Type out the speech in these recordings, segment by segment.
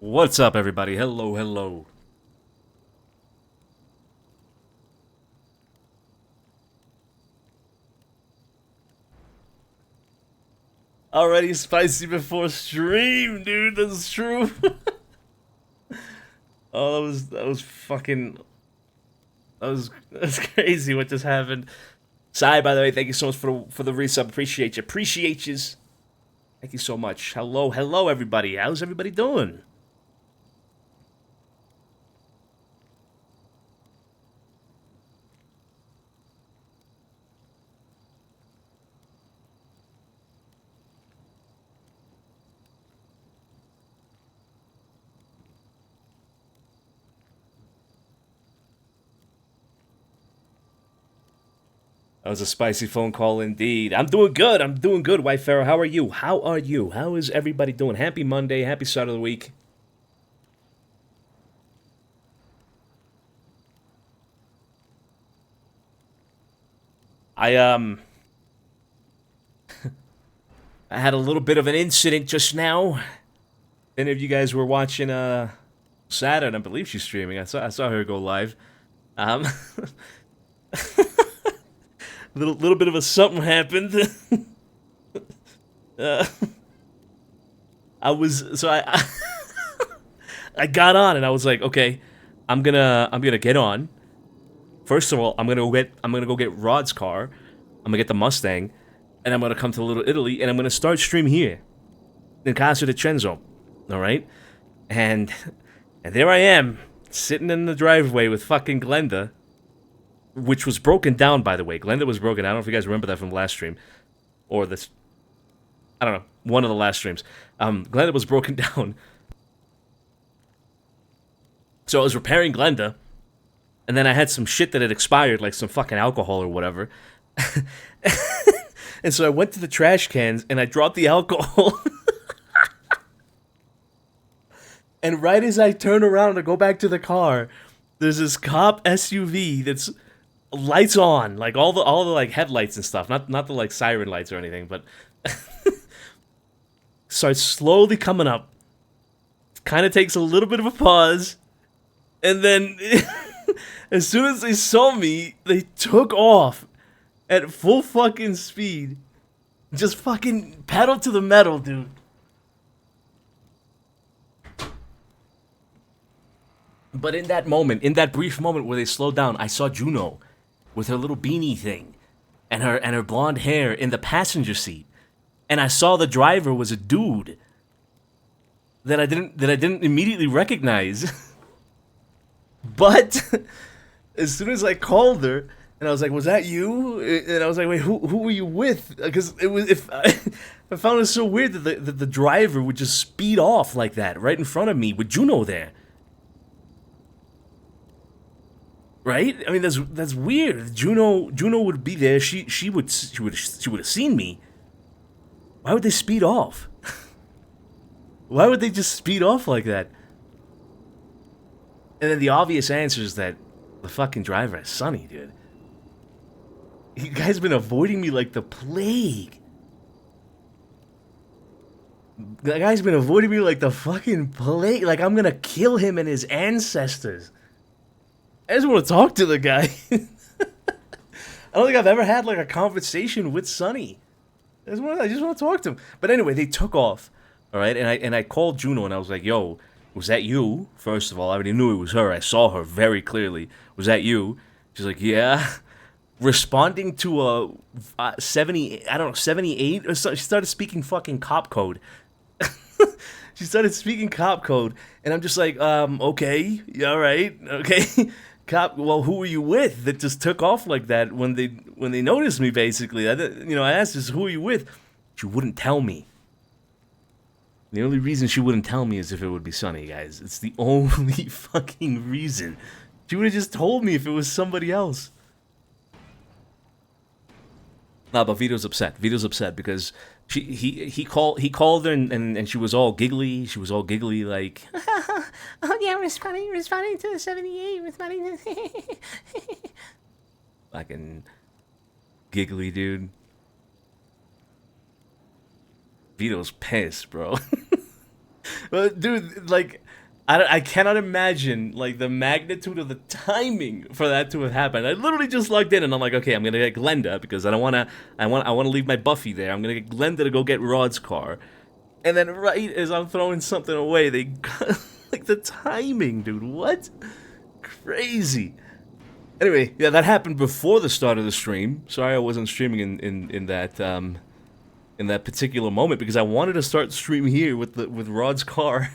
What's up, everybody? Hello, hello. Already spicy before stream, dude. That's true. Oh, that was fucking that's crazy what just happened. Sai, by the way, thank you so much for the resub. Appreciate you. Appreciate yous. Thank you so much. Hello, hello, everybody. How's everybody doing? That was a spicy phone call indeed. I'm doing good. I'm doing good, White Pharaoh. How are you? How are you? How is everybody doing? Happy Monday. Happy start of the week. I I had a little bit of an incident just now. Any of you guys were watching Saturn, I believe she's streaming. I saw her go live. Um little bit of a something happened. uh, I I got on and I was like, okay, I'm gonna get on. First of all, I'm gonna go get Rod's car. I'm gonna get the Mustang, and I'm gonna come to Little Italy, and I'm gonna start stream here in Casa DiCenzo. All right, and there I am sitting in the driveway with fucking Glenda, which was broken down, by the way. Glenda was broken. I don't know if you guys remember that from the last stream, or this. I don't know, one of the last streams. Glenda was broken down, so I was repairing Glenda, and then I had some shit that had expired, like some fucking alcohol or whatever. And so I went to the trash cans and I dropped the alcohol. And right as I turn around to go back to the car, there's this cop SUV that's lights on, like all the like headlights and stuff, not the like siren lights or anything, but starts slowly coming up. Kind of takes a little bit of a pause, and then as soon as they saw me, they took off at full fucking speed. Just fucking pedal to the metal, dude. But in that moment, in that brief moment where they slowed down, I saw Juno with her little beanie thing and her blonde hair in the passenger seat. And I saw the driver was a dude that I didn't immediately recognize. But as soon as I called her and I was like, "Was that you?" And I was like, "Wait, who were you with?" Because it was I found it so weird that the driver would just speed off like that right in front of me with Juno there. Right? I mean, that's weird. Juno would be there. She would have seen me. Why would they speed off? Why would they just speed off like that? And then the obvious answer is that the fucking driver is Sonny, dude. You guys been avoiding me like the plague. That guy's been avoiding me like the fucking plague. Like I'm gonna kill him and his ancestors. I just want to talk to the guy. I don't think I've ever had like a conversation with Sonny. I just want to talk to him. But anyway, they took off. All right, and I called Juno and I was like, "Yo, was that you?" First of all, I already knew it was her. I saw her very clearly. Was that you? She's like, "Yeah." Responding to a 70, I don't know, 78 or so. She started speaking fucking cop code. She started speaking cop code, and I'm just like, okay, yeah, all right, okay. Cop, well, who were you with that just took off like that when they noticed me? Basically, I asked her, "Who are you with?" She wouldn't tell me. The only reason she wouldn't tell me is if it would be Sunny, guys. It's the only fucking reason. She would have just told me if it was somebody else. Nah, but Vito's upset. Vito's upset because he called her and she was all giggly. She was all giggly like, oh yeah, responding to the 78, responding to fucking giggly, dude. Vito's pissed, bro. Dude, like, I cannot imagine, like, the magnitude of the timing for that to have happened. I literally just logged in, and I'm like, okay, I'm gonna get Glenda, because I wanna leave my Buffy there. I'm gonna get Glenda to go get Rod's car. And then right as I'm throwing something away, they... like, the timing, dude, what? Crazy. Anyway, yeah, that happened before the start of the stream. Sorry I wasn't streaming in that particular moment, because I wanted to start streaming here with Rod's car.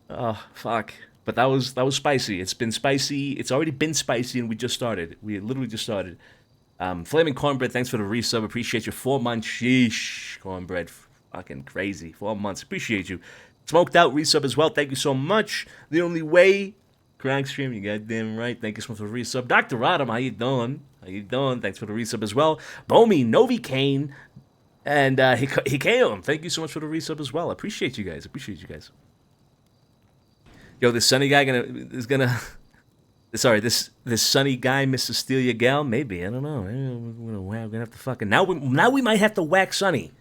Oh, fuck. But that was spicy. It's been spicy. It's already been spicy, and we just started. We literally just started. Flaming Cornbread, thanks for the resub. Appreciate you. 4 months. Sheesh. Cornbread. Fucking crazy. 4 months. Appreciate you. Smoked Out resub as well. Thank you so much. The Only Way. Crank Stream, you goddamn right. Thank you so much for the resub. Dr. Adam, how you doing? How you doing? Thanks for the resub as well. Bomi, Novi Kane, and Hikaeum. Thank you so much for the resub as well. I appreciate you guys. Yo, this sunny guy is gonna. Sorry, this sunny guy, Mr. Steal Your Gal. Maybe, I don't know. We're gonna have to fucking now we might have to whack Sunny.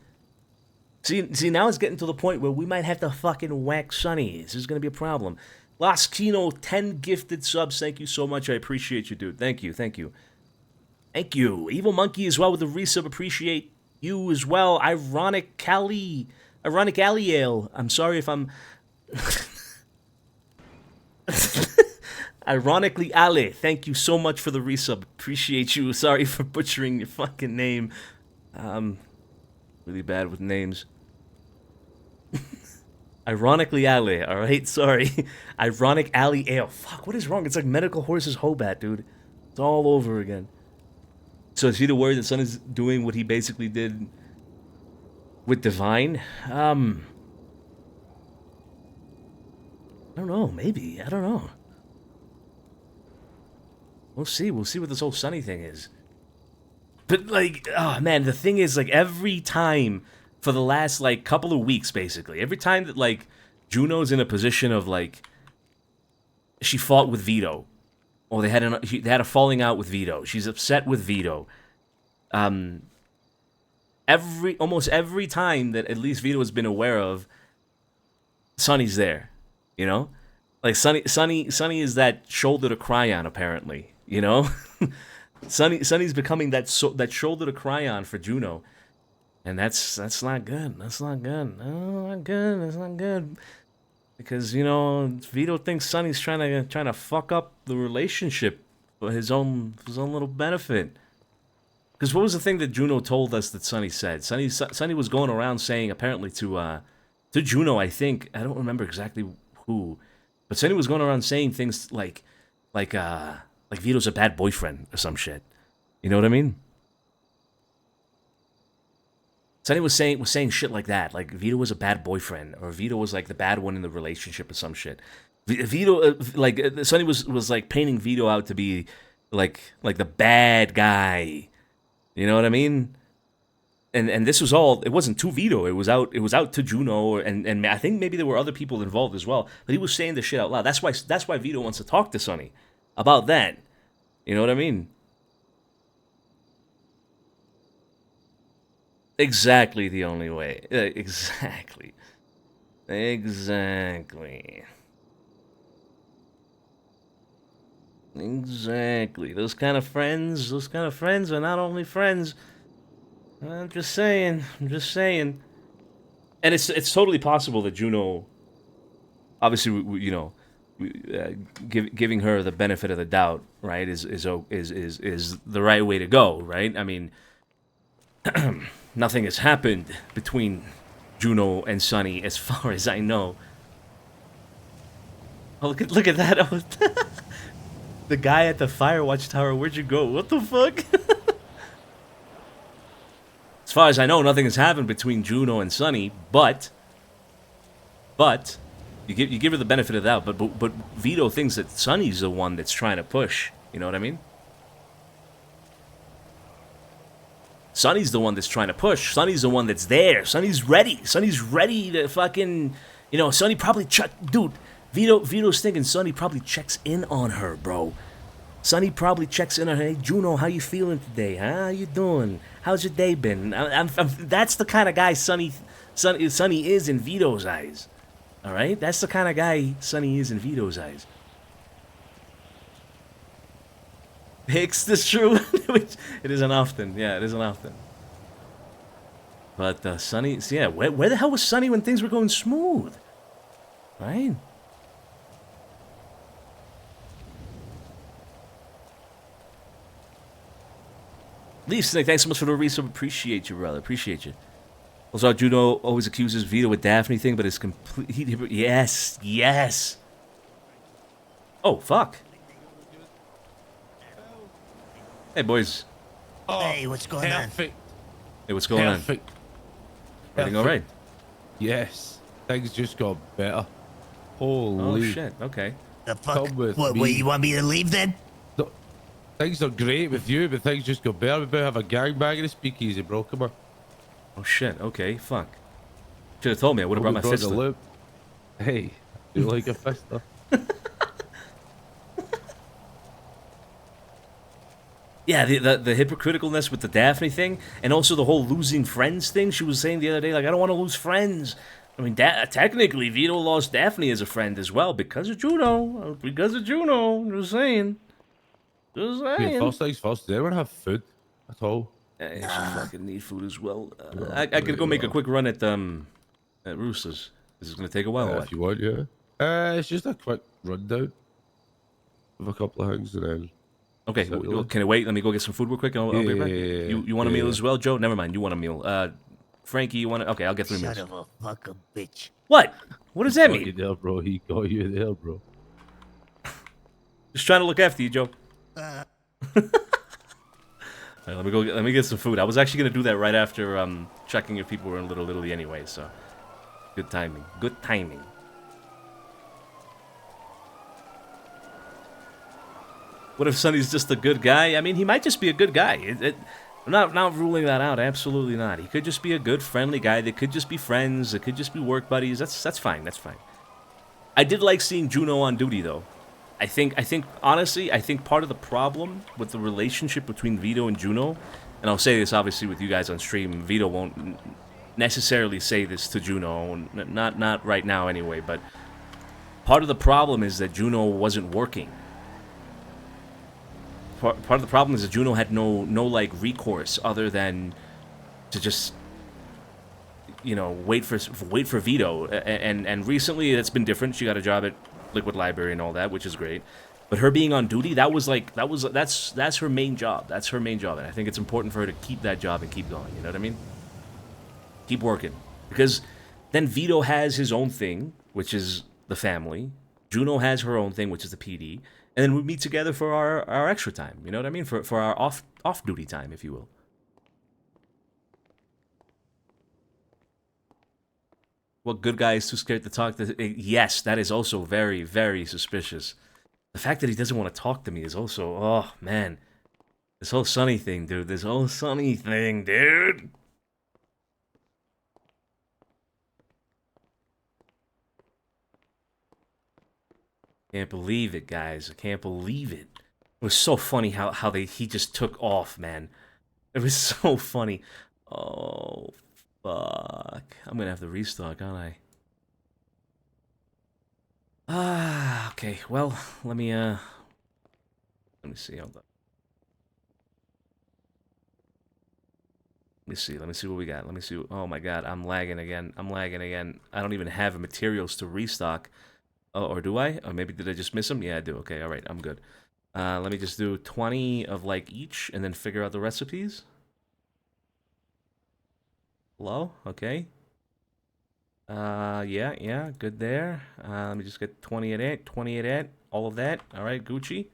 See, now it's getting to the point where we might have to fucking whack Sunny. This is gonna be a problem. Las Kino, 10 gifted subs. Thank you so much. I appreciate you, dude. Thank you. Evil Monkey as well with the resub. Appreciate you as well. Ironic Aliel. I'm sorry if I'm. Ironically Ale. Thank you so much for the resub. Appreciate you. Sorry for butchering your fucking name. Really bad with names. Ironically Ale, alright? Sorry. Ironic Ali Ale. Fuck, what is wrong? It's like Medical Horses Hobat, dude. It's all over again. So is he the word that Sun is doing what he basically did with Divine? I don't know, maybe. I don't know. We'll see what this whole Sunny thing is. But, like, oh man, the thing is, like, every time for the last, like, couple of weeks, basically, every time that, like, Juno's in a position of, like, she fought with Vito, or they had a falling out with Vito, she's upset with Vito, almost every time that at least Vito has been aware of, Sunny's there, you know? Like, Sunny is that shoulder to cry on, apparently, you know? Sunny's becoming that shoulder to cry on for Juno. And that's not good. That's not good. No, not good. That's not good. Because, you know, Vito thinks Sunny's trying to fuck up the relationship for his own little benefit. Because what was the thing that Juno told us that Sunny said? Sunny was going around saying, apparently to Juno, I think, I don't remember exactly who, but Sunny was going around saying things like Vito's a bad boyfriend or some shit. You know what I mean? Sunny was saying shit like that, like Vito was a bad boyfriend, or Vito was like the bad one in the relationship or some shit. Vito, Sunny was like painting Vito out to be like the bad guy. You know what I mean? And this was all. It wasn't to Vito. It was out to Juno, and I think maybe there were other people involved as well. But he was saying this shit out loud. That's why Vito wants to talk to Sunny about that. You know what I mean? Exactly the only way. Exactly. Those kind of friends are not only friends. I'm just saying. And it's totally possible that Juno, obviously, giving her the benefit of the doubt, right, is the right way to go, right? I mean, nothing has happened between Juno and Sunny, as far as I know. Oh, look at that! Oh, the guy at the Firewatch Tower. Where'd you go? What the fuck? As far as I know, nothing has happened between Juno and Sunny. But you give her the benefit of the doubt. But Vito thinks that Sunny's the one that's trying to push. You know what I mean? Sunny's the one that's trying to push. Sunny's the one that's there. Sunny's ready. Sunny's ready to fucking, Sunny probably dude, Vito's thinking Sunny probably checks in on her, bro. Sunny probably checks in on her. Hey, Juno, how you feeling today? Huh? How you doing? How's your day been? That's the kind of guy Sunny Sonny is in Vito's eyes. All right, that's the kind of guy Sonny is in Vito's eyes. Hicks, that's true. Which it isn't often. Yeah, it isn't often. But Sonny, so yeah, where the hell was Sonny when things were going smooth? Right? Leaf Snake, thanks so much for the resub. Appreciate you, brother. Appreciate you. Also, Juno always accuses Vito with Daphne thing, but it's complete. Yes, yes. Oh, fuck. Hey, boys. Oh, hey, what's going on? Hey, what's going on? Everything all right? Yes. Things just got better. Holy. Oh, shit. Okay. The fuck? What, you want me to leave then? No, things are great with you, but things just got better. We better have a gangbang in the speakeasy, bro. Come on. Oh, shit. Okay, fuck. Should have told me. I would have brought my fist. Hey, you like a fist, though? Yeah, the hypocriticalness with the Daphne thing, and also the whole losing friends thing. She was saying the other day, like, I don't want to lose friends. I mean, technically, Vito lost Daphne as a friend as well because of Juno. Because of Juno. Just saying. Just saying. Yeah, first things first, does anyone have food at all? Yeah, she fucking need food as well. I could go make a quick run at Roosters. This is gonna take a while. If you want, yeah. It's just a quick rundown of a couple of things, and then. Okay, can I wait? Let me go get some food real quick, and I'll be back. You want a meal as well, Joe? Never mind, you want a meal. Frankie, you want to? Okay, I'll get 3 meals. Son of a fucking bitch. What? What does that mean? You there, bro. He got you there, bro. Just trying to look after you, Joe. Right, let me go. Let me get some food. I was actually gonna do that right after checking if people were in Little Italy anyway. So, good timing. Good timing. What if Sonny's just a good guy? I mean, he might just be a good guy. I'm not ruling that out. Absolutely not. He could just be a good, friendly guy. They could just be friends. They could just be work buddies. That's fine. That's fine. I did like seeing Juno on duty, though. I think honestly, I think part of the problem with the relationship between Vito and Juno, and I'll say this obviously with you guys on stream, Vito won't necessarily say this to Juno, not right now anyway, but part of the problem is that Juno wasn't working. Part of the problem is that Juno had no like recourse other than to just, you know, wait for Vito, and recently it's been different. She got a job at Liquid Library and all that, which is great. But her being on duty, that's her main job. That's her main job, and I think it's important for her to keep that job and keep going. You know what I mean? Keep working, because then Vito has his own thing, which is the family. Juno has her own thing, which is the PD. And then we meet together for our extra time, you know what I mean? For our off-duty time, if you will. What good guy is too scared to talk to? Yes, that is also very, very suspicious. The fact that he doesn't want to talk to me is also, oh, man. This whole Sonny thing, dude. This whole Sonny thing, dude. Can't believe it, guys. I can't believe it. It was so funny how he just took off, man. It was so funny. Oh, fuck. I'm gonna have to restock, aren't I? Ah, okay. Well, let me see. Hold on. Let me see what we got. Let me see. Oh my god, I'm lagging again. I don't even have materials to restock. Oh, or do I? Or maybe did I just miss them? Yeah, I do. Okay, alright, I'm good. Let me just do 20 of, like, each, and then figure out the recipes. Hello? Okay. Yeah, good there. Let me just get 20 of that, all of that. Alright, Gucci.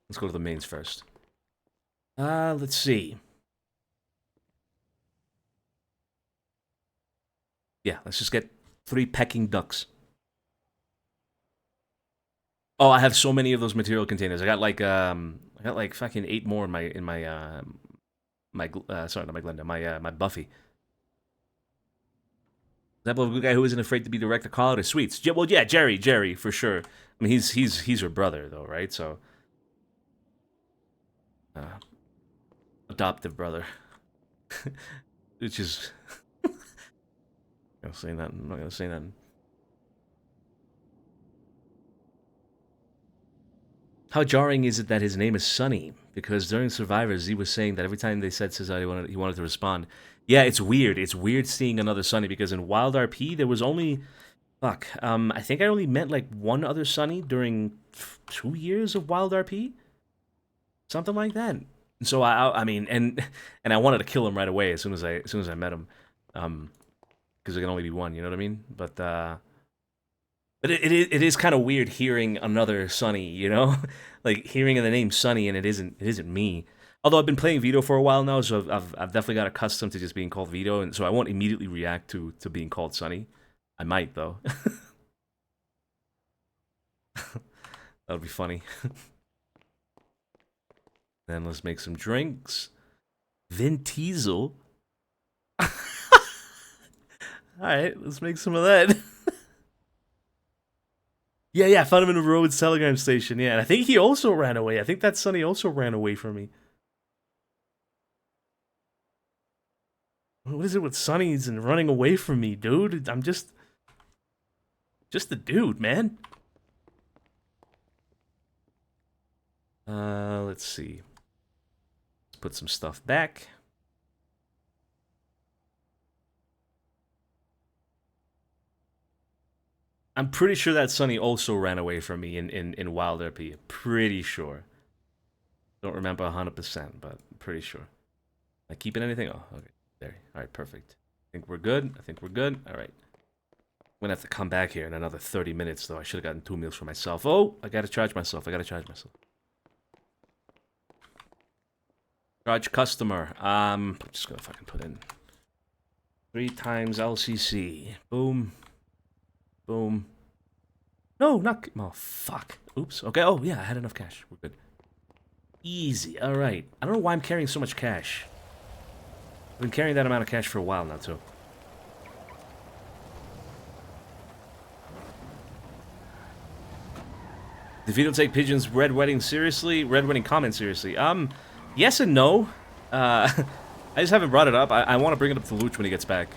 Let's go to the mains first. Let's see. Yeah, let's just get 3 pecking ducks. Oh, I have so many of those material containers. I got like fucking 8 more in my sorry, not my Glenda, my Buffy. Example of a good guy who isn't afraid to be direct to call it his sweets. Well, yeah, Jerry for sure. I mean, he's her brother though, right? So, adoptive brother. which is. I'm not gonna say nothing. I'm not gonna say nothing. How jarring is it that his name is Sonny? Because during Survivors, he was saying that every time they said Cesar, he wanted to respond. Yeah, it's weird. It's weird seeing another Sonny because in WildRP there was only fuck. I think I only met like one other Sonny during 2 years of WildRP, something like that. So I mean, and I wanted to kill him right away as soon as I met him, because there can only be one. You know what I mean? But it is kind of weird hearing another Sonny, you know, like hearing the name Sonny and it isn't me. Although I've been playing Vito for a while now, so I've definitely got accustomed to just being called Vito, and so I won't immediately react to being called Sonny. I might though. That would be funny. Then let's make some drinks. Vin Diesel. All right, let's make some of that. Yeah, I found him in a Rhodes Telegram station, yeah. And I think he also ran away. I think that Sonny also ran away from me. What is it with Sonny's and running away from me, dude? I'm just a dude, man. Let's see. Let's put some stuff back. I'm pretty sure that Sonny also ran away from me in WildRP. Pretty sure. Don't remember 100%, but I'm pretty sure. Am I keeping anything? Oh, okay. There. Alright, perfect. I think we're good. Alright. I'm gonna have to come back here in another 30 minutes, though. I should have gotten 2 meals for myself. Oh, I gotta charge myself. Charge customer. I'm just gonna fucking put in 3 times LCC. Boom. Boom. No, not... Oh, fuck. Oops. Okay, oh, yeah, I had enough cash. We're good. Easy. Alright. I don't know why I'm carrying so much cash. I've been carrying that amount of cash for a while now, too. Did Vito take Pigeon's Red Wedding seriously? Red Wedding comment seriously? Yes and no. I just haven't brought it up. I want to bring it up to Luch when he gets back.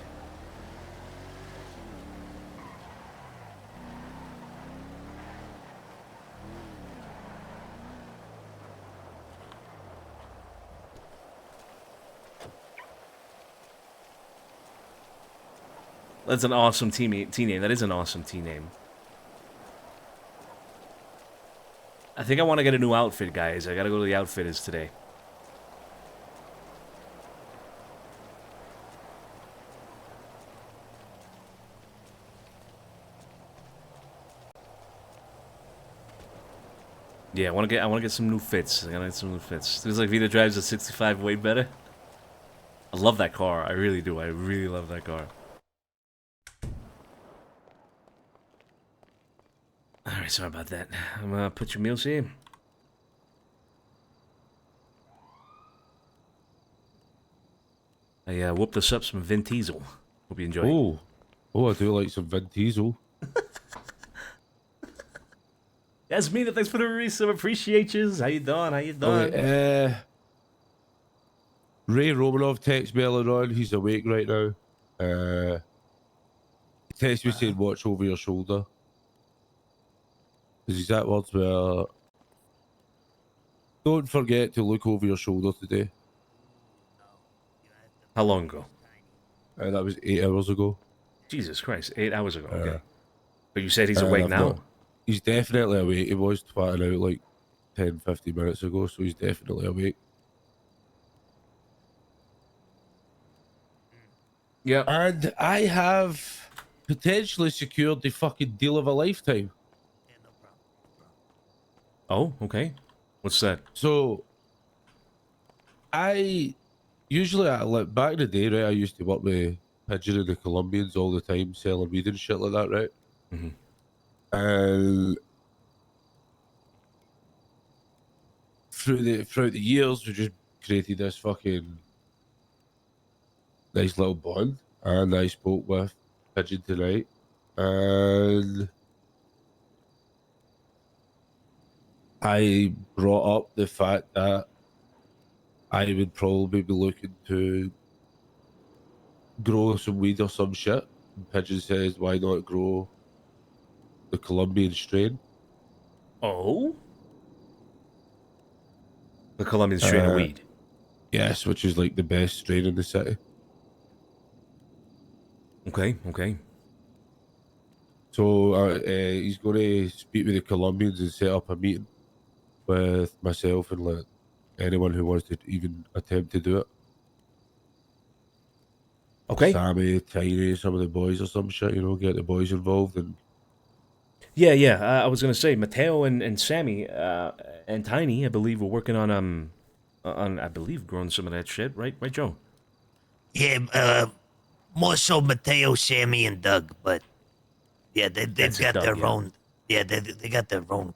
That's an awesome team name. That is an awesome team name. I think I want to get a new outfit, guys. I gotta go to the outfitters today. Yeah, I want to get some new fits. I gotta get some new fits. Feels like Vito drives a 65 way better. I love that car. I really do. I really love that car. Alright, sorry about that. I'm gonna put your meals here. I whooped us up some Vin Diesel. Hope you enjoy. Oh, I do like some Vin Diesel. That's me. Thanks for the resub. Appreciate you. How you doing? Ray Romanov texted me earlier on. He's awake right now. He texted me saying, watch over your shoulder. His exact words were, don't forget to look over your shoulder today. How long ago? That was 8 hours ago. Jesus Christ, 8 hours ago. Okay. But you said he's awake now? He's definitely awake. He was twatting out like 10-15 minutes ago, so he's definitely awake. Yeah. And I have potentially secured the fucking deal of a lifetime. Oh, okay. What's that? So, I usually, like back in the day, right, I used to work with Pigeon and the Colombians all the time, selling weed and shit like that, right? Mm-hmm. And throughout the years, we just created this fucking nice little bond. And I spoke with Pigeon tonight, and I brought up the fact that I would probably be looking to grow some weed or some shit. And Pigeon says, why not grow the Colombian strain? Oh? The Colombian strain of weed. Yes, which is like the best strain in the city. Okay, okay. So he's going to speak with the Colombians and set up a meeting with myself and like anyone who wants to even attempt to do it. Okay. Sammy, Tiny, some of the boys or some shit, you know, get the boys involved. And Yeah, yeah. I was gonna say Mateo and Sammy and Tiny, I believe, were working on I believe growing some of that shit, right, Joe? Yeah, more so Mateo, Sammy, and Doug, but yeah, they've That's it, got Doug, their yeah. own. Yeah, they got their own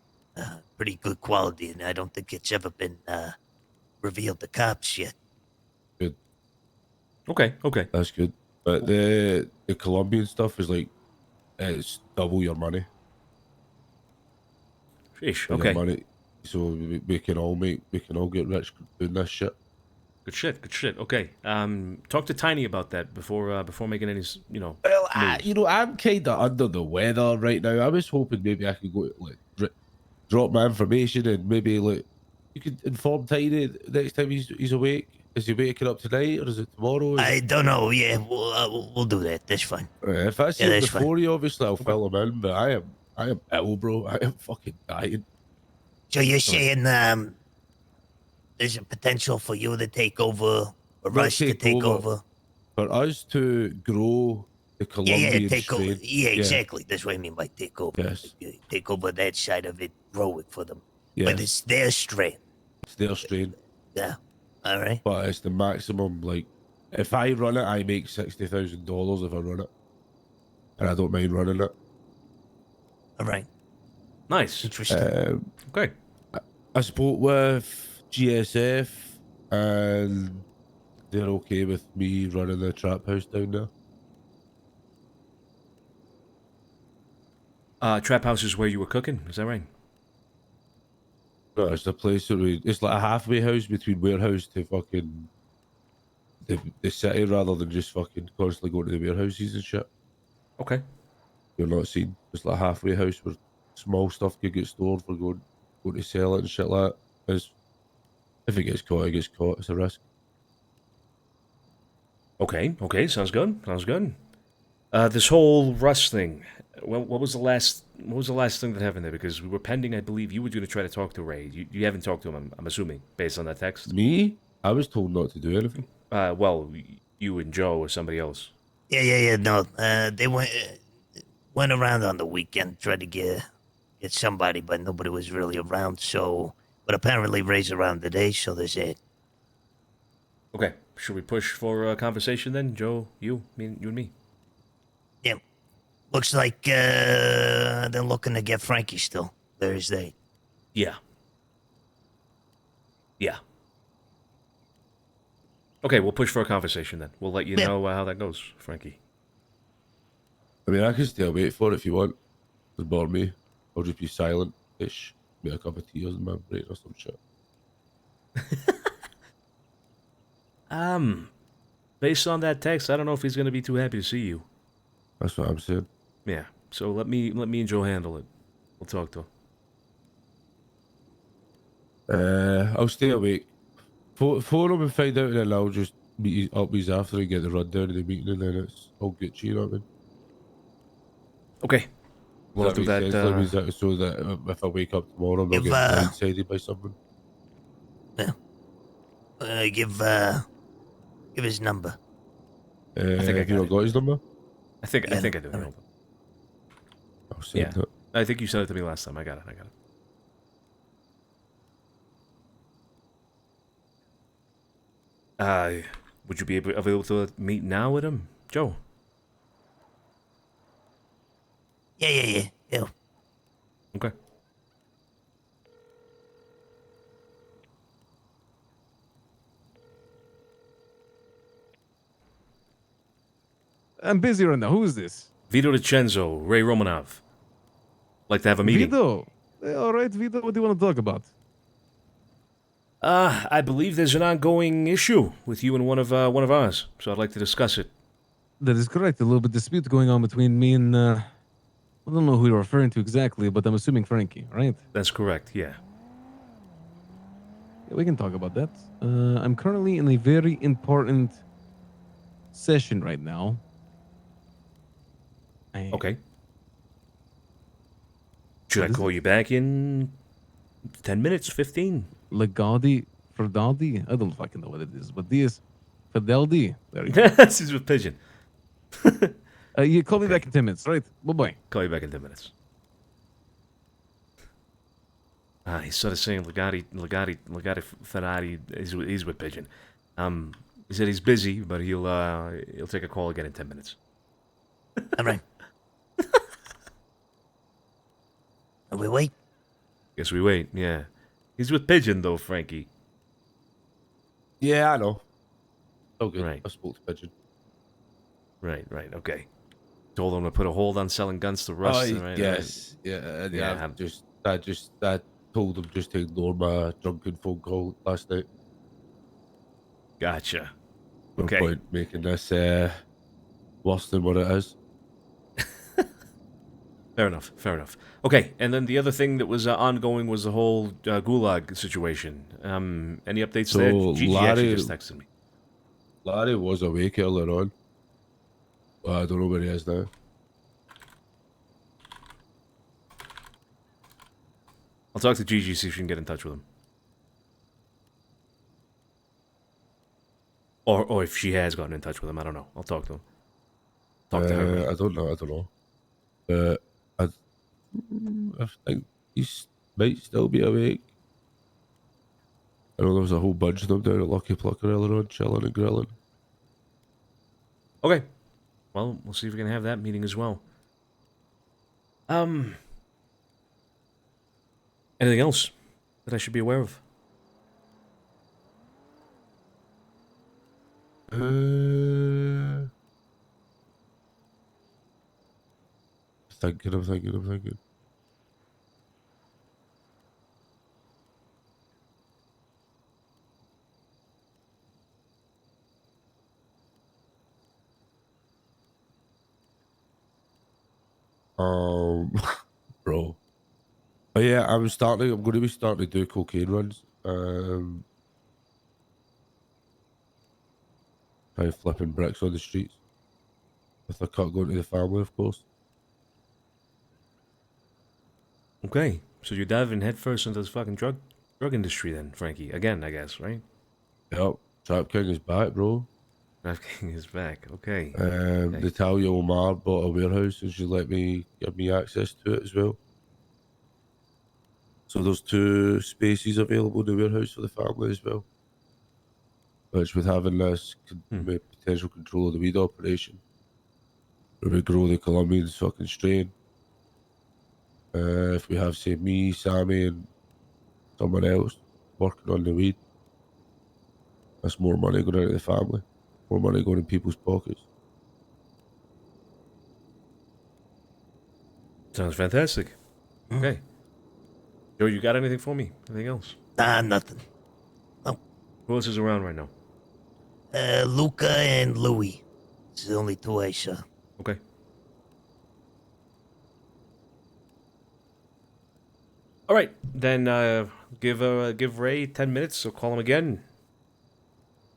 pretty good quality, and I don't think it's ever been revealed to cops yet. good, Okay, okay. that's good. But the Colombian stuff is like, it's double your money. Sheesh, Your okay. money. So we can all get rich doing this shit. Good shit, good shit. Okay. Talk to Tiny about that before making any, Well, moves. I'm kind of under the weather right now. I was hoping maybe I could go like drop my information and maybe like you could inform Tiny next time he's awake. Is he waking up tonight or is it tomorrow? I don't know. Yeah, we'll do that. That's fine. If I see Yeah, him that's fine. before you, obviously I'll fill him in. But I am ill, bro. I am fucking dying. So you're saying there's a potential for you to take over, or Not us to take over? For us to grow the Colombian take over. strain. Yeah, exactly. That's what I mean by take over. Yes. You take over that side of it, grow it for them. Yes. But it's their strain. It's their strain. Yeah. All right. But it's the maximum. Like, if I run it, I make $60,000 if I run it, and I don't mind running it. All right. Nice. Interesting. Okay. I spoke with GSF, and they're okay with me running the trap house down there. Trap house is where you were cooking, is that right? No, it's the place that it's like a halfway house between warehouse to fucking the city, rather than just fucking constantly going to the warehouses and shit. Okay. You're not seen. It's like a halfway house where small stuff could get stored for going to sell it and shit like that. If it gets caught, it gets caught. It's a risk. Okay, okay, sounds good. Sounds good. This whole Russ thing. What was the last thing that happened there? Because we were pending, I believe you were going to try to talk to Ray. You haven't talked to him, I'm assuming, based on that text. Me? I was told not to do anything. Well, you and Joe or somebody else. Yeah. No, they went around on the weekend, tried to get somebody, but nobody was really around. So, but apparently Ray's around today, so there's it. Okay, should we push for a conversation then, Joe? You and me. Yeah. Looks like they're looking to get Frankie still Thursday. Yeah. Yeah. Okay, we'll push for a conversation then. We'll let you know how that goes, Frankie. I mean, I can stay awake for it if you want. Doesn't bother me. I'll just be silent-ish. Make a cup of tea in my brain or some shit. Based on that text, I don't know if he's going to be too happy to see you. That's what I'm saying. Yeah. So let me and Joe handle it. We'll talk to him. I'll stay awake. Phone him and find out, and then I'll just meet up with after and get the rundown of the meeting, and then it's all good. You know what I mean? Okay. We'll do that. So that if I wake up tomorrow, I'm not getting blindsided by someone. Yeah. Give his number. I think have you not got his number? I think I do. Right. I'll send it. I think you sent it to me last time. I got it. Would you be available to meet now with him, Joe? Yeah. Okay. I'm busy right now. Who is this? Vito DiCenzo, Ray Romanov. Like to have a meeting. Vito. All right, Vito. What do you want to talk about? I believe there's an ongoing issue with you and one of ours, so I'd like to discuss it. That is correct. A little bit dispute going on between me and I don't know who you're referring to exactly, but I'm assuming Frankie, right? That's correct, yeah. Yeah, we can talk about that. I'm currently in a very important session right now. Okay. Should What I is call it? you back in 10 minutes, 15? Legadi, Ferdaldi? I don't fucking know what it is, but this Fideldi. There you go. This is with Pigeon. You call me Okay. back in 10 minutes, right? Bye-bye. Call you back in 10 minutes. He's sort of saying Legati Ferrari, he's with Pigeon. He said he's busy, but he'll take a call again in 10 minutes. All right. We wait. Guess we wait, yeah. He's with Pigeon, though, Frankie. Yeah, I know. Okay, Right. I spoke to Pigeon. Right, okay. Told him to put a hold on selling guns to Russ. Right? Yes, yeah, Yeah, I told him just to ignore my drunken phone call last night. Gotcha. No Okay. point making this worse than what it is. Fair enough. Okay, and then the other thing that was ongoing was the whole Gulag situation. Any updates So, there? Gigi actually Larry- just texted me. Larry was awake earlier on. I don't know where he is now. I'll talk to Gigi, see if she can get in touch with him. Or if she has gotten in touch with him, I don't know. I'll talk to him. Talk to her. I don't know. But I think he might still be awake. I know there was a whole bunch of them down at Lucky Plucker earlier on, chilling and grilling. Okay. Well, we'll see if we can have that meeting as well. Anything else that I should be aware of? I'm thinking. Bro. Oh yeah, I'm going to be starting to do cocaine runs. Kind of flipping bricks on the streets. With a cut going to the family, of course. Okay. So you're diving headfirst into this fucking drug industry then, Frankie. Again, I guess, right? Yep. Trap King is back, bro. Knife King is back. Okay. Natalia Omar bought a warehouse and she give me access to it as well. So there's 2 spaces available in the warehouse for the family as well. Which with having this potential control of the weed operation, where we grow the Colombian's fucking strain. If we have, say, me, Sammy, and someone else working on the weed, that's more money going out of the family, more money going in people's pockets. Sounds fantastic. Okay. Joe, you got anything for me? Anything else? Nothing. Who else is around right now? Luca and Louie. It's the only 2 I saw. Okay. All right, then give Ray 10 minutes. So call him again.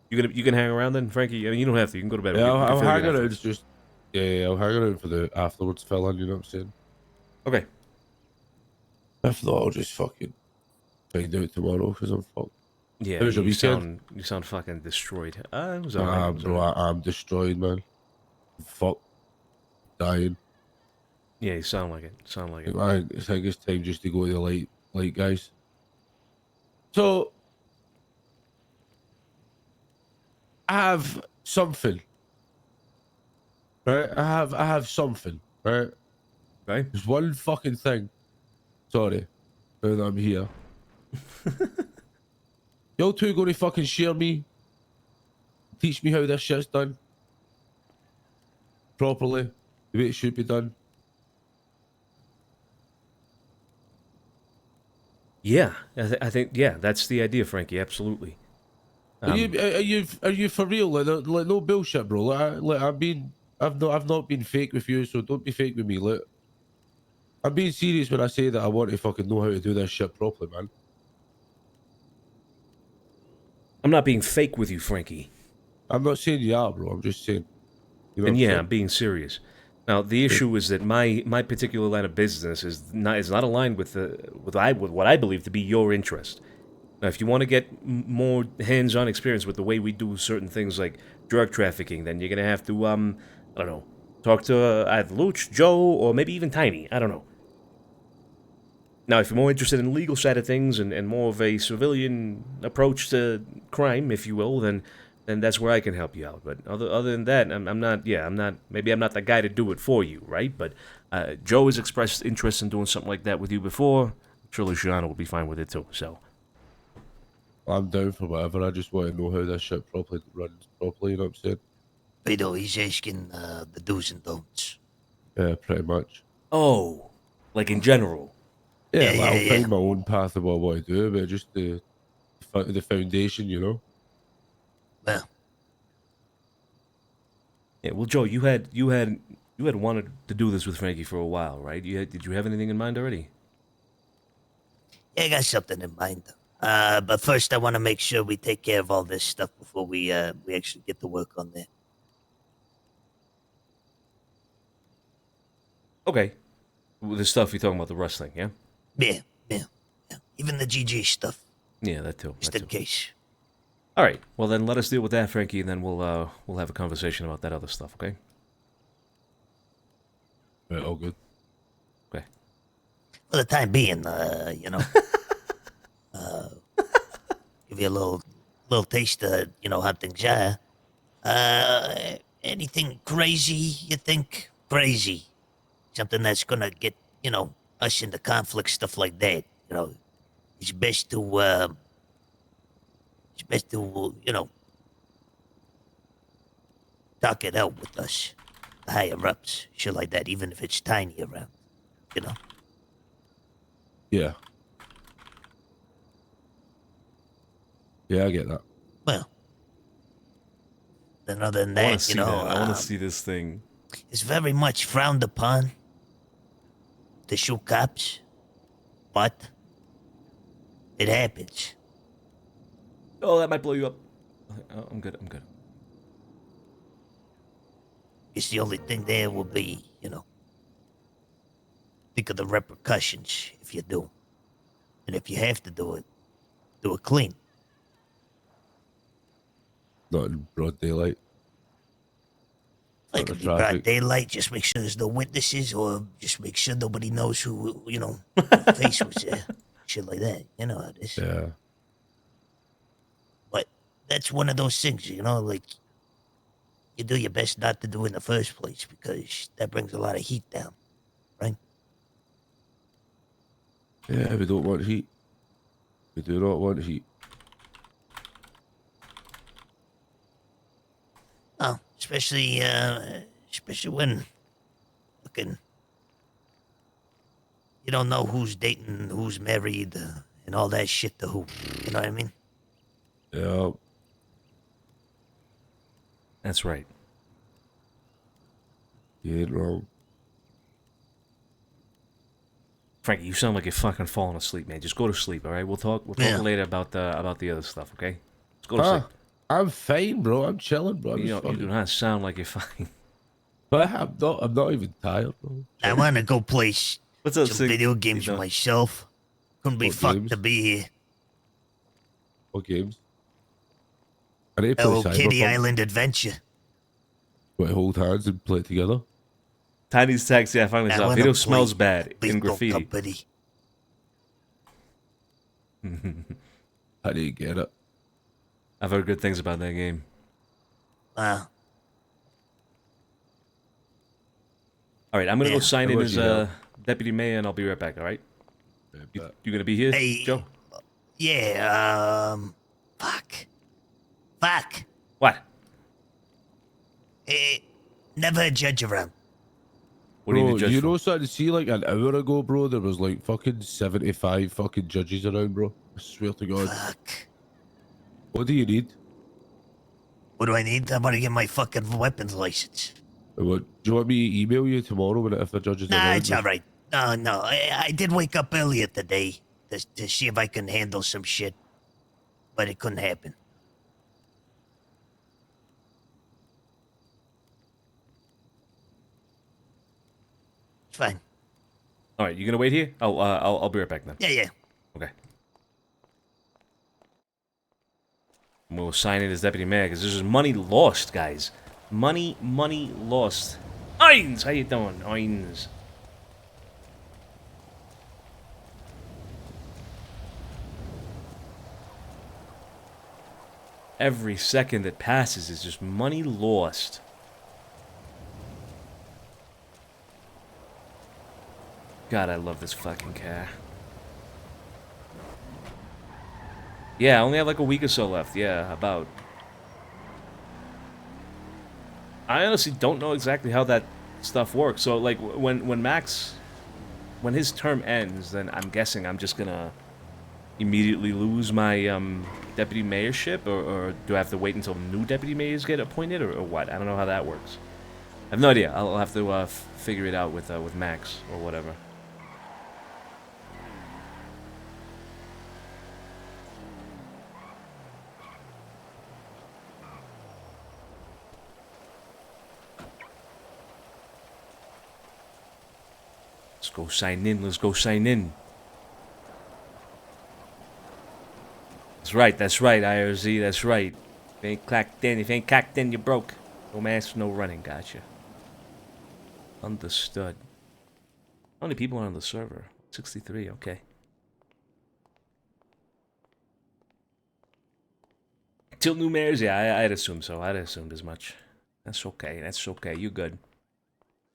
You can hang around then, Frankie. I mean, you don't have to. You can go to bed. Yeah, We can I'll fill you hang in around. afterwards. Just I'll hang around for the afterwards fill in. You know what I'm saying? Okay. If not, I'll just fucking find out tomorrow because I'm fucked. Yeah. How was your weekend? You sound fucking destroyed. It was Nah, alright. bro, I'm destroyed, man. Fuck, dying. Yeah, you sound like it. I think it's time just to go to the light, guys. So, I have something, right? I have something, right? Okay. There's one fucking thing. Sorry, now that I'm here. Y'all 2 gonna fucking share me, teach me how this shit's done properly, the way it should be done. Yeah, I think that's the idea, Frankie. Absolutely. Are you for real? Like no bullshit, bro. Like I'm being I've not been fake with you, so don't be fake with me. Look, I'm being serious when I say that I want to fucking know how to do this shit properly, man. I'm not being fake with you, Frankie. I'm not saying you are, bro. I'm just saying. You know And what I'm yeah, saying? I'm being serious. Now, the issue is that my particular line of business is not aligned with with what I believe to be your interest. Now, if you want to get more hands-on experience with the way we do certain things like drug trafficking, then you're gonna have to I don't know, talk to either Luch, Joe, or maybe even Tiny. I don't know. Now, if you're more interested in the legal side of things and more of a civilian approach to crime, if you will, then that's where I can help you out. But other than that, I'm not. Yeah, I'm not. Maybe I'm not the guy to do it for you, right? But Joe has expressed interest in doing something like that with you before. I'm sure Luciano will be fine with it too. So I'm down for whatever. I just want to know how this shit properly runs properly. You know what I'm saying? Vito, he's asking the do's and don'ts. Yeah, pretty much. oh, like in general. Yeah, Yeah, like, I'll yeah, find yeah. my own path of what I want to do, but just the foundation, you know. Well, Yeah, well, Joe, you had wanted to do this with Frankie for a while, right? Did you have anything in mind already? yeah, I got something in mind. But first, I want to make sure we take care of all this stuff before we actually get to work on that. Okay, the stuff you're talking about, the wrestling, yeah, Yeah, yeah, yeah. Even the GG stuff, yeah, that too. just That in too. case. All right, well then let us deal with that, Frankie, and then we'll have a conversation about that other stuff, okay? Right, all good. Okay. For the time being, give you a little taste of, how things are. Anything crazy you think? Crazy. Something that's gonna get, us into conflict, stuff like that. It's best to, talk it out with us. The higher ups, shit like that, even if it's tiny around, you know? Yeah. Yeah, I get that. Well, then other than I want to that, see that. I want to see this thing. it's very much frowned upon to shoot cops, but it happens. Oh, that might blow you up. Oh, I'm good. I'm good. It's the only thing there will be, think of the repercussions if you do. And if you have to do it clean. Not in broad daylight. It Not could the be broad traffic. daylight, just make sure there's no witnesses, or just make sure nobody knows who, face was there. Shit like that. You know how it is. Yeah. But that's one of those things, like you do your best not to do in the first place because that brings a lot of heat down, right? Yeah, we don't want heat. We do not want heat. Oh, especially when fucking you don't know who's dating, who's married, and all that shit to who. You know what I mean? Yeah. That's right. You ain't wrong. Frankie, you sound like you're fucking falling asleep, man. Just go to sleep, all right? We'll talk Yeah. later about the other stuff, okay? Let's go to Huh? sleep. I'm fine, bro. I'm chilling, bro. I'm You, just don't, you do fucking... not sound like you're fine. But I'm not even tired, bro. I want to go play some What's up, Sig? video You games know- myself. Couldn't be What fucked games? to be here. What games? I need to play Hello, Kitty Cyberpunk. Island Adventure. Want to hold hands and play it together? Tiny's text, yeah, I finally I saw. wanna Video play smells bad in Lethal graffiti. Company. I didn't get it. I've heard good things about that game. Wow. All right, I'm gonna go Yeah. sign How in about as you, Hal? deputy mayor, and I'll be right back. All right? Yeah, You, but- you gonna be here, Hey, Joe? Yeah, fuck. What? Never a judge around. What do you Bro, need to judge you for? know something? See, like an hour ago, bro, there was like fucking 75 fucking judges around, bro. I swear to God. Fuck. What do you need? What do I need? I'm gonna get my fucking weapons license. What, do you want me to email you tomorrow if the judges Nah, are it's all right. No. I did wake up earlier today to see if I can handle some shit, but it couldn't happen. It's fine. All right, you gonna wait here? I'll be right back then. Yeah. Okay. We'll sign in as deputy mayor because this is money lost, guys. Money lost. Ines, how you doing, Ines? Every second that passes is just money lost. God, I love this fucking car. Yeah, I only have like a week or so left. Yeah, about. I honestly don't know exactly how that stuff works. So, like, when Max, when his term ends, then I'm guessing I'm just gonna immediately lose my deputy mayorship, or do I have to wait until new deputy mayors get appointed, or what? I don't know how that works. I have no idea. I'll have to figure it out with Max or whatever. Let's go sign in. Let's go sign in. That's right, IRZ, that's right. If you ain't clacked in, if you ain't cacked in, you're broke. No mask, no running, gotcha. Understood. How many people are on the server? 63, okay. Till new mayors? Yeah, I'd assume so. I'd assumed as much. That's okay, you good.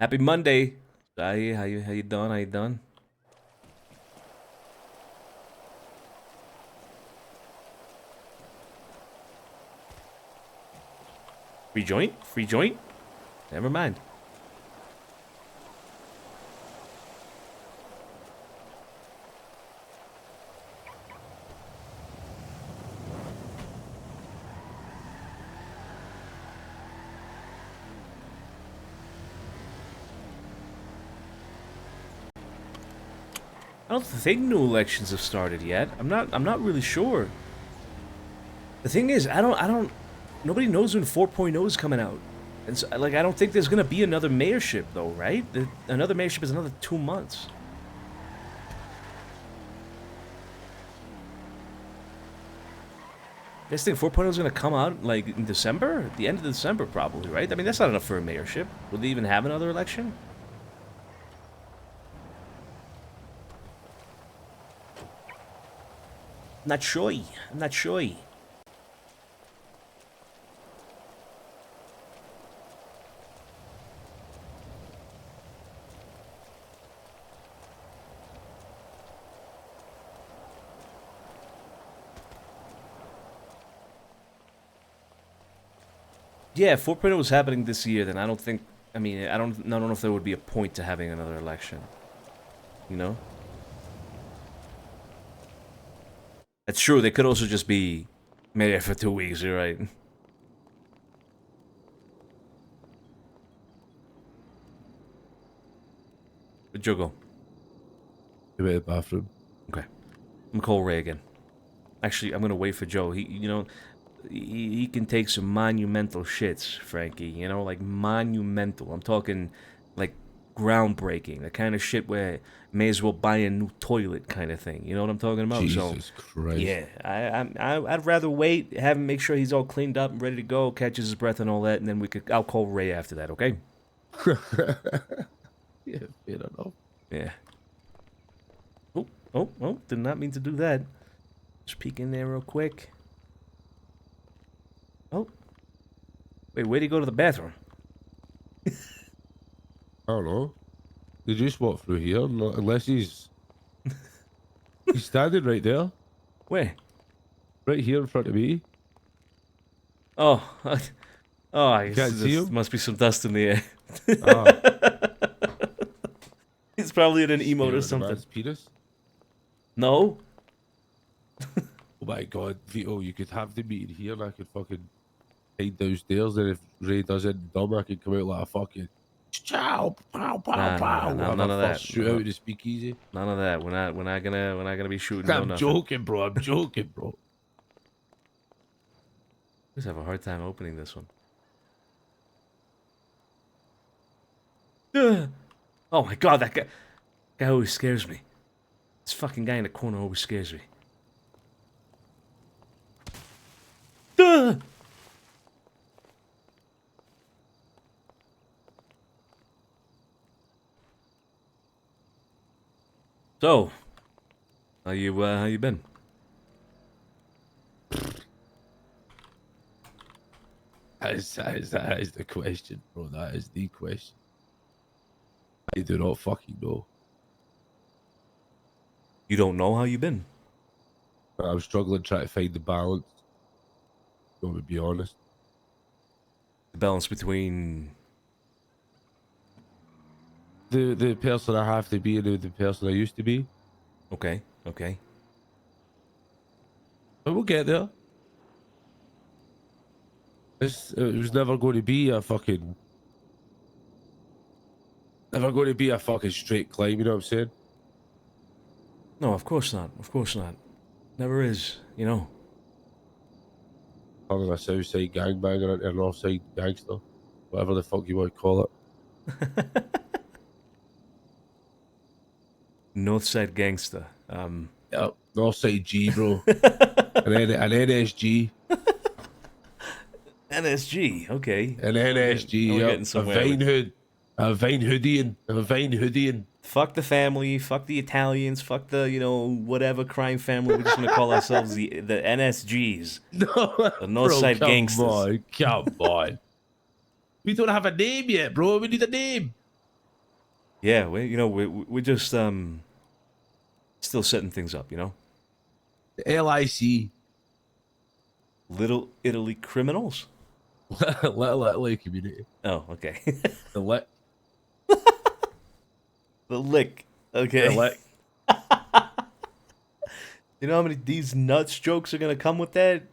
Happy Monday. How you done? How you done? Free joint? Free joint? Never mind. I don't think new elections have started yet. I'm not really sure. The thing is, nobody knows when 4.0 is coming out. And so, like, I don't think there's gonna be another mayorship though, right? Another mayorship is another 2 months. You guys think 4.0 is gonna come out like in December? At the end of December probably, right? I mean, that's not enough for a mayorship. Will they even have another election? I'm not sure. I'm not sure. Yeah, 4.0 was happening this year, then I don't think... I mean, I don't know if there would be a point to having another election. You know? That's true, they could also just be mayor for 2 weeks, you're right. Where'd Joe go? Go to the bathroom. Okay. I'm gonna call Ray again. Actually, I'm gonna wait for Joe. He can take some monumental shits, Frankie. You know, like monumental. I'm talking like groundbreaking. The kind of shit where may as well buy a new toilet kind of thing. You know what I'm talking about? Jesus Christ. Yeah, I'd rather wait, have him make sure he's all cleaned up and ready to go, catches his breath and all that, and then I'll call Ray after that, okay? Yeah, fair enough. Yeah. Oh, did not mean to do that. Just peek in there real quick. Oh. Wait, where'd he go to the bathroom? I don't know. They just walk through here, unless he's... He's standing right there. Where? Right here in front of me. Oh. I You can't see him? must be some dust in the air. Ah. He's probably in an emote or The something. man's penis. No? Oh my god, Vito, you could have the meeting here and I could fucking hide downstairs. Then if Ray does it dumb, I can come out like a fucking chow, pow, pow, Nah, pow. none of that. Shoot out the speakeasy. None of that. We're not gonna be shooting. I'm nothing. joking, bro. I'm joking, bro. I just have a hard time opening this one. Oh my god, that guy always scares me. This fucking guy in the corner always scares me. So, how you been? That is the question, bro. That is the question. I do not fucking know. You don't know how you been? I'm struggling trying to find the balance. I'm going to be honest. The balance between The person I have to be and the person I used to be. okay. But we'll get there. It was never going to be a fucking... Never going to be a fucking straight climb, you know what I'm saying? No, of course not. Of course not. Never is, you know. Turning a south side gangbanger into a north side gangster. Whatever the fuck you want to call it. Northside gangster. Yep. North side G, bro. an NSG. NSG, okay. An NSG, we're yep. getting A somewhere Vine with- hood. A Vine hoodie. Fuck the family, fuck the Italians, fuck the, you know, whatever crime family. We're just gonna call ourselves the NSGs. No, The Northside bro, gangsters. Come on. We don't have a name yet, bro. We need a name. Yeah, we're just still setting things up, you know. LIC. Little Italy criminals. Little Italy community. Oh, okay. The lit. The lick. Okay. The lit. You know how many these nuts jokes are gonna come with that?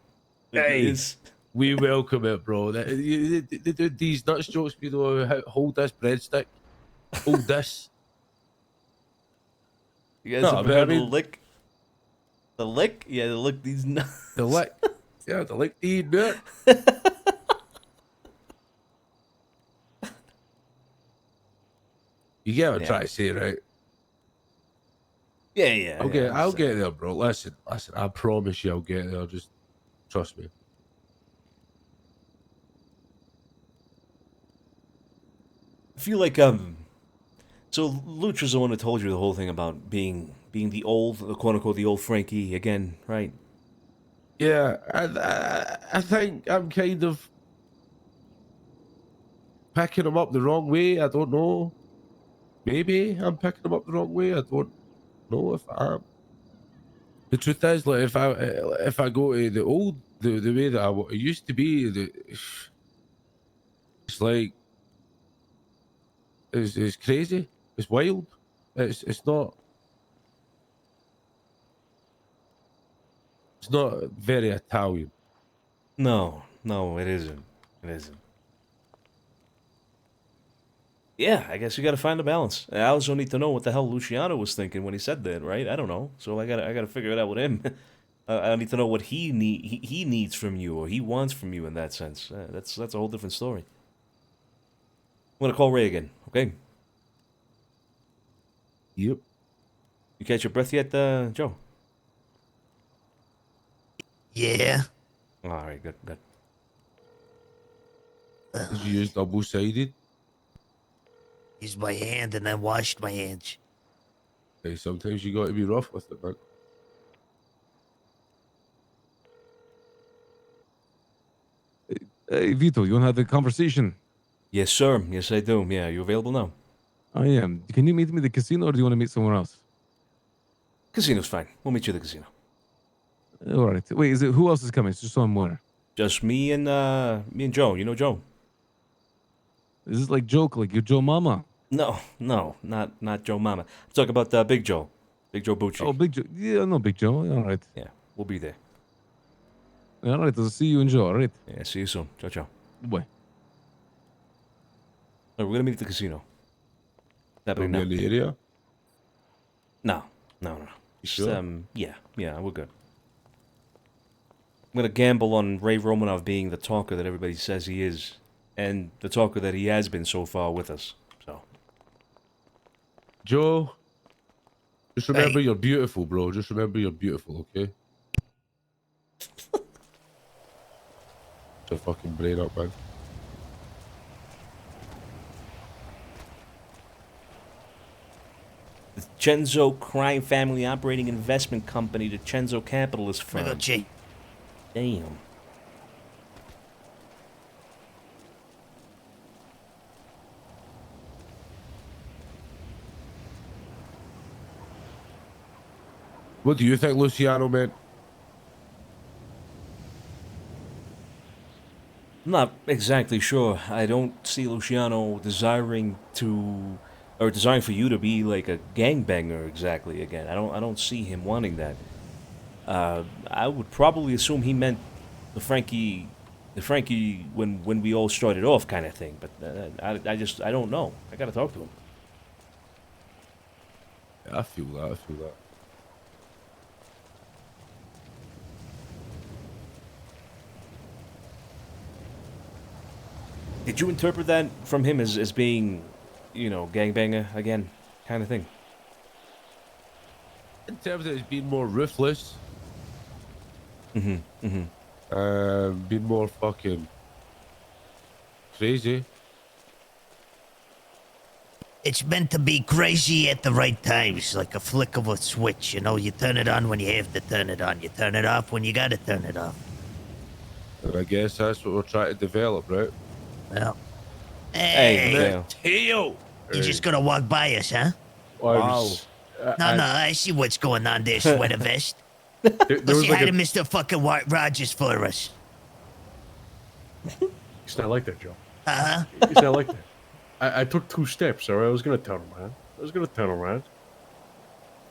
Hey. It's- We welcome it, bro. They do these nuts jokes. You know, hold this breadstick. Hold this. You guys No, ever but I heard of the mean- lick? The lick? Yeah, the lick. These nuts. The lick. Yeah, the lick the nut. You get what I'm Yeah. trying to say, right? Yeah. I'll get there, bro. Listen. I promise you, I'll get there. Just trust me. I feel like so Lucha's the one who told you the whole thing about being the old, the quote unquote, the old Frankie again, right? Yeah, I think I'm kind of picking him up the wrong way. I don't know. Maybe I'm picking him up the wrong way. I don't know if I am. The truth is, like, if I go to the way that I used to be, it's like it's crazy. It's wild. It's not. It's not very Italian. No, it isn't. It isn't. Yeah, I guess you got to find a balance. I also need to know what the hell Luciano was thinking when he said that, right? I don't know, so I gotta figure it out with him. I need to know what he needs from you, or he wants from you in that sense. That's a whole different story. I'm gonna call Ray again, okay? Yep. You catch your breath yet, Joe? Yeah. All right, good. Did you use double-sided? Used my hand and then washed my hands. Hey, sometimes you got to be rough with it, man. Hey, Vito, you want to have the conversation? Yes, sir. Yes, I do. Yeah, are you available now? I am. Can you meet me at the casino, or do you want to meet somewhere else? Casino's fine. We'll meet you at the casino. All right. Wait, who else is coming? Just so I'm aware. Just me and Joe. You know Joe? Is this like joke, like your Joe Mama? No, not Joe Mama. I'm talking about Big Joe. Big Joe Bucci. Oh, Big Joe. Yeah, no, Big Joe. All right. Yeah, we'll be there. All right, I'll see you in Joe. All right. Yeah, see you soon. Ciao, ciao. Bye. We're gonna meet at the casino. Happening From now. in the area. No. You Just, sure? yeah, we're good. I'm gonna gamble on Ray Romanov being the talker that everybody says he is, and the talker that he has been so far with us. So, Joe, just remember Hey. you're beautiful, bro. Just remember you're beautiful, okay? Your fucking brain up, man. the DiCenzo crime family operating investment company, the DiCenzo capitalist Here we go, firm. Jay. Damn. What do you think Luciano meant? I'm not exactly sure. I don't see Luciano desiring for you to be like a gangbanger exactly again. I don't see him wanting that. I would probably assume he meant the Frankie when we all started off kind of thing. But I don't know. I gotta talk to him. Yeah, I feel that. Did you interpret that from him as being, gangbanger again, kind of thing? In terms of it being more ruthless, being more fucking crazy. It's meant to be crazy at the right times, like a flick of a switch. You know, you turn it on when you have to turn it on. You turn it off when you gotta turn it off. And I guess that's what we're trying to develop, right? Well, Hey, hey, Dale. Theo! you're just gonna walk by us, huh? Wow. No, I see what's going on there, sweater vest. There Let's was see like how a... to Mr. fucking White Rogers for us. It's not like that, Joe. Uh-huh. It's not like that. I took 2 steps, all right? I was going to turn around.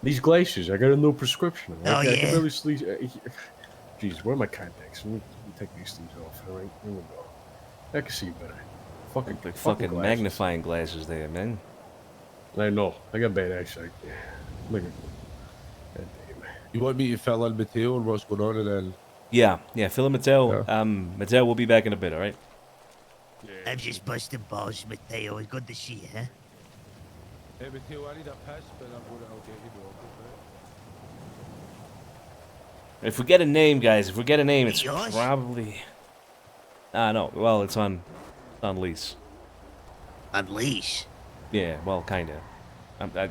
These glasses, I got a new prescription. Oh, I yeah? can really sleep. Jeez, where are my contacts? Let me take these things off, all right? Here we go. I can see better. Like fucking glasses. magnifying glasses there, man. I know. I got bad eyesight. Look at God damn. You want me to fill in Mateo and what's going on and then... Yeah, Phil and Mattel. Yeah. Mattel will be back in a bit, all right? I'm just busting balls, Mateo. It's good to see you, huh? Hey Mateo, I need a piss, but I'll get you If we get a name, guys, it's Yours? probably... no. Well, it's on lease. On leash. Yeah, well, kind of.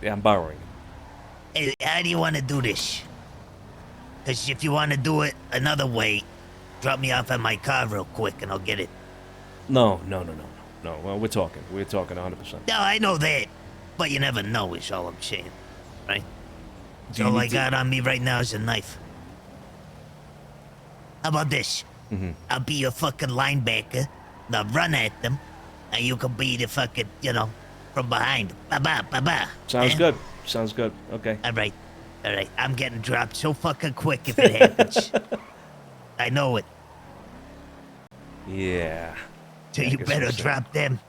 I'm borrowing. Hey, how do you want to do this? Because if you want to do it another way, drop me off at my car real quick and I'll get it. No. Well, we're talking 100%. No, I know that. But you never know is all I'm saying. Right? Do you All need I to- got on me right now is a knife. How about this? I'll be your fucking linebacker. Now run at them. And you can be the fucking, from behind. Ba-ba, ba-ba. Sounds Eh? good. Sounds good. Okay. All right. I'm getting dropped so fucking quick if it happens. I know it. Yeah. So Yeah, I you guess better so. drop them.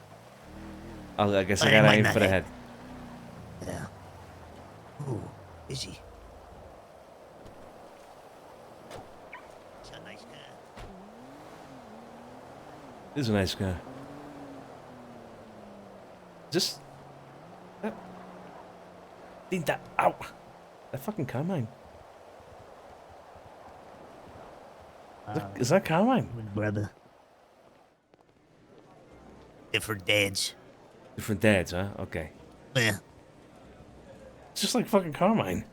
I guess I I gotta might aim not for the hit. head. Yeah. Ooh, is he? It's a nice guy. This is a nice guy. Just... Tinta. Ow! That fucking Carmine. Is that Carmine? Brother. Different dads. Different dads, huh? Okay. Yeah. It's just like fucking Carmine.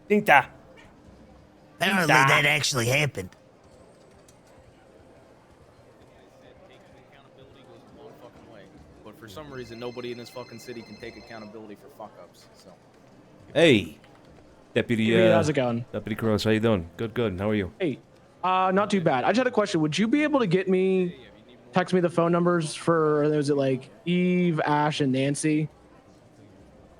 Tinta. Apparently Tinta. that actually happened. Accountability goes a long fucking way. But for some reason, nobody in this fucking city can take accountability for fuck-ups, so... Hey. Deputy, Hey, how's it going? Deputy Cross, how you doing? Good. How are you? Hey, not too bad. I just had a question. Would you be able to text me the phone numbers for, was it like Eve, Ash, and Nancy?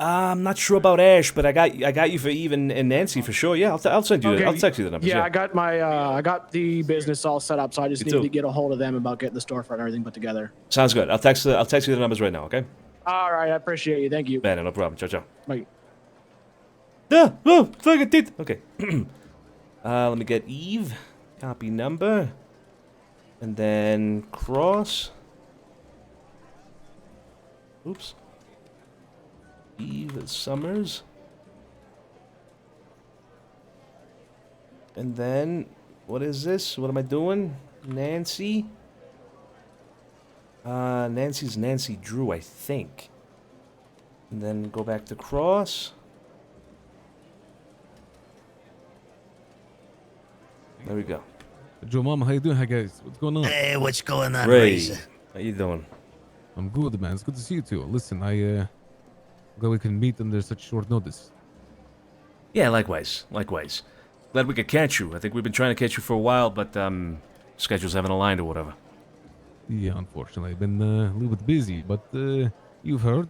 I'm not sure about Ash, but I got you for Eve and Nancy for sure. Yeah, I'll send you. Okay. I'll text you the numbers. Yeah, I got my I got the business all set up, so I just Me need too. to get a hold of them about getting the storefront and everything put together. Sounds good. I'll text you the numbers right now. Okay. All right, I appreciate you. Thank you. Man, no problem. Ciao, ciao. Bye. Fucking teeth. Okay. Let me get Eve. Copy number. And then cross. Oops. Eve Summers. And then, what is this? What am I doing? Nancy. Nancy's Nancy Drew, I think. And then go back to cross. There we go. Joe, Mama, how you doing? Hi, guys. What's going on? Hey, what's going on, Ray, Razor? how you doing? I'm good, man. It's good to see you too. Listen, glad we can meet under such short notice. Yeah, likewise. Glad we could catch you. I think we've been trying to catch you for a while, but schedules haven't aligned or whatever. Yeah, unfortunately, I've been a little bit busy, but you've heard,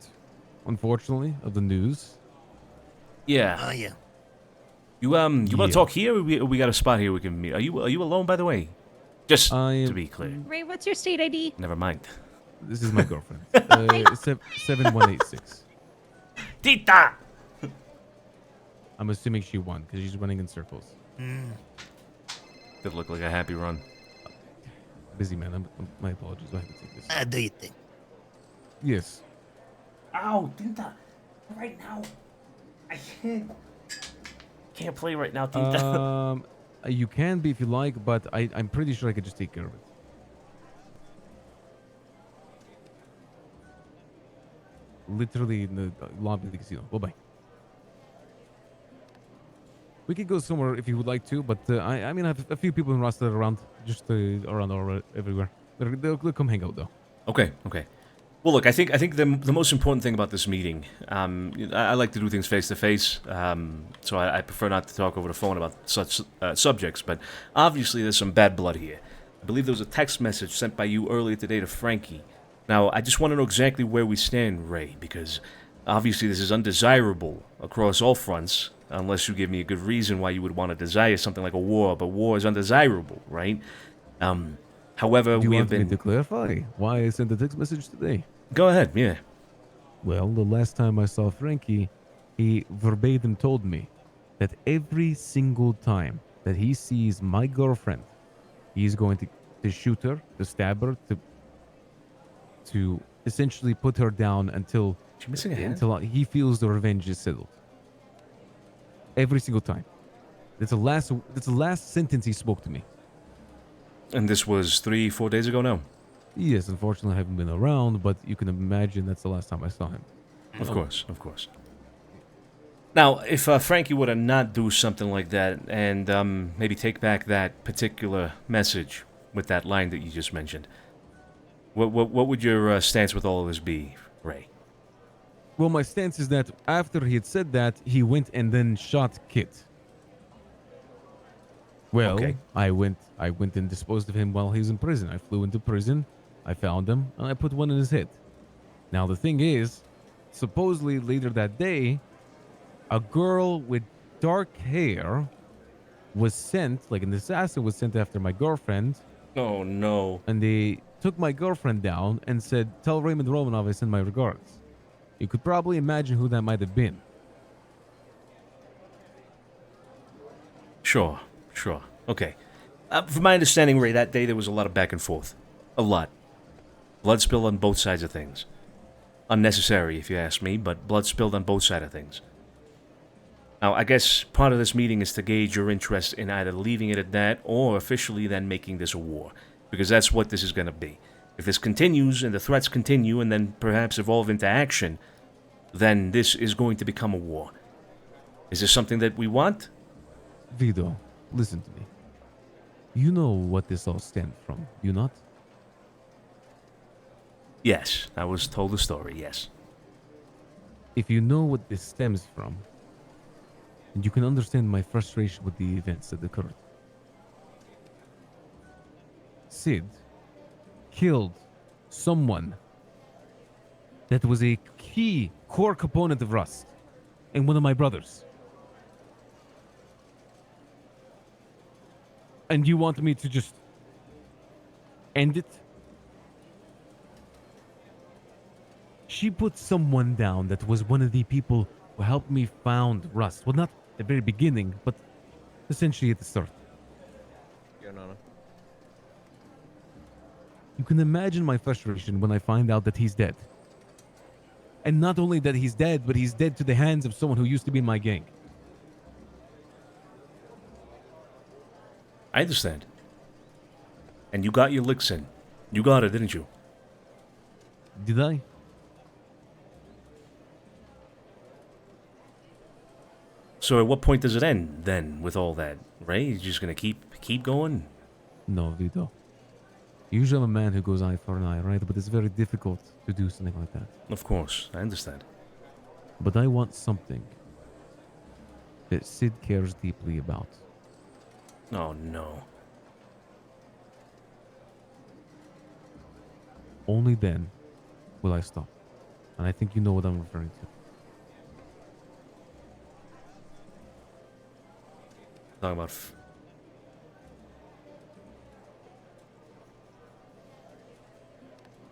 unfortunately, of the news. Yeah. Oh, yeah. You want Yeah. to talk here, or we got a spot here we can meet? Are you alone, by the way? Just I to am- be clear. Ray, what's your state ID? Never mind. This is my girlfriend. 7186. Tita! I'm assuming she won because she's running in circles. Could look like a happy run. Busy man. My apologies. I have to take this. Do you think? Yes. Ow, Tita! Right now, I can't play right now, Tita. You can be if you like, but I'm pretty sure I could just take care of it. Literally in the lobby of the casino. Bye-bye. We could go somewhere if you would like to, but I mean, I have a few people in roster around, just around everywhere. They'll come hang out though. Okay. Well, look, I think the most important thing about this meeting, I like to do things face to face, so I prefer not to talk over the phone about such subjects. But obviously, there's some bad blood here. I believe there was a text message sent by you earlier today to Frankie. Now, I just want to know exactly where we stand, Ray, because obviously this is undesirable across all fronts, unless you give me a good reason why you would want to desire something like a war. But war is undesirable, right? However, Do you we have want me been. to clarify why I sent the text message today? Go ahead, yeah. Well, the last time I saw Frankie, he verbatim told me that every single time that he sees my girlfriend, he's going to shoot her, to stab her, to essentially put her down until She missing a hand? until he feels the revenge is settled. Every single time. That's the last sentence he spoke to me. And this was 3-4 days ago now? Yes, unfortunately I haven't been around, but you can imagine that's the last time I saw him. Of course. Now, if Frankie were to not do something like that and maybe take back that particular message with that line that you just mentioned, what would your stance with all of this be, Ray? Well, my stance is that after he had said that, he went and then shot Kit. Well, Okay. I went and disposed of him while he was in prison. I flew into prison, I found him, and I put one in his head. Now, the thing is, supposedly later that day, a girl with dark hair was sent, like an assassin was sent after my girlfriend, Oh, no. and they took my girlfriend down and said, "Tell Raymond Romanov I send my regards." You could probably imagine who that might have been. Sure. Okay. From my understanding, Ray, that day there was a lot of back and forth. A lot. Blood spilled on both sides of things. Unnecessary, if you ask me, but blood spilled on both sides of things. Now, I guess part of this meeting is to gauge your interest in either leaving it at that or officially then making this a war. Because that's what this is going to be. If this continues and the threats continue and then perhaps evolve into action, then this is going to become a war. Is this something that we want? Vito, listen to me. You know what this all stemmed from, do you not? Yes, I was told the story, yes. If you know what this stems from, and you can understand my frustration with the events that occurred. Sid killed someone that was a key core component of Rust and one of my brothers. And you want me to just end it? She put someone down that was one of the people who helped me found Rust. Well, not at the very beginning, but essentially at the start. Yeah, no. You can imagine my frustration when I find out that he's dead. And not only that he's dead, but he's dead to the hands of someone who used to be in my gang. I understand. And you got your licks in. You got it, didn't you? Did I? So at what point does it end, then, with all that? Ray, you just gonna keep going? No, Vito. Usually I'm a man who goes eye for an eye, right? But it's very difficult to do something like that. Of course, I understand. But I want something that Sid cares deeply about. Oh, no. Only then will I stop. And I think you know what I'm referring to. Talking about...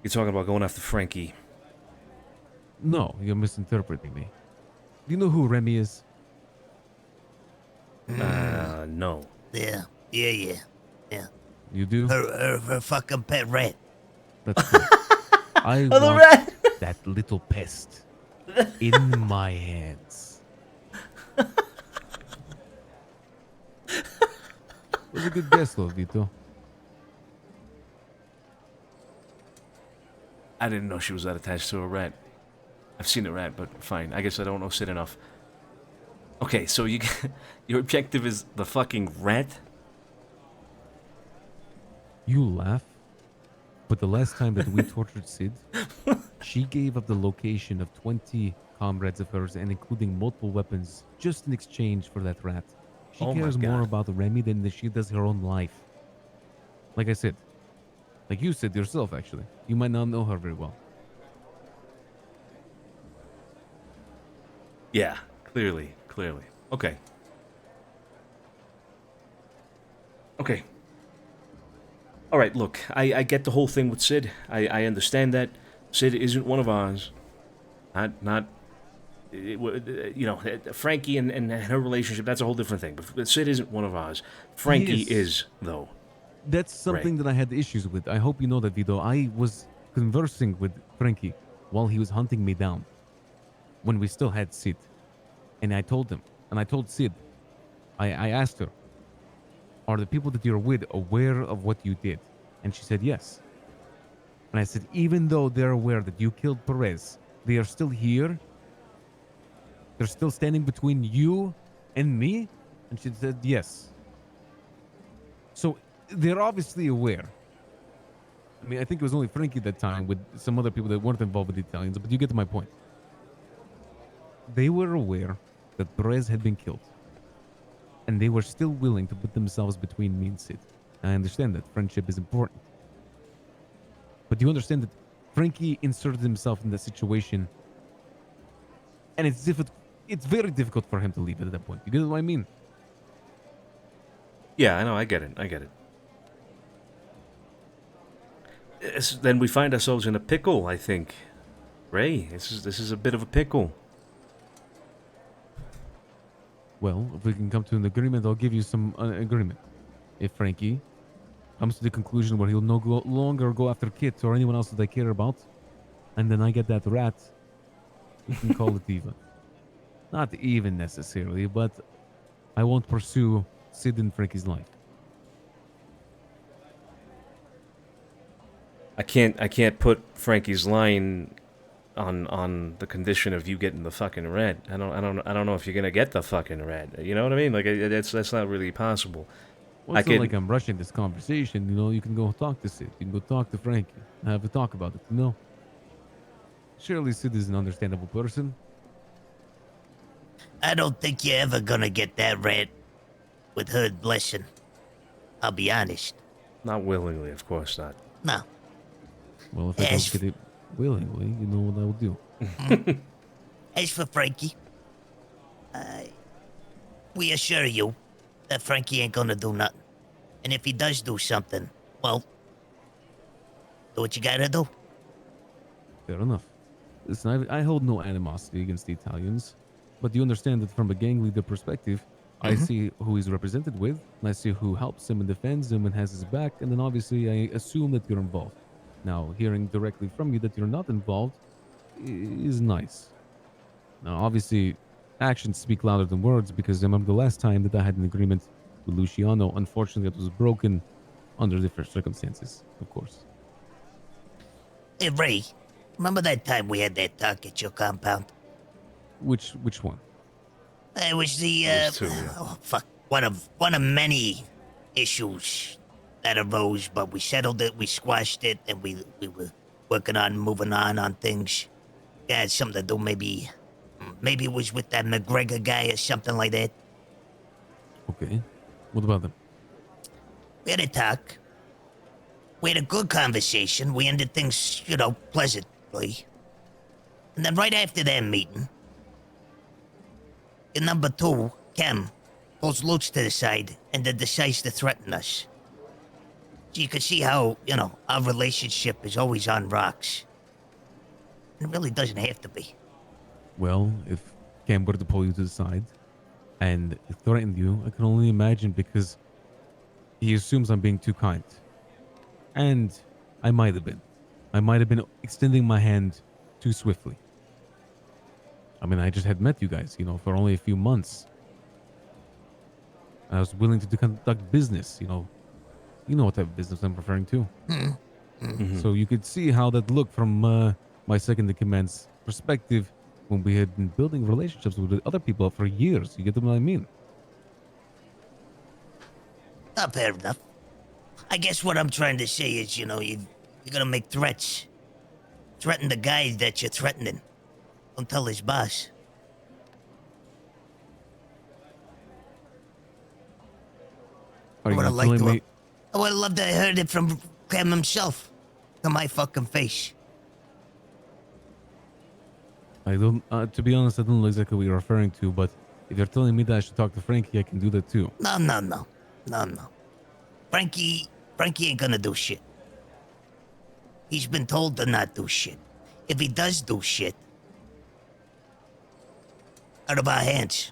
You're talking about going after Frankie. No, you're misinterpreting me. Do you know who Remy is? No. Yeah. You do? Her fucking pet rat. That's good. I Oh, the want rat! that little pest in my hands. Was a good guess, though, Vito. I didn't know she was that attached to a rat. I've seen a rat, but fine. I guess I don't know Sid enough. Okay, so your objective is the fucking rat? You laugh, but the last time that we tortured Sid, she gave up the location of 20 comrades of hers and including multiple weapons just in exchange for that rat. She Oh my cares more God. about Remy than she does her own life. Like I said, like you said yourself, actually. You might not know her very well. Yeah, clearly. Okay. Okay. All right, look, I get the whole thing with Sid. I understand that. Sid isn't one of ours. Frankie and her relationship, that's a whole different thing. But Sid isn't one of ours. Frankie is, though. That's something that I had issues with. I hope you know that, Vito. I was conversing with Frankie while he was hunting me down when we still had Sid. And I told him, and I told Sid, I asked her, are the people that you're with aware of what you did? And she said yes. And I said, even though they're aware that you killed Perez, they are still here? They're still standing between you and me? And she said yes. So they're obviously aware. I mean, I think it was only Frankie that time with some other people that weren't involved with the Italians, but you get to my point. They were aware that Perez had been killed. And they were still willing to put themselves between me and Sid. I understand that friendship is important. But do you understand that Frankie inserted himself in that situation? And it's very difficult for him to leave at that point. You get what I mean? Yeah, I know, I get it. Then we find ourselves in a pickle, I think. Ray, this is a bit of a pickle. Well, if we can come to an agreement, I'll give you some agreement. If Frankie comes to the conclusion where he'll no longer go after Kit or anyone else that I care about, and then I get that rat, we can call it even. Not even necessarily, but I won't pursue Sid and Frankie's life. I can't put Frankie's line on the condition of you getting the fucking rat. I don't know if you're gonna get the fucking rat. You know what I mean? Like that's not really possible. Well, it's not like I'm rushing this conversation. You know, you can go talk to Sid. You can go talk to Frankie. Have a talk about it. You know. Surely Sid is an understandable person. I don't think you're ever gonna get that rat with her blessing. I'll be honest. Not willingly, of course not. No. Well, if I don't get it willingly, you know what I will do. As for Frankie, we assure you that Frankie ain't gonna do nothing. And if he does do something, well, do what you gotta do. Fair enough. Listen, I hold no animosity against the Italians, but you understand that from a gang leader perspective, I see who he's represented with, and I see who helps him and defends him and has his back, and then obviously I assume that you're involved. Now, hearing directly from you that you're not involved is nice. Now, obviously, actions speak louder than words, because I remember the last time that I had an agreement with Luciano. Unfortunately, it was broken under different circumstances, of course. Hey, Ray, remember that time we had that talk at your compound? Which one? It was the, Those two, yeah. oh, fuck. One of many issues that arose, but we settled it, we squashed it, and we were working on moving on things. It had something to do, maybe it was with that McGregor guy or something like that. Okay. What about them? We had a talk. We had a good conversation. We ended things, pleasantly. And then right after that meeting, in number 2, Kem pulls Lutz to the side and then decides to threaten us. So you can see how, our relationship is always on rocks. It really doesn't have to be. Well, if Cam were to pull you to the side and threaten you, I can only imagine, because he assumes I'm being too kind. And I might have been. I might have been extending my hand too swiftly. I mean, I just had met you guys, for only a few months. I was willing to conduct business, You know what type of business I'm referring to. So you could see how that looked from my second-in-command's perspective when we had been building relationships with other people for years. You get what I mean? Not fair enough. I guess what I'm trying to say is, you're gonna make threats. Threaten the guy that you're threatening. Don't tell his boss. Are you I telling me? I would have loved to have heard it from Cam himself. To my fucking face. I don't. To be honest, I don't know exactly what you're referring to. But if you're telling me that I should talk to Frankie, I can do that too. No. Frankie ain't gonna do shit. He's been told to not do shit. If he does do shit, out of our hands.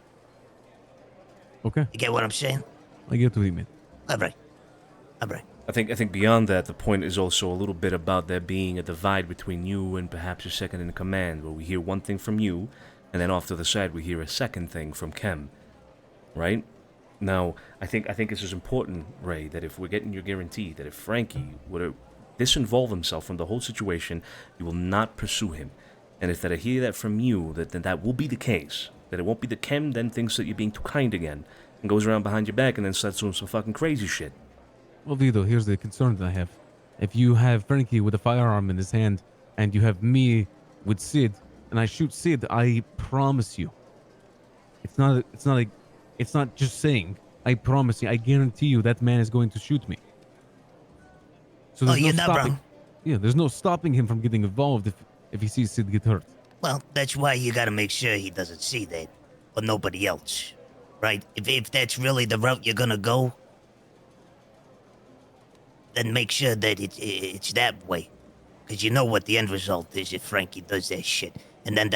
Okay, You get what I'm saying? I get what you mean. All right. I think beyond that, the point is also a little bit about there being a divide between you and perhaps your second in command, where we hear one thing from you, and then off to the side we hear a second thing from Kem. Right? Now, I think this is important, Ray, that if we're getting your guarantee that if Frankie were to disinvolve himself from the whole situation, you will not pursue him. And if that I hear that from you, then that will be the case. That it won't be the Kem then thinks that you're being too kind again, and goes around behind your back and then starts doing some fucking crazy shit. Well, Vito, here's the concern that I have. If you have Frankie with a firearm in his hand, and you have me with Sid, and I shoot Sid, I promise you, it's not just saying. I promise you, I guarantee you, that man is going to shoot me. So there's you're no not stopping. wrong. Yeah, there's no stopping him from getting involved if he sees Sid get hurt. Well, that's why you gotta make sure he doesn't see that. Or nobody else. Right? If that's really the route you're gonna go, then make sure that it's that way. Because you know what the end result is if Frankie does that shit. And then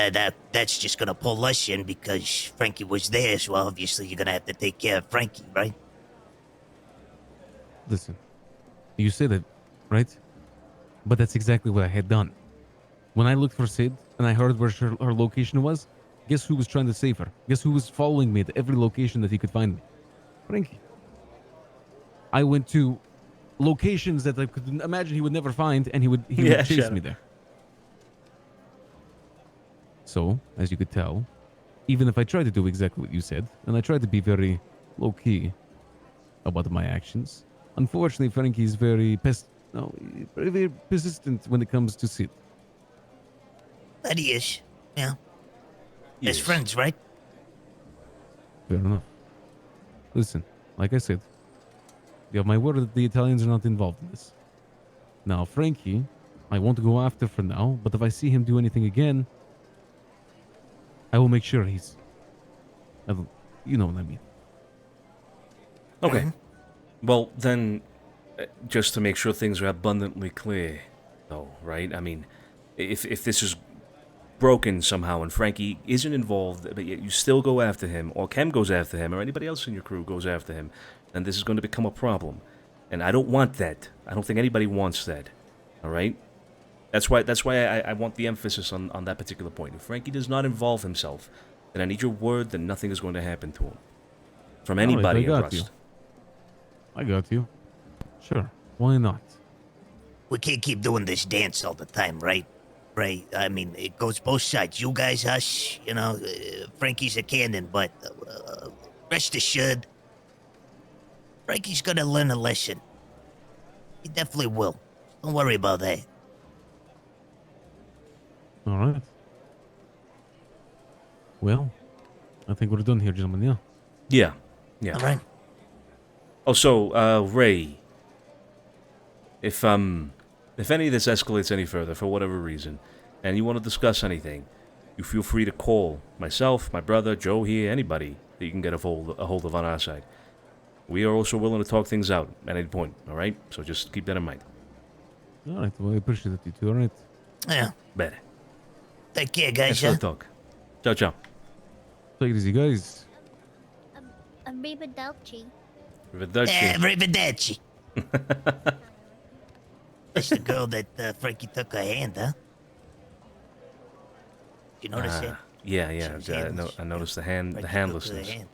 that's just gonna pull us in because Frankie was there, so obviously you're gonna have to take care of Frankie, right? Listen, you say that, right? But that's exactly what I had done. When I looked for Sid and I heard where her location was, guess who was trying to save her? Guess who was following me at every location that he could find me? Frankie. I went to locations that I could imagine he would never find, and he would chase me there. So, as you could tell, even if I tried to do exactly what you said, and I tried to be very low-key about my actions, unfortunately, Frankie's very very persistent when it comes to Sid. That he is. Yeah. Yes. As friends, right? Fair enough. Listen, like I said, you have my word that the Italians are not involved in this. Now, Frankie, I won't go after for now, but if I see him do anything again, I will make sure he's. You know what I mean. Okay. Well, then, just to make sure things are abundantly clear, though, right? I mean, if this is broken somehow and Frankie isn't involved, but yet you still go after him, or Kem goes after him, or anybody else in your crew goes after him, then this is going to become a problem. And I don't want that. I don't think anybody wants that. All right? That's why I want the emphasis on that particular point. If Frankie does not involve himself, then I need your word that nothing is going to happen to him. From anybody I trust. I got you. Sure. Why not? We can't keep doing this dance all the time, right? Right? I mean, it goes both sides. You guys, us, you know, Frankie's a cannon, but rest assured, Frankie's gonna learn a lesson. He definitely will. Don't worry about that. All right. Well, I think we're done here, gentlemen, yeah? Yeah. All right. Oh, so, Ray, if any of this escalates any further for whatever reason, and you want to discuss anything, you feel free to call myself, my brother, Joe here, anybody that you can get a hold of on our side. We are also willing to talk things out at any point, all right? So just keep that in mind. All right, well, I appreciate you too, all right? Yeah. Better. Take care, guys. Thanks for the talk. Ciao, ciao. Take it easy, guys. Arrivederci. Arrivederci. That's the girl that Frankie took her hand, huh? Did you notice it? Yeah. handless. I noticed the handlessness. Took her hand.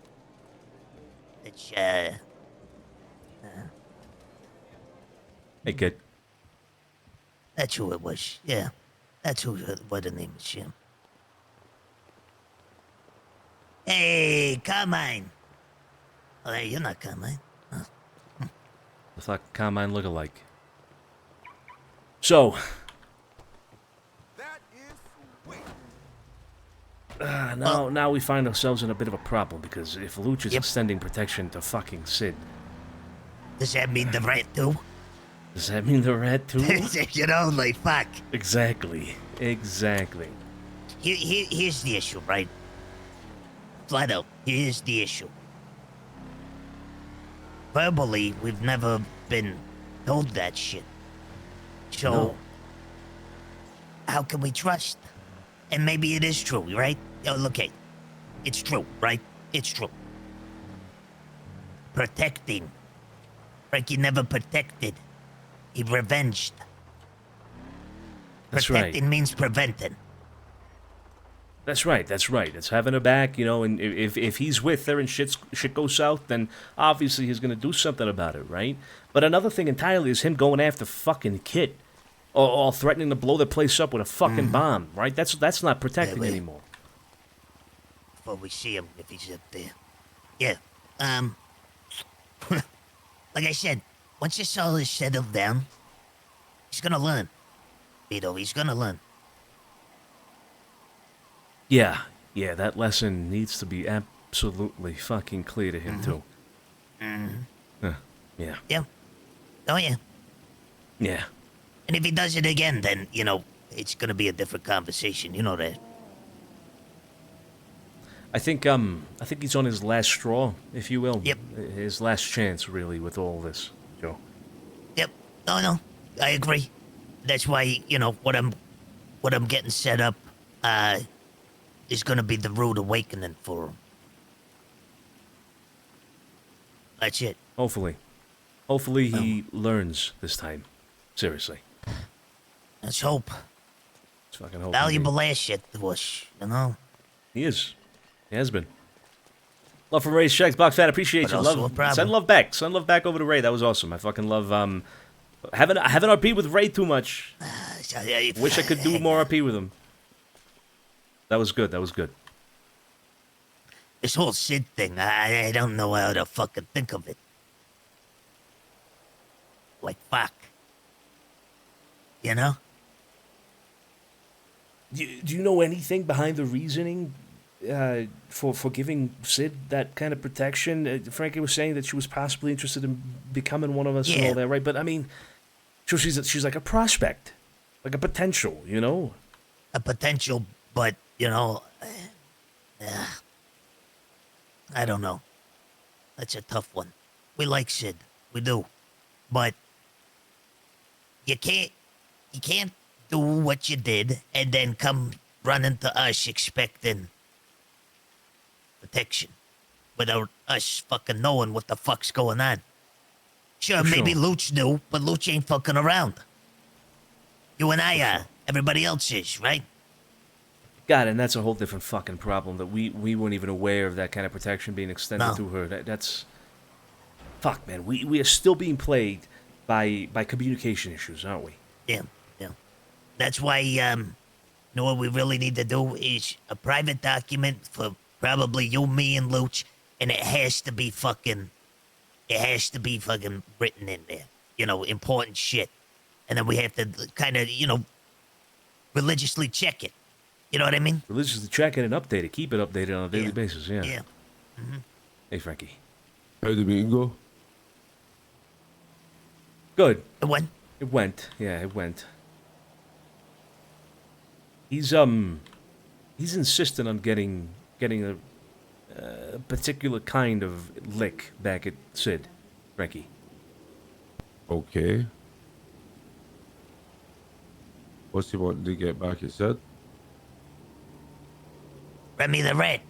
It's, Hey, kid. that's who it was. Yeah. That's what the name is, Jim. Hey, Carmine. Oh, hey, you're not Carmine. I thought Carmine look alike. So. Now we find ourselves in a bit of a problem because if Luch is extending protection to fucking Sid. Does that mean the rat too? Does that mean the rat too? You know, like, fuck. Exactly. Here's the issue, right? Flat out, here's the issue. Verbally, we've never been told that shit. So, No. How can we trust? And maybe it is true, right? Oh, okay. It's true, right? It's true. Protecting. Frankie never protected. He revenged. That's right. Protecting means preventing. That's right. It's having her back, you know, and if he's with her and shit goes south, then obviously he's going to do something about it, right? But another thing entirely is him going after fucking Kit. Or threatening to blow the place up with a fucking bomb, right? That's not protecting anymore. Before we see him, if he's up there. Yeah, like I said, once this all is settled down, he's gonna learn. Vito, he's gonna learn. Yeah, that lesson needs to be absolutely fucking clear to him, too. Yeah. Yeah. Oh, yeah. Yeah. And if he does it again, then, you know, it's gonna be a different conversation. You know that. I think he's on his last straw, if you will. Yep. His last chance, really, with all this, Joe. Yep. No, I agree. That's why, you know, what I'm getting set up, is gonna be the rude awakening for him. That's it. Hopefully he learns this time. Seriously. Let's hope. Let's fucking hope. Valuable asset to us, you know? He is. He has been. Love from Ray's Shacks. Box Fat, appreciate But you. also a Love. problem. Send love back. Send love back over to Ray. That was awesome. I fucking love haven't RP with Ray too much. Wish I could do more RP with him. That was good. This whole Sid thing, I don't know how to fucking think of it. Like, fuck. You know? Do you know anything behind the reasoning for giving Sid that kind of protection? Frankie was saying that she was possibly interested in becoming one of us and all that, right? But I mean, so she's like a prospect, like a potential, you know? A potential, but, you know, I don't know. That's a tough one. We like Sid. We do. But you can't do what you did and then come running to us expecting protection without us fucking knowing what the fuck's going on. Sure, maybe Sure. Luch knew, but Luch ain't fucking around. You and I are. Everybody else is, right? God, and that's a whole different fucking problem that we weren't even aware of that kind of protection being extended No. to her. That's fuck, man. We are still being plagued by communication issues, aren't we? Yeah, yeah. That's why, you know what we really need to do is a private document for probably you, me, and Luch, and it has to be fucking written in there. You know, important shit. And then we have to kind of, religiously check it. You know what I mean? Religiously check it and update it. Keep it updated on a daily basis, yeah. Yeah. Hey, Frankie. How did the meeting go? Good. The one? It went. Yeah, it went. He's insistent on getting a particular kind of lick back at Sid, Frankie. Okay. What's he wanting to get back at Sid? Remy the Rat.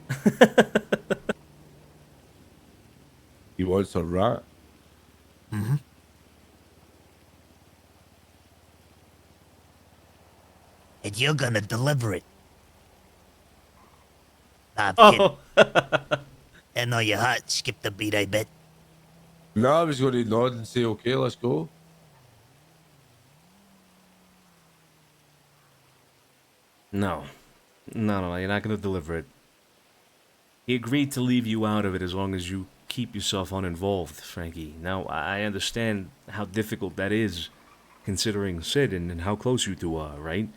He wants a rat? Mm-hmm. And you're gonna deliver it. Nah, I'm kidding. I know your heart skipped a beat, I bet. No, I was going to nod and say, okay, let's go. No, you're not going to deliver it. He agreed to leave you out of it as long as you keep yourself uninvolved, Frankie. Now, I understand how difficult that is, considering Sid and how close you two are, right?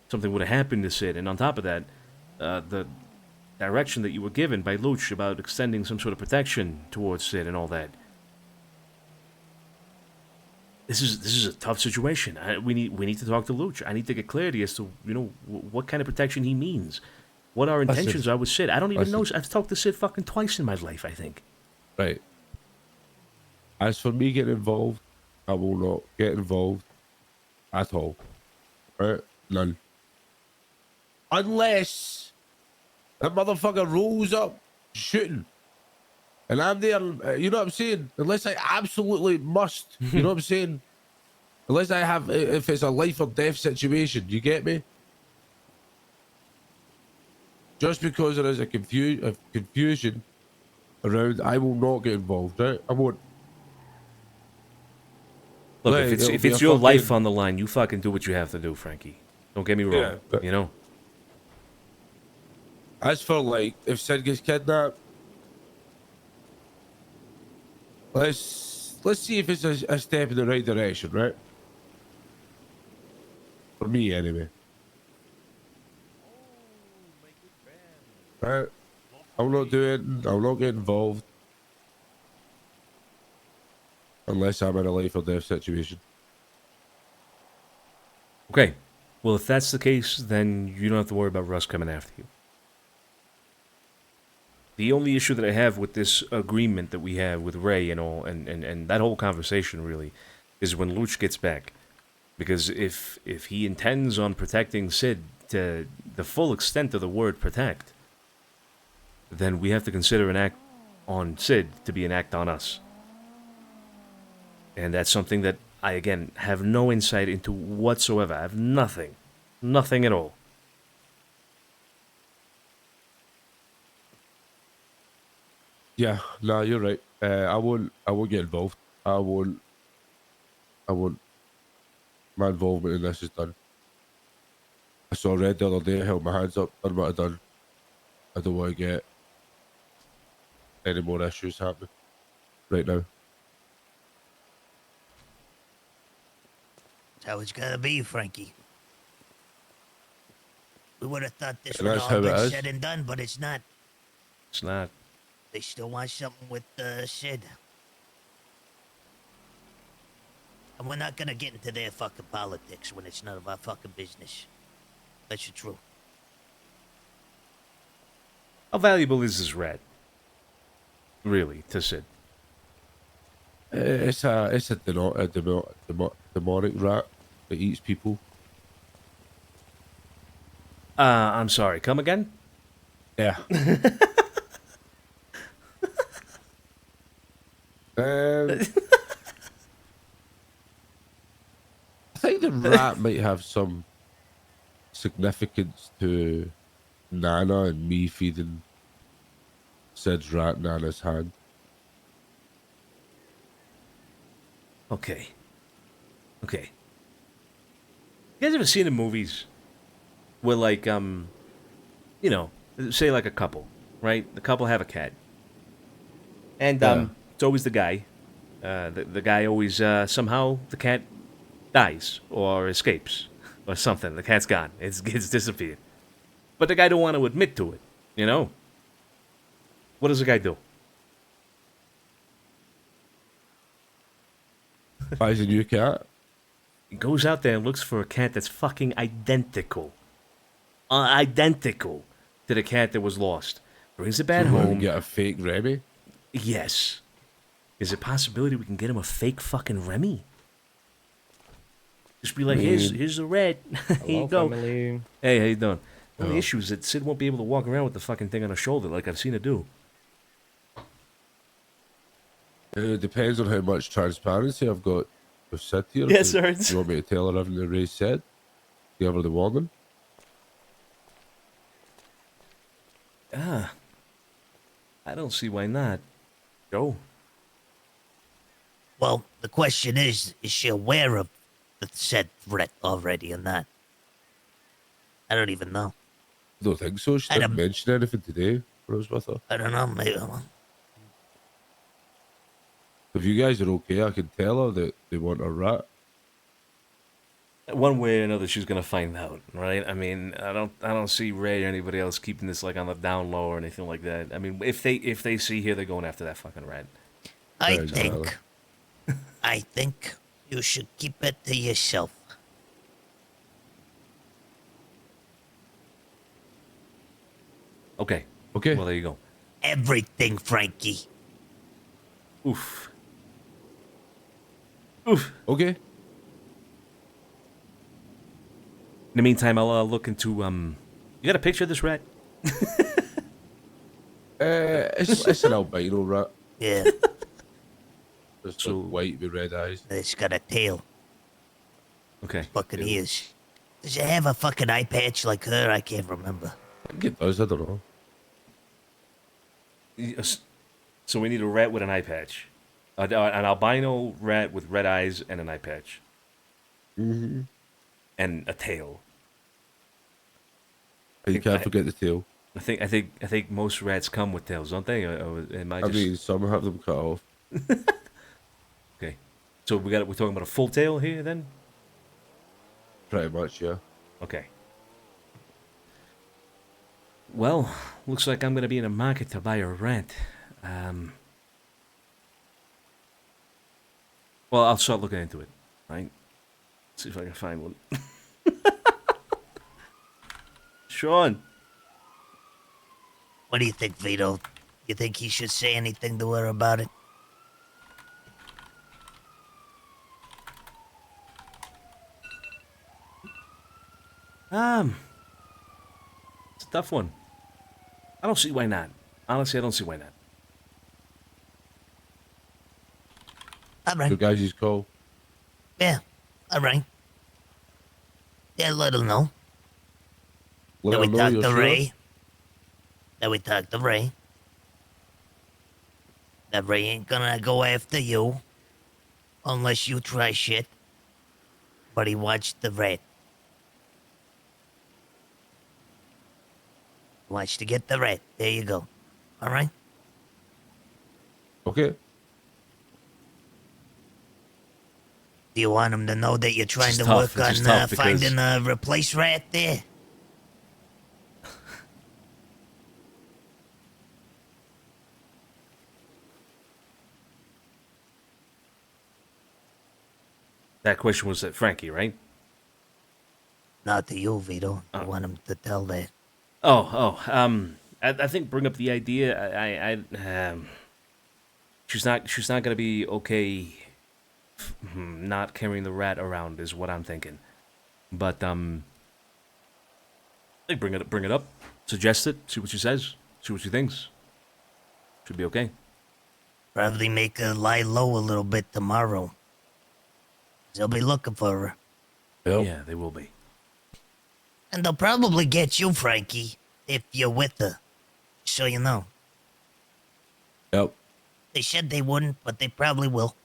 Something would have happened to Sid, and on top of that, the direction that you were given by Luch about extending some sort of protection towards Sid and all that. This is a tough situation. We need to talk to Luch. I need to get clarity as to what kind of protection he means, what our intentions are with Sid. I don't even know. I've talked to Sid fucking twice in my life, I think. Right. As for me getting involved, I will not get involved at all. Right? None. Unless that motherfucker rolls up shooting. And I'm there, you know what I'm saying? Unless I absolutely must. You know what I'm saying? Unless I have, if it's a life or death situation. You get me? Just because there is a confusion around, I will not get involved, right? I won't. Look, Right, if it's your life on the line, you fucking do what you have to do, Frankie. Don't get me wrong, Yeah, but- you know? As for, like, if Sid gets kidnapped, let's see if it's a step in the right direction, right? For me, anyway. Right? I'll not do it. I'll not get involved. Unless I'm in a life or death situation. Okay. Well, if that's the case, then you don't have to worry about Russ coming after you. The only issue that I have with this agreement that we have with Ray and all, and that whole conversation really, is when Luch gets back. Because if he intends on protecting Sid to the full extent of the word protect, then we have to consider an act on Sid to be an act on us. And that's something that I, again, have no insight into whatsoever. I have nothing. Nothing at all. Yeah, no, you're right. I won't get involved. I won't. My involvement in this is done. I saw Red the other day, held my hands up, done what I done. I don't want to get any more issues happening right now. That's how it's gotta be, Frankie. We would have thought this And would that's all how it been is. said and done, but it's not. It's not. They still want something with Sid. And we're not gonna get into their fucking politics when it's none of our fucking business. That's the truth. How valuable is this rat? Really, to Sid? It's a demonic rat that eats people. I'm sorry. Come again? Yeah. I think the rat might have some significance to Nana and me feeding Sid's rat Nana's hand. Okay. Okay. You guys ever seen the movies where, like, you know, say like a couple, right? The couple have a cat, and it's always the guy. The guy always somehow the cat dies or escapes or something. The cat's gone. It's disappeared. But the guy don't want to admit to it. You know. What does the guy do? Buys a new cat. He goes out there and looks for a cat that's fucking identical. Identical to the cat that was lost. Brings it back So we can home. get a fake Remy. Yes. Is there a possibility we can get him a fake fucking Remy? Just be like, here's the red. Here you go. Family. Hey, how you doing? The only Oh. issue is that Sid won't be able to walk around with the fucking thing on his shoulder like I've seen her do. It depends on how much transparency I've got with Sid here. Yes, Do sir. you want me to tell her everything Ray said? Give her the warning? Ah. I don't see why not. Joe? Well, the question is she aware of the said threat already or not? I don't even know. I don't think so. She I didn't don't- mention anything today when I was with her. I don't know, maybe. If you guys are okay, I can tell her that they want a rat. One way or another, she's gonna find out, right? I mean, I don't see Ray or anybody else keeping this like on the down low or anything like that. I mean, if they see here, they're going after that fucking rat. I Right, think, I think you should keep it to yourself. Okay. Okay. Well, there you go. Everything, Frankie. Oof. Oof. Okay. In the meantime, I'll look into You got a picture of this rat? It's an albino rat. Yeah, It's So- like white with red eyes. it's got a tail. Okay. Fucking ears. Does it have a fucking eye patch like her? I can't remember. I think it does. I don't know. Yes. So we need a rat with an eye patch, an albino rat with red eyes and an eye patch, Mm-hmm. and a tail. You can't forget the tail. I think most rats come with tails, don't they? Or am I I just mean, some have them cut off. okay? So we're talking about a full tail here then. Pretty much, yeah. Okay. Well, looks like I'm gonna be in the market to buy a rat. Well, I'll start looking into it, right? See if I can find one. Sean. What do you think, Vito? You think he should say anything to her about it? It's a tough one. I don't see why not. Honestly, I don't see why not. All right. Your guys' call. Yeah. All right. Yeah, let her know. Let That her we know talked you're to sure. Ray. That we talked to Ray. That Ray ain't gonna go after you. Unless you try shit. But he watched the rat. Wants to get the rat. There you go. All right? Okay. Do you want him to know that you're trying It's to tough. work It's on just tough because- finding a replace rat there? That question was at Frankie, right? Not to you, Vito. I want him to tell that. I think bring up the idea. She's not gonna be okay. Not carrying the rat around is what I'm thinking. But I think bring it up, suggest it, see what she says, see what she thinks. Should be okay. Probably make her lie low a little bit tomorrow. They'll be looking for her. Yep. Yeah, they will be. And they'll probably get you, Frankie, if you're with her. So you know. Yep. They said they wouldn't, but they probably will.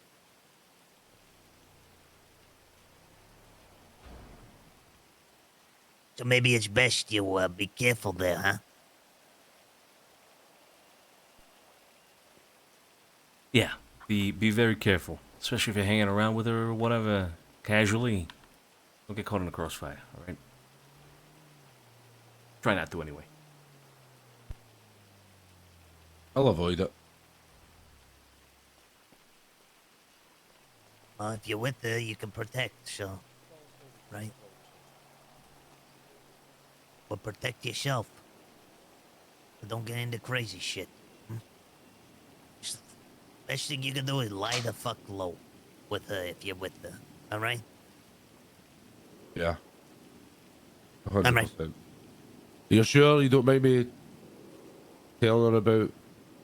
So maybe it's best you be careful there, huh? Yeah, be very careful, especially if you're hanging around with her or whatever casually. Don't get caught in a crossfire, all right? Try not to anyway. I'll avoid it. Well, if you're with her, you can protect, so... Right? But protect yourself. But don't get into crazy shit. Just, best thing you can do is lie the fuck low with her if you're with her. Alright? Yeah. All right. 100%. You're sure you don't mind me telling her about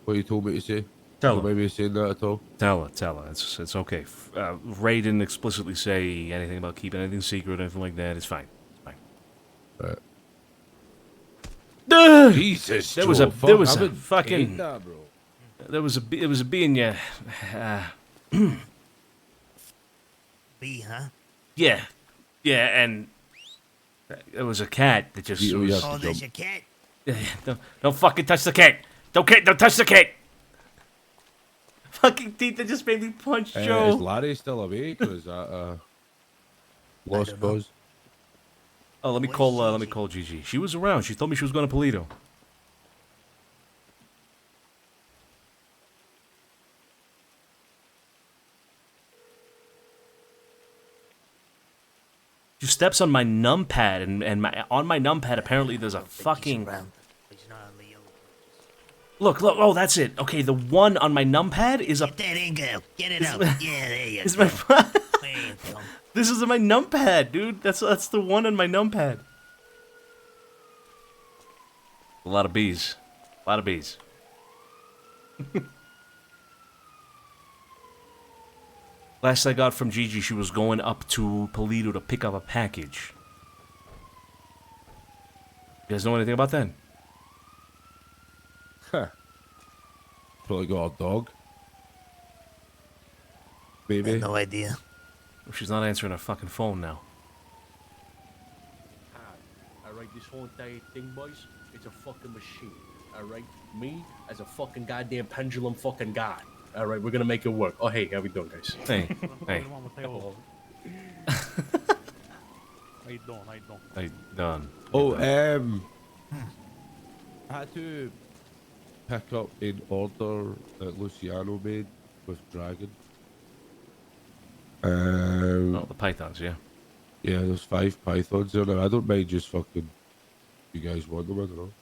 what you told me to say? Tell Don't her. mind me saying that at all? Tell her. It's okay. Ray didn't explicitly say anything about keeping anything secret or anything like that. It's fine. It's fine. Right. Jesus, Joe, there was a haven't fucking ate that, bro. there was a bee in you. B, huh? Yeah, and there was a cat that just Yeah, was, Oh, there's a cat? don't fucking touch the cat. Don't touch the cat. Fucking teeth that just made me punch Is Joe. Larry still awake, or is that lost don't know. cause? Oh, let me call Gigi. She was around. She told me she was going to Polito. She steps on my numpad, and on my numpad apparently there's a fucking... Around. He's not on the yellow. Look, oh, that's it. Okay, the one on my numpad is a... Get that ink out. Get it out. Yeah, there you Is go. my... There you go. This is my numpad, dude. That's the one on my numpad. A lot of bees. A lot of bees. Last I got from Gigi, she was going up to Polito to pick up a package. You guys know anything about that? Huh. Probably got a dog. I Maybe. have no idea. She's not answering her fucking phone now. Alright, this whole entire thing, boys, it's a fucking machine. Alright? Me, as a fucking goddamn pendulum fucking god. Alright, we're gonna make it work. Oh, hey, how we doing, guys? Hey, hey. How you doing? Hey, done. Oh, I had to pick up an order that Luciano made with Dragon. Oh, the pythons, yeah. Yeah, there's 5 pythons there now. I don't mind just fucking... You guys want them, I don't know.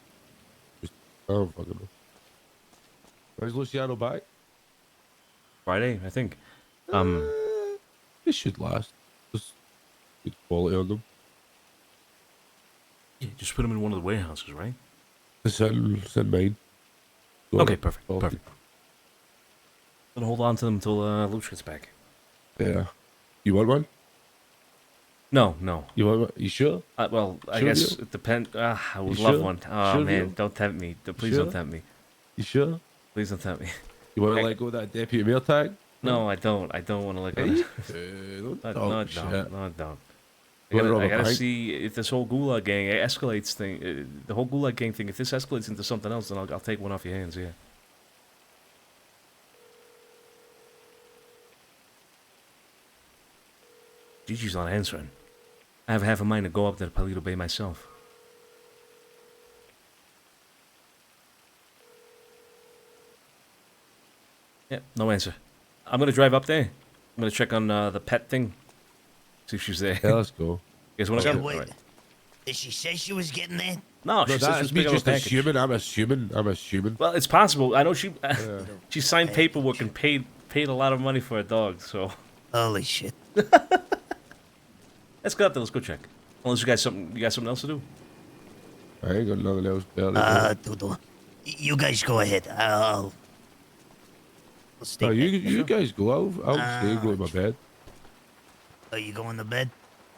Just, I don't fucking know. When's Luciano back? Friday, I think. This should last. Just good quality on them. Yeah, just put them in one of the warehouses, right? It's in mine. Got Okay, it. perfect, Quality. perfect. Gonna hold on to them until Luch gets back. Yeah. You want one? No, no. You want one? You sure? Well, I Sure guess you- it depends. I would You love sure? one. Oh, Sure man, you? don't tempt me. Please Sure? don't tempt me. You sure? Please don't tempt me. You want to Okay. let go of that deputy mayor tag? No, I don't. I don't want to let go. Hey? of it. Don't No, talk no, I shit. don't. No, I don't. You wanna rob I a gotta bank? see if this whole Gulag gang escalates thing. The whole Gulag gang thing. If this escalates into something else, then I'll take one off your hands. Yeah. Gigi's not answering. I have half a mind to go up to the Palito Bay myself. Yeah, no answer. I'm gonna drive up there. I'm gonna check on the pet thing. See if she's there. Yeah, let's go. You guys wanna Yeah, come? wait. Alright. Did she say she was getting that? No, No, she says that's she's me picking up a just package. assuming. I'm assuming. Well, it's possible. I know she signed paperwork and paid a lot of money for a dog. So Holy shit. let's go out there. Let's go check. Unless you got something else to do. I ain't got nothing else better. You guys go ahead. I'll stay No, back. you guys go. I'll stay and go to my bed. Oh, you going to bed?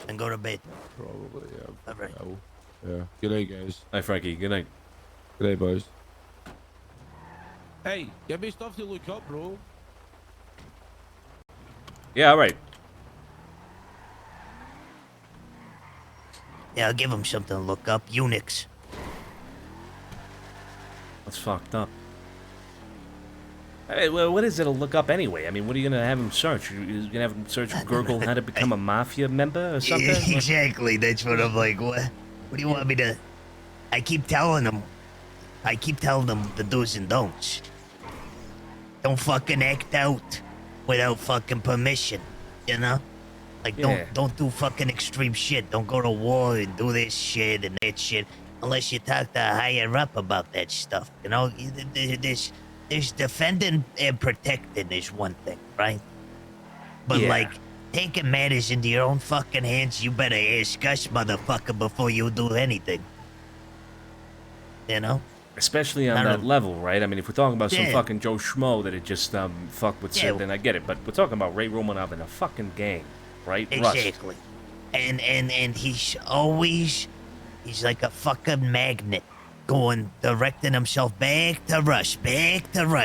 Then go to bed. Probably, yeah. All right. I will. Yeah. Good night, guys. Hi, Frankie. Good night. Good night, boys. Hey, give me stuff to look up, bro. Yeah, all right. Yeah, I'll give him something to look up. Unix. That's fucked up. Hey, well, what is it to look up anyway? I mean, what are you gonna have him search? You're gonna have him search Gurgle how to become a mafia member or something? Exactly. That's what I'm like. What do you want me to? I keep telling them the do's and don'ts. Don't fucking act out without fucking permission. You know? Like, Yeah. don't do fucking extreme shit. Don't go to war and do this shit and that shit unless you talk to a higher up about that stuff. You know, there's defending and protecting is one thing, right? But Yeah. like taking matters into your own fucking hands, you better ask us, motherfucker, before you do anything. You know? Especially on I that don't- level, right? I mean, if we're talking about some Yeah. fucking Joe Schmo that had just fucked with Yeah. Sid, then I get it. But we're talking about Ray Romanov in a fucking gang, right? Rust. Exactly. And he's like a fucking magnet, directing himself back to Rush,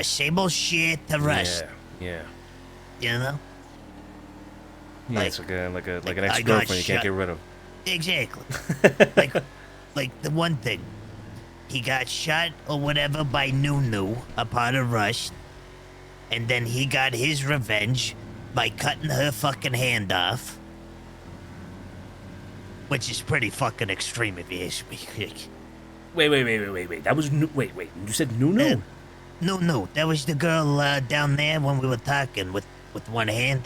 same old shit to Rush. Yeah. You know? Yeah, Like- it's like an I got ex-girlfriend you can't shot. get rid of. Exactly. like the one thing, he got shot or whatever by Nunu, a part of Rush, and then he got his revenge by cutting her fucking hand off, which is pretty fucking extreme if you ask me. Wait. That was wait. You said Nunu? No, that was the girl down there when we were talking with one hand.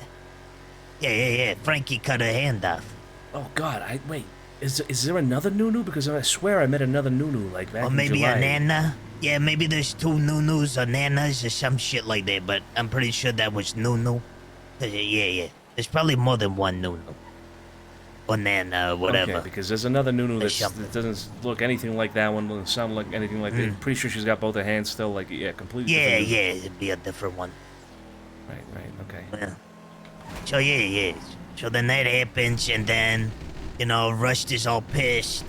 Yeah. Frankie cut her hand off. Oh God, wait. Is there another Nunu? Because I swear I met another Nunu like back Or in maybe July. a Nana. Yeah, maybe there's two Nunus or Nanas or some shit like that, but I'm pretty sure that was Nunu. Yeah. There's probably more than one Nunu. Or Nana, or whatever. Okay, because there's another Nunu There's that something. doesn't look anything like that one. Doesn't sound like anything like that. Pretty sure she's got both her hands still. Like completely. Yeah, different. it'd be a different one. Right. Okay. Yeah. So yeah. So then that happens, and then, Rust is all pissed.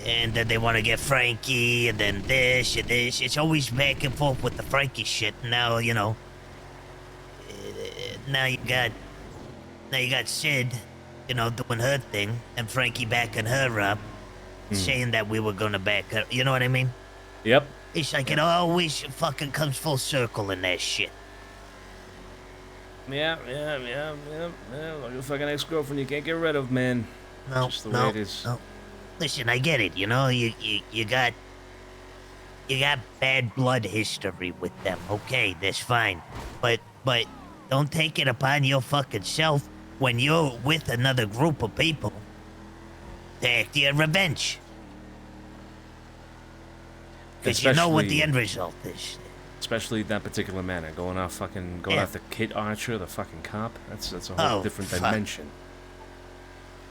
And then they want to get Frankie, and then this and this. It's always back and forth with the Frankie shit. Now, now you got Sid, doing her thing, and Frankie backing her up, saying that we were gonna back her. You know what I mean? Yep. It's like it always fucking comes full circle in that shit. Yeah. Like a fucking ex-girlfriend you can't get rid of, man. No, Just the way it is. no. Listen, I get it. You got bad blood history with them. Okay, that's fine. But don't take it upon your fucking self when you're with another group of people to act your revenge. Because you know what the Especially- end result is. Especially in that particular manner, going Yeah. after Kid Archer, the fucking cop. That's a whole Oh, different fuck. dimension.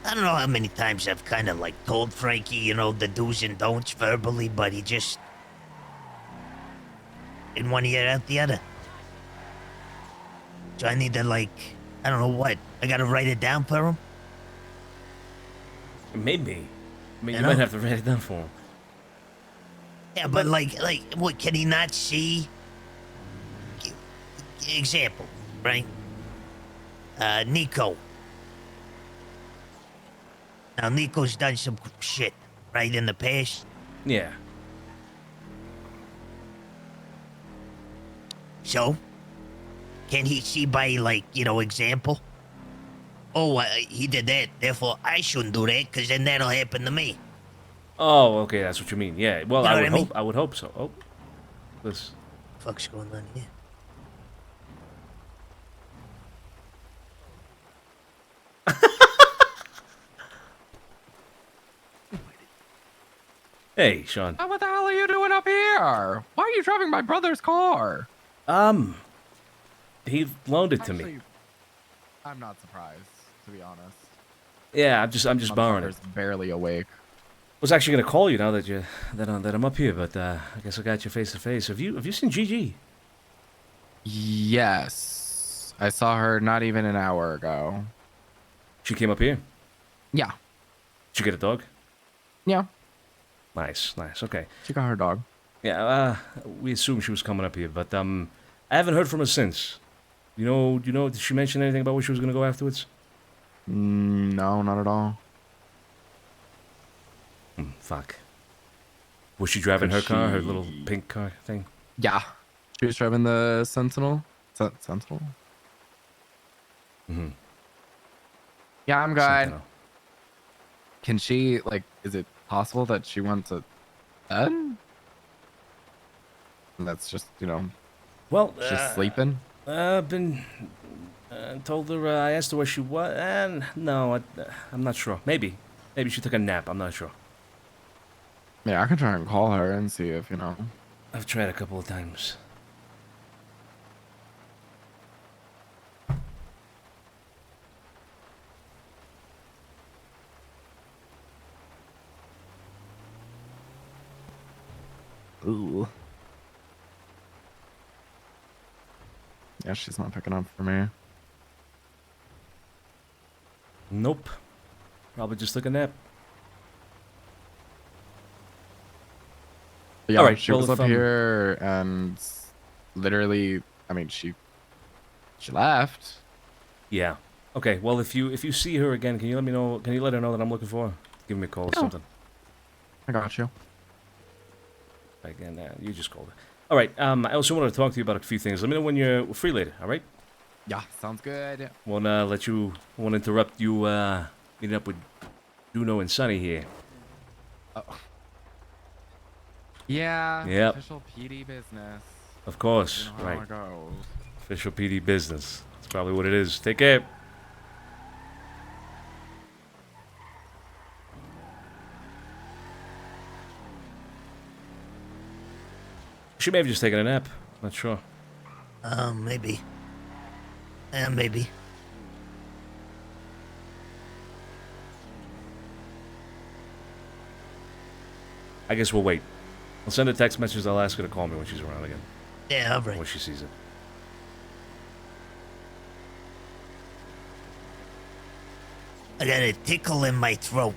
I don't know how many times I've kind of like told Frankie, the do's and don'ts verbally, but he just in one ear out the other. So I need to I don't know what. I gotta write it down for him. Maybe. I mean, You you might know? have to write it down for him. Yeah, but what can he not see? Example, right? Nico. Now Nico's done some shit, right, in the past. Yeah. So, can he see by, example? Oh, he did that, therefore I shouldn't do that, because then that'll happen to me. Oh, okay, that's what you mean. Yeah. Well, You know I what would I mean? hope. I would hope so. Oh, this. Fuck's going on here? Hey, Sean. What the hell are you doing up here? Why are you driving my brother's car? He loaned it to me. Actually, I'm not surprised, to be honest. Yeah, I'm just borrowing it. Motherfucker's barely awake. Was actually gonna call you now that I'm up here, but I guess I got you face to face. Have you seen Gigi? Yes. I saw her not even an hour ago. She came up here. Yeah. Did you get a dog? Yeah. Nice. Okay. She got her dog. Yeah. We assumed she was coming up here, but I haven't heard from her since. You know? Did she mention anything about where she was gonna go afterwards? No, not at all. Fuck. Was she driving her car, her little pink car thing? Yeah. She was driving the Sentinel. Sentinel? Mm-hmm. Yeah, I'm good. Santino. Can she, like, is it possible that she wants a bed? And that's just, Well, she's sleeping? I've been told her. I asked her where she was, and no, I'm not sure. Maybe she took a nap. I'm not sure. Yeah, I can try and call her and see if, I've tried a couple of times. Ooh. Yeah, she's not picking up for me. Nope. Probably just took a nap. But yeah, All right, she well, was if, up here and literally, I mean, she left. Yeah. Okay. Well, if you see her again, can you let me know? Can you let her know that I'm looking for her? Give me a call or something. I got you. Again, you just called her. All right. I also wanted to talk to you about a few things. Let me know when you're free later. All right. Yeah, sounds good. Won't interrupt you meeting up with Juno and Sunny here. Oh. Yeah. Yep. Official PD business. Of course. You know how Right. it goes. Official PD business. That's probably what it is. Take care. She may have just taken a nap. Not sure. Maybe. Yeah, maybe. I guess we'll wait. I'll send a text message. I'll ask her to call me when she's around again. Yeah, all right. When she sees it. I got a tickle in my throat.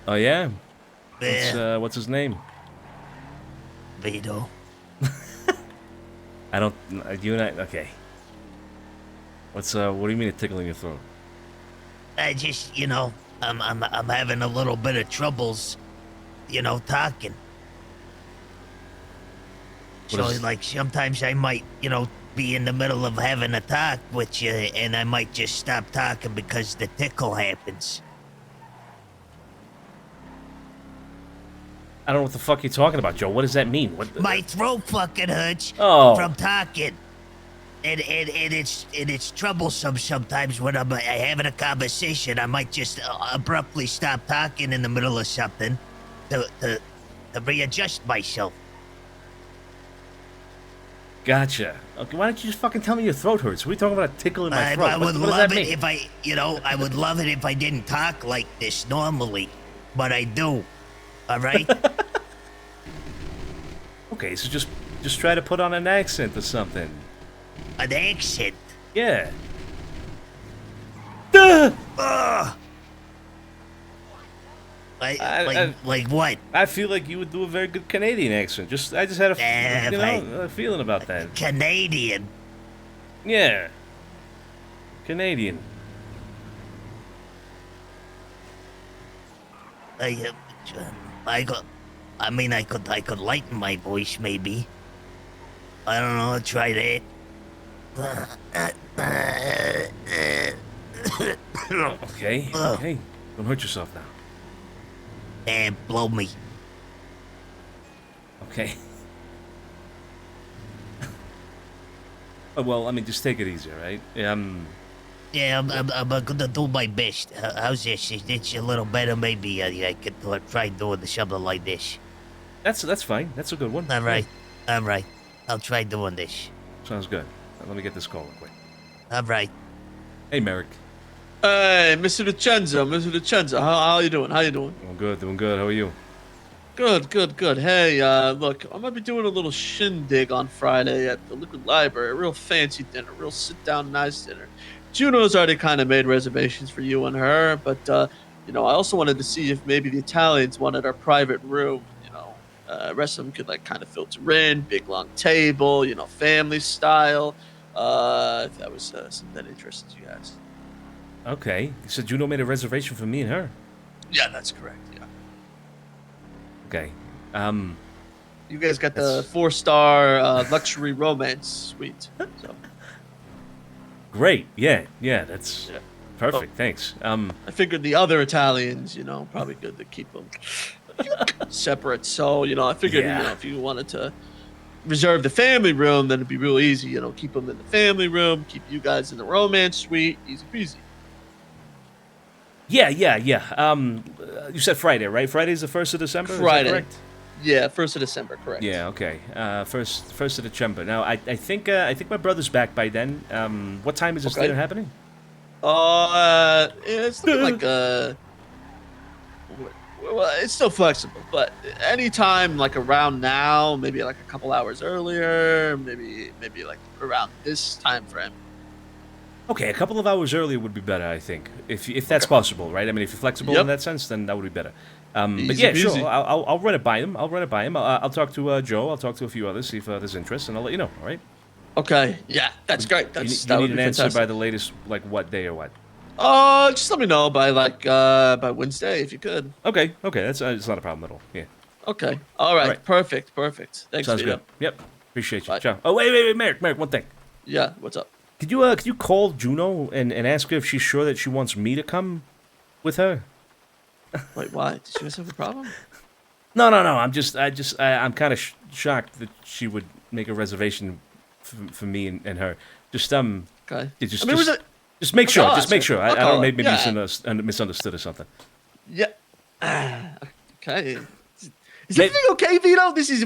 Oh yeah. Yeah. What's his name? Vito. I don't. You and I. Okay. What do you mean a tickle in your throat? I just, I'm having a little bit of troubles, talking. So, like, sometimes I might, be in the middle of having a talk with you, and I might just stop talking because the tickle happens. I don't know what the fuck you're talking about, Joe. What does that mean? My throat fucking hurts from talking. And it's troublesome sometimes when I'm having a conversation. I might just abruptly stop talking in the middle of something to readjust myself. Gotcha. Okay, why don't you just fucking tell me your throat hurts? What are you talking about a tickle in my throat? I would what does love that it mean? if I would love it if I didn't talk like this normally, but I do. All right. Okay, so just try to put on an accent or something. An accent. Yeah. Duh! Like what? I feel like you would do a very good Canadian accent. I just had a feeling about that. Canadian. Yeah. Canadian. I could lighten my voice maybe. I don't know. I'll try that. Okay. Okay. Don't hurt yourself now. And blow me. Okay. Well, I mean, just take it easy, all right? Yeah, I'm gonna do my best. How's this? Is this a little better? Maybe I could try doing something like this. That's fine. That's a good one. All right. All right. I'll try doing this. Sounds good. Let me get this call real quick. All right. Hey, Merrick. Hey, Mr. DiCenzo. How you doing? How you doing? Doing good. How are you? Good. Hey, look, I might be doing a little shindig on Friday at the Liquid Library. A real fancy dinner, real sit-down, nice dinner. Juno's already kind of made reservations for you and her, but, I also wanted to see if maybe the Italians wanted our private room, rest of them could, kind of filter in, big, long table, family style, if that was something that interested you guys. Okay. So Juno made a reservation for me and her. Yeah, that's correct, yeah. Okay. You guys got the 4-star luxury romance suite. So. Great. Yeah. That's perfect. Thanks. I figured the other Italians, probably good to keep them separate. So, I figured, if you wanted to reserve the family room, then it'd be real easy. Keep them in the family room, keep you guys in the romance suite, easy peasy. Yeah. You said Friday, right? Friday's the 1st of December? Friday. Is that correct? Yeah, 1st of December, correct. Yeah, okay. First of December. Now, I think my brother's back by then. What time is this dinner happening? It's looking like well, it's still flexible, but anytime around now, maybe a couple hours earlier, maybe around this time frame. Okay, a couple of hours earlier would be better, I think, if that's possible, right? I mean, if you're flexible in that sense, then that would be better. But yeah, Easy. sure. I'll run it by him. I'll talk to Joe. I'll talk to a few others, see if there's interest, and I'll let you know. All right. Okay. Yeah, that's great. You That need would an be answer fantastic. by the latest, what day or what? Just let me know by by Wednesday if you could. Okay. That's it's not a problem at all. Yeah. Okay. All right. Perfect. Thanks. Sounds Vito. good. Yep. Appreciate you. Bye. Ciao. Oh wait, Merrick, one thing. Yeah. What's up? Could you call Juno and ask her if she's sure that she wants me to come with her? Wait, why? Did you guys have a problem? No. I'm kind of shocked that she would make a reservation for me and her. Just Okay. Just was make sure. I'll Just ask make her. sure. I I'll don't call know. her. Maybe Yeah. misunderstood or something. Yeah. Okay. Is May- everything okay, Vito? This is.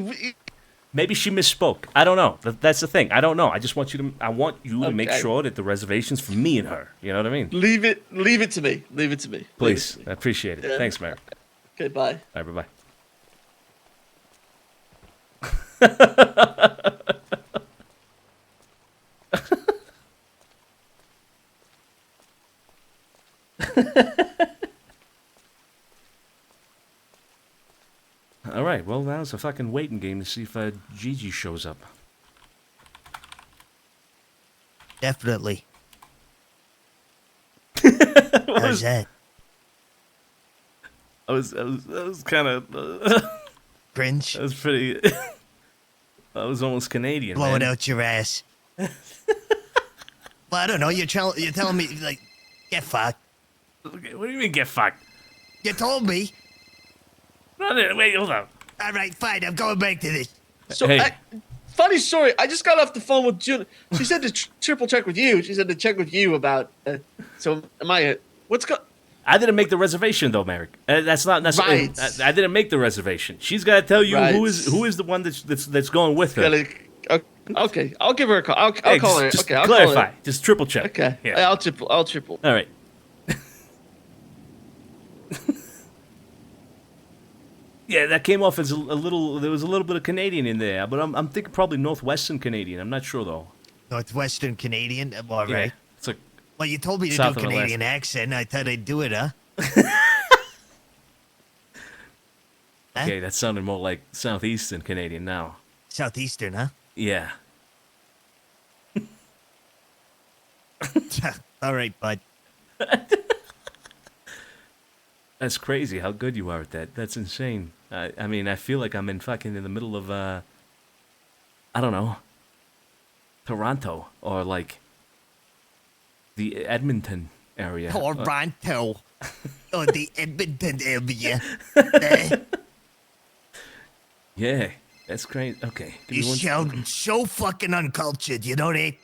Maybe she misspoke. I don't know. That's the thing. I don't know. I just want you to. I want you to make Okay. sure that the reservation's for me and her. You know what I mean? Leave it to me. Please. I appreciate it. Yeah. Thanks, Merrick. Okay. Bye. All right. Bye. All right, well, now it's a fucking waiting game to see if Gigi shows up. Definitely. What How's was- that? I was kind of. Cringe? That was pretty. That was almost Canadian. Blow man. it out your ass. Well, I don't know. You're telling me, get fucked. Okay, what do you mean get fucked? You told me. No, wait, hold on. All right, fine. I'm going back to this. So, Hey. funny story. I just got off the phone with June. She said to triple check with you. She said to check with you about. So, am I? What's go? I didn't make the reservation though, Merrick. That's not necessarily. Right. I didn't make the reservation. She's got to tell you Right. who is the one that's going with her. Okay, I'll give her a call. I'll Hey, call her. just Okay, I'll call clarify. her. Just triple check. Okay, Yeah. I'll triple. All right. Yeah, that came off as a little. There was a little bit of Canadian in there, but I'm thinking probably Northwestern Canadian. I'm not sure though. Northwestern Canadian? All Yeah, right. it's like Well, you told me to South do of Canadian accent. I thought I'd do it, huh? okay. That sounded more like Southeastern Canadian now. Southeastern, huh? Yeah. All right, bud. That's crazy how good you are at that. That's insane. I mean, I feel like I'm in the middle of, I don't know, Toronto or like the Edmonton area. Toronto. Or the Edmonton area. Eh? Yeah, that's crazy. Okay. Give You me one- sound so fucking uncultured, you know that?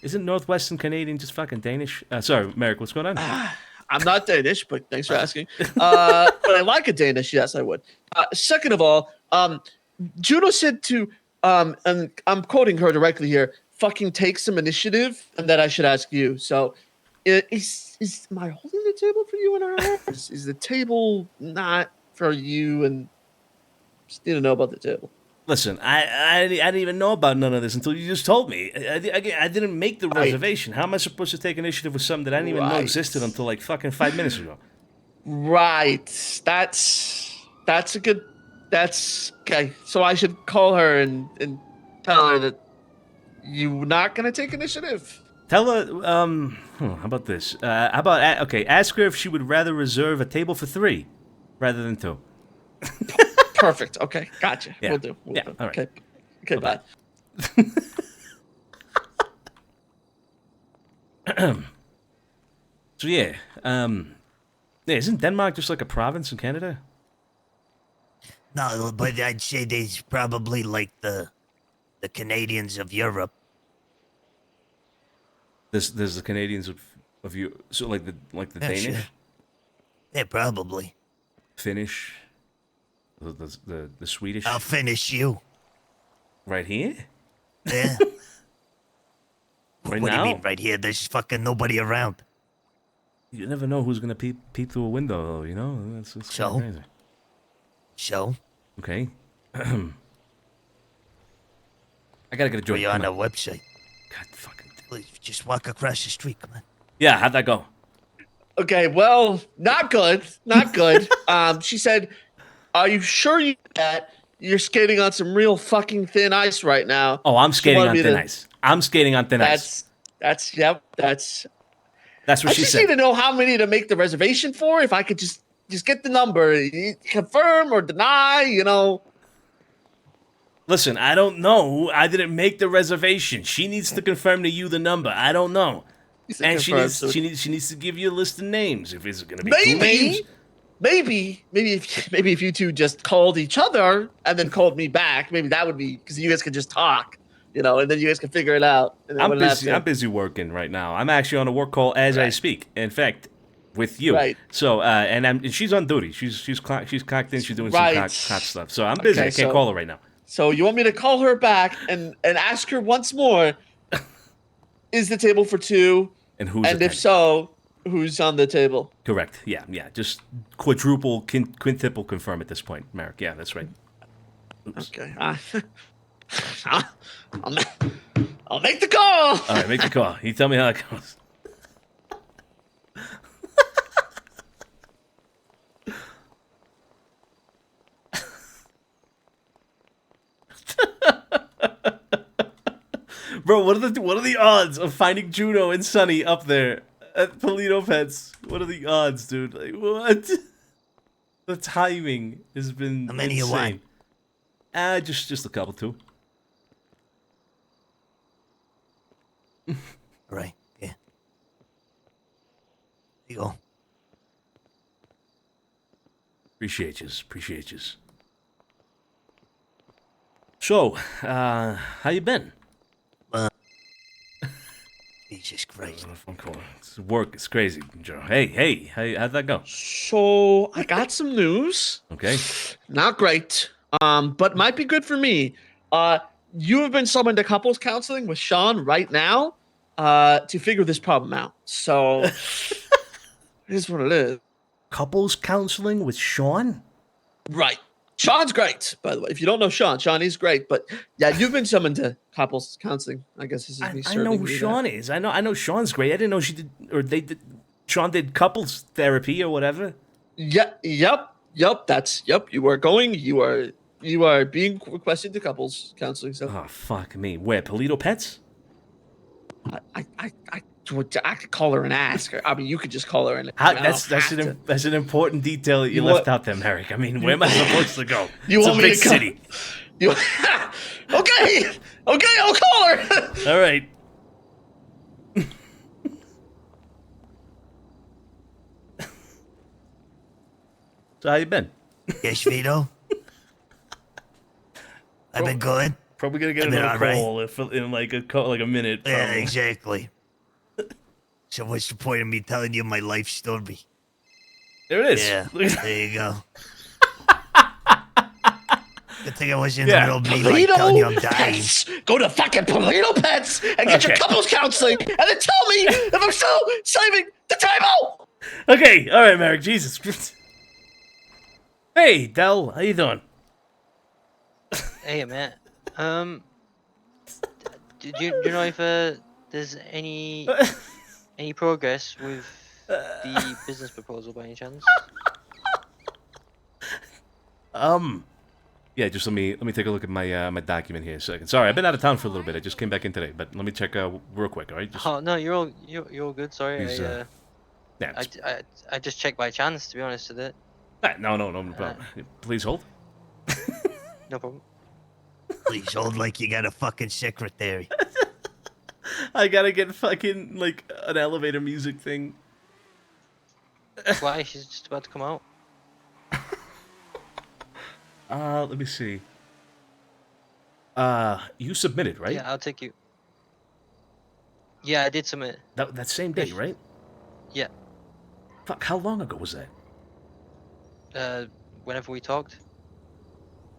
Isn't Northwestern Canadian just fucking Danish? Sorry, Merrick, what's going on? I'm not Danish, but thanks for asking. But I like a Danish. Yes, I would. Second of all, Juno said to, and I'm quoting her directly here, fucking take some initiative, and that I should ask you. So, am I holding the table for you and her? Is the table not for you? And just need to know about the table. Listen, I didn't even know about none of this until you just told me. I didn't make the reservation. How am I supposed to take initiative with something that I didn't even know existed until like fucking 5 minutes ago? Right. That's okay. So I should call her and tell her that you're not gonna take initiative. Tell her, how about this? Ask her if she would rather reserve a table for 3 rather than 2. Perfect. Okay, gotcha. Yeah. We'll do. All right. Okay. Okay, bye. So yeah, isn't Denmark just like a province in Canada? No, but I'd say they's probably like the Canadians of Europe. There's the Canadians of you, so like the Yeah, Danish, sure. Yeah, probably. Finnish, the Swedish. I'll finish you. Right here? Yeah. Right What now? do you mean right here? There's fucking nobody around. You never know who's gonna peep through a window, though. You know, that's So? crazy. So? Okay. I gotta get a joint. We're on Come the website. God fucking. Please, just walk across the street. Come on. Yeah, how'd that go? Okay, well, not good. Not good. She said, "Are you sure that you're skating on some real fucking thin ice right now?" Oh, I'm She skating wanted on me thin to- ice. I'm skating on thin ice. That's That's what I she just said. need to know how many to make the reservation for. If I could just get the number, confirm or deny, you know. Listen, I don't know. I didn't make the reservation. She needs to confirm to you the number. I don't know. And she needs to give you a list of names. If it's gonna be two names. Maybe if you two just called each other and then called me back, maybe that would be because you guys could just talk, you know, and then you guys can figure it out. And then I'm wouldn't have busy. to- I'm busy working right now. I'm actually on a work call as I speak. In fact, with you. Right. So, and she's on duty. She's clocked in. She's doing Right. some cock stuff. So I'm busy. Okay, I can't so- call her right now. So you want me to call her back and ask her once more, is the table for 2? And who's And if attending? so, who's on the table? Correct. Yeah. Just quadruple, quintuple confirm at this point, Merrick. Yeah, that's right. Oops. Okay. I'll make the call. All right, make the call. You tell me how it goes. Bro, what are the odds of finding Juno and Sunny up there at Polito Pets? What are the odds, dude? Like, what? The timing has been How many you insane. want? Just a couple, too. Right. Yeah. There you go. Appreciate yous. So, how you been? Jesus Christ. Phone call. It's work. It's crazy, Joe. Hey, how'd that go? So I got some news. Okay. Not great, but might be good for me. You have been summoned to couples counseling with Sean right now to figure this problem out. So here's what it is. Couples counseling with Sean? Right. Sean's great, by the way. If you don't know Sean is great. But yeah, you've been summoned to couples counseling. I guess this is me I know serving who you Sean that. is. I know Sean's great. I didn't know she did, or they did. Sean did couples therapy or whatever. Yeah, yep. You are going. You are being requested to couples counseling. So Oh fuck me. Where Polito Pets? I could call her and ask her. I mean, you could just call her and. That's an important detail that you left out there, Merrick. I mean, where am I supposed to go? You It's want a me big to come? city. You, okay, I'll call her. All right. So how you been? Yes, Vito? I've been good. Probably gonna get I've been another alright. call in like a minute. Yeah, probably. exactly. So what's the point of me telling you my life story? There it is. Yeah, there you go. Good thing I was in Yeah. the middle of me like telling you I'm dying. Pets. Go to fucking Polito Pets and get your couples counseling, and then tell me if I'm still saving the table. Okay, all right, Merrick. Jesus. Hey, Del, how you doing? Hey, man. Do you know if there's any progress with the business proposal by any chance? Yeah, just let me take a look at my my document here a second. Sorry, I've been out of town for a little bit. I just came back in today, but let me check real quick. All right. Just, Oh no, you're all good. Sorry, yeah, I just checked by chance, to be honest with it. no problem. Please hold. No problem. Please hold like you got a fucking secretary. I gotta get fucking like an elevator music thing. Why? She's just about to come out. Let me see. You submitted, right? Yeah, I'll take you. Yeah, I did submit. That same day, right? Yeah. Fuck, how long ago was that? Whenever we talked.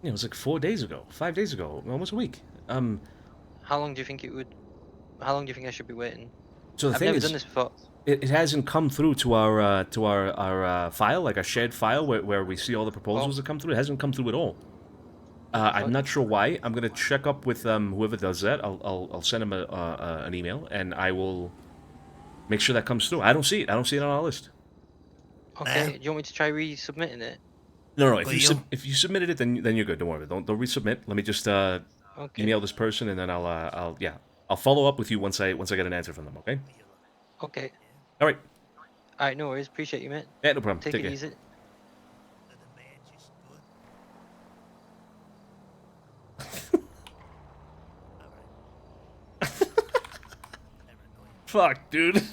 Yeah, it was like 4 days ago, 5 days ago, almost a week. How long do you think it would? How long do you think I should be waiting? So the I've thing never is, done this before. it hasn't come through to our file, like our shared file where we see all the proposals that come through. It hasn't come through at all. I'm not sure why. I'm gonna check up with whoever does that. I'll send him an email, and I will make sure that comes through. I don't see it. I don't see it on our list. Okay. Do you want me to try resubmitting it? No. If you submitted it, then you're good. Don't worry. Don't resubmit. Let me just email this person, and then I'll follow up with you once I get an answer from them. Okay. Okay. All right. All right. No worries. Appreciate you, mate. Yeah, no problem. Take Take it care. easy. Fuck, dude.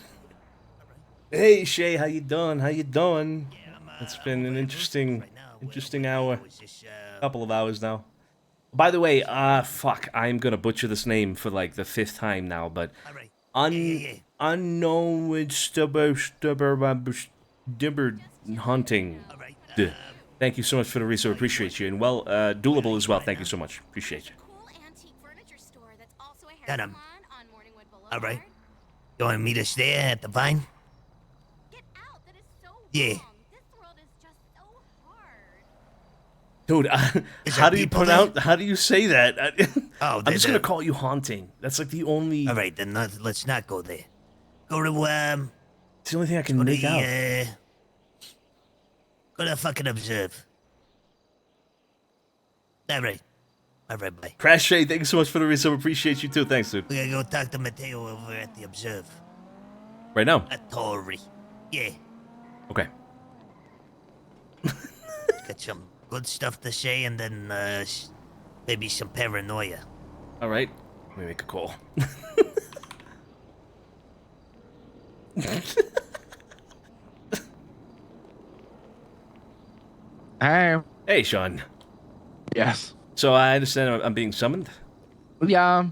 Hey, Shay, how you doing? How you doing? It's been an interesting hour. Couple of hours now. By the way, fuck, I'm gonna butcher this name for like the 5th time now, but unknown stubber hunting. Thank you so much for the research. Appreciate you, and well, doable as well. Thank you so much. Appreciate you. Got him. All right. You want to meet us there at the Vine? Yeah. Dude, how do you pronounce? How do you say that? I'm just gonna call you haunting. That's like the only. All right, then let's not go there. Go to It's the only thing I can make out. Go to fucking Observe. All right, bye. Crash Shay, thank you so much for the resub. Appreciate you too. Thanks, dude. We gotta go talk to Mateo over at the Observe. Right now. At Tori. Yeah. Okay. Got some good stuff to say, and then maybe some paranoia. All right. Let me make a call. Hey. Hey, Sean. Yes. So I understand I'm being summoned? Yeah.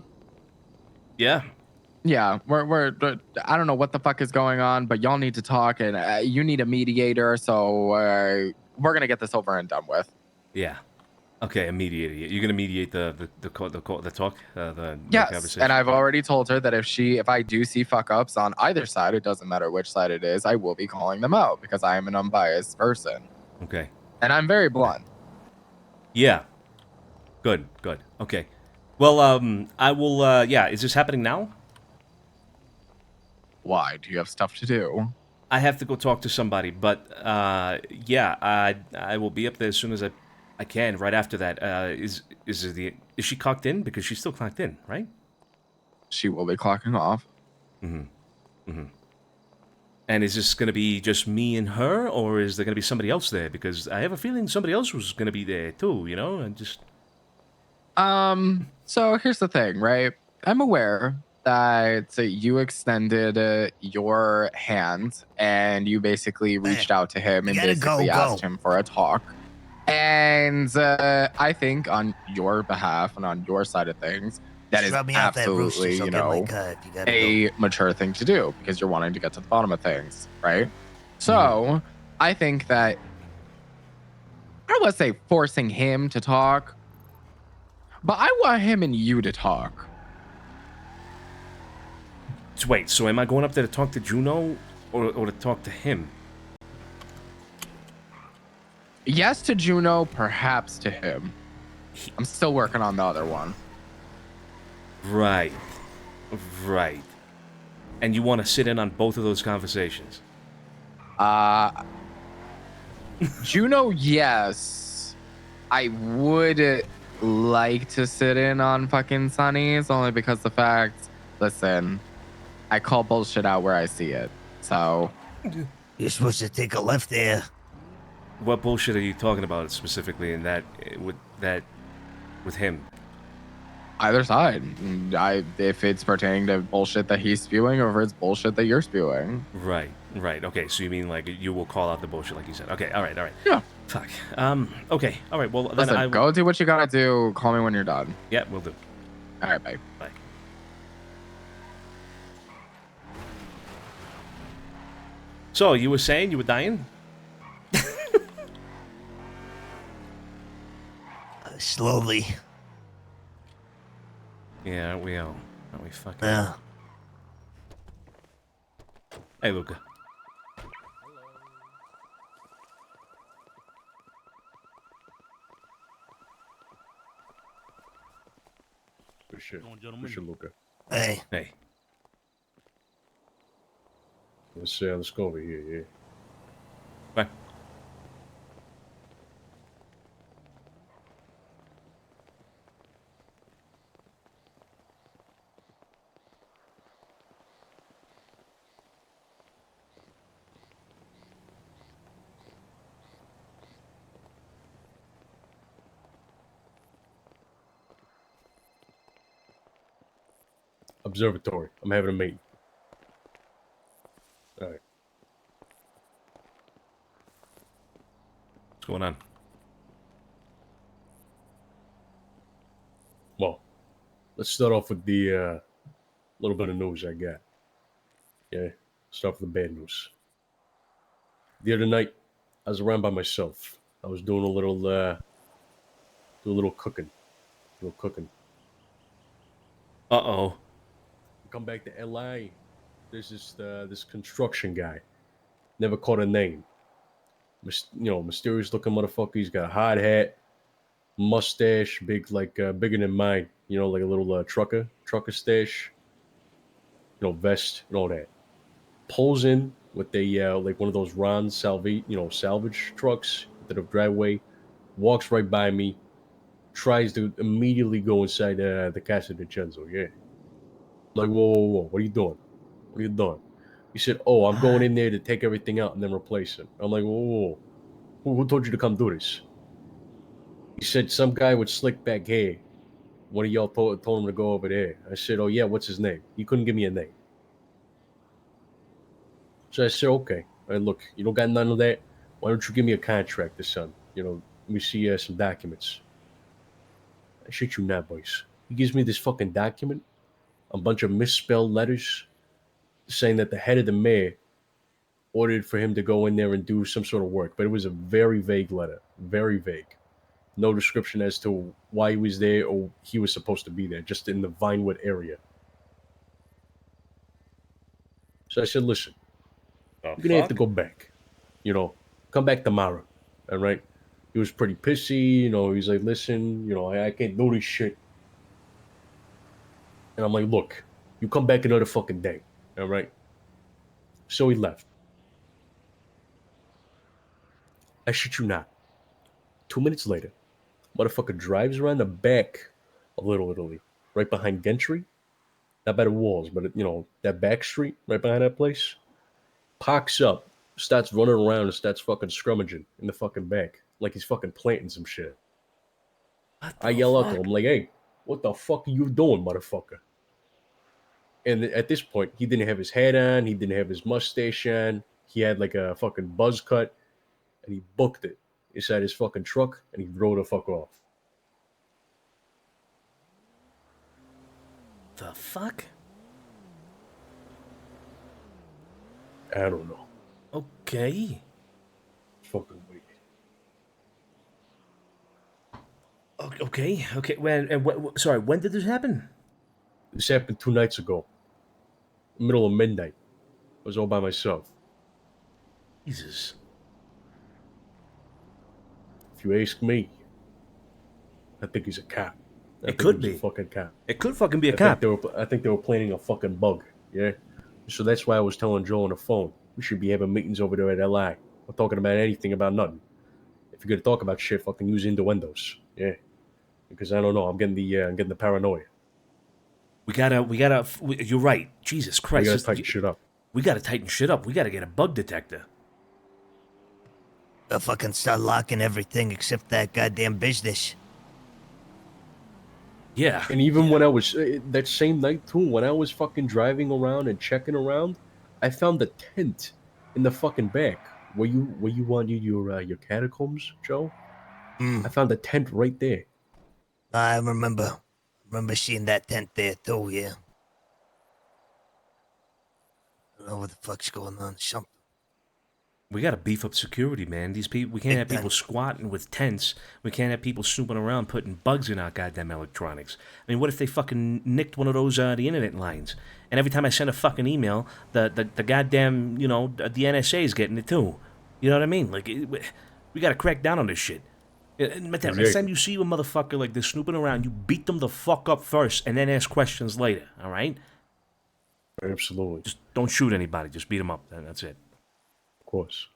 Yeah. Yeah. We're I don't know what the fuck is going on, but y'all need to talk, and you need a mediator. So we're gonna get this over and done with. Yeah. Okay, a mediator. You're gonna mediate the talk, the Yes, conversation. and I've already told her that if I do see fuck ups on either side, it doesn't matter which side it is, I will be calling them out because I am an unbiased person. Okay. And I'm very blunt. Yeah. Good. Okay. Well, I will. Yeah. Is this happening now? Why? Do you have stuff to do? I have to go talk to somebody, but yeah, I will be up there as soon as I can. Right after that, is she clocked in? Because she's still clocked in, right? She will be clocking off. And is this going to be just me and her, or is there going to be somebody else there? Because I have a feeling somebody else was going to be there too. You know, and just. So here's the thing, right? I'm aware that you extended your hand and you basically reached out to him and basically asked him for a talk. And I think on your behalf and on your side of things, that is Drop me off that rooster, absolutely, so I'll you get my know, car if you gotta a mature thing to do because you're wanting to get to the bottom of things, right? Mm-hmm. So I think that I don't want to say forcing him to talk, but I want him and you to talk. Wait, so am I going up there to talk to Juno or to talk to him? Yes to Juno, perhaps to him. I'm still working on the other one. Right. Right. And you want to sit in on both of those conversations? Juno, yes. I would like to sit in on fucking Sunny's only because the fact, listen, I call bullshit out where I see it. So You're supposed to take a left there. What bullshit are you talking about specifically in that with him? either side. If it's pertaining to bullshit that he's spewing or if it's bullshit that you're spewing. Right. Okay, so you mean like you will call out the bullshit like you said. Okay, all right. Yeah. Fuck. Okay, all right, well then Listen, go do what you gotta do. Call me when you're done. Yeah, we'll do. All right, bye. Bye. So, you were saying you were dying? Slowly. Yeah, aren't we all? Aren't we fucking... Yeah. Hey, Luca. Good shit, Luca. Hey. Hey. Let's go over here, yeah. Bye. Observatory. I'm having a meeting. All right. What's going on? Well, let's start off with the little bit of news I got. Yeah, start with the bad news. The other night, I was around by myself. I was doing a little cooking. Uh-oh. Come back to LA. There's this construction guy. Never caught a name. Mysterious looking motherfucker. He's got a hard hat, mustache, bigger than mine. Like a little trucker stash. Vest and all that. Pulls in with a like one of those Ron salvage trucks to the driveway. Walks right by me. Tries to immediately go inside the Casa DiCenzo. Yeah. Like, whoa, what are you doing? He said, oh, I'm going in there to take everything out and then replace it. I'm like, whoa. Who told you to come do this? He said some guy with slick back hair. One of y'all told him to go over there. I said, oh, yeah, what's his name? He couldn't give me a name. So I said, okay. Look, you don't got none of that. Why don't you give me a contract or something? Let me see some documents. I shit you not, boys. He gives me this fucking document, a bunch of misspelled letters saying that the head of the mayor ordered for him to go in there and do some sort of work. But it was a very vague letter. Very vague. No description as to why he was there or he was supposed to be there, just in the Vinewood area. So I said, listen, you're going to have to go back. Come back tomorrow. All right? He was pretty pissy. He's like, listen, I can't do this shit. And I'm like, look, you come back another fucking day. All right? So he left. I shit you not. 2 minutes later, motherfucker drives around the back of Little Italy, right behind Gentry. Not by the walls, but, that back street right behind that place. Parks up, starts running around and starts fucking scrummaging in the fucking back. Like he's fucking planting some shit. I yell out to him, like, hey, what the fuck are you doing, motherfucker? And at this point, he didn't have his hat on. He didn't have his mustache on. He had like a fucking buzz cut. And he booked it. inside his fucking truck, and he drove the fuck off. The fuck? I don't know. Okay. Fucking weird. Okay. Sorry, when did this happen? This happened 2 nights ago. Middle of midnight. I was all by myself. Jesus. If you ask me, I think he's a cop. I think could he was be. a fucking cop. It could fucking be a I cop. think they were planning a fucking bug. Yeah. So that's why I was telling Joe on the phone. We should be having meetings over there at LI. We're talking about anything about nothing. If you're gonna talk about shit, fucking use innuendos. Yeah. Because I don't know. I'm getting the paranoia. You're right. Jesus Christ. We gotta tighten shit up. We gotta tighten shit up. We gotta get a bug detector. They'll fucking start locking everything except that goddamn business. Yeah. And even when I was that same night too, when I was fucking driving around and checking around, I found the tent in the fucking back where you wanted your catacombs, Joe. I found the tent right there. I remember seeing that tent there too. Yeah. I don't know what the fuck's going on. Something. We gotta beef up security, man. These people, we can't have Big people time. squatting with tents. We can't have people snooping around putting bugs in our goddamn electronics. I mean, what if they fucking nicked one of those the internet lines? And every time I send a fucking email, the goddamn the NSA is getting it too. You know what I mean? Like, we gotta crack down on this shit. Next time you see a motherfucker like this snooping around, you beat them the fuck up first, and then ask questions later. All right? Absolutely. Just don't shoot anybody. Just beat them up. That's it. Of course,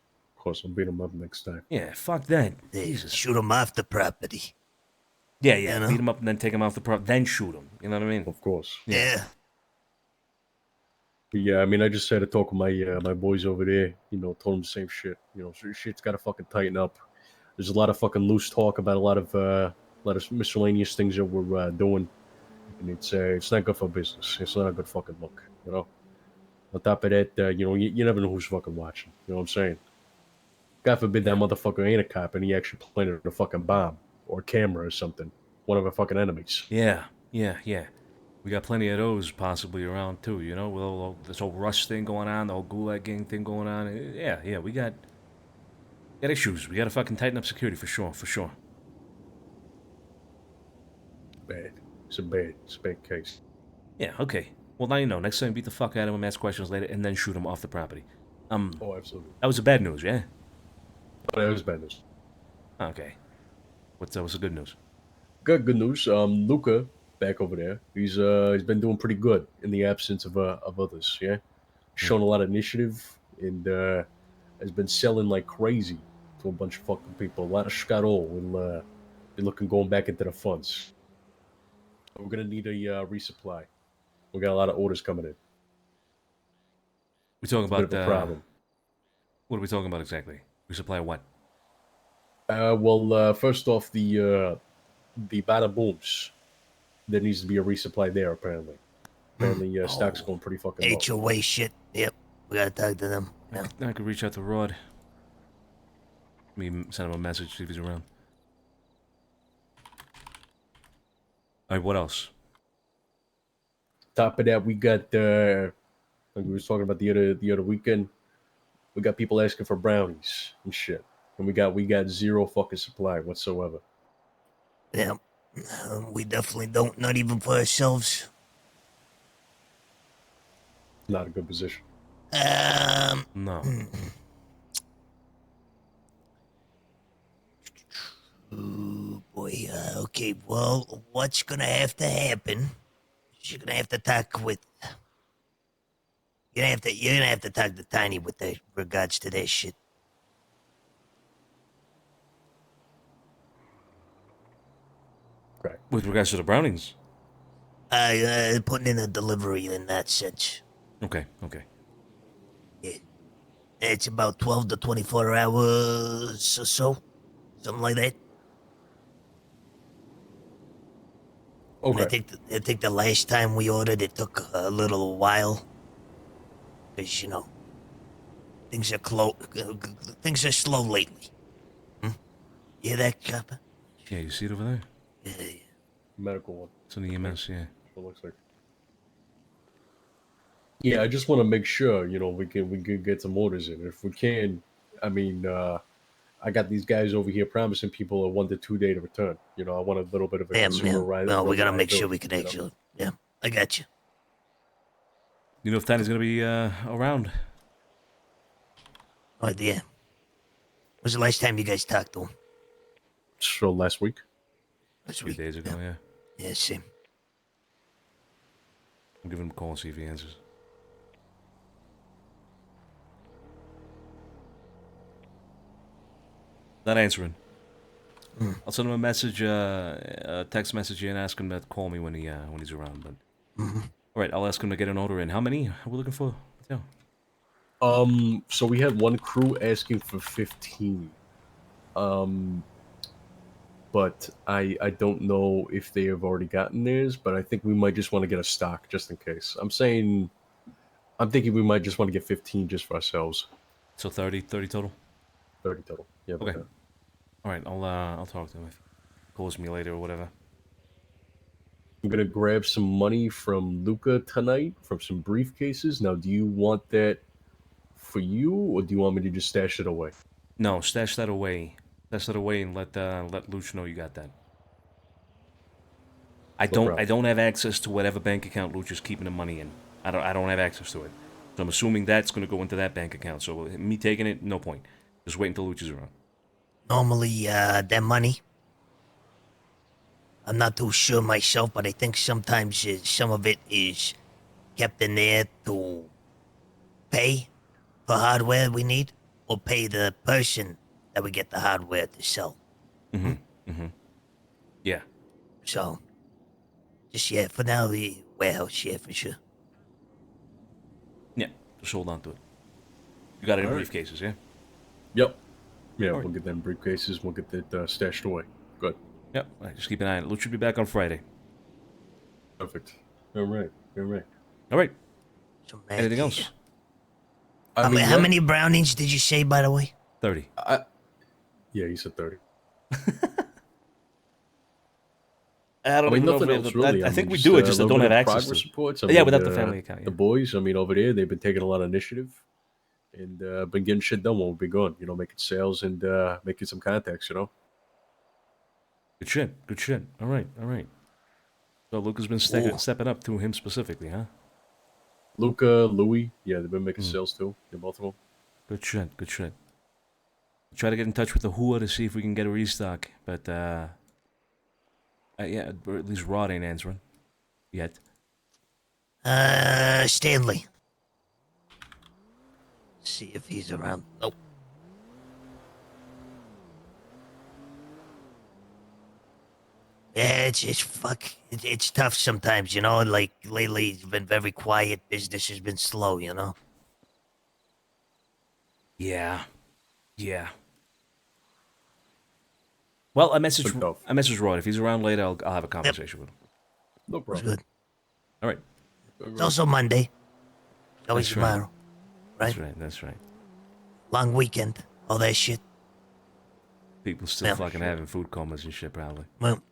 I'll beat him up next time. Yeah, fuck that. They Jesus. shoot them off the property. Yeah. You know? Beat them up and then take them off the prop, then shoot them. You know what I mean? Of course. Yeah. But yeah, I mean, I just had to talk with my boys over there. Told them the same shit. Shit's got to fucking tighten up. There's a lot of fucking loose talk about a lot of miscellaneous things that we're doing, and it's not good for business. It's not a good fucking look. On top of that, you never know who's fucking watching. You know what I'm saying? God forbid that motherfucker ain't a cop and he actually planted a fucking bomb or a camera or something. One of our fucking enemies. Yeah. We got plenty of those possibly around too, with all this whole Rush thing going on, the whole Gulag Gang thing going on. Yeah, we got issues. We got to fucking tighten up security for sure. Bad. It's a bad case. Yeah, okay. Well, now you know. Next time, beat the fuck out of him, ask questions later, and then shoot him off the property. Oh, absolutely. That was the bad news, yeah? Oh, that was bad news. Okay. What's the good news? Good news. Luca, back over there, he's been doing pretty good in the absence of others, yeah? Shown a lot of initiative and has been selling like crazy to a bunch of fucking people. A lot of Scaro will be looking going back into the funds. We're gonna need a resupply. We got a lot of orders coming in. We're talking It's a bit about of a problem. What are we talking about exactly? Resupply what? Well, first off, the bada booms. There needs to be a resupply there. Apparently, stock's going pretty fucking low. HOA shit. Yep. We gotta talk to them. Yeah. I could reach out to Rod. Send him a message, see if he's around. All right, what else? Top of that, we got like we were talking about the other weekend. We got people asking for brownies and shit, and we got zero fucking supply whatsoever. Yeah. We definitely don't. Not even for ourselves. Not a good position. No. Oh boy. Okay. Well, what's gonna have to happen? You're gonna have to talk with. You're gonna have to talk to Tiny with regards to that shit. Right. With regards to the brownings? Putting in a delivery in that sense. Okay. Yeah. It's about 12 to 24 hours or so. Something like that. Okay. I think the last time we ordered, it took a little while. Because, things are slow lately. hear that, Chopper? Yeah, you see it over there? Yeah. Medical one. It's an EMS, yeah. It looks like. Yeah, I just want to make sure, you know, we can get some orders in. If we can, I mean, I got these guys over here promising people a 1 to 2 day to return. You know, I want a little bit of a consumer ride. Well, we gotta make sure we can reliability, actually. Yeah, I got you. You know if Tiny's gonna be around? No idea. When's the last time you guys talked to him? So last week. Last A few week. days ago, yeah. Yeah, same. I'll give him a call and see if he answers. Not answering. I'll send him a message, a text message, and ask him to call me when he's around. But all right, I'll ask him to get an order in. How many are we looking for? Yeah. So we had one crew asking for 15. But I don't know if they have already gotten theirs. But I think we might just want to get a stock just in case. I'm thinking we might just want to get 15 just for ourselves. So 30 total. 30 total. Yeah. Okay. All right, I'll talk to him if he calls me later or whatever. I'm gonna grab some money from Luca tonight from some briefcases. Now, do you want that for you, or do you want me to just stash it away? No, stash that away. Stash that away and let Luch know you got that. I don't have access to whatever bank account Luch is keeping the money in. I don't have access to it. So I'm assuming that's gonna go into that bank account. So me taking it, no point. Just wait until Luch is around. Normally, that money, I'm not too sure myself, but I think sometimes some of it is kept in there to pay for hardware we need, or pay the person that we get the hardware to sell. Yeah. So, just, for now, the warehouse, for sure. Yeah, just hold on to it. You got it in All right. briefcases, yeah? Yep. Yeah, All right. we'll get them briefcases. We'll get that stashed away. Good. Yep. All right, just keep an eye on it. Luch should be back on Friday. Perfect. All right. All right. All right. So Anything else? How many brownings did you say, by the way? 30. Yeah, he said 30. I don't mean, know nothing if we have else the- really. I think we do it, just I a don't little have bit of access to progress it. reports. I Yeah, mean, without the family account, yeah. The boys, I mean, over there, they've been taking a lot of initiative and been getting shit done while we've been gone. You know, making sales and making some contacts. You know. Good shit. Good shit. All right. All right. So Luca's been stepping up to him specifically, huh? Luca, Louis, yeah, they've been making sales too. Yeah, both of them. Good shit. Good shit. Try to get in touch with the Hua to see if we can get a restock, but yeah, or at least Rod ain't answering yet. Stanley. See if he's around. Nope. Yeah, it's tough sometimes, you know. Like lately, it's been very quiet. Business has been slow, you know. Yeah. Yeah. Well, I messaged Rod. If he's around later, I'll have a conversation with him. No It's problem. good. All right. It's also Monday. It's always That's right. tomorrow. Right? That's right. That's right. Long weekend. All that shit. People still Yeah. fucking having food comas and shit, probably. Well.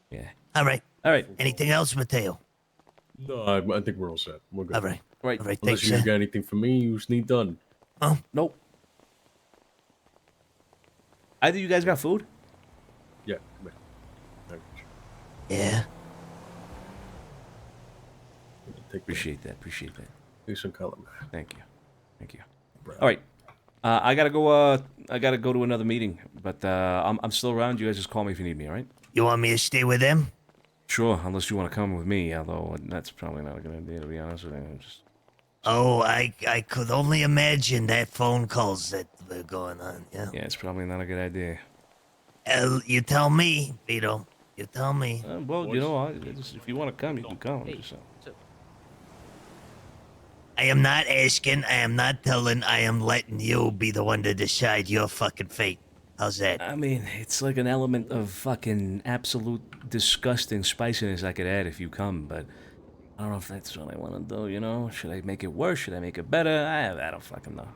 Yeah. All right. All right. Anything else, Mateo? No, I think we're all set. We're good. All right. Right. All right. Unless Thanks, you got anything for me, you just need done. Oh. Nope. Either you guys got food? Yeah. Come here. Yeah. Appreciate that. Appreciate that. Thanks for calling. Thank you. Thank you. All right. I gotta go. I gotta go to another meeting, but I'm still around. You guys just call me if you need me. All right? You want me to stay with them? Sure, unless you want to come with me. Although that's probably not a good idea, to be honest with you. Oh, I could only imagine that phone calls that were going on. Yeah. Yeah, it's probably not a good idea. You tell me, Vito. You tell me. Well, you know, if you want to come, you can come. I am not asking. I am not telling. I am letting you be the one to decide your fucking fate. How's that? I mean, it's like an element of fucking absolute disgusting spiciness I could add if you come, but I don't know if that's what I want to do, you know? Should I make it worse? Should I make it better? I don't fucking know.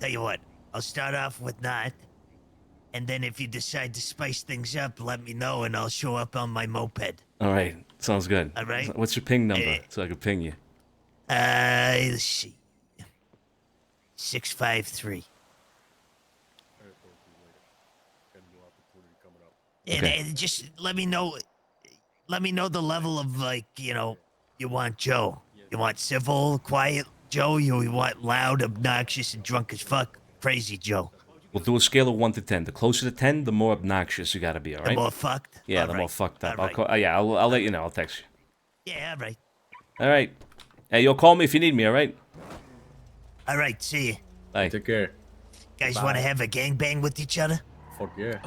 Tell you what, I'll start off with not, and then if you decide to spice things up, let me know, and I'll show up on my moped. All right, sounds good. All right. What's your ping number so I can ping you? Let's see. 653. Okay. And just let me know. Let me know the level of you want Joe. You want civil, quiet Joe. You want loud, obnoxious, and drunk as fuck, crazy Joe. We'll do a scale of 1 to 10. The closer to 10, the more obnoxious you gotta be. All right. The more fucked. Yeah, All the right. more fucked up. All right. I'll let you know. I'll text you. Yeah, all right. All right. Hey, you'll call me if you need me. All right. All right. See you. Bye. Take care. Guys, want to have a gangbang with each other? Fuck yeah.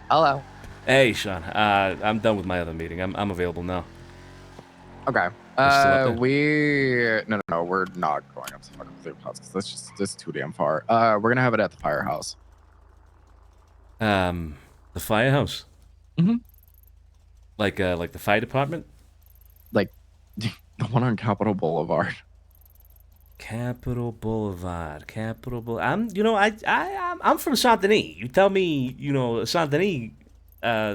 Hello. Hey, Sean. I'm done with my other meeting. I'm available now. Okay. still up No, we're not going up to fucking Clear Plaza. That's too damn far. We're gonna have it at the firehouse. The firehouse. Mhm. Like the fire department. Like the one on Capitol Boulevard. Capitol Boulevard. I'm from Saint Denis. You tell me, Saint Denis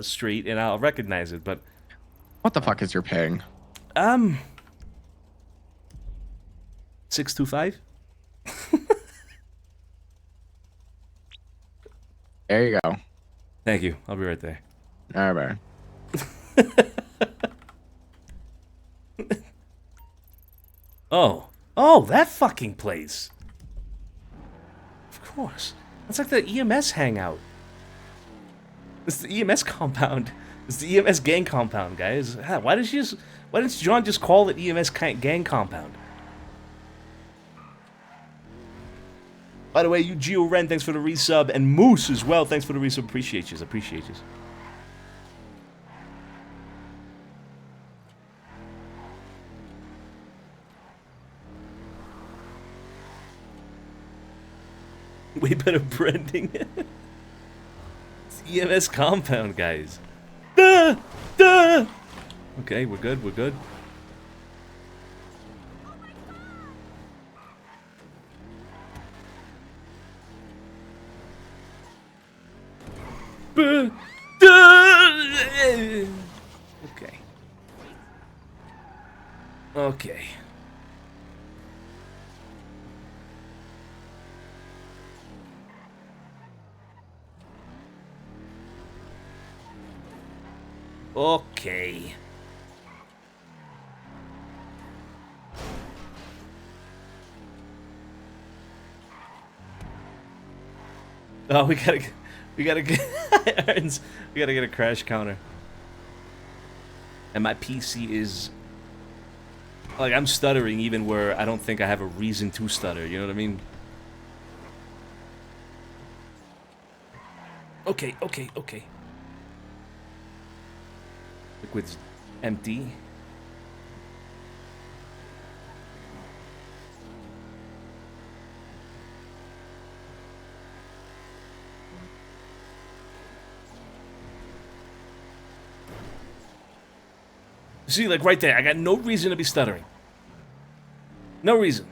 Street, and I'll recognize it. But What the fuck is your ping? 625. There you go. Thank you. I'll be right there. All right. Oh, that fucking place. Of course. That's like the EMS hangout. It's the EMS compound. It's the EMS gang compound, guys. Why didn't John just call it EMS gang compound? By the way, you Gio Ren, thanks for the resub, and Moose as well, thanks for the resub. Appreciate you. Way better branding. It's EMS compound, guys. Duh! Okay, we're good. Okay. Okay. Oh, we gotta get Aaron's, we gotta get a crash counter. And my PC is like, I'm stuttering even where I don't think I have a reason to stutter, you know what I mean? Okay. Liquid's empty. See, like right there, I got no reason to be stuttering. No reason.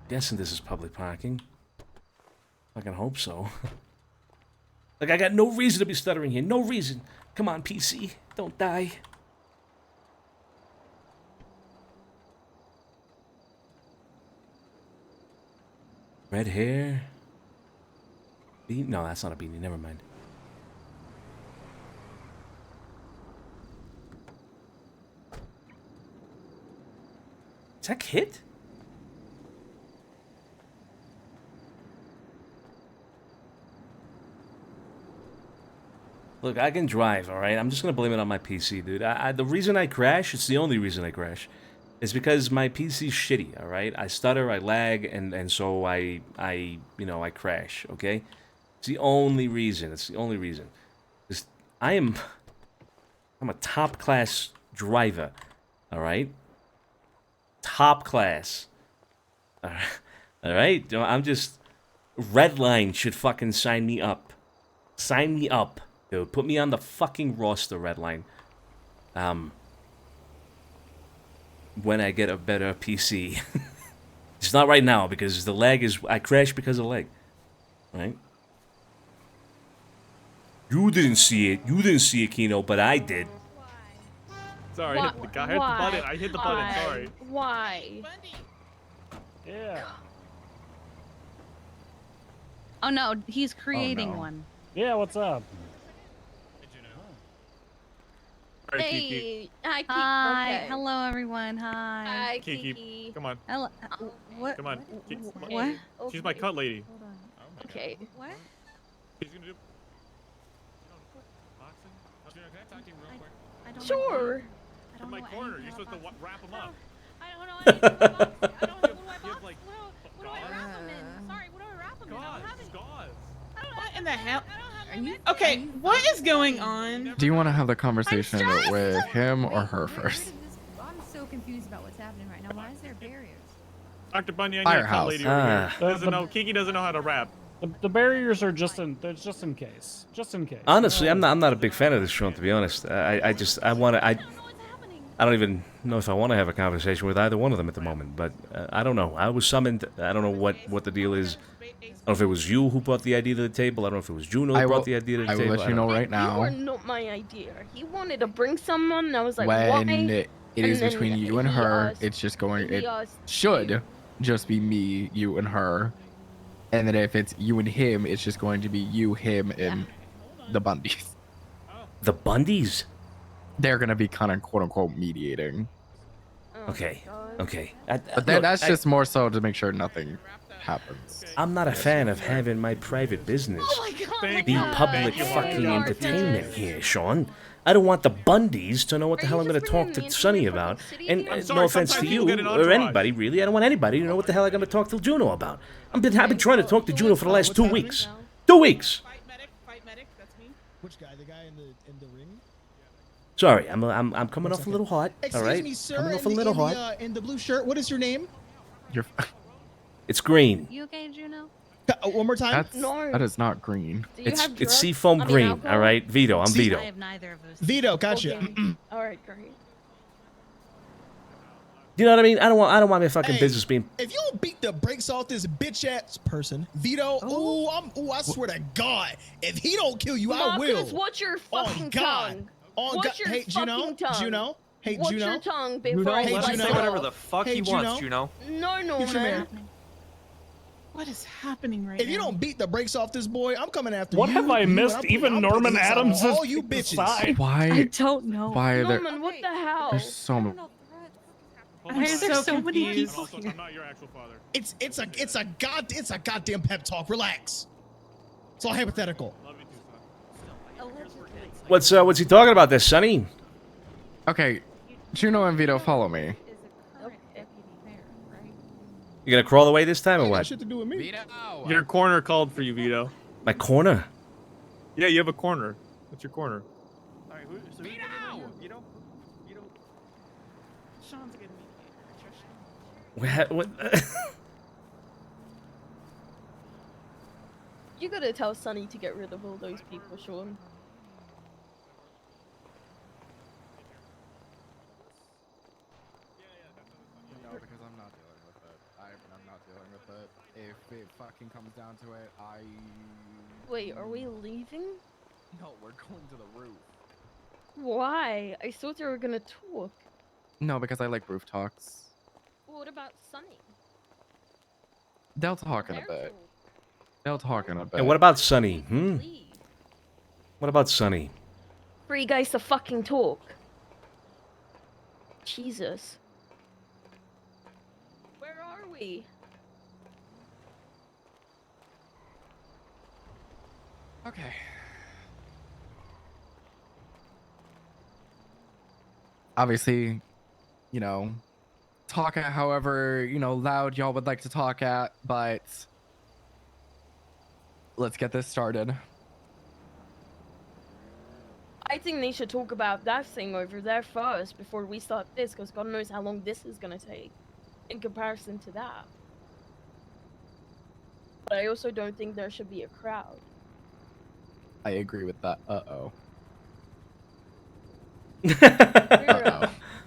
Guessing this is public parking. I can hope so. Like, I got no reason to be stuttering here. No reason. Come on, PC. Don't die. Red hair. No, that's not a beanie. Never mind. Is that Kit? Look, I can drive, all right? I'm just going to blame it on my PC, dude. The reason I crash, it's the only reason I crash, is because my PC's shitty, all right? I stutter, I lag, and so I crash, okay? It's the only reason. It's the only reason. I'm a top-class driver, all right? top class. All right? I'm just... Redline should fucking sign me up. Sign me up. Dude, put me on the fucking roster, Redline. When I get a better PC. It's not right now because the lag is... I crashed because of lag. Right? You didn't see it. You didn't see it, Kino, but I did. Sorry, I hit the button. I hit the button. Sorry. Why? Yeah. Oh no, he's creating one. Yeah, what's up? Hey, hi, Kiki. Hi, Okay. hello everyone. Hi. Hi, Kiki, Kiki. come on. Hello. What? Come on. What? She's my cut lady. Hold on. Okay. What? She's gonna do. I don't Sure. I don't In my know corner. anything You're supposed to about wrap them up. I don't know anything about boxing. I don't know. What do I wrap them in? Sorry, what do I wrap them in? I don't have any. What in the hell? Okay, what is going on? Do you want to have the conversation with him or her first? I'm so confused about what's happening right now. Why is there barriers? Dr. Bunny, I need a cut Firehouse. lady over here. Doesn't know. Kiki doesn't know how to rap. The barriers are just in case. Just in case. Honestly, I'm not a big fan of this show, to be honest. I don't even know if I want to have a conversation with either one of them at the moment. But I don't know. I was summoned. I don't know what the deal is. I don't know if it was you who brought the idea to the table. I don't know if it was Juno who brought the idea to the table. I will let you know right You now. were not my idea. He wanted to bring someone, and I was like, When why? it is And then between you and he her, asked- it's just going. he It asked should just be me, you, and her. And then if it's you and him, it's just going to be you, him, and the Bundys. The Bundys? They're gonna be kind of quote unquote mediating. Okay. Okay. But that's just more so to make sure nothing happens. I'm not a fan of having my private business Thank be you. public Thank you. fucking entertainment here, Sean. I don't want the Bundys to know what the hell I'm going to talk to Sonny about. And I'm sorry, no offense to sometimes you people get an or entourage. anybody, really. I don't want anybody to know what the hell I'm going to talk to Juno about. I've been trying to talk to Juno for the last 2 weeks. 2 weeks. Which guy? The guy in the ring? Sorry, I'm coming off a little hot. All Excuse right, me, sir. coming off a in the- little in the, hot. in the blue shirt. What is your name? It's green. You okay, Juno? One more time. That is not green. It's seafoam green. All right, Vito. I'm Vito. I have neither of those. Vito, gotcha. All right, great. You know what I mean? I don't want my fucking Hey, business being. If you don't beat the brakes off this bitch ass person, Vito, I swear to God, if he don't kill you, I will. Marcus, watch your fucking tongue. Oh, Watch God. your Hey, Juno, fucking tongue. Juno. Hey, Watch Juno. your tongue before I Hey, bite Juno. it off. fuck he wants, Juno. No, no, Get your man. What is happening right If now? you don't beat the brakes off this boy, I'm coming after What you. have I you, missed? I'm Even I'm Norman putting this on Adams all has you picked a bitches. side. Why? I don't know. Why are there? Norman, what the hell? There's so many. I'm Why are there so many confused. people here? I'm not your actual father. It's a goddamn pep talk. Relax. It's all hypothetical. What's he talking about there, Sonny? Okay, Juno and Vito, follow me. You gonna crawl away this time or Got what? shit to do with me. Your corner called for you, Vito. My corner. Yeah, you have a corner. What's your corner? Sean's a good mediator. What? You gotta tell Sonny to get rid of all those people, Sean. No, because I'm not dealing with it. I'm not dealing with it. If it fucking comes down to it, Wait, are we leaving? No, we're going to the roof. Why? I thought they were gonna talk. No, because I like roof talks. What about Sonny? They'll talk in a bit. They'll talk in a bit. And what about Sonny? What about Sonny? For you guys to fucking talk. Jesus. Where are we? Okay. Obviously, you know, talk at however, loud y'all would like to talk at, but let's get this started. I think they should talk about that thing over there first before we start this, because God knows how long this is gonna take. in comparison to that. But I also don't think there should be a crowd. I agree with that. Uh-oh.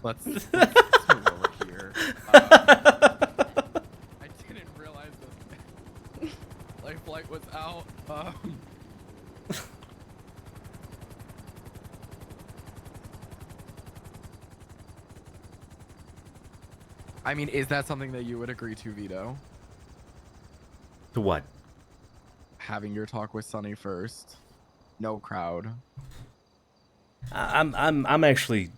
Let's move over here. I didn't realize this life flight was out. I mean, is that something that you would agree to, Vito? To what? Having your talk with Sonny first. No crowd. I'm actually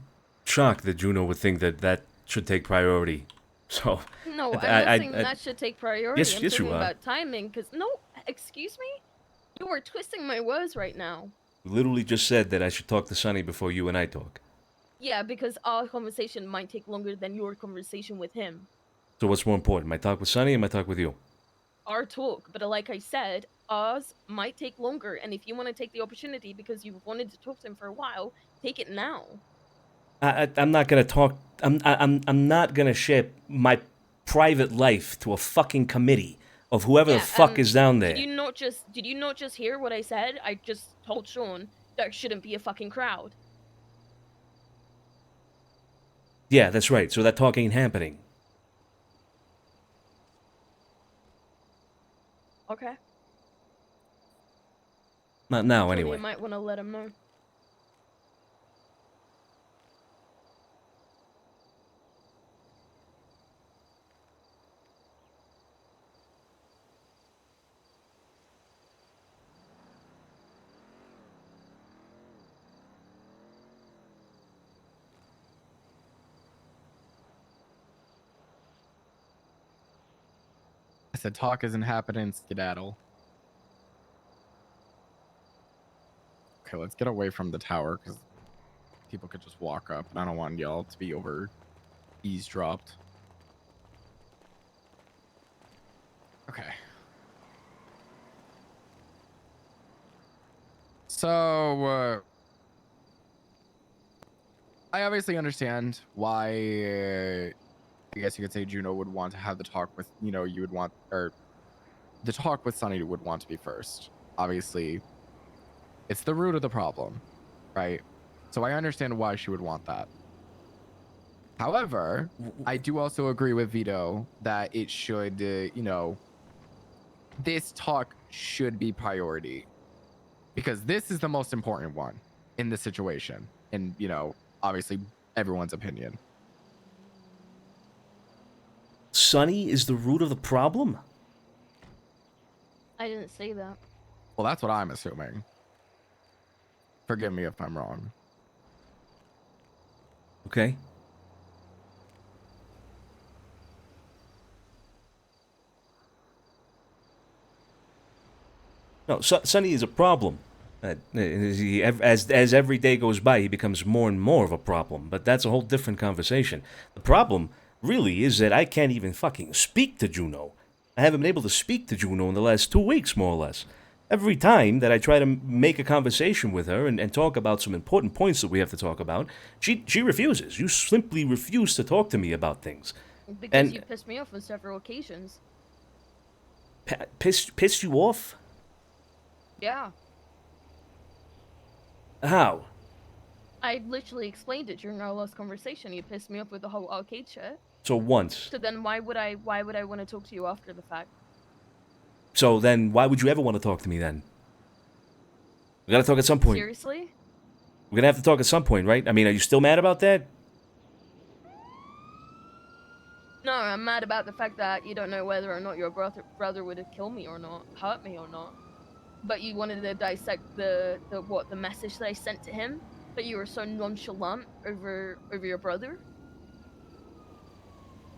shocked that Juno would think that should take priority. So No, I'm not saying that should take priority. Yes, I'm yes, talking you are. about timing. Because no, excuse me, you are twisting my words right now. Literally just said that I should talk to Sonny before you and I talk. Yeah, because our conversation might take longer than your conversation with him. So what's more important, my talk with Sonny or my talk with you? Our talk, but like I said, ours might take longer. And if you want to take the opportunity because you've wanted to talk to him for a while, take it now. I'm not gonna talk. I'm not gonna share my private life to a fucking committee of whoever the fuck is down there. Did you not just hear what I said? I just told Sean there shouldn't be a fucking crowd. Yeah, that's right. So that talk ain't happening. Okay. Not now, So anyway. You might want to let him know. I said talk isn't happening, skedaddle. Okay, let's get away from the tower because people could just walk up and I don't want y'all to be over eavesdropped. Okay. So, I obviously understand why, I guess you could say Juno would want to have the talk with, you know, you would want, or the talk with Sonny would want to be first. Obviously, it's the root of the problem, right? So I understand why she would want that. However, I do also agree with Vito that it should, you know, this talk should be priority because this is the most important one in this situation. And, you know, obviously everyone's opinion. Sonny is the root of the problem? I didn't say that. Well, that's what I'm assuming. Forgive me if I'm wrong. Okay. No, Sonny is a problem. As every day goes by, he becomes more and more of a problem. But that's a whole different conversation. The problem really is that I can't even fucking speak to Juno. I haven't been able to speak to Juno in the last 2 weeks, more or less. Every time that I try to make a conversation with her and talk about some important points that we have to talk about, she refuses. You simply refuse to talk to me about things. Because you pissed me off on several occasions. Pissed you off? Yeah. How? I literally explained it during our last conversation. You pissed me off with the whole arcade shit. So once. So then why would I want to talk to you after the fact? So then why would you ever want to talk to me then? We gotta talk at some point. Seriously? We're gonna have to talk at some point, right? I mean, are you still mad about that? No, I'm mad about the fact that you don't know whether or not your brother would have killed me or not, hurt me or not. But you wanted to dissect the message that I sent to him, but you were so nonchalant over your brother.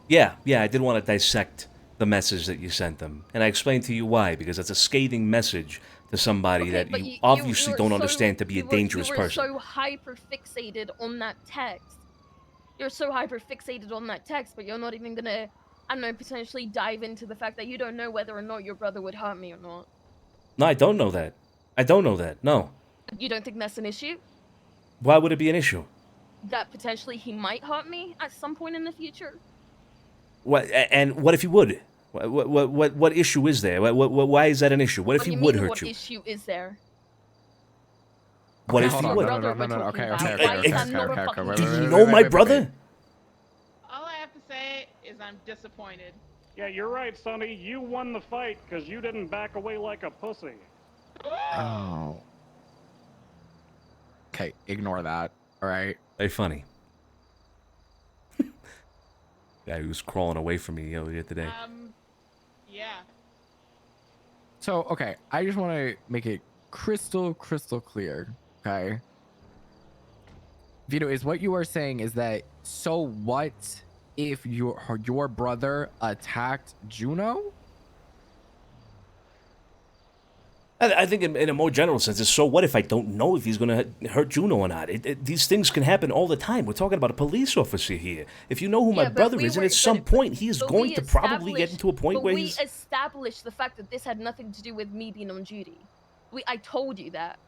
Yeah, I did want to dissect the message that you sent them. And I explained to you why, because it's a scathing message to somebody that you obviously don't understand to be a dangerous person. You were so hyper-fixated on that text. You're so hyper-fixated on that text, but you're not even gonna, I don't know, potentially dive into the fact that you don't know whether or not your brother would hurt me or not. No, I don't know that. I don't know that, no. You don't think that's an issue? Why would it be an issue? That potentially he might hurt me at some point in the future? What? And what if he would? What issue is there? Why is that an issue? What if What he do you would mean, hurt what you? issue is there? What Okay, if hold he on. would? No. Okay. Do you know my brother? All I have to say is I'm disappointed. Yeah, you're right, Sonny. You won the fight because you didn't back away like a pussy. Oh. Okay, ignore that. All right. Very funny. Guy who was crawling away from me earlier today. Yeah. So, okay, I just want to make it crystal clear, okay? Vito, is what you are saying is that, so what if your brother attacked Juno? I think in a more general sense, is so what if I don't know if he's going to hurt Juno or not? These things can happen all the time. We're talking about a police officer here. If you know who my brother is, and at some point he is going to probably get into a point where we he's... established the fact that this had nothing to do with me being on duty. I told you that.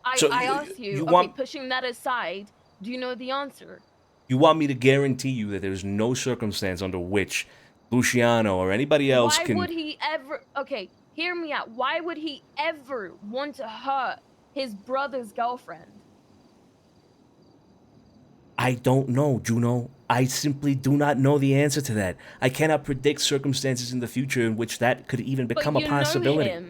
I asked you, okay, pushing that aside, do you know the answer? You want me to guarantee you that there's no circumstance under which Luciano or anybody else can... Why would he ever... Okay, hear me out. Why would he ever want to hurt his brother's girlfriend? I don't know, Juno. I simply do not know the answer to that. I cannot predict circumstances in the future in which that could even become a possibility.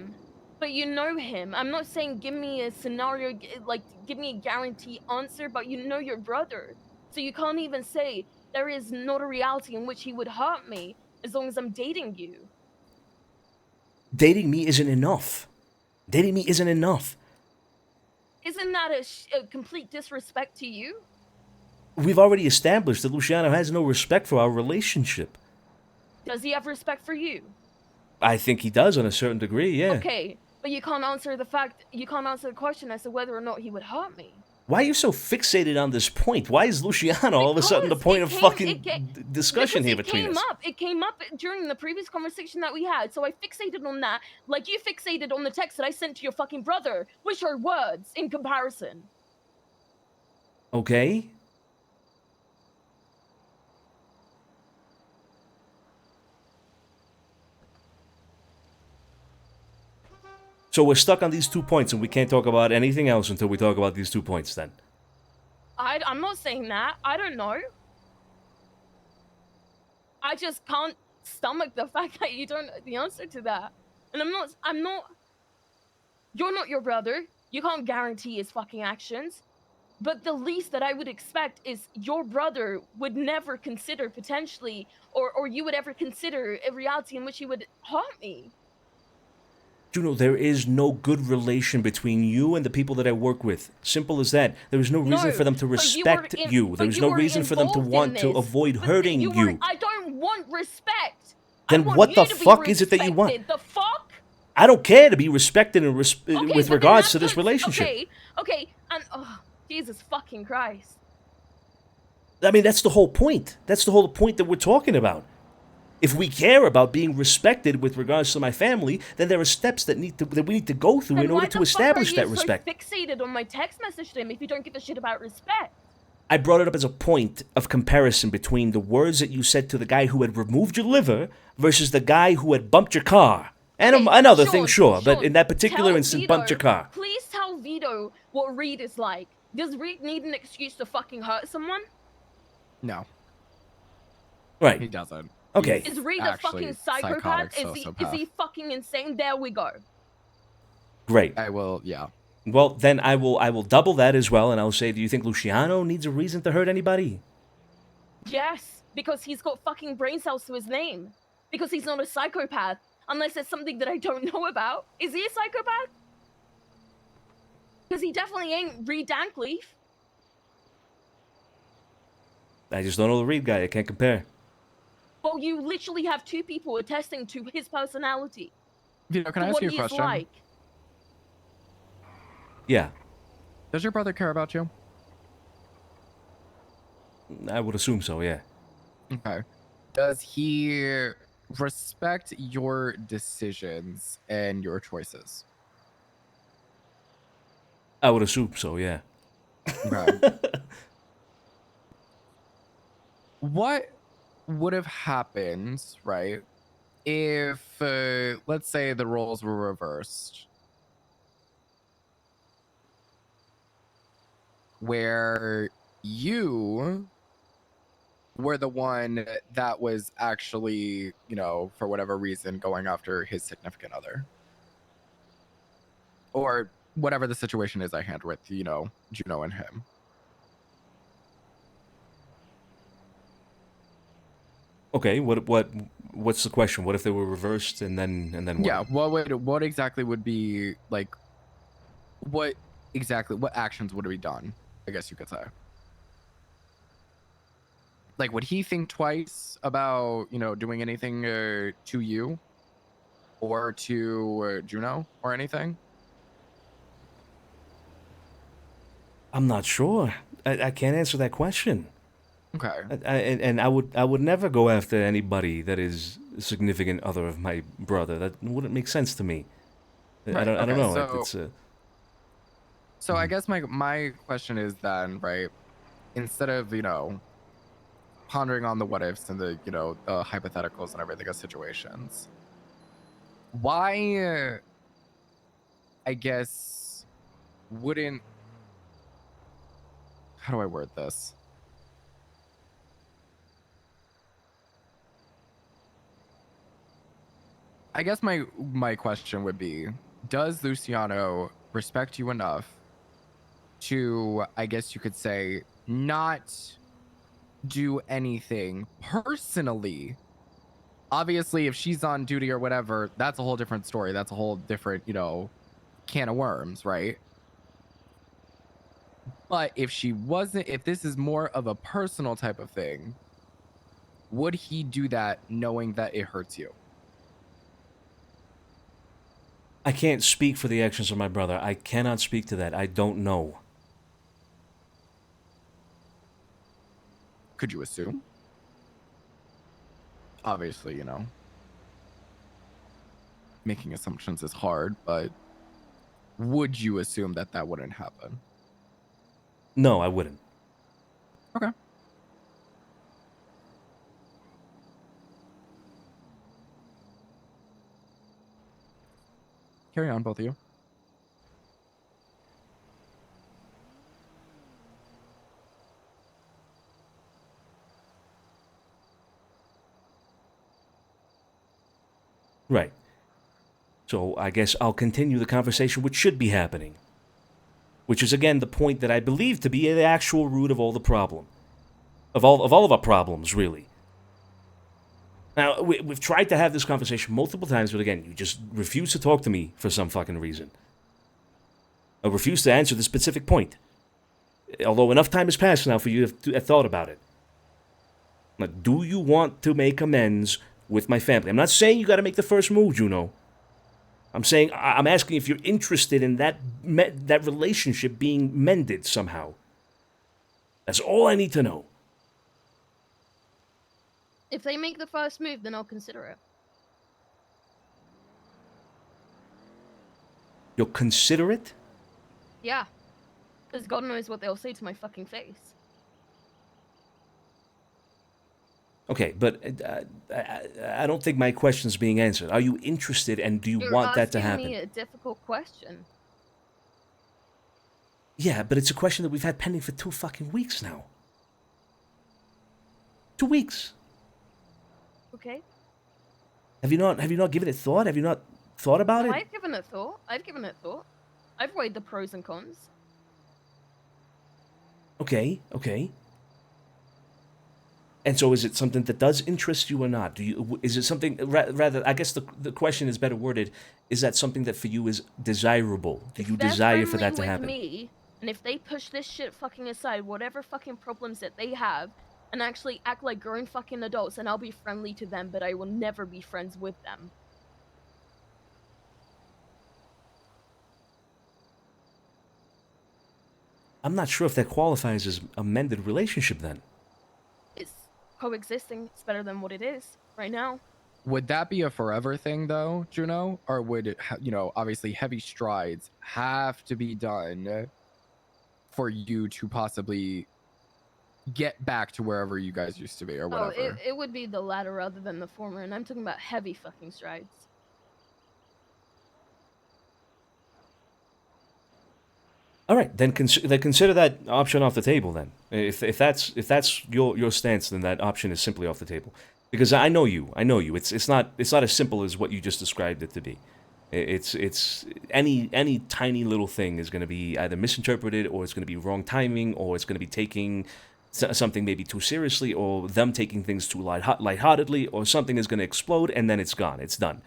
But you know him. I'm not saying give me a scenario, like give me a guarantee answer, but you know your brother. So you can't even say there is not a reality in which he would hurt me as long as I'm dating you. Dating me isn't enough. Dating me isn't enough. Isn't that a complete disrespect to you? We've already established that Luciano has no respect for our relationship. Does he have respect for you? I think he does on a certain degree, yeah. Okay, but you can't answer the question as to whether or not he would hurt me. Why are you so fixated on this point? Why is Luciano all of a sudden the point of fucking discussion here between us? It came up during the previous conversation that we had, so I fixated on that, like you fixated on the text that I sent to your fucking brother, which are words in comparison. Okay. So we're stuck on these 2 points and we can't talk about anything else until we talk about these 2 points then. I'm not saying that. I don't know. I just can't stomach the fact that you don't know the answer to that. And you're not your brother. You can't guarantee his fucking actions. But the least that I would expect is your brother would never consider potentially, or you would ever consider a reality in which he would hurt me. Juno, there is no good relation between you and the people that I work with. Simple as that. There is no reason for them to respect you. There is no reason for them to want to avoid hurting you. I don't want respect. Then what the fuck is it that you want? The fuck? I don't care to be respected and with regards to this relationship. Okay, and oh, Jesus fucking Christ. I mean, that's the whole point. That's the whole point that we're talking about. If we care about being respected with regards to my family, then there are steps that we need to go through in order to establish that respect. Why the fuck are you so fixated on my text message to him if you don't give a shit about respect? I brought it up as a point of comparison between the words that you said to the guy who had removed your liver versus the guy who had bumped your car. And another thing, sure, but in that particular instance, bumped your car. Please tell Vito what Reed is like. Does Reed need an excuse to fucking hurt someone? No. Right. He doesn't. Okay. Is Reed a fucking psychopath? Is he fucking insane? There we go. Great. I will, yeah. Well, then I will double that as well, and I'll say, do you think Luciano needs a reason to hurt anybody? Yes, because he's got fucking brain cells to his name. Because he's not a psychopath, unless it's something that I don't know about. Is he a psychopath? Because he definitely ain't Reed Dankleaf. I just don't know the Reed guy. I can't compare. Well, you literally have two people attesting to his personality. Vito, can I ask you a question? Like. Yeah. Does your brother care about you? I would assume so, yeah. Okay. Does he respect your decisions and your choices? I would assume so, yeah. Okay. What would have happened, right, if, let's say the roles were reversed, where you were the one that was actually, you know, for whatever reason, going after his significant other, or whatever the situation is I had with, you know, Juno and him. Okay, what's the question? What if they were reversed and then what? Yeah, what exactly would be like, what actions would be done, I guess you could say. Like, would he think twice about, you know, doing anything to you or to Juno or anything? I'm not sure. I can't answer that question. Okay. And I would never go after anybody that is a significant other of my brother. That wouldn't make sense to me. I don't know. So I guess my question is then, right, instead of, you know, pondering on the what ifs and the, you know, the hypotheticals and everything of situations, why, I guess, wouldn't, how do I word this? I guess my question would be, does Luciano respect you enough to, I guess you could say, not do anything personally? Obviously, if she's on duty or whatever, that's a whole different story. That's a whole different, you know, can of worms, right? But if she wasn't, if this is more of a personal type of thing, would he do that knowing that it hurts you? I can't speak for the actions of my brother. I cannot speak to that. I don't know. Could you assume? Obviously, you know, making assumptions is hard, but would you assume that that wouldn't happen? No, I wouldn't. Okay. Carry on, both of you. Right. So I guess I'll continue the conversation which should be happening. Which is again the point that I believe to be the actual root of all the problem. Of all of our problems, really. Now, we've tried to have this conversation multiple times, but again, you just refuse to talk to me for some fucking reason. I refuse to answer the specific point. Although enough time has passed now for you to have thought about it. Like, do you want to make amends with my family? I'm not saying you gotta make the first move, Juno. I'm asking if you're interested in that relationship being mended somehow. That's all I need to know. If they make the first move, then I'll consider it. You'll consider it? Yeah. Because God knows what they'll say to my fucking face. Okay, but I don't think my question's being answered. Are you interested, and do you want that to happen? You're asking me a difficult question. Yeah, but it's a question that we've had pending for 2 fucking weeks now. 2 weeks. Okay. Have you not given it thought? Have you not thought about it? I've given it thought. I've weighed the pros and cons. Okay. And so is it something that does interest you or not? Is it something, rather, I guess the question is better worded, is that something that for you is desirable? Do you desire for that to happen? Me, and if they push this shit fucking aside, whatever fucking problems that they have, and actually act like grown fucking adults, and I'll be friendly to them, but I will never be friends with them. I'm not sure if that qualifies as a mended relationship then. It's coexisting. It's better than what it is right now. Would that be a forever thing though, Juno? Or would it, you know, obviously heavy strides have to be done for you to possibly get back to wherever you guys used to be or Oh, whatever. it would be the latter rather than the former, and I'm talking about heavy fucking strides. All right, then consider that option off the table. Then, if that's your stance, then that option is simply off the table. Because I know you. It's not as simple as what you just described it to be. It's any tiny little thing is going to be either misinterpreted, or it's going to be wrong timing, or it's going to be taking something maybe too seriously, or them taking things too lightheartedly, or something is going to explode and then it's gone, it's done,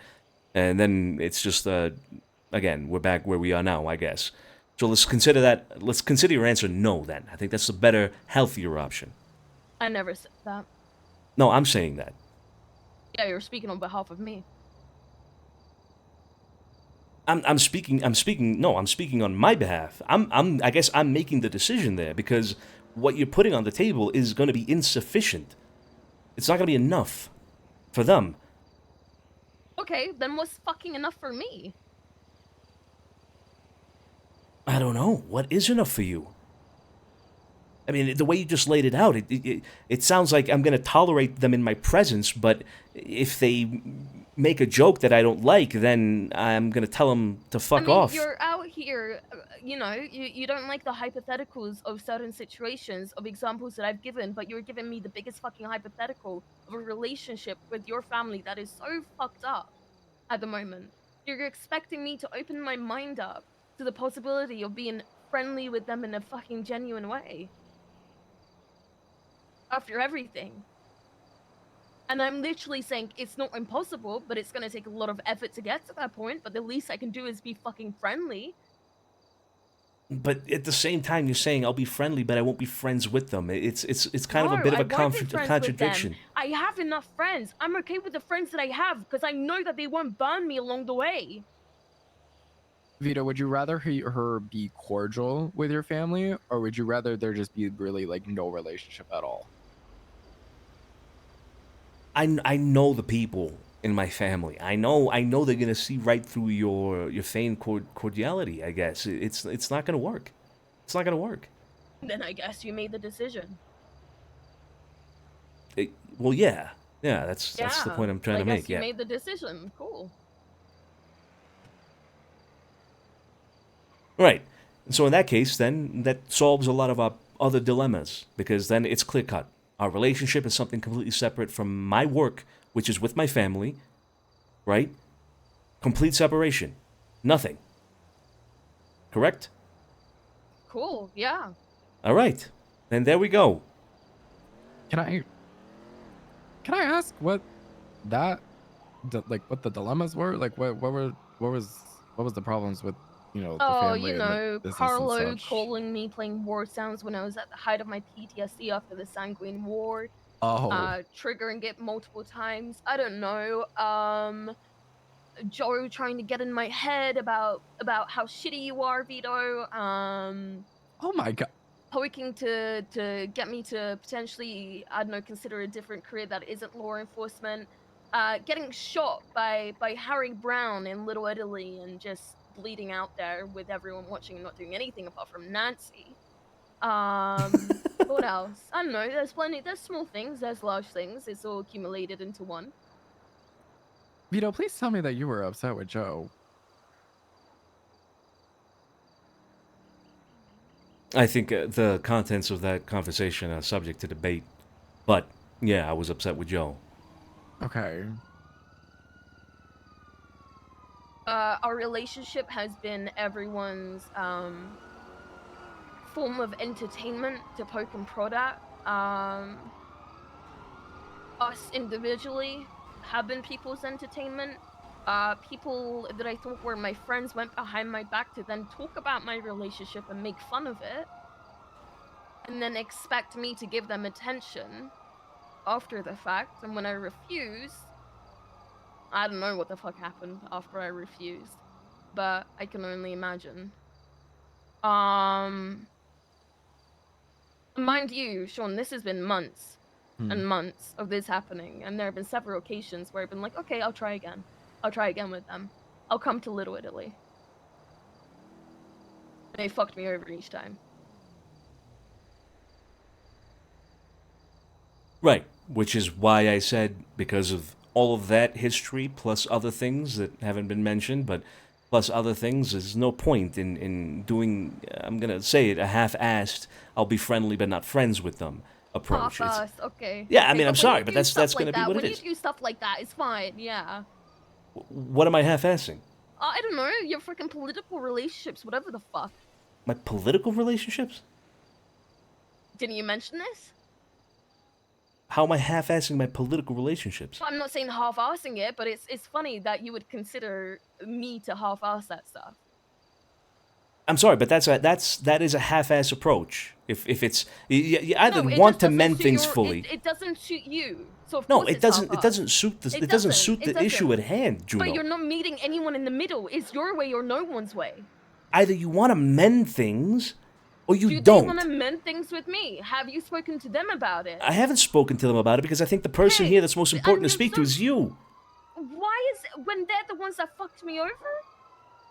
and then it's just again, we're back where we are now, I guess. So let's consider that. Let's consider your answer no. Then I think that's a better, healthier option. I never said that. No, I'm saying that. Yeah, you're speaking on behalf of me. I'm speaking on my behalf. I guess I'm making the decision there because what you're putting on the table is going to be insufficient. It's not going to be enough for them. Okay, then what's fucking enough for me? I don't know. What is enough for you? I mean, the way you just laid it out, it sounds like I'm going to tolerate them in my presence, but if they make a joke that I don't like, then I'm going to tell them to fuck off. You're out here, you don't like the hypotheticals of certain situations, of examples that I've given, but you're giving me the biggest fucking hypothetical of a relationship with your family that is so fucked up at the moment. You're expecting me to open my mind up to the possibility of being friendly with them in a fucking genuine way. After everything. And I'm literally saying it's not impossible, but it's gonna take a lot of effort to get to that point, but the least I can do is be fucking friendly. But at the same time, you're saying I'll be friendly, but I won't be friends with them. It's kind of a bit of a contradiction. I have enough friends. I'm okay with the friends that I have, because I know that they won't burn me along the way. Vito, would you rather her be cordial with your family, or would you rather there just be really like no relationship at all? I know the people in my family. I know they're gonna see right through your feigned cordiality. I guess it's not gonna work. It's not gonna work. Then I guess you made the decision. Well, yeah, that's the point I'm trying to make. You Yeah. made the decision. Cool. Right. And so in that case, then that solves a lot of our other dilemmas, because then it's clear cut. Our relationship is something completely separate from my work, which is with my family, right? Complete separation. Nothing. Correct? Cool, yeah. All right. Then there we go. Can I ask what what the dilemmas were? Like what was the problems with the family and the business Carlo and such? calling me playing war sounds when I was at the height of my PTSD after the Sanguine War. Oh. Triggering it multiple times. I don't know. Joe trying to get in my head about how shitty you are, Vito. Oh my god. Poking to get me to potentially, I don't know, consider a different career that isn't law enforcement. Getting shot by Harry Brown in Little Italy and just bleeding out there with everyone watching and not doing anything apart from Nancy. What else? I don't know. There's plenty. There's small things. There's large things. It's all accumulated into one. Vito, please tell me that you were upset with Joe. I think the contents of that conversation are subject to debate. But, yeah, I was upset with Joe. Okay. Our relationship has been everyone's form of entertainment to poke and prod at. Us individually have been people's entertainment. People that I thought were my friends went behind my back to then talk about my relationship and make fun of it, and then expect me to give them attention after the fact. And when I refuse, I don't know what the fuck happened after I refused, but I can only imagine. Mind you, Sean, this has been months and months of this happening, and there have been several occasions where I've been like, okay, I'll try again. I'll try again with them. I'll come to Little Italy. And they fucked me over each time. Right, which is why I said, because of all of that history, plus other things that haven't been mentioned, but plus other things, there's no point in doing, I'm going to say it, a half-assed, I'll be friendly but not friends with them approach. Half-assed, okay. Yeah, I Okay, mean, but I'm when sorry, you but do that's stuff going to like be that, what it when is. you do stuff like that, it's fine, yeah. What am I half-assing? I don't know, your freaking political relationships, whatever the fuck. My political relationships? Didn't you mention this? How am I half-assing my political relationships? I'm not saying half-assing it, but it's funny that you would consider me to half-ass that stuff. I'm sorry, but that is a half-ass approach. If it's you either No, it want just to doesn't mend suit things your- fully. It doesn't suit you. So of No, course it it's doesn't. It half-assed. doesn't suit the. It doesn't suit the issue at hand, Juno. But you're not meeting anyone in the middle. It's your way or no one's way. Either you want to mend things, or you Do they don't. want to mend things with me? Have you spoken to them about it? I haven't spoken to them about it because I think the person here that's most important to speak to is you. Why is when they're the ones that fucked me over?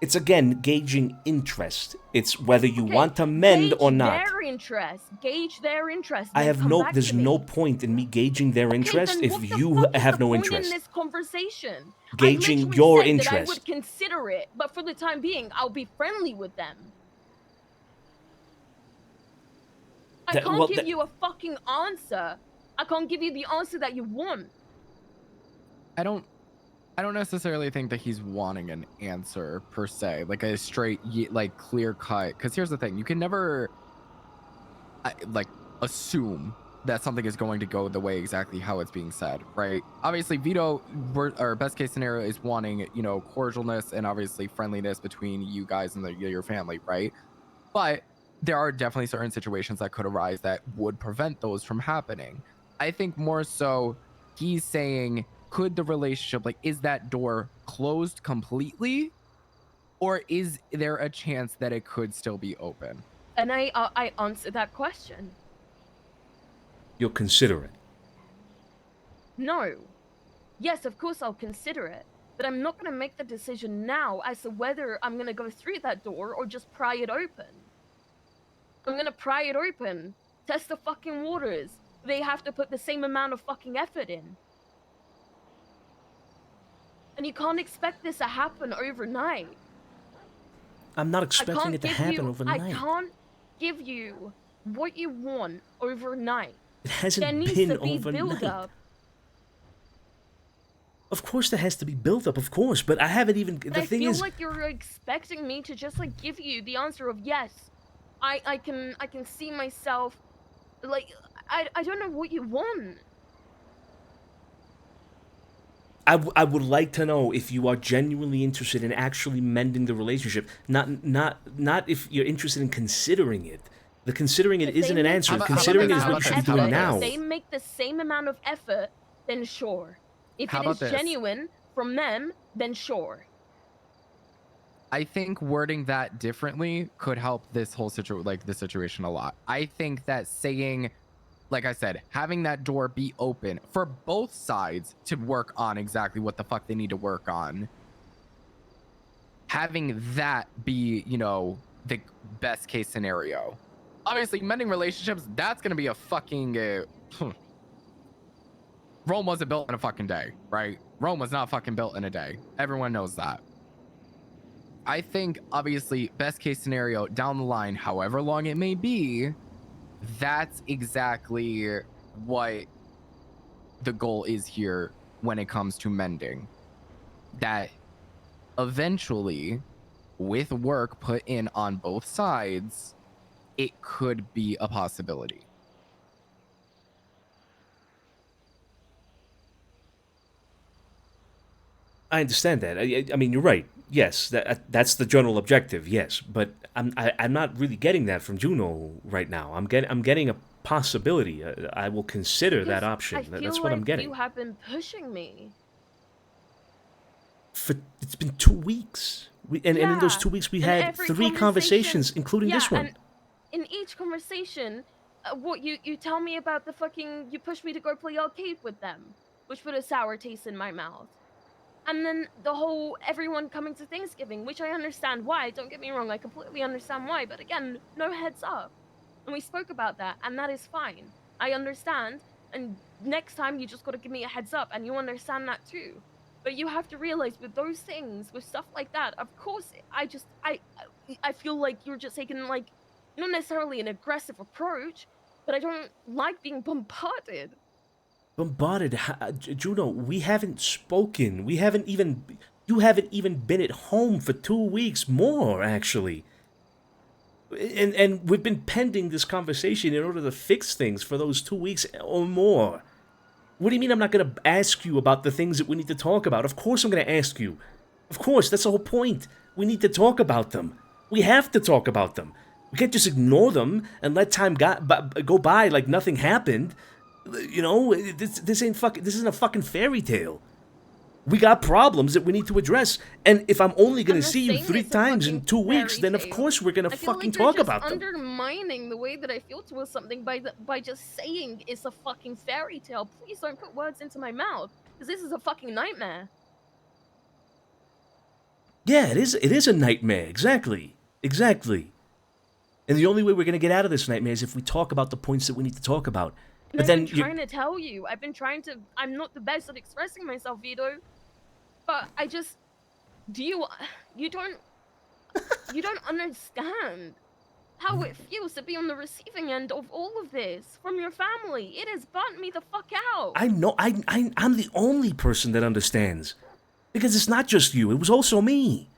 It's again gauging interest. It's whether you want to mend or not. Their interest. Gauge their interest. I then have come no. back There's to me. no point in me gauging their interest then if what the you fuck is have the no point interest. in this conversation? Gauging I literally your said interest. that I would consider it, but for the time being, I'll be friendly with them. I can't give you a fucking answer. I can't give you the answer that you want. I don't necessarily think that he's wanting an answer per se, like a straight, like clear cut. Because here's the thing: you can never, like, assume that something is going to go the way exactly how it's being said, right? Obviously, Vito, our best case scenario is wanting, you know, cordialness and obviously friendliness between you guys and your family, right? But there are definitely certain situations that could arise that would prevent those from happening. I think more so, he's saying, could the relationship, like, is that door closed completely, or is there a chance that it could still be open? And I answered that question. You'll consider it. No. Yes, of course I'll consider it. But I'm not going to make the decision now as to whether I'm going to go through that door or just pry it open. I'm going to pry it open. Test the fucking waters. They have to put the same amount of fucking effort in. And you can't expect this to happen overnight. I'm not expecting it to happen overnight. I can't give you what you want overnight. It hasn't there needs been to be overnight. build up. Of course, there has to be build up. Of course, but I haven't even. But The I thing feel is, like you're expecting me to just like give you the answer of yes. I can see myself. Like I don't know what you want. I would like to know if you are genuinely interested in actually mending the relationship. Not if you're interested in considering it. The considering it isn't an answer. Considering it is what you should be doing now. If they make the same amount of effort, then sure. If How it about is this? genuine from them, then sure. I think wording that differently could help this whole situation a lot. I think that saying, like I said, having that door be open for both sides to work on exactly what the fuck they need to work on. Having that be, you know, the best case scenario. Obviously, mending relationships, that's going to be a fucking... Rome wasn't built in a fucking day, right? Rome was not fucking built in a day. Everyone knows that. I think, obviously, best case scenario down the line, however long it may be, that's exactly what the goal is here when it comes to mending. That eventually, with work put in on both sides, it could be a possibility. I understand that. I mean, you're right. Yes, that's the general objective. Yes, but I'm not really getting that from Juno right now. I'm getting a possibility. I will consider that option. That's what I'm getting. You have been pushing me. It's been 2 weeks. And in those 2 weeks, we had every 3 conversations, including this one. And in each conversation, what you tell me about the fucking... You push me to go play arcade with them, which put a sour taste in my mouth. And then the whole everyone coming to Thanksgiving, which I understand why. Don't get me wrong, I completely understand why. But again, no heads up. And we spoke about that, and that is fine. I understand, And next time you just gotta give me a heads up, and you understand that too. But you have to realize with those things, with stuff like that, of course, I feel like you're just taking like, not necessarily an aggressive approach, but I don't like being bombarded. Bombarded, Juno. We haven't spoken. We haven't even. You haven't even been at home for 2 weeks more, actually. And we've been pending this conversation in order to fix things for those 2 weeks or more. What do you mean I'm not going to ask you about the things that we need to talk about? Of course I'm going to ask you. Of course, that's the whole point. We need to talk about them. We have to talk about them. We can't just ignore them and let time go by like nothing happened. You know, this isn't a fucking fairy tale. We got problems that we need to address, and if I'm only gonna see you 3 times in 2 weeks, then of course we're gonna fucking talk about them. Undermining the way that I feel towards something by just saying it's a fucking fairy tale. Please don't put words into my mouth, because this is a fucking nightmare. Yeah, it is a nightmare. Exactly. And the only way we're gonna get out of this nightmare is if we talk about the points that we need to talk about. But then I've been trying to tell you. I'm not the best at expressing myself, Vito. But I just, you don't understand how it feels to be on the receiving end of all of this from your family. It has burnt me the fuck out. I know, I'm the only person that understands. Because it's not just you, it was also me.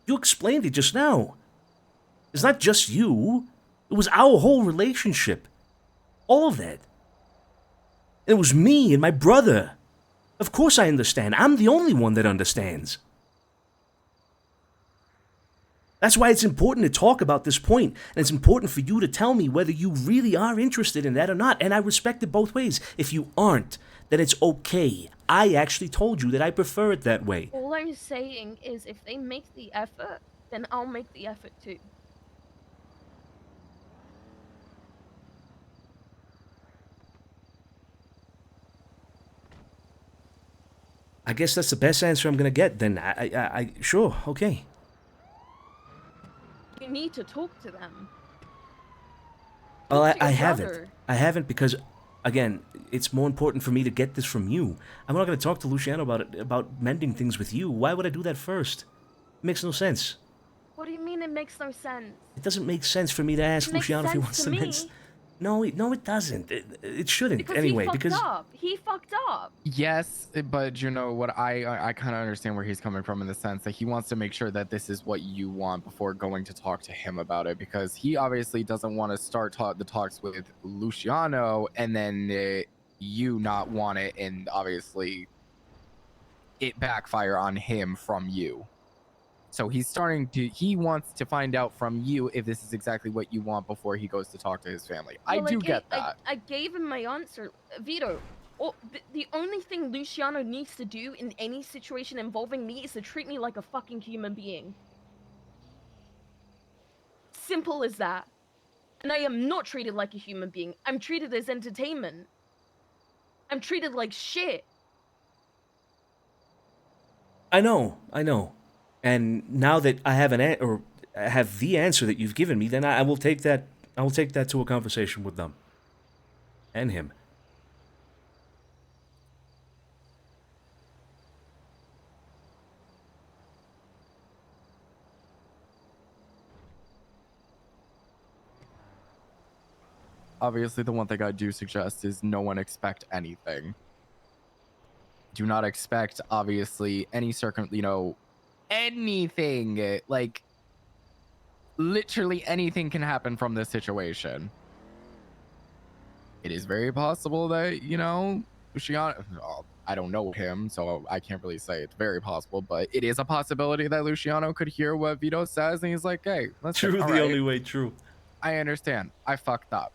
You explained it just now. It's not just you, it was our whole relationship. All of that. It was me and my brother. Of course I understand. I'm the only one that understands. That's why it's important to talk about this point, and it's important for you to tell me whether you really are interested in that or not, and I respect it both ways. If you aren't, then it's okay. I actually told you that I prefer it that way. All I'm saying is if they make the effort, then I'll make the effort too. I guess that's the best answer I'm gonna get, then. Sure, okay. You need to talk to them. Well, Talk to I your haven't. brother. I haven't because, again, it's more important for me to get this from you. I'm not gonna talk to Luciano about mending things with you. Why would I do that first? It makes no sense. What do you mean it makes no sense? It doesn't make sense for me to ask It makes Luciano if he sense wants to to me. mend. No, it doesn't. It shouldn't Because anyway. he fucked up. Yes, but you know what, I kind of understand where he's coming from in the sense that he wants to make sure that this is what you want before going to talk to him about it, because he obviously doesn't want to start the talks with Luciano and then you not want it, and obviously it backfire on him from you. So he wants to find out from you if this is exactly what you want before he goes to talk to his family. I do get that. I gave him my answer, Vito. The only thing Luciano needs to do in any situation involving me is to treat me like a fucking human being. Simple as that. And I am not treated like a human being. I'm treated as entertainment. I'm treated like shit. I know. And now that I have I have the answer that you've given me, then I will take that. I will take that to a conversation with them and him. Obviously, the one thing I do suggest is no one expect anything. Do not expect, obviously, any anything. Like, literally anything can happen from this situation. It is very possible that, Luciano, I don't know him, so I can't really say it's very possible, but it is a possibility that Luciano could hear what Vito says, and he's like, hey, let's True, the only way, true. I understand. I fucked up.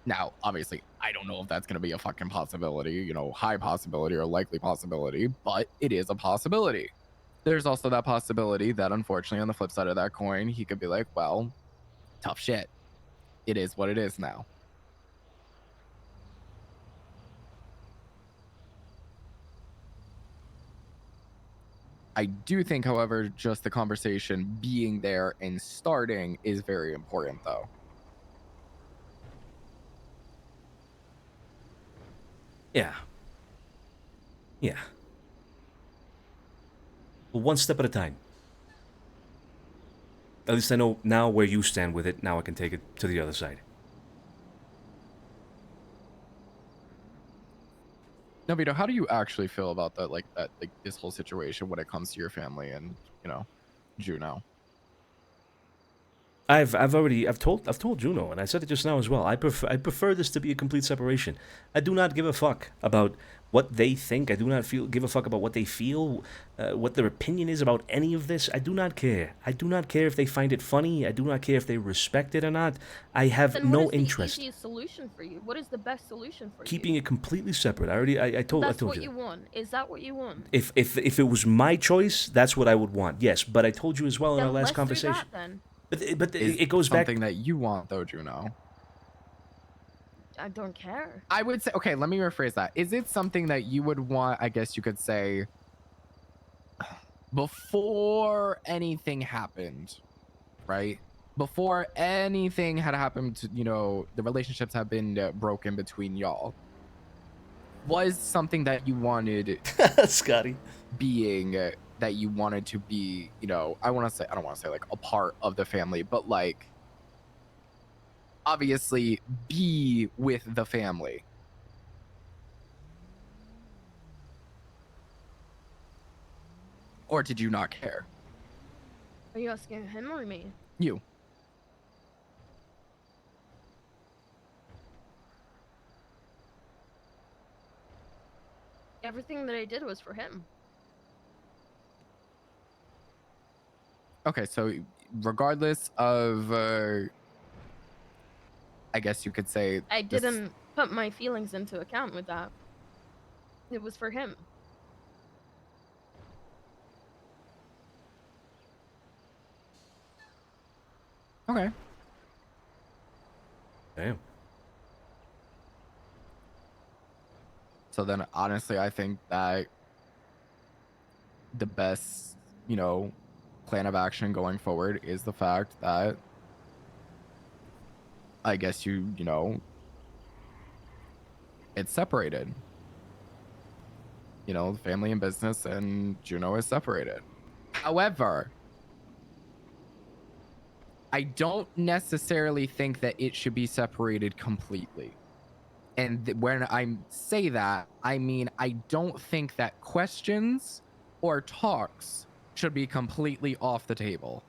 Now, obviously, I don't know if that's going to be a fucking possibility, high possibility or likely possibility, but it is a possibility. There's also that possibility that, unfortunately, on the flip side of that coin, he could be like, well, tough shit. It is what it is now. I do think, however, just the conversation being there and starting is very important, though. Yeah. Yeah. Well, one step at a time. At least I know now where you stand with it. Now I can take it to the other side. No, Vito, how do you actually feel about that? Like this whole situation when it comes to your family and Juno. I've told Juno, and I said it just now as well. I prefer this to be a complete separation. I do not give a fuck about what they think. I do not give a fuck about what they feel, what their opinion is about any of this. I do not care. I do not care if they find it funny. I do not care if they respect it or not. I have Then no what is interest. the easiest solution for you? What is the best solution for Keeping you? it completely separate. I told That's you. what you want. Is that what you want? If it was my choice, that's what I would want. Yes, but I told you as well in Then our last let's conversation. do that, then. But Is it goes back. something that you want though, Juno. I don't care. I would say, okay, let me rephrase that. Is it something that you would want, I guess you could say, before anything happened, right? Before anything had happened, the relationships have been broken between y'all. Was something that you wanted, Scotty, being that you wanted to be, I don't want to say like a part of the family, but like, obviously be with the family. Or did you not care? Are you asking him or me? You. Everything that I did was for him. Okay, so regardless of, I guess you could say... I didn't put my feelings into account with that. It was for him. Okay. Damn. So then, honestly, I think that the best, plan of action going forward is the fact that I guess it's separated. Family and business, and Juno is separated. However, I don't necessarily think that it should be separated completely. And when I say that, I mean, I don't think that questions or talks should be completely off the table.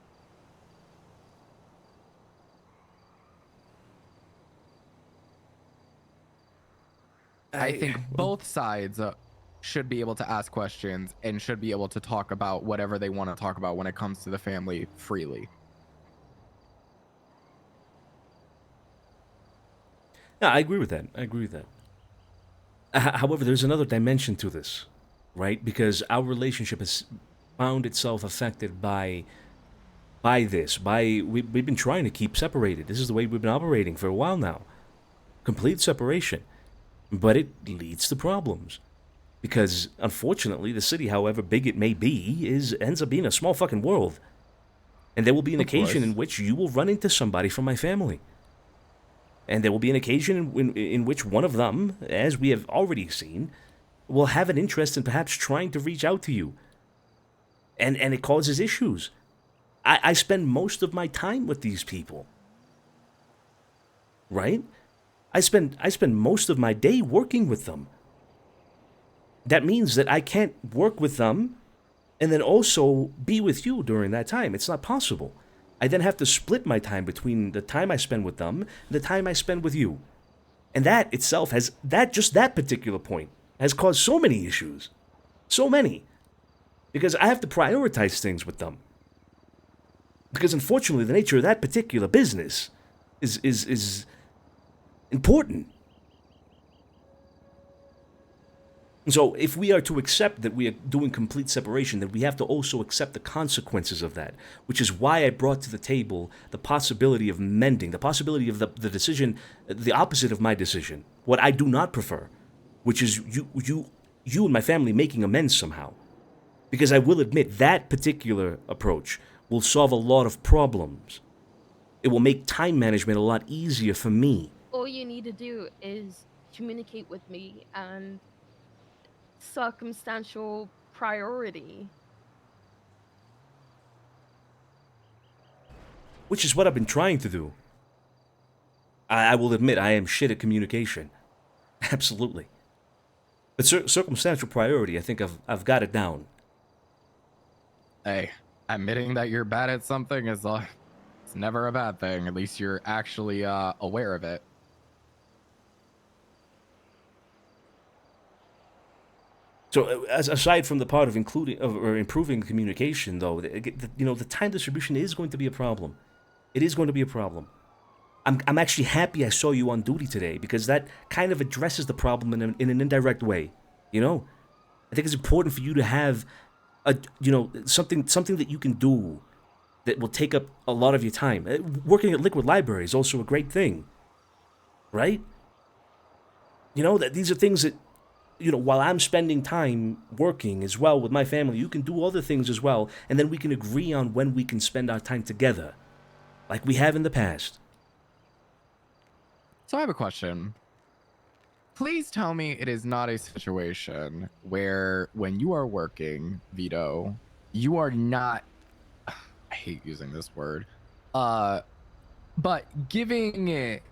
I think both sides should be able to ask questions and should be able to talk about whatever they want to talk about when it comes to the family freely. Yeah, I agree with that. However, there's another dimension to this, right? Because our relationship has found itself affected by this. We've been trying to keep separated. This is the way we've been operating for a while now. Complete separation. But it leads to problems. Because, unfortunately, the city, however big it may be, ends up being a small fucking world. And there will be an occasion in which you will run into somebody from my family. And there will be an occasion in which one of them, as we have already seen, will have an interest in perhaps trying to reach out to you. And it causes issues. I spend most of my time with these people. Right? I spend most of my day working with them. That means that I can't work with them and then also be with you during that time. It's not possible. I then have to split my time between the time I spend with them and the time I spend with you. And that itself just that particular point has caused so many issues. So many. Because I have to prioritize things with them. Because unfortunately, the nature of that particular business is important. And so if we are to accept that we are doing complete separation, then we have to also accept the consequences of that, which is why I brought to the table the possibility of mending, the possibility of the decision, the opposite of my decision, what I do not prefer, which is you and my family making amends somehow. Because I will admit that particular approach will solve a lot of problems. It will make time management a lot easier for me. All you need to do is communicate with me and circumstantial priority. Which is what I've been trying to do. I will admit I am shit at communication. Absolutely. But circumstantial priority, I think I've got it down. Hey, admitting that you're bad at something is it's never a bad thing. At least you're actually aware of it. So, aside from the part of including or improving communication, though, the time distribution is going to be a problem. It is going to be a problem. I'm actually happy I saw you on duty today because that kind of addresses the problem in an indirect way. You know, I think it's important for you to have something that you can do that will take up a lot of your time. Working at Liquid Library is also a great thing, right? You know, that these are things that, while I'm spending time working as well with my family, you can do other things as well, and then we can agree on when we can spend our time together, like we have in the past. So I have a question. Please tell me it is not a situation where when you are working, Vito, you are not, I hate using this word, but giving it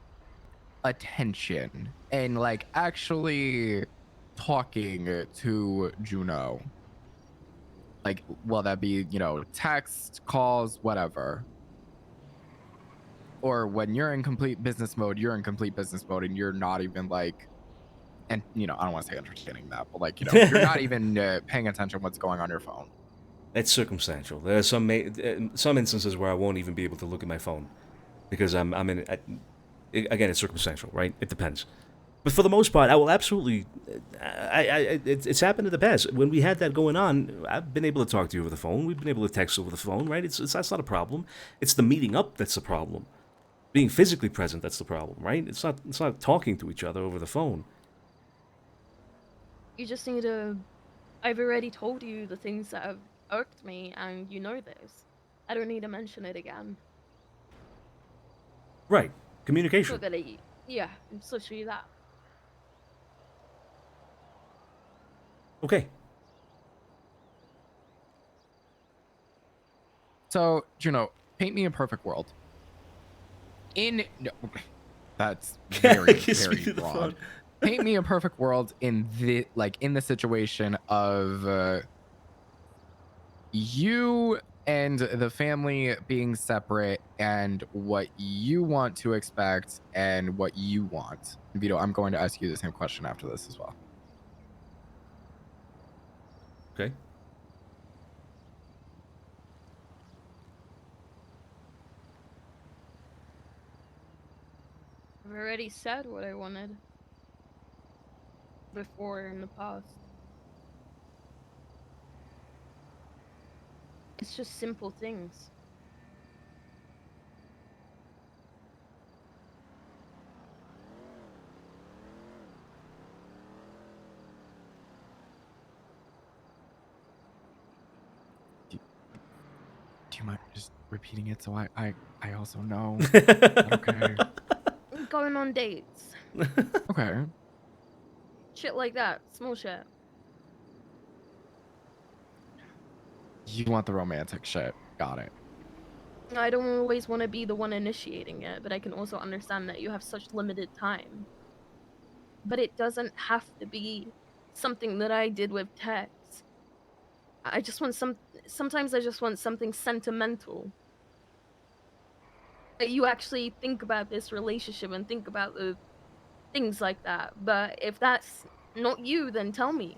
attention and like actually talking to Juno. Like, will that be, text, calls, whatever. Or when you're in complete business mode, you're in complete business mode and you're not even like, and I don't want to say entertaining that, but like, you're not even paying attention to what's going on your phone. It's circumstantial. There are some instances where I won't even be able to look at my phone because I'm in. Again, it's circumstantial, right? It depends. But for the most part, I will absolutely. It's happened in the past when we had that going on. I've been able to talk to you over the phone. We've been able to text over the phone, right? That's not a problem. It's the meeting up that's the problem. Being physically present, that's the problem, right? It's not talking to each other over the phone. You just need to. I've already told you the things that have irked me, and you know this. I don't need to mention it again. Right. Communication. Yeah, it's literally that. Okay. So, paint me a perfect world. That's very, very broad. Paint me a perfect world in the situation of you and the family being separate and what you want to expect and what you want. Vito, I'm going to ask you the same question after this as well. Okay. I've already said what I wanted before in the past. It's just simple things. Do you mind just repeating it so I also know? Okay. Going on dates. Okay. Shit like that. Small shit. You want the romantic shit. Got it. I don't always want to be the one initiating it, but I can also understand that you have such limited time. But it doesn't have to be something that I did with text. I just want sometimes I just want something sentimental. That you actually think about this relationship and think about the things like that. But if that's not you, then tell me.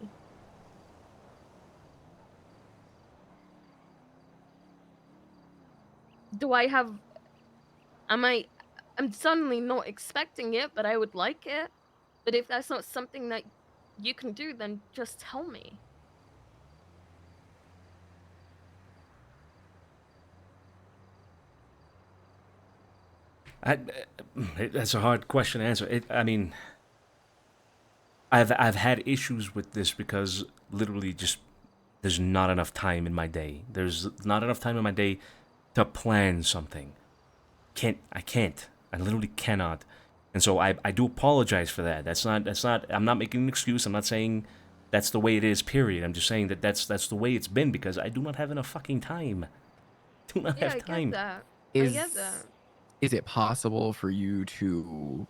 I'm suddenly not expecting it, but I would like it. But if that's not something that you can do, then just tell me. That's a hard question to answer. I've had issues with this because literally just there's not enough time in my day. There's not enough time in my day to plan something. I literally cannot. And so I do apologize for that. That's not, I'm not making an excuse. I'm not saying that's the way it is, period. I'm just saying that that's the way it's been because I do not have enough fucking time. Do not Yeah, have I time. get that. I Is get that. is it possible for you to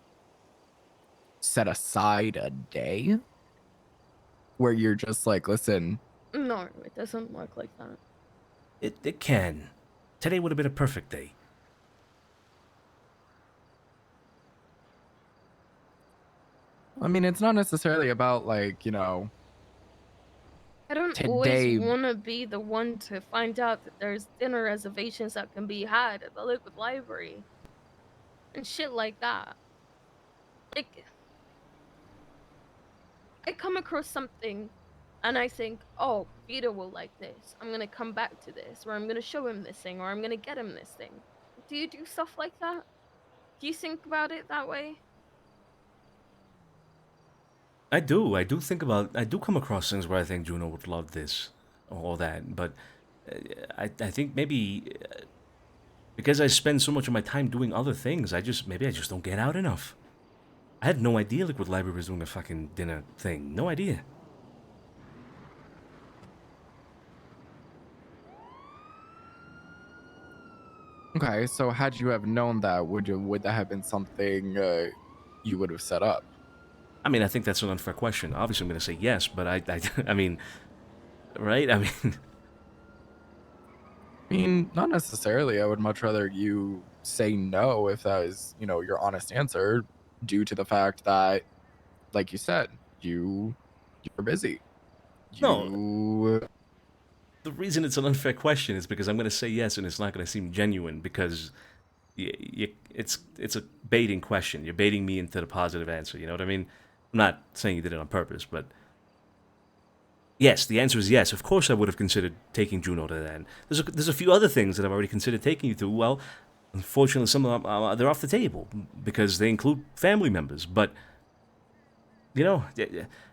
set aside a day where you're just like, listen, No, it doesn't work like that. It can. Today would have been a perfect day. I mean, it's not necessarily about like, you know, I don't today. always want to be the one to find out that there's dinner reservations that can be had at the Liquid Library and shit like that. Like, I come across something and I think, oh, Vito will like this. I'm gonna come back to this, or I'm gonna show him this thing, or I'm gonna get him this thing. Do you do stuff like that? Do you think about it that way? I do. I do come across things where I think Juno would love this or that, but I think maybe because I spend so much of my time doing other things, maybe I just don't get out enough. I had no idea Liquid Library was doing a fucking dinner thing. No idea. Okay, so had you have known that, would that have been something you would have set up? I mean, I think that's an unfair question. Obviously, I'm going to say yes, but I mean, right? I mean, not necessarily. I would much rather you say no if that is, you know, your honest answer, due to the fact that, like you said, you're busy. No. The reason it's an unfair question is because I'm going to say yes, and it's not going to seem genuine because it's a baiting question. You're baiting me into the positive answer. You know what I mean? I'm not saying you did it on purpose, but yes, the answer is yes. Of course, I would have considered taking Juno to that. There's a few other things that I've already considered taking you to. Well, unfortunately, some of them they're off the table because they include family members. But you know,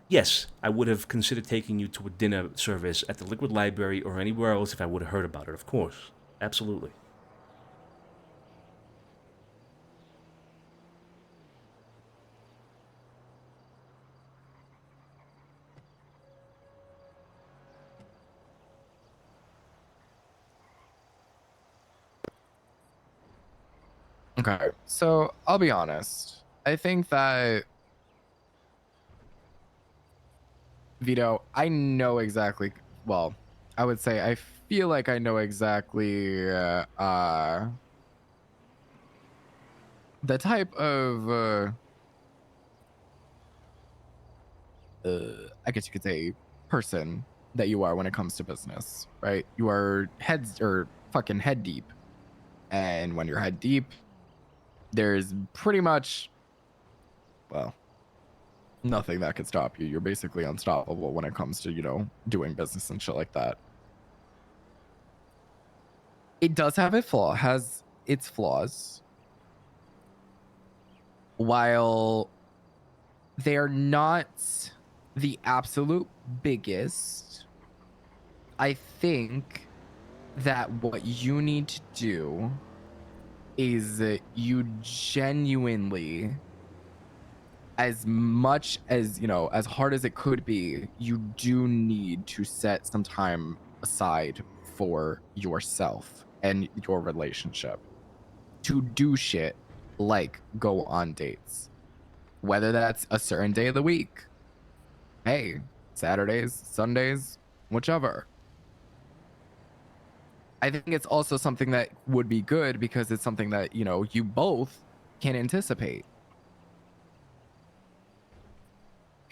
yes, I would have considered taking you to a dinner service at the Liquid Library or anywhere else if I would have heard about it. Of course, absolutely. Okay, so I'll be honest. I think that Vito, I know exactly. Well, I would say I feel like I know exactly the type of I guess you could say person that you are when it comes to business, right? You are fucking head deep, and when you're head deep, there's pretty much, well, nothing that could stop you. You're basically unstoppable when it comes to, you know, doing business and shit like that. It does have has its flaws. While they're not the absolute biggest, I think that what you need to do is you genuinely, as much as, you know, as hard as it could be, you do need to set some time aside for yourself and your relationship to do shit like go on dates, whether that's a certain day of the week. Hey, Saturdays, Sundays, whichever. I think it's also something that would be good because it's something that, you know, you both can anticipate.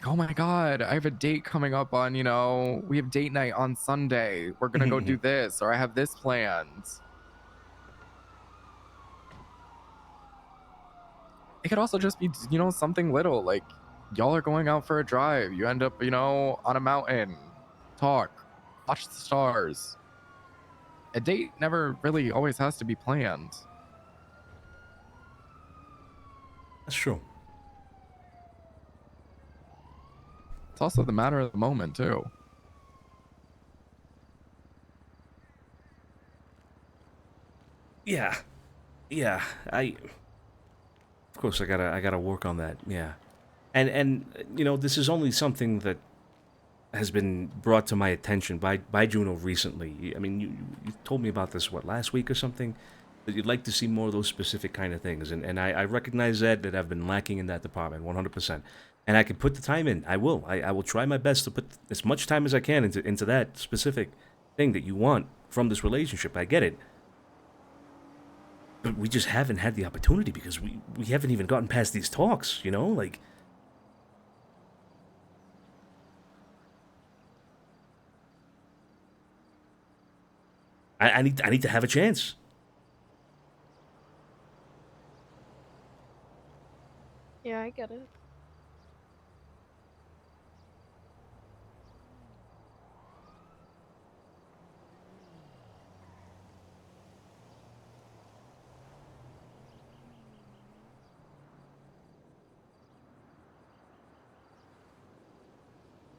Oh my God, I have a date coming up on, you know, we have date night on Sunday. We're going to go do this, or I have this planned. It could also just be, you know, something little, like y'all are going out for a drive. You end up, you know, on a mountain, talk, watch the stars. A date never really always has to be planned. That's true. It's also the matter of the moment, too. Yeah. Yeah, Of course, I gotta work on that. Yeah, and you know, this is only something that has been brought to my attention by Juno recently. I mean, you told me about this last week or something, that you'd like to see more of those specific kind of things, and I recognize that I've been lacking in that department 100%, and I can put the time in. I will try my best to put as much time as I can into that specific thing that you want from this relationship. I get it. But we just haven't had the opportunity because we haven't even gotten past these talks, you know? Like, I need to have a chance. Yeah, I get it.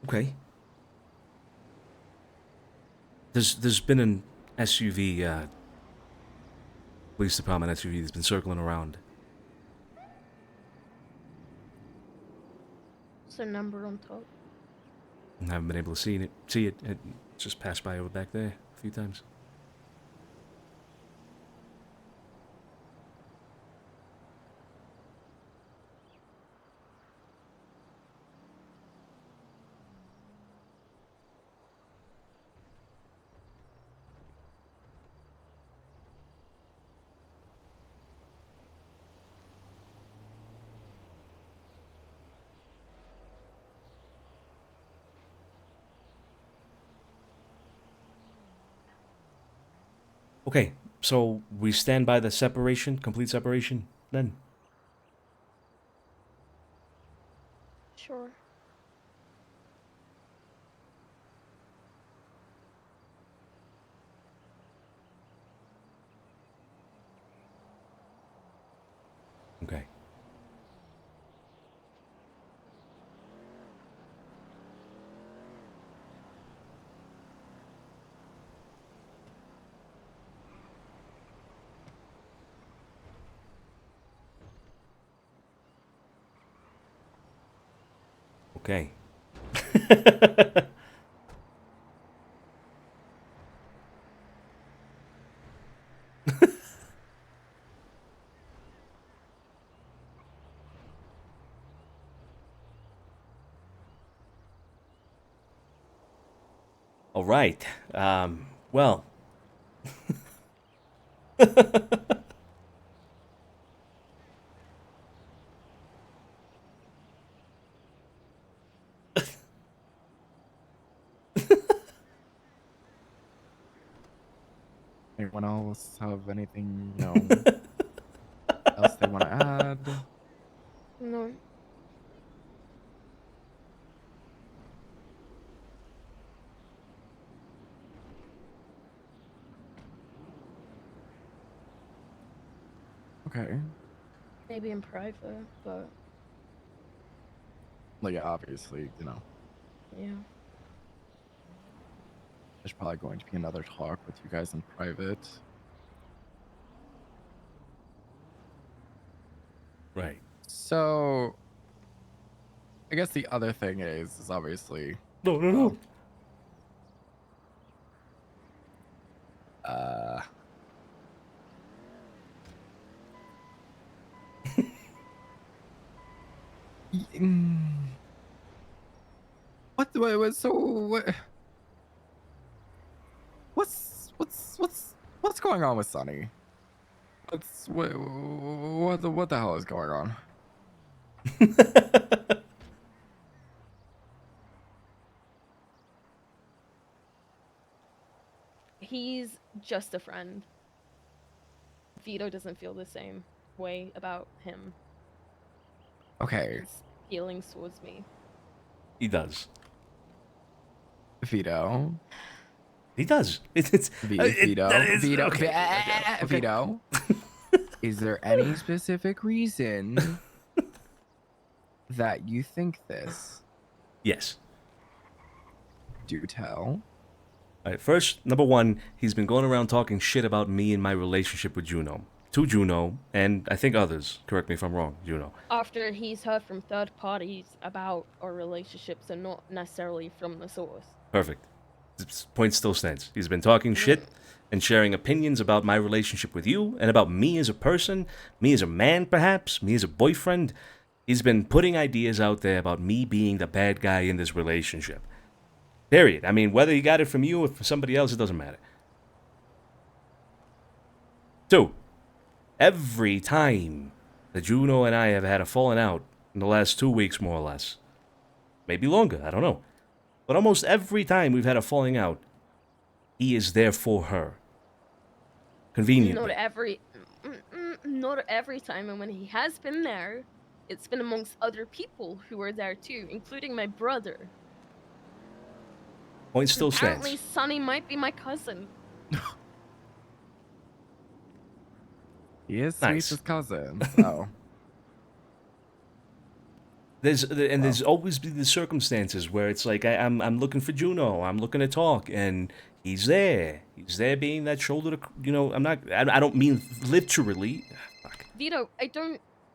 Okay. There's been an SUV, police department SUV that's been circling around. What's the number on top? I haven't been able to see it. It just passed by over back there a few times. Okay, so we stand by the separation, complete separation, then? Sure. Okay. Okay. All right. Well. Anyone else have anything, else they want to add? No. Okay. Maybe in private, but Like, obviously, yeah. there's probably going to be another talk with you guys in private. Right. So, I guess the other thing is No. obviously. What's going on with Sonny? What the hell is going on? He's just a friend. Vito doesn't feel the same way about him. Okay. His feelings towards me. He does. Vito. He does. It's Vito. Vito. Okay. Vito. Is there any specific reason that you think this? Yes. Do tell. All right, first, number one, he's been going around talking shit about me and my relationship with Juno. to Juno and I think others. Correct me if I'm wrong, Juno. After he's heard from third parties about our relationships and not necessarily from the source. Perfect. This point still stands. He's been talking shit and sharing opinions about my relationship with you and about me as a person, me as a man perhaps, me as a boyfriend. He's been putting ideas out there about me being the bad guy in this relationship. Period. I mean, whether he got it from you or from somebody else, it doesn't matter. 2, every time that Juno and I have had a falling out in the last 2 weeks, more or less, maybe longer, I don't know, but almost every time we've had a falling out, he is there for her. Conveniently. Not every time, and when he has been there, it's been amongst other people who were there too, including my brother. Point still stands. Apparently, Sonny might be my cousin. He is Nice. Sweet's cousin, so. There's always been the circumstances where it's like I'm looking for Juno, I'm looking to talk, and he's there. He's there being that shoulder to, I don't mean literally. Fuck. Vito,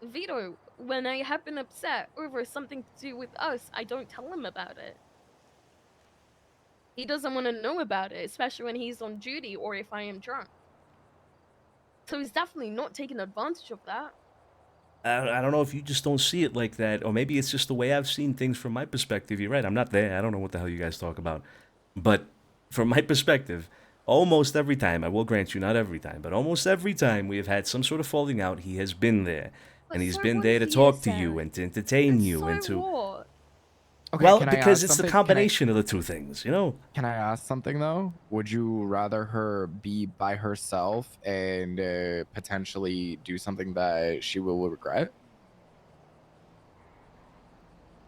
Vito, when I have been upset over something to do with us, I don't tell him about it. He doesn't want to know about it, especially when he's on duty or if I am drunk. So he's definitely not taking advantage of that. I don't know if you just don't see it like that, or maybe it's just the way I've seen things from my perspective. You're right, I'm not there. I don't know what the hell you guys talk about. But from my perspective, almost every time, I will grant you not every time, but almost every time we have had some sort of falling out, he has been there. And he's been there to talk to you and to entertain you and to... What? Okay, well, can I because ask it's the something? combination of the two things, you know? Can I ask something though? Would you rather her be by herself and potentially do something that she will regret?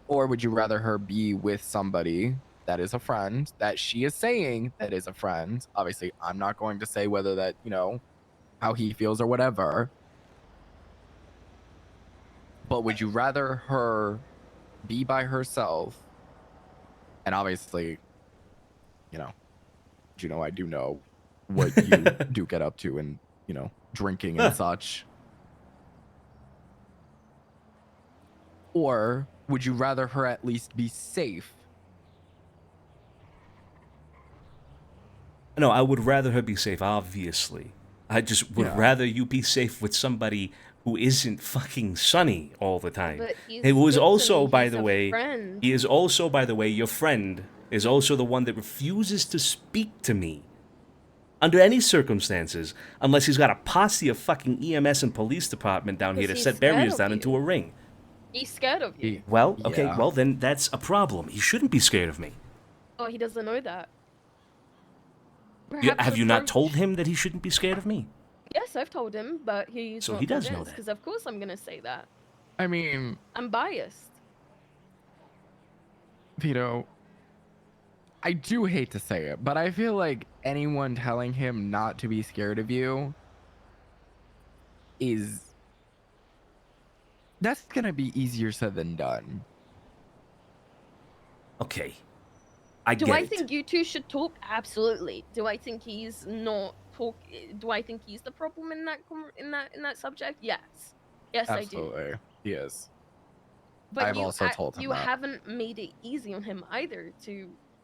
Or would you rather her be with somebody that is a friend, that she is saying that is a friend? Obviously, I'm not going to say whether that, how he feels or whatever. But would you rather her be by herself? And obviously, Juno, I do know what you do get up to and, drinking and such. Or would you rather her at least be safe? No, I would rather her be safe, obviously. I just would rather you be safe with somebody who isn't fucking Sonny all the time. But he's It was good to also, me. by He's the a way, friend. he is also, by the way, your friend is also the one that refuses to speak to me under any circumstances unless he's got a posse of fucking EMS and police department down here to Because set he's scared barriers of down you. into a ring. He's scared of you. Well, okay, Yeah. well then that's a problem. He shouldn't be scared of me. Oh, he doesn't know that. Have you not told him that he shouldn't be scared of me? Yes, I've told him, but he's So not he does know that. Because of course I'm gonna say that. I mean, I'm biased. Vito, I do hate to say it, but I feel like anyone telling him not to be scared of you that's gonna be easier said than done. Okay. I Do get I it. think you two should talk? Absolutely. Do I think he's not talk? Do I think he's the problem in that subject? Yes. Yes, I do. Absolutely, he is. But I've also told him you that. haven't made it easy on him either.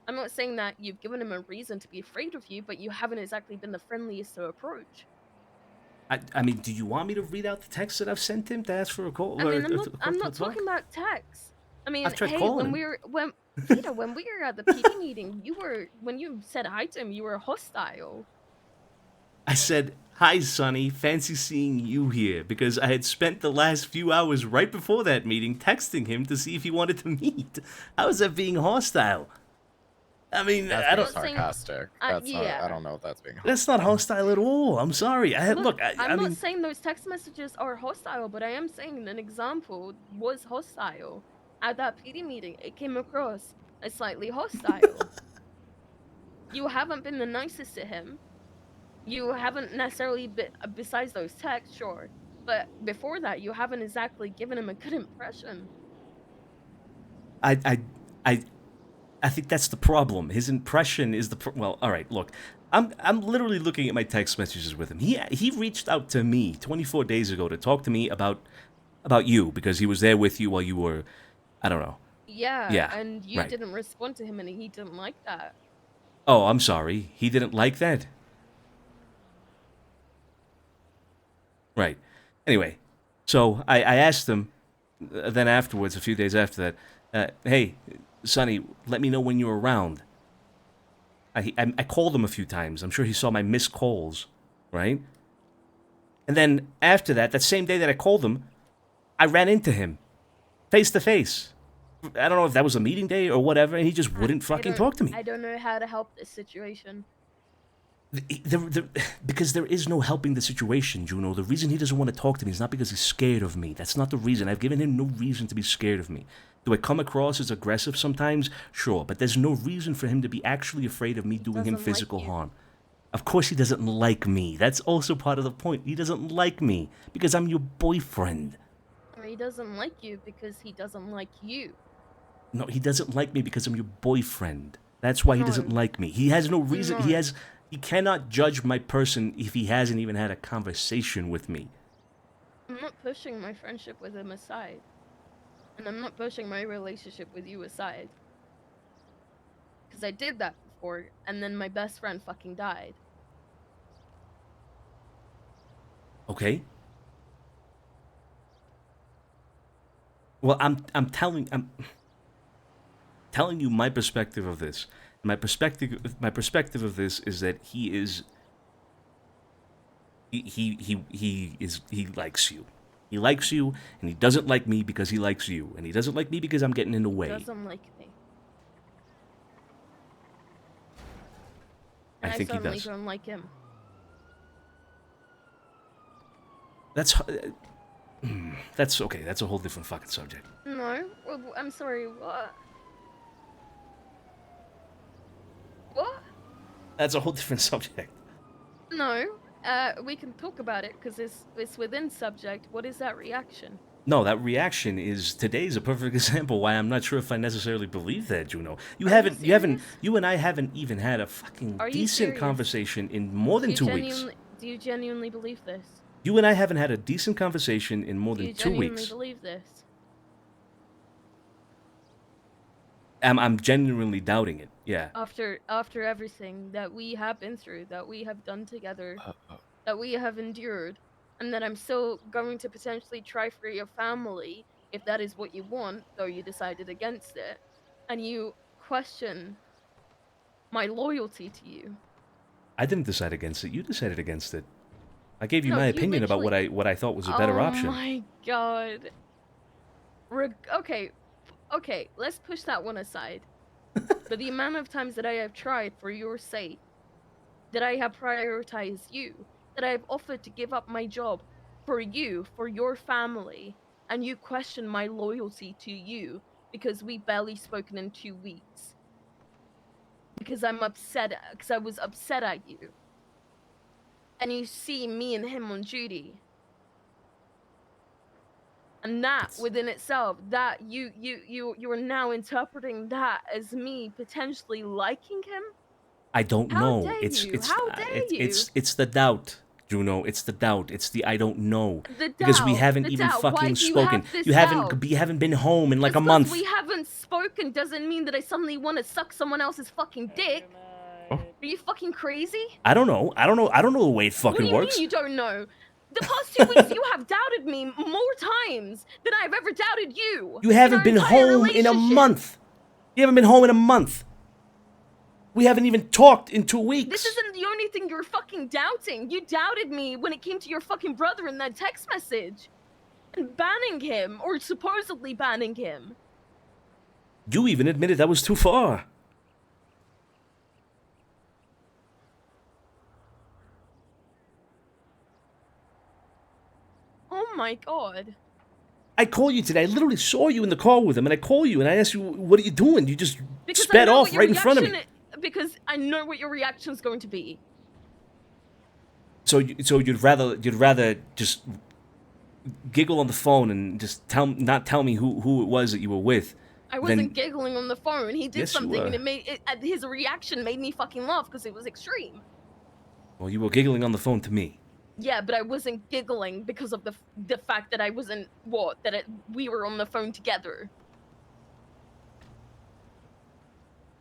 I'm not saying that you've given him a reason to be afraid of you, but you haven't exactly been the friendliest to approach. I mean, do you want me to read out the text that I've sent him to ask for a call? I mean, I'm to not talk? talking about text. I mean, I've tried hey, calling when him. Vito, when we were at the PD meeting, when you said hi to him, you were hostile. I said, "Hi, Sonny. Fancy seeing you here," because I had spent the last few hours right before that meeting texting him to see if he wanted to meet. How is that being hostile? I mean, That's I being don't. sarcastic. That's not, I don't know if that's being. That's not hostile at all. I'm sorry. I Look, I'm I not mean, saying those text messages are hostile, but I am saying an example was hostile. At that PD meeting, it came across as slightly hostile. You haven't been the nicest to him. You haven't necessarily been, besides those texts, sure. But before that, you haven't exactly given him a good impression. I I think that's the problem. His impression is well, all right, look. I'm literally looking at my text messages with him. He reached out to me 24 days ago to talk to me about you because he was there with you while you were, I don't know. Yeah, Yeah, and you right. didn't respond to him, and he didn't like that. Oh, I'm sorry. He didn't like that? Right. Anyway, so I asked him then afterwards, a few days after that, hey, Sonny, let me know when you're around. I called him a few times. I'm sure he saw my missed calls, right? And then after that same day that I called him, I ran into him, face to face. I don't know if that was a meeting day or whatever, and he just wouldn't fucking talk to me. I don't know how to help this situation. Because there is no helping the situation, Juno. The reason he doesn't want to talk to me is not because he's scared of me. That's not the reason. I've given him no reason to be scared of me. Do I come across as aggressive sometimes? Sure, but there's no reason for him to be actually afraid of me doing him physical harm. Of course he doesn't like me. That's also part of the point. He doesn't like me because I'm your boyfriend. Or he doesn't like you because he doesn't like you. No, he doesn't like me because I'm your boyfriend. That's why he doesn't like me. He has no reason. He cannot judge my person if he hasn't even had a conversation with me. I'm not pushing my friendship with him aside. And I'm not pushing my relationship with you aside. Because I did that before, and then my best friend fucking died. Okay. Well, I'm telling you my perspective of this. My perspective of this is that he likes you. He likes you, and he doesn't like me because he likes you, and he doesn't like me because I'm getting in the way. He doesn't like me. I think he certainly does. don't like him. That's okay. That's a whole different fucking subject. No, well, I'm sorry. What? What? That's a whole different subject. No. We can talk about it because it's within subject. What is that reaction? No, that reaction is today's a perfect example why I'm not sure if I necessarily believe that, Juno. You and I haven't even had a fucking decent conversation in more than 2 weeks. Do you genuinely believe this? You and I haven't had a decent conversation in more than 2 weeks. Do you genuinely believe this? I'm genuinely doubting it. Yeah. After everything that we have been through, that we have done together, that we have endured, and that I'm still going to potentially try for your family if that is what you want, though you decided against it, and you question my loyalty to you. I didn't decide against it. You decided against it. I gave you my opinion about what I thought was a better option. Oh my god. Okay, let's push that one aside. But the amount of times that I have tried for your sake, that I have prioritized you, that I have offered to give up my job for you, for your family, and you question my loyalty to you because we barely spoken in 2 weeks. Because I was upset at you. And you see me and him on duty. And that within itself, that you are now interpreting that as me potentially liking him? I don't know. How dare you? It's the doubt, Juno. It's the doubt. It's the I don't know. Because we haven't even fucking spoken. You haven't been home in like a month. We haven't spoken doesn't mean that I suddenly want to suck someone else's fucking dick. Are you fucking crazy? I don't know. I don't know the way it fucking works. What do you mean you don't know? The past 2 weeks, you have doubted me more times than I've ever doubted you. You haven't been home in a month. You haven't been home in a month. We haven't even talked in 2 weeks. This isn't the only thing you're fucking doubting. You doubted me when it came to your fucking brother in that text message. And banning him, or supposedly banning him. You even admitted that was too far. Oh my god. I called you today. I literally saw you in the car with him, and I called you, and I asked you, what are you doing? You just sped off right in front of me. Because I know what your reaction is going to be. So you'd rather just giggle on the phone and just not tell me who it was that you were with, I wasn't Then- giggling on the phone. He did Yes, you something, and were. it made his reaction made me fucking laugh because it was extreme. Well, you were giggling on the phone to me. Yeah, but I wasn't giggling because of the fact that I wasn't we were on the phone together.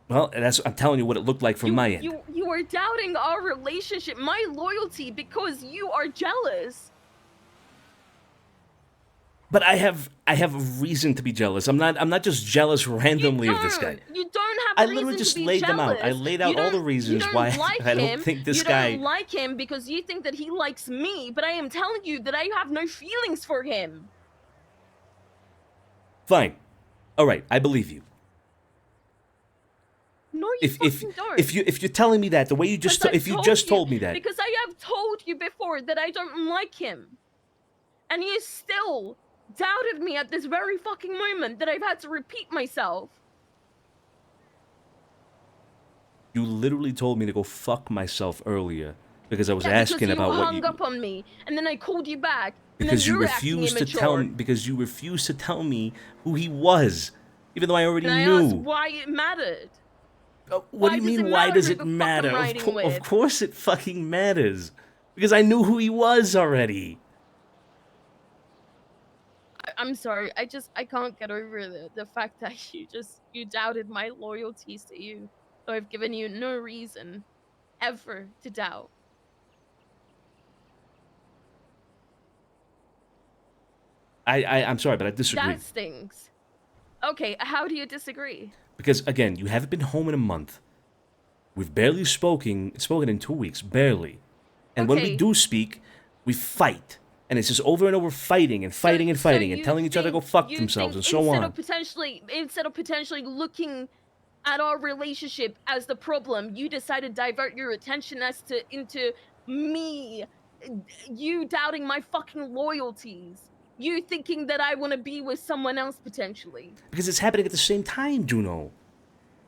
Well, I'm telling you what it looked like from my end. You are doubting our relationship, my loyalty, because you are jealous. But I have a reason to be jealous. I'm not just jealous randomly of this guy. You don't have. I a literally reason just to be laid them out. I jealous. laid You out all the don't- reasons you don't why like I don't him. think this you guy. don't like him because you think that he likes me, but I am telling you that I have no feelings for him. Fine, all right, I believe you. No, you If fucking don't. if you're telling me that the way you just Because I've if you just told me that, because I have told you before that I don't like him, and you still doubted me at this very fucking moment that I've had to repeat myself. you literally told me to go fuck myself earlier because I was Yeah, asking because about you what hung you. up on me, and then I called you back. And Because then you you're acting refused to immature. tell me. Because you refused to tell me who he was, even though I already And I knew. asked why it mattered. What do you mean? Why does it who the fuck I'm matter? riding with? Of course it fucking matters. Because I knew who he was already. I'm sorry. I can't get over the fact that you doubted my loyalties to you. So I've given you no reason ever to doubt. I'm sorry, but I disagree. That stings. Okay, how do you disagree? Because again, you haven't been home in a month. We've barely spoken in 2 weeks, barely. And when we Okay. do speak, we fight. And it's just over and over fighting and fighting and fighting and telling each other to go fuck themselves and so on. Instead of potentially looking at our relationship as the problem, you decide to divert your attention into me, you doubting my fucking loyalties, you thinking that I want to be with someone else potentially. Because it's happening at the same time, Juno.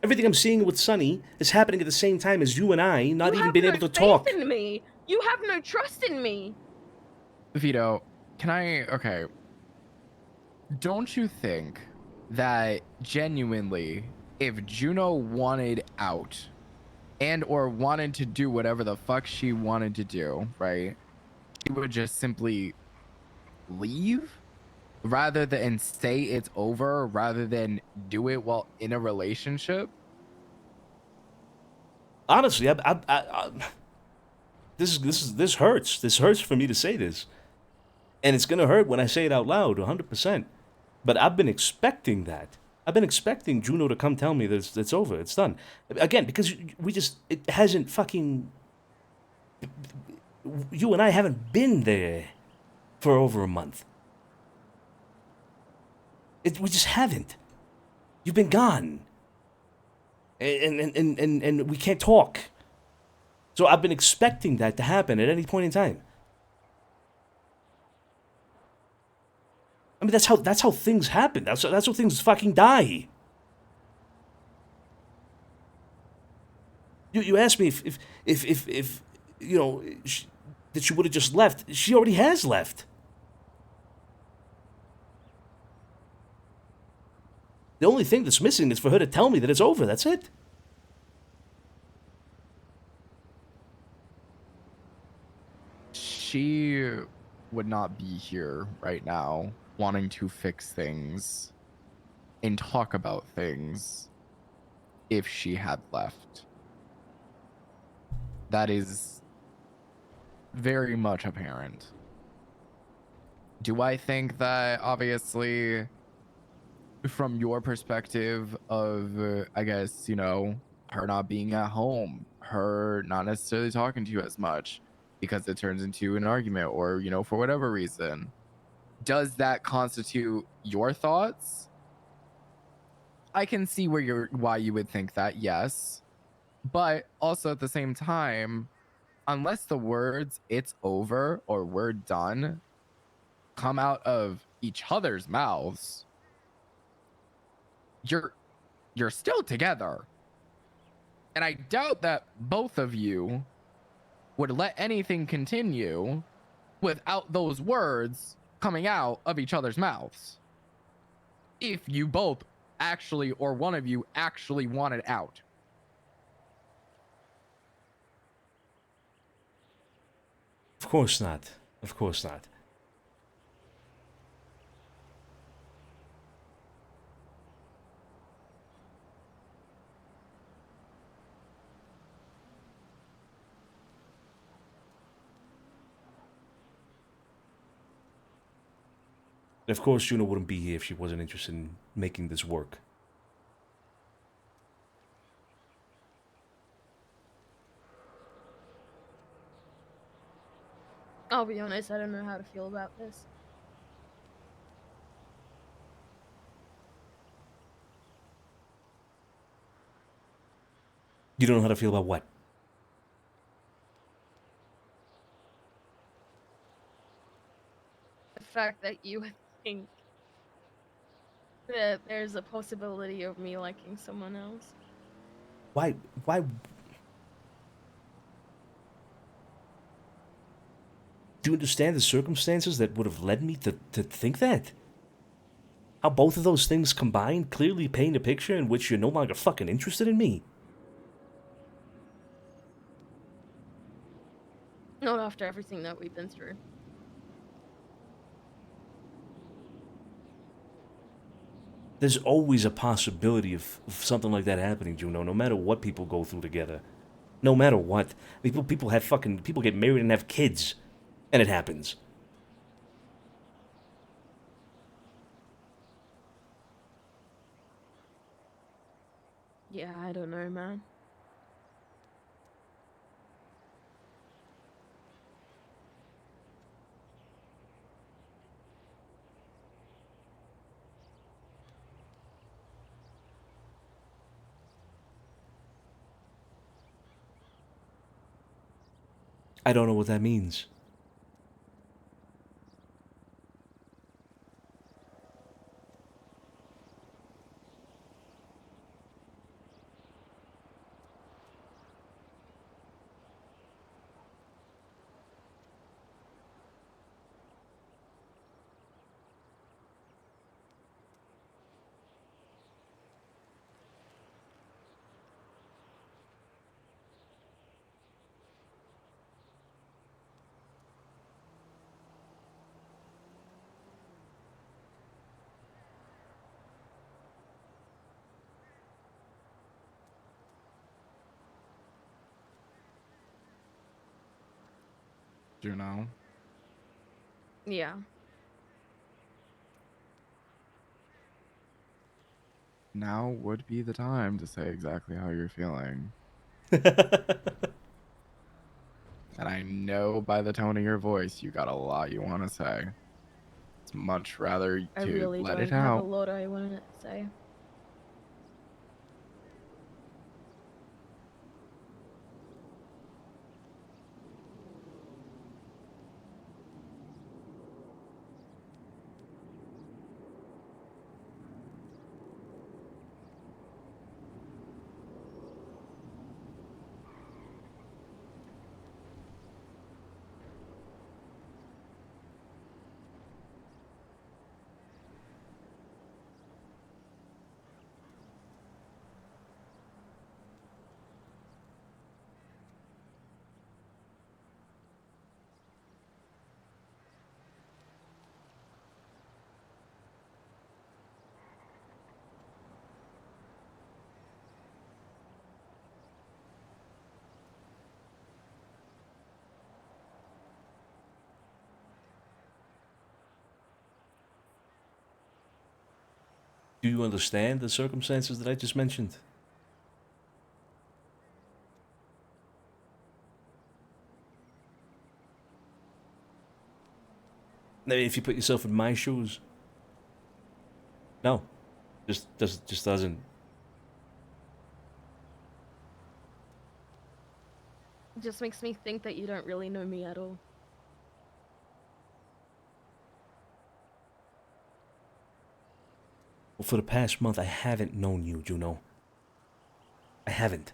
Everything I'm seeing with Sunny is happening at the same time as you and I not You even have being no able to faith talk. in me. You have no trust in me. Vito, okay. Don't you think that genuinely, if Juno wanted out and or wanted to do whatever the fuck she wanted to do, right? She would just simply leave rather than say it's over, rather than do it while in a relationship? Honestly, this hurts. This hurts for me to say this. And it's going to hurt when I say it out loud, 100%. But I've been expecting that. I've been expecting Juno to come tell me that it's over, it's done. Again, because it hasn't fucking... You and I haven't been there for over a month. We just haven't. You've been gone. And we can't talk. So I've been expecting that to happen at any point in time. I mean, that's how things happen. That's how things fucking die. You asked me if you know that she would have just left. She already has left. The only thing that's missing is for her to tell me that it's over. That's it. She would not be here right now wanting to fix things and talk about things if she had left. That is very much apparent. Do I think that, obviously, from your perspective of, I guess, you know, her not being at home, her not necessarily talking to you as much because it turns into an argument or, you know, for whatever reason, does that constitute your thoughts? I can see why you would think that, yes. But also at the same time, unless the words "it's over" or "we're done" come out of each other's mouths, you're still together. And I doubt that both of you would let anything continue without those words coming out of each other's mouths. If you both actually, or one of you actually wanted out. Of course not. Of course not. Of course, Juno wouldn't be here if she wasn't interested in making this work. I'll be honest, I don't know how to feel about this. You don't know how to feel about what? The fact that you would think that there's a possibility of me liking someone else. Why? Do you understand the circumstances that would have led me to think that? How both of those things combined clearly paint a picture in which you're no longer fucking interested in me. Not after everything that we've been through. There's always a possibility of something like that happening, Juno, no matter what people go through together. No matter what. People get married and have kids. And it happens. Yeah, I don't know, man. I don't know what that means. Do you know? Yeah. Now would be the time to say exactly how you're feeling. And I know by the tone of your voice, you got a lot you want to say. It's much rather I to really let don't it have a out. lot I want to say. Do you understand the circumstances that I just mentioned? Now, if you put yourself in my shoes, no, just doesn't. It just makes me think that you don't really know me at all. Well, for the past month, I haven't known you, Juno. I haven't.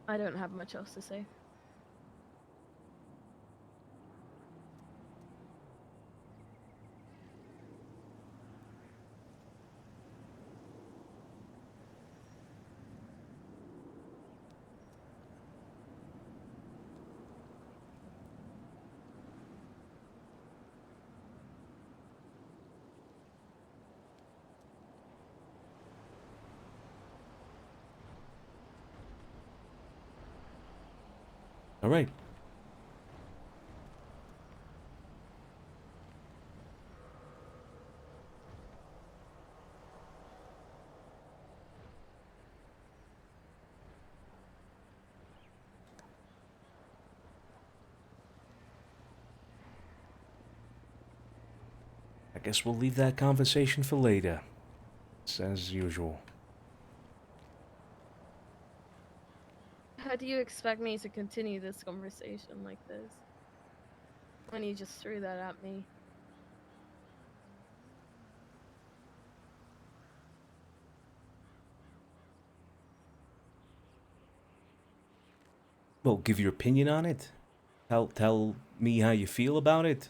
I don't have much else to say. All right. I guess we'll leave that conversation for later. It's as usual. How do you expect me to continue this conversation like this? When you just threw that at me. Well, give your opinion on it. Tell me how you feel about it.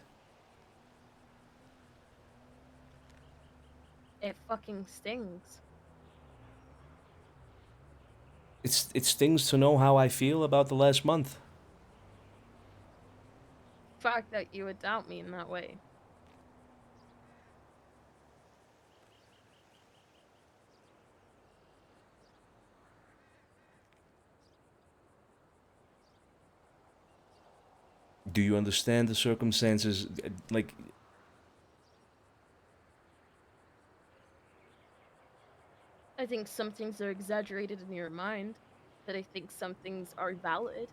It fucking stings. It stings to know how I feel about the last month. The fact that you would doubt me in that way. Do you understand the circumstances? Like, I think some things are exaggerated in your mind, but I think some things are valid.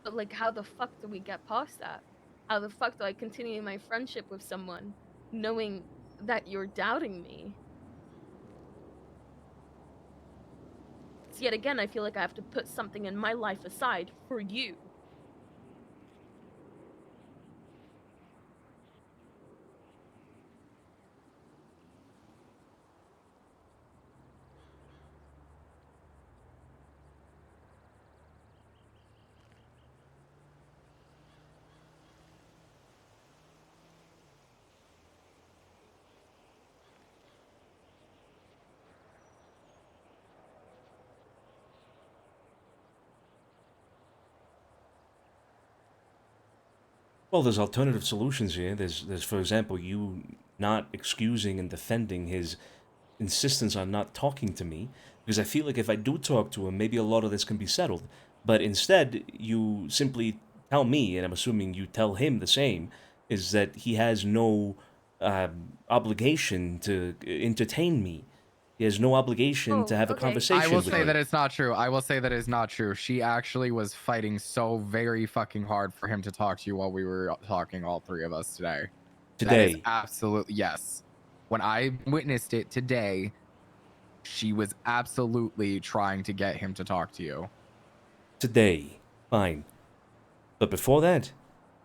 But like, how the fuck do we get past that? How the fuck do I continue my friendship with someone knowing that you're doubting me? So yet again, I feel like I have to put something in my life aside for you. well, there's alternative solutions here. There's for example, you not excusing and defending his insistence on not talking to me, because I feel like if I do talk to him, maybe a lot of this can be settled. But instead, you simply tell me, and I'm assuming you tell him the same, is that he has no obligation to entertain me. He has no obligation to have a conversation I will with say me. that it's not true. I will say that it's not true. She actually was fighting so very fucking hard for him to talk to you while we were talking, all three of us today. That is Today. absolutely, yes. When I witnessed it today, she was absolutely trying to get him to talk to you. Today. Fine. But before that,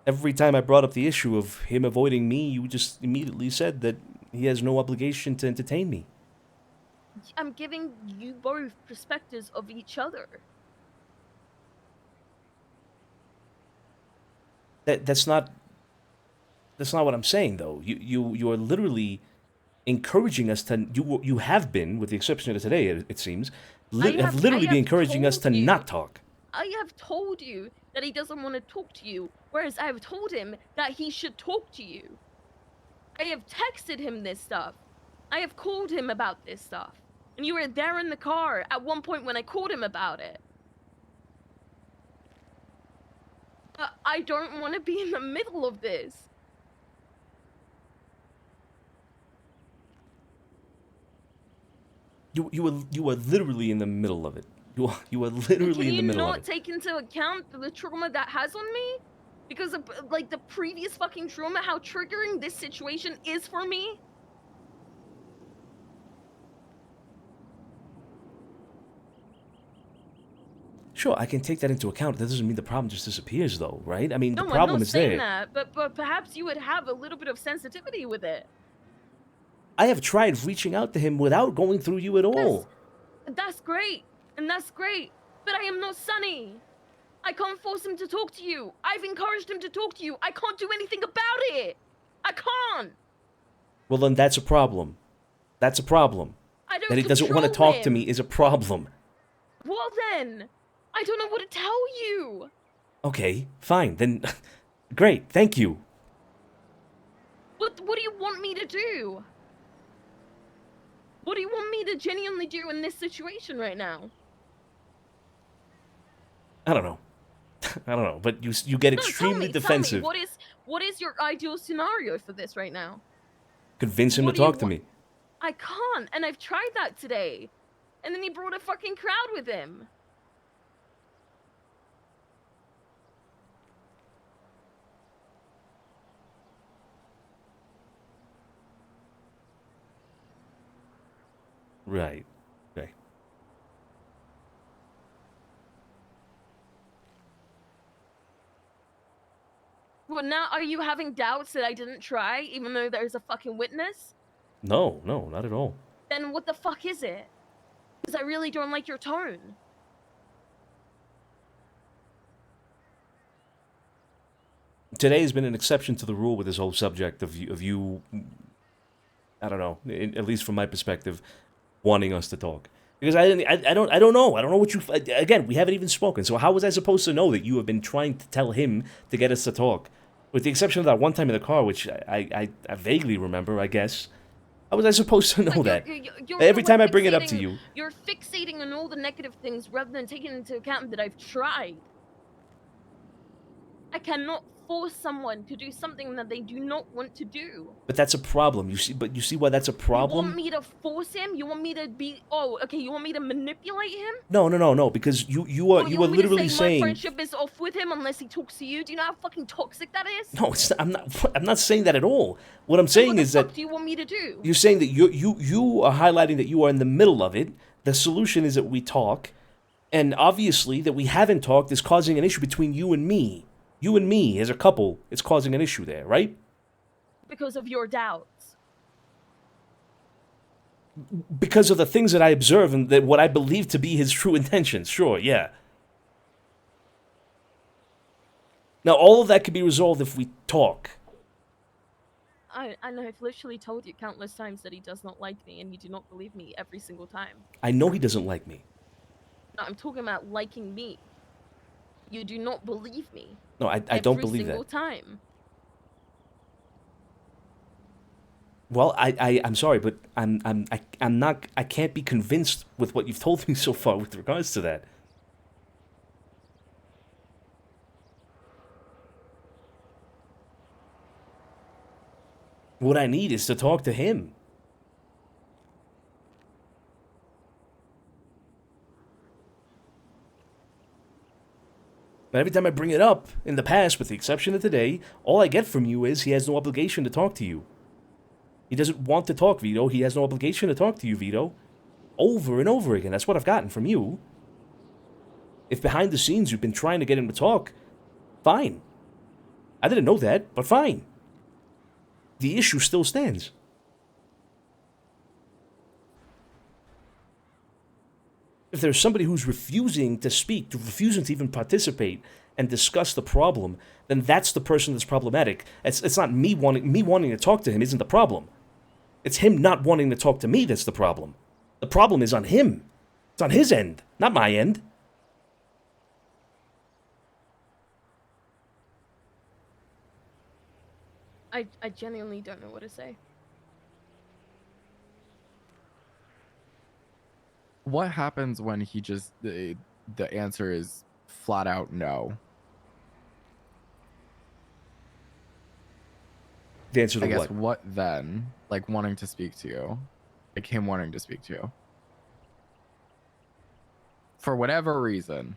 every time I brought up the issue of him avoiding me, you just immediately said that he has no obligation to entertain me. I'm giving you both perspectives of each other. That's not what I'm saying, though. You are literally encouraging us to. You have been, with the exception of today, it seems, have literally been encouraging us to not talk. I have told you that he doesn't want to talk to you, whereas I have told him that he should talk to you. I have texted him this stuff. I have called him about this stuff. And you were there in the car at one point when I called him about it. But I don't want to be in the middle of this. You were literally in the middle of it. You were literally in the middle of Can it. you not take into account the trauma that has on me? Because of, like, the previous fucking trauma, how triggering this situation is for me? Sure, I can take that into account. That doesn't mean the problem just disappears, though, right? I mean, No, the problem I'm not is saying there. that, but perhaps you would have a little bit of sensitivity with it. I have tried reaching out to him without going through you at all. That's great, and that's great. But I am not Sonny. I can't force him to talk to you. I've encouraged him to talk to you. I can't do anything about it. I can't. Well, then that's a problem. That's a problem. I don't That he doesn't want to control talk to me him. is a problem. Well then, I don't know what to tell you. Okay, fine. Then, great. Thank you. What do you want me to do? What do you want me to genuinely do in this situation right now? I don't know. I don't know. But you get No, extremely tell defensive. me, what is your ideal scenario for this right now? Convince him What to do you talk to me. I can't, and I've tried that today. And then he brought a fucking crowd with him. Right. Okay. Well, now are you having doubts that I didn't try, even though there's a fucking witness? No, not at all. Then what the fuck is it? Because I really don't like your tone. Today has been an exception to the rule with this whole subject of you I don't know, at least from my perspective, wanting us to talk. Because I don't know what you, again, we haven't even spoken, so how was I supposed to know that you have been trying to tell him to get us to talk? With the exception of that one time in the car, which I vaguely remember, I guess. How was I supposed to know that? Every time I bring it up to you. You're fixating on all the negative things rather than taking into account that I've tried. I cannot force someone to do something that they do not want to do. But that's a problem. You see why that's a problem? You want me to force him? You want me to be? Oh, okay. You want me to manipulate him? No. Because you are literally saying. My friendship is off with him unless he talks to you. Do you know how fucking toxic that is? No, I'm not saying that at all. What I'm saying is that. What do you want me to do? You're saying that you are highlighting that you are in the middle of it. The solution is that we talk, and obviously that we haven't talked is causing an issue between you and me. You and me as a couple, it's causing an issue there, right? Because of your doubts. Because of the things that I observe and that what I believe to be his true intentions. Sure, yeah. Now, all of that could be resolved if we talk. And I've literally told you countless times that he does not like me, and you do not believe me every single time. I know he doesn't like me. No, I'm talking about liking me. You do not believe me. No, I don't believe that. Every single time. Well, I'm sorry, but I can't be convinced with what you've told me so far with regards to that. What I need is to talk to him. But every time I bring it up, in the past, with the exception of today, all I get from you is he has no obligation to talk to you. He doesn't want to talk, Vito. He has no obligation to talk to you, Vito. Over and over again. That's what I've gotten from you. If behind the scenes you've been trying to get him to talk, fine. I didn't know that, but fine. The issue still stands. If there's somebody who's refusing to speak, refusing to even participate and discuss the problem, then that's the person that's problematic. It's not me wanting to talk to him isn't the problem. It's him not wanting to talk to me that's the problem. The problem is on him. It's on his end, not my end. I genuinely don't know what to say. What happens when he just the answer is flat out no? The answer to I guess what? what then? Like wanting to speak to you, like him wanting to speak to you for whatever reason.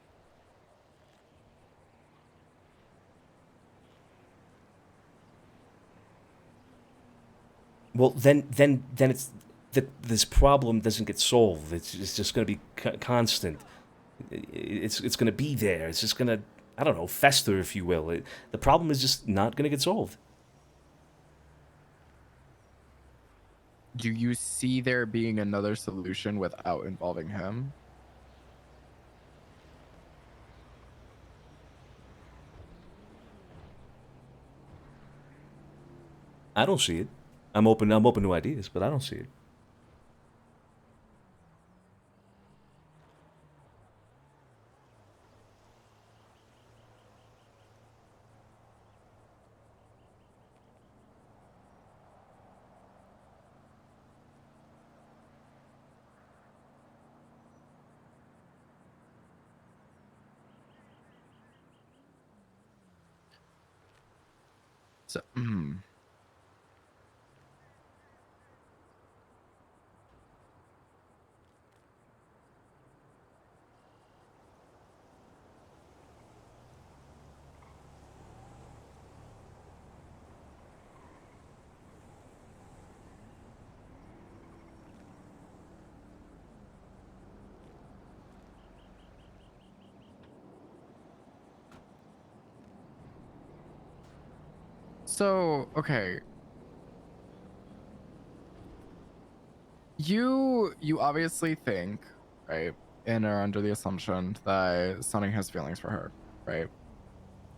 Well, then it's this problem doesn't get solved. It's just going to be constant. It's gonna be there. It's just gonna, I don't know, fester, if you will. The problem is just not gonna get solved. Do you see there being another solution without involving him? I don't see it. I'm open to ideas, but I don't see it. So, So, okay. You obviously think, right, and are under the assumption that Sonny has feelings for her, right?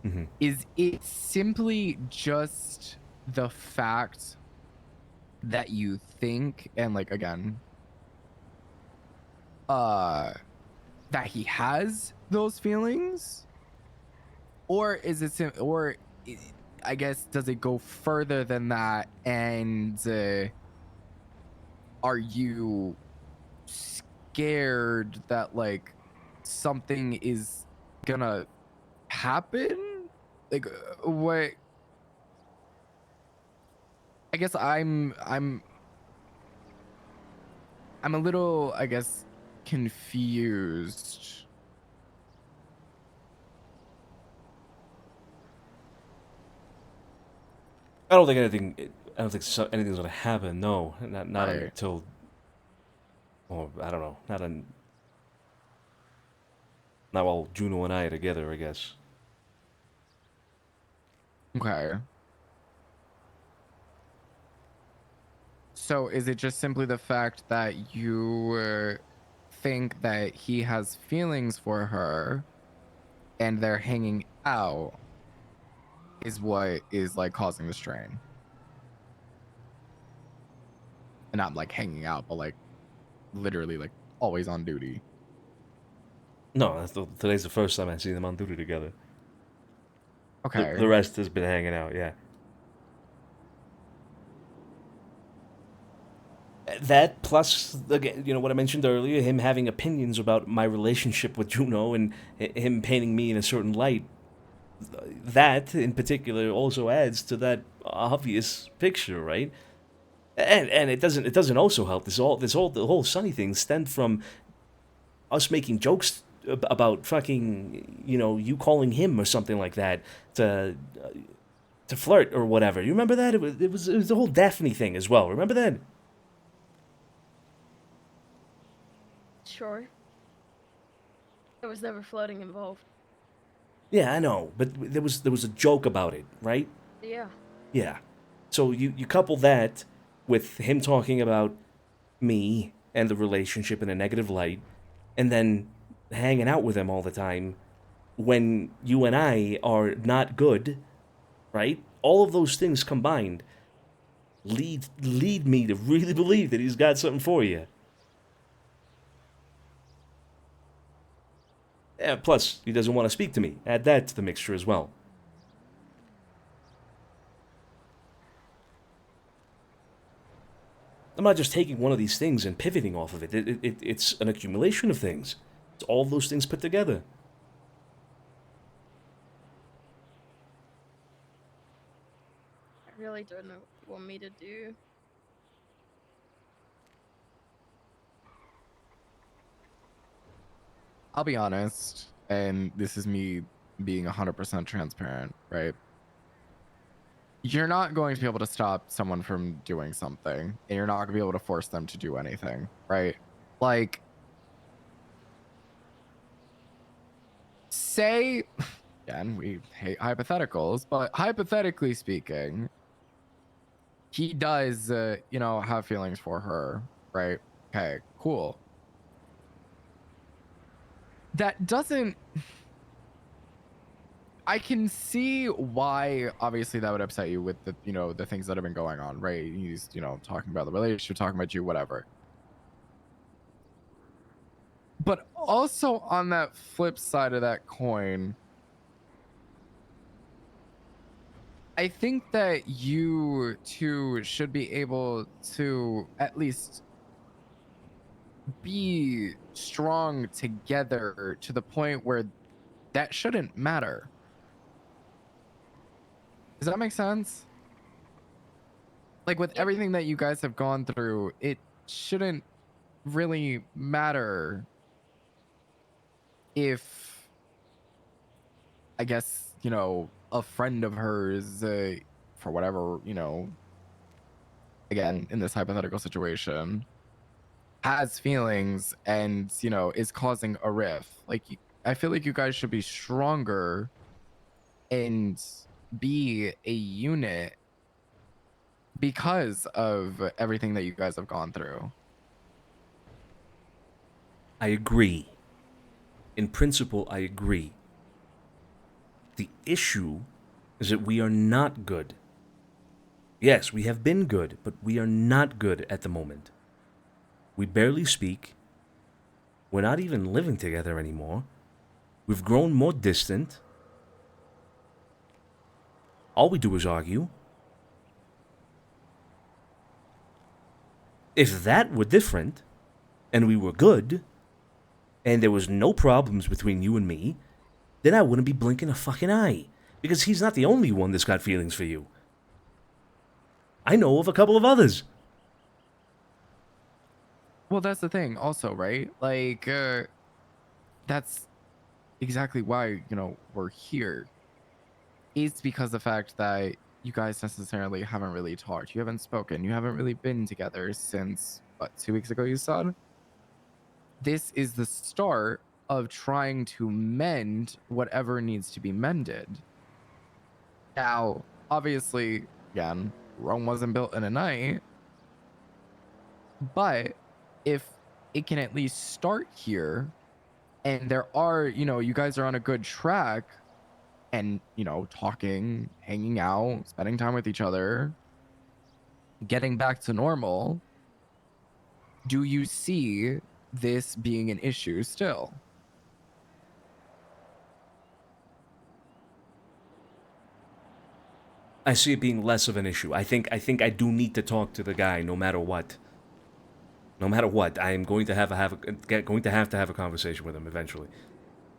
Mm-hmm. Is it simply just the fact that you think, and like again, that he has those feelings? Or is it I guess, does it go further than that? And are you scared that like something is gonna happen? Like, what? I guess I'm a little, I guess, confused. I don't think anything's gonna happen. No, not Right. until, or I don't know, not while Juno and I are together, I guess. Okay. So is it just simply the fact that you think that he has feelings for her and they're hanging out is what is like causing the strain? And not like hanging out, but like literally like always on duty. No, today's the first time I see them on duty together. Okay. The rest has been hanging out, yeah. That plus, again, what I mentioned earlier, him having opinions about my relationship with Juno and him painting me in a certain light. That, in particular, also adds to that obvious picture, right? And it doesn't also help. The whole Sunny thing stemmed from us making jokes about fucking, you calling him or something like that to flirt or whatever. You remember that? It was the whole Daphne thing as well. Remember that? Sure. There was never flirting involved. Yeah, I know, but there was a joke about it, right? Yeah. Yeah. So you couple that with him talking about me and the relationship in a negative light, and then hanging out with him all the time when you and I are not good, right? All of those things combined lead me to really believe that he's got something for you. Yeah, plus, he doesn't want to speak to me. Add that to the mixture as well. I'm not just taking one of these things and pivoting off of it. It's an accumulation of things. It's all of those things put together. I really don't know what you want me to do. I'll be honest, and this is me being 100% transparent, right? You're not going to be able to stop someone from doing something, and you're not going to be able to force them to do anything, right? Like, say, again, we hate hypotheticals, but hypothetically speaking, he does, you know, have feelings for her, right? Okay, cool. That doesn't. I can see why, obviously, that would upset you with the, you know, the things that have been going on, right? He's, you know, talking about the relationship, talking about you, whatever. But also on that flip side of that coin, I think that you two should be able to at least be strong together to the point where that shouldn't matter. Does that make sense? Like with everything that you guys have gone through, it shouldn't really matter if, I guess, you know, a friend of hers, for whatever, you know, again, in this hypothetical situation, has feelings and, you know, is causing a rift. Like, I feel like you guys should be stronger and be a unit because of everything that you guys have gone through. I agree. In principle, I agree. The issue is that we are not good. Yes, we have been good, but we are not good at the moment. We barely speak. We're not even living together anymore. We've grown more distant. All we do is argue. If that were different, and we were good, and there was no problems between you and me, then I wouldn't be blinking a fucking eye. Because he's not the only one that's got feelings for you. I know of a couple of others. Well, that's the thing also, right? Like, that's exactly why, you know, we're here. It's because the fact that you guys necessarily haven't really talked. You haven't spoken. You haven't really been together since, what, 2 weeks ago you said? This is the start of trying to mend whatever needs to be mended. Now, obviously, again, Rome wasn't built in a night, but if it can at least start here, and there are, you know, you guys are on a good track, and, you know, talking, hanging out, spending time with each other, getting back to normal, do you see this being an issue still? I see it being less of an issue. I think I do need to talk to the guy no matter what. No matter what, I am going to have to have a conversation with him eventually.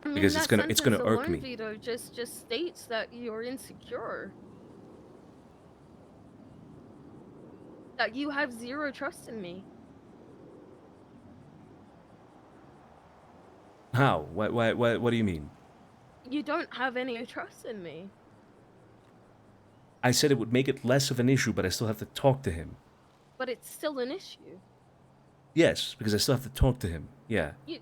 I mean, Because that it's gonna sentence irk alone, me. Vito, just states that you're insecure. That you have zero trust in me. How? What do you mean? You don't have any trust in me. I said it would make it less of an issue, but I still have to talk to him. But it's still an issue. Yes, because I still have to talk to him. Yeah. You...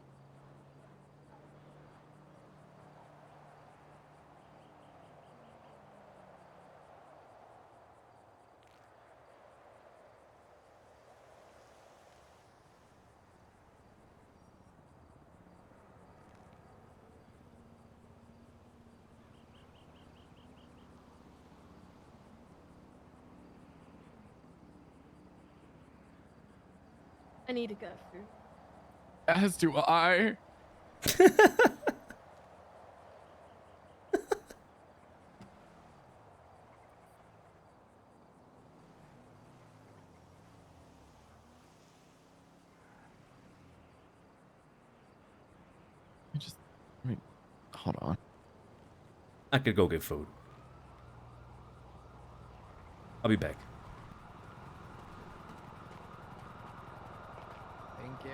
I need to go through. As do I. I mean, hold on. I could go get food. I'll be back. Thank you.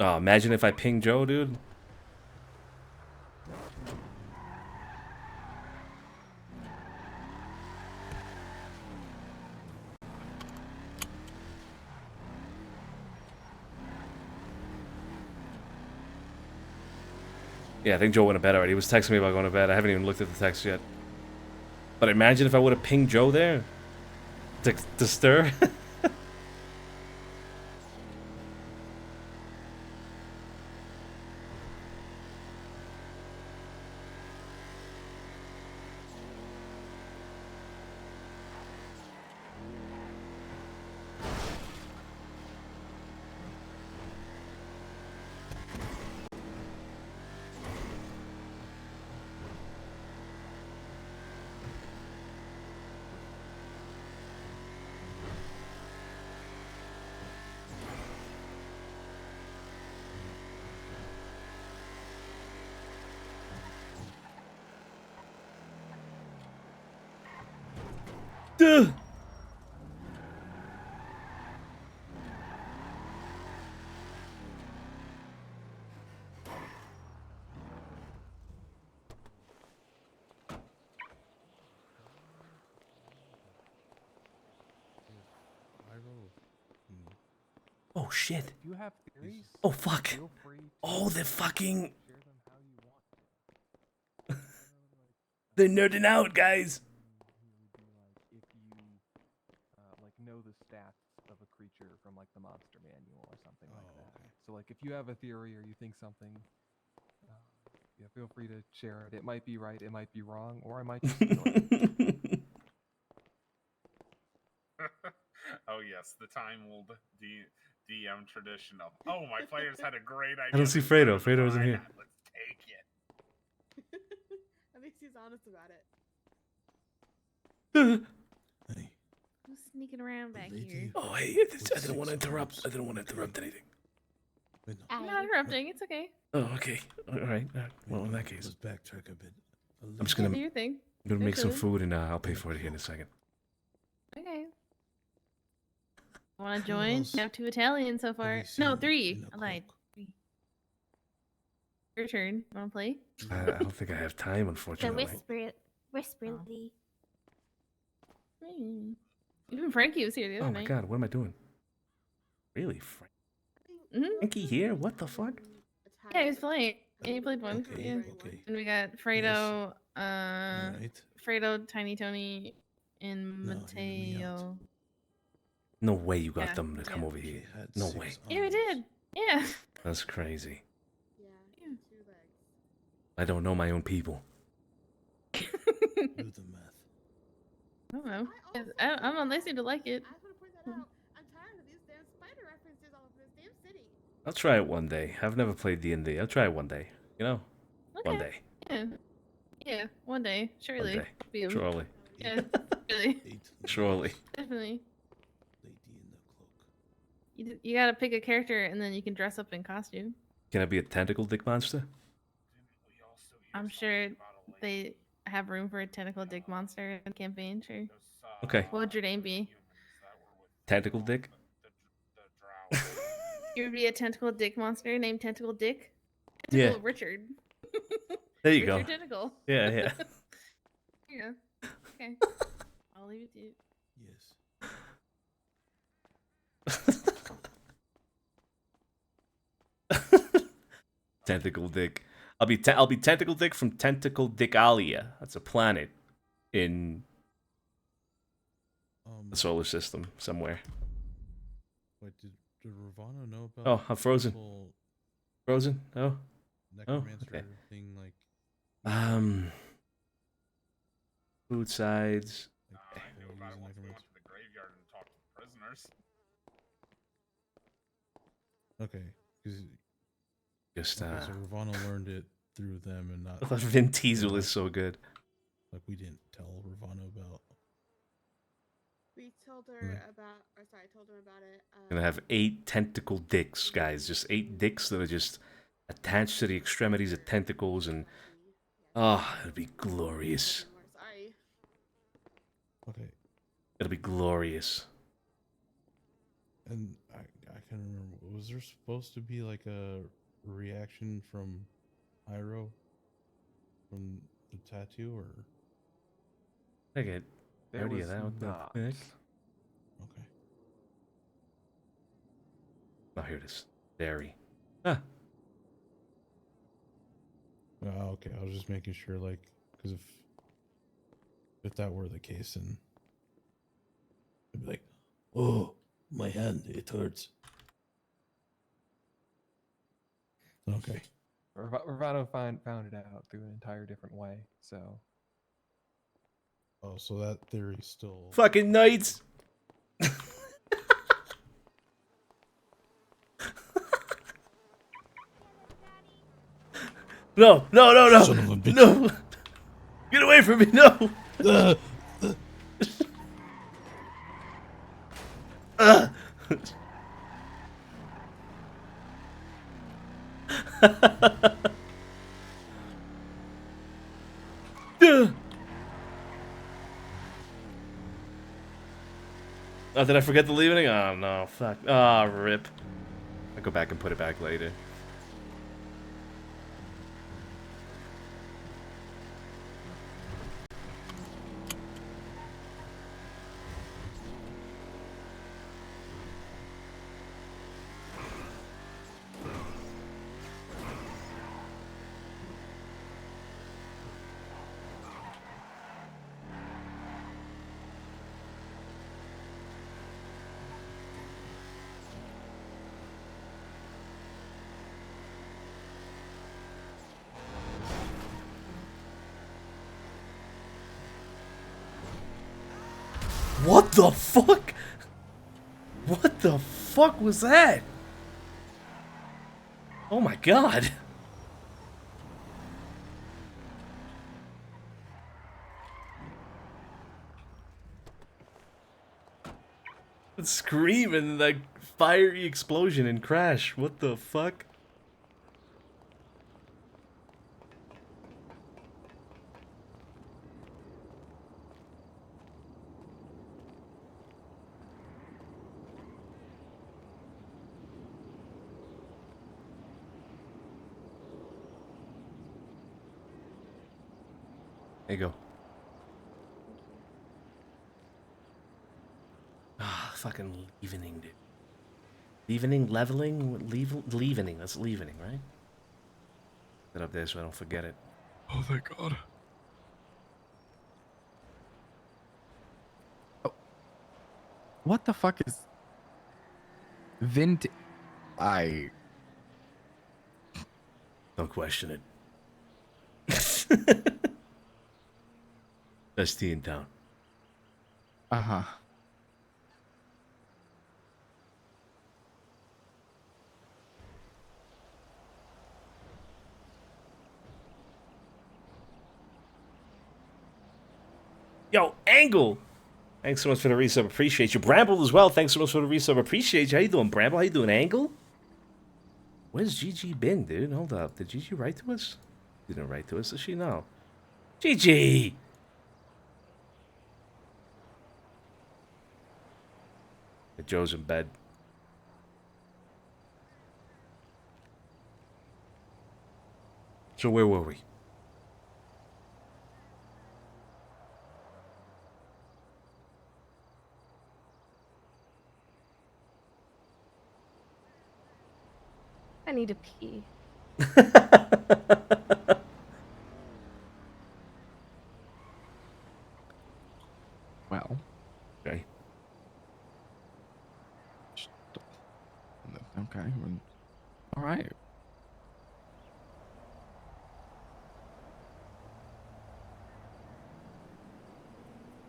Oh, imagine if I ping Joe, dude. Yeah, I think Joe went to bed already. He was texting me about going to bed. I haven't even looked at the text yet. But imagine if I would have pinged Joe there to stir. Duh. Oh shit. If you have theories, Oh fuck. feel free to Oh, they're fucking. share them how you want. They're nerding out, guys. If you like know the stats of a creature from like the monster manual or something like that. So like if you have a theory or you think something, yeah, feel free to share it. It might be right, it might be wrong, or I might just ignore it. Oh yes, the time-old DM tradition of, oh, my players had a great idea. I don't see Fredo. Fredo isn't here. Let's take it. At least he's honest about it. Hey. Who's sneaking around back here? Oh, hey, I didn't want to interrupt. I didn't want to interrupt anything. I'm not interrupting. It's okay. Oh, okay. All right. Well, in that case, Let's backtrack a bit. I'm just Yeah, gonna do your thing. I'm gonna Go make some food. food and I'll pay for it here in a second. Okay. Want to join? I have 2 Italian so far. No, 3. I lied. 3. Your turn. Want to play? I don't think I have time, unfortunately. Whisperly. Even Frankie was here the other Oh my night. god, what am I doing? Really, Frankie here? What the fuck? Yeah, he was playing. Yeah, he played one. Yeah. And we got Fredo, Fredo, Tiny Tony, and Mateo. No way you got Yeah, them to come yeah. over here. No way. Yeah, we did. Yeah. That's crazy. I don't know my own people. Do the math. I don't know. I don't know. They seem to like it. I'll try it one day. I've never played D&D. I'll try it one day. You know? One day. Yeah. Yeah, one day. Surely. One day. Be him. Surely. Yeah, really. Surely. Definitely. You gotta pick a character and then you can dress up in costume. Can I be a tentacle dick monster? I'm sure they have room for a tentacle dick monster in the campaign, sure. Okay. What would your name be? Tentacle dick? You would be a tentacle dick monster named Tentacle Dick? Yeah. Tentacle Richard. There you Richard go. Tentacle. Yeah, yeah. Yeah. Okay. I'll leave it to you. Tentacle dick. I'll be tentacle dick from Tentacle Dickalia. That's a planet in the solar system somewhere. Wait, did Ravana know about? Oh, I'm frozen. whole Frozen? Oh. Oh, necromancer okay. thing, like Food sides. I knew about it once we went to the graveyard and talked to the prisoners. Okay, because Just so Ravana learned it through them and not. Vin Diesel is so good. Like we didn't tell Ravana about. We told her about, or sorry, I told him about it. Gonna have 8 tentacle dicks, guys. Just 8 dicks that are just attached to the extremities of tentacles, and it'd be glorious. Sorry. Okay. It'll be glorious. And I can't remember. Was there supposed to be like a reaction from Iroh from the tattoo, or? I get There 30 of was that. What the not. heck? Okay. Oh, here it is. Dairy. Ah. Oh, okay. I was just making sure, like, because if that were the case, then I'd be like, oh, my hand, it hurts. Okay. Ravano found it out through an entire different way. So. Oh, so that theory's still Fucking knights. No, no, no, no. Son of a bitch. No. Get away from me. No. Oh, did I forget the leaving? Oh, no. Fuck. Ah, rip. I'll go back and put it back later. What the fuck? What the fuck was that? Oh my god. Scream and like fiery explosion and crash. What the fuck? There you go. Ah, fucking leavening, dude. Leavening, leveling, leavening. That's leavening, right? Put it up there so I don't forget it. Oh, thank God. Oh. What the fuck is vintage? Don't question it. Best tea in town. Uh-huh. Yo, Angle! Thanks so much for the resub. Appreciate you. Bramble as well. Thanks so much for the resub. Appreciate you. How you doing, Bramble? How you doing, Angle? Where's Gigi been, dude? Hold up. Did Gigi write to us? Didn't write to us. Does she know? Gigi! Joe's in bed. So where were we? I need to pee. Well. Okay. Okay. All right.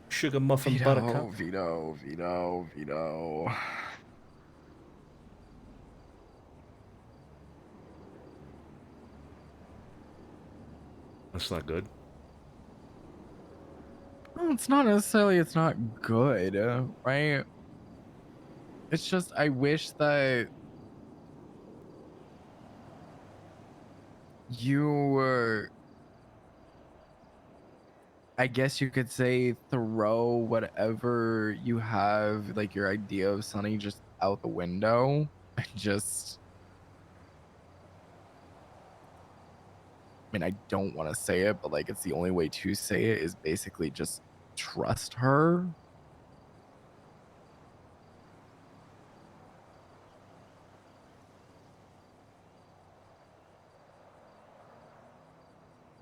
Sugar muffin buttercup. Vito. That's not good. No, it's not necessarily it's not good, right? It's just I wish that you were, I guess you could say, throw whatever you have, like your idea of Sunny, just out the window and just, I mean, I don't want to say it, but like it's the only way to say it is basically just trust her.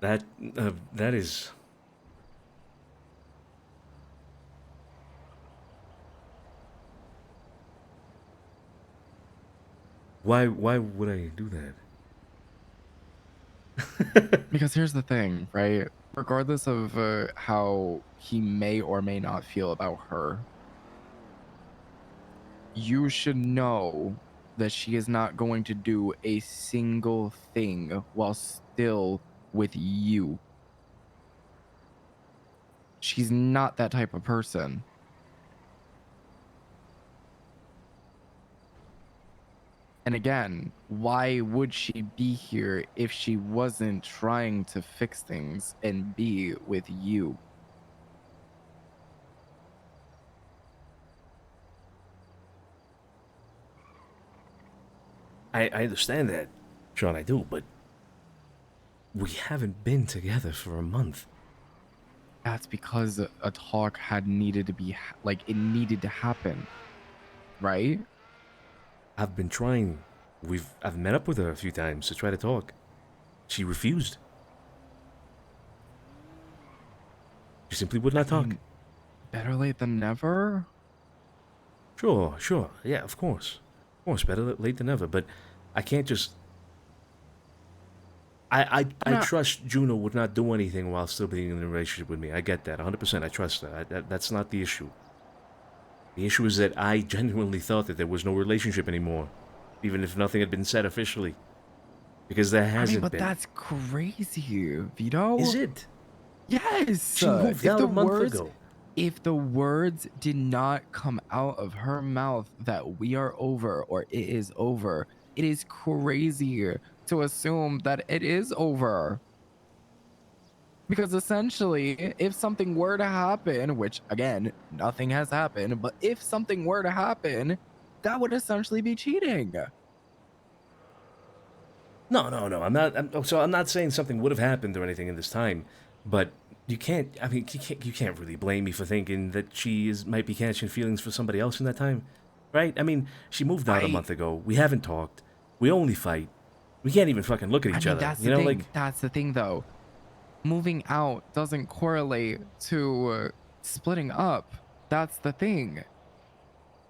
That is. Why would I do that? Because here's the thing, right? Regardless of how he may or may not feel about her, you should know that she is not going to do a single thing while still with you. She's not that type of person. And again, why would she be here if she wasn't trying to fix things and be with you? I understand that, Sean, I do, but we haven't been together for a month. That's because a talk had needed to be, like, it needed to happen, right? I've been trying. I've met up with her a few times to try to talk. She refused. She simply would not talk. Better late than never? Sure. Yeah, of course. Of course, better late than never, but I can't just... I trust Juno would not do anything while still being in a relationship with me. I get that, 100%. I trust her. That's not the issue. The issue is that I genuinely thought that there was no relationship anymore, even if nothing had been said officially. Because there hasn't but been. that's crazy, Vito. Is it? Yes. She moved out a month ago. If the words did not come out of her mouth that we are over or it is over, it is crazy to assume that it is over. Because essentially, if something were to happen, which again, nothing has happened, but if something were to happen, that would essentially be cheating. No. I'm not saying something would have happened or anything in this time, but you can't. I mean, you can't really blame me for thinking that she might be catching feelings for somebody else in that time, right? I mean, she moved out a month ago. We haven't talked. We only fight. We can't even fucking look at each other. That's you know, the thing. like That's the thing, though. Moving out doesn't correlate to splitting up. That's the thing.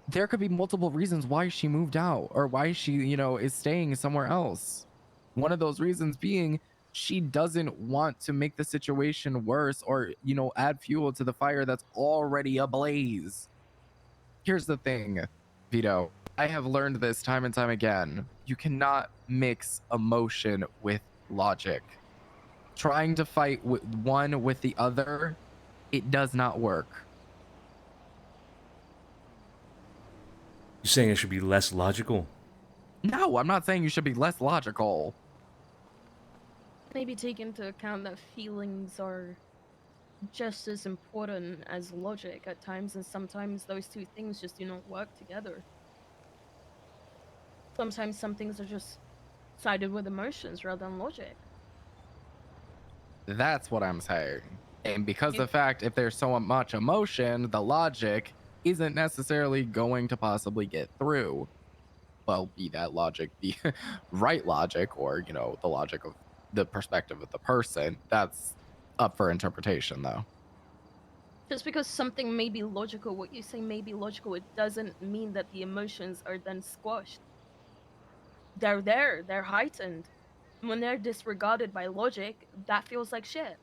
There could be multiple reasons why she moved out or why she, is staying somewhere else. One of those reasons being she doesn't want to make the situation worse or, add fuel to the fire that's already ablaze. Here's the thing, Vito. I have learned this time and time again. You cannot mix emotion with logic. Trying to fight with one with the other, it does not work. you're saying I should be less logical. No, I'm not saying you should be less logical. Maybe take into account that feelings are just as important as logic at times, and sometimes those two things just do not work together. Sometimes some things are just sided with emotions rather than logic. That's what I'm saying. And because the fact, if there's so much emotion, the logic isn't necessarily going to possibly get through. Well, be that logic, be right logic, or, the logic of the perspective of the person. That's up for interpretation, though. Just because something may be logical, what you say may be logical, it doesn't mean that the emotions are then squashed. They're there, they're heightened. When they're disregarded by logic, that feels like shit.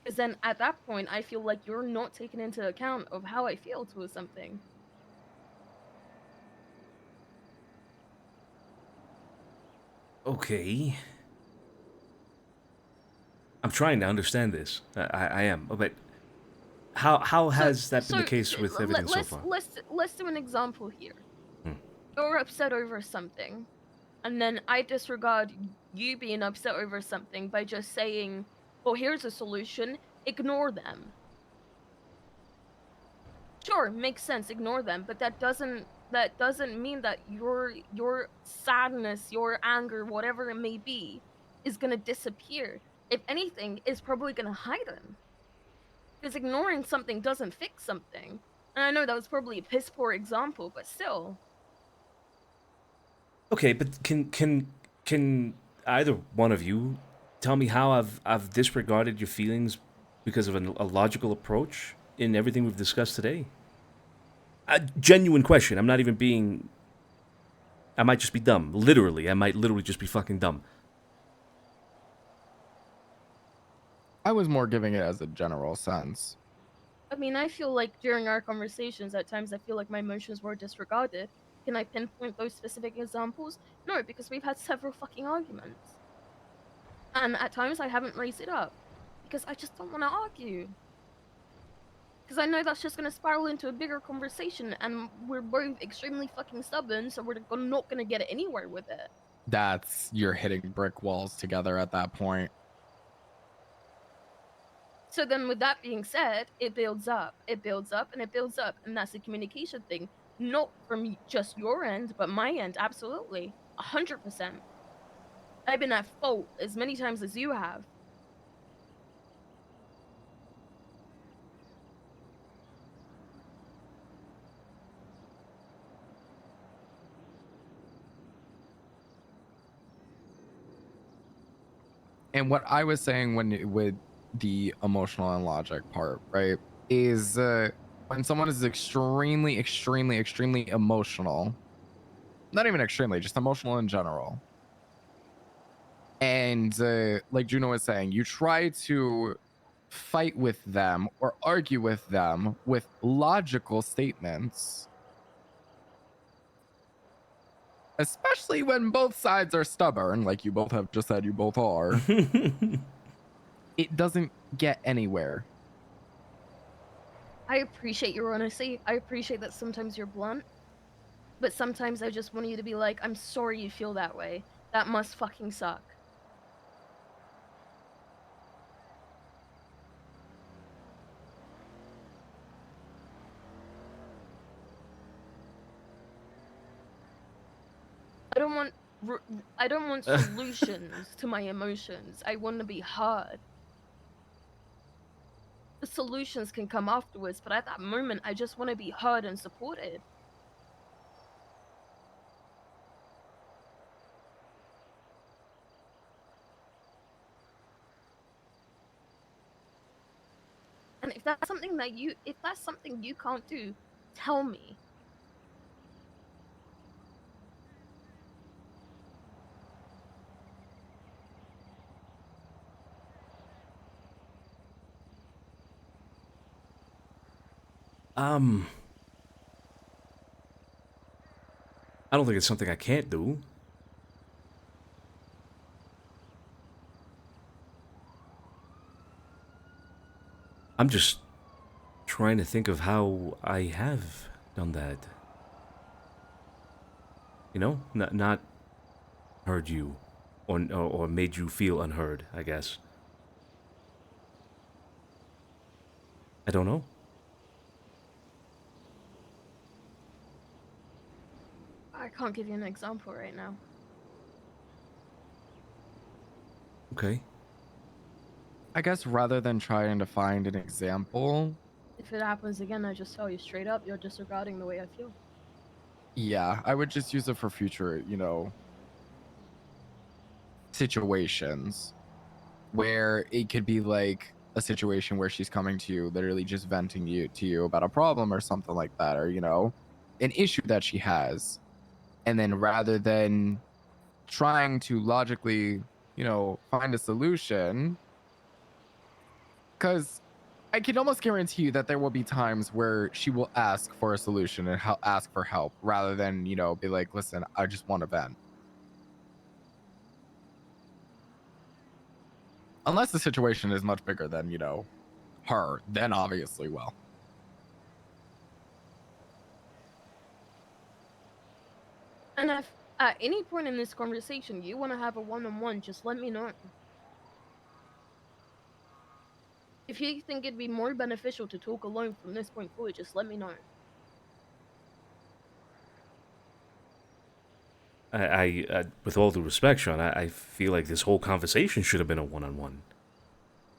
Because then at that point, I feel like you're not taking into account of how I feel towards something. Okay. I'm trying to understand this. I am, but how has that been the case with everything so far? Let's do an example here. Hmm. You're upset over something, and then I disregard you being upset over something by just saying, well, here's a solution, ignore them. Sure, makes sense, ignore them, but that doesn't mean that your sadness, your anger, whatever it may be, is gonna disappear. If anything, it's probably gonna heighten. Because ignoring something doesn't fix something. And I know that was probably a piss poor example, but still. Okay, but can either one of you tell me how I've disregarded your feelings because of a logical approach in everything we've discussed today? A genuine question. I'm not even being... I might just be dumb. Literally. I might literally just be fucking dumb. I was more giving it as a general sense. I mean, I feel like during our conversations, at times I feel like my emotions were disregarded. Can I pinpoint those specific examples? No, because we've had several fucking arguments. And at times I haven't raised it up. Because I just don't want to argue. Because I know that's just going to spiral into a bigger conversation, and we're both extremely fucking stubborn, so we're not going to get anywhere with it. You're hitting brick walls together at that point. So then with that being said, it builds up, and it builds up, and that's a communication thing. Not from just your end, but my end, absolutely. 100%. I've been at fault as many times as you have. And what I was saying with the emotional and logic part, right, is when someone is extremely, extremely, extremely emotional, not even extremely, just emotional in general. And like Juno was saying, you try to fight with them or argue with them with logical statements, especially when both sides are stubborn, like you both have just said you both are. It doesn't get anywhere. I appreciate your honesty. I appreciate that sometimes you're blunt. But sometimes I just want you to be like, I'm sorry you feel that way. That must fucking suck. I don't want solutions to my emotions. I want to be heard. The solutions can come afterwards, but at that moment, I just want to be heard and supported. And if that's something you can't do, tell me. I don't think it's something I can't do. I'm just trying to think of how I have done that. You know, not heard you, or made you feel unheard, I guess. I don't know. I can't give you an example right now. Okay. I guess rather than trying to find an example, If it happens again, I just tell you straight up, you're disregarding the way I feel. yeah, I would just use it for future, situations where it could be like a situation where she's coming to you, literally just venting to you about a problem or something like that, or, an issue that she has. And then rather than trying to logically, find a solution, because I can almost guarantee you that there will be times where she will ask for a solution and ask for help rather than, be like, listen, I just want to vent. Unless the situation is much bigger than, her, then obviously, well. And if at any point in this conversation you want to have a one-on-one, just let me know. If you think it'd be more beneficial to talk alone from this point forward, just let me know. I with all due respect, Sean, I feel like this whole conversation should have been a one-on-one.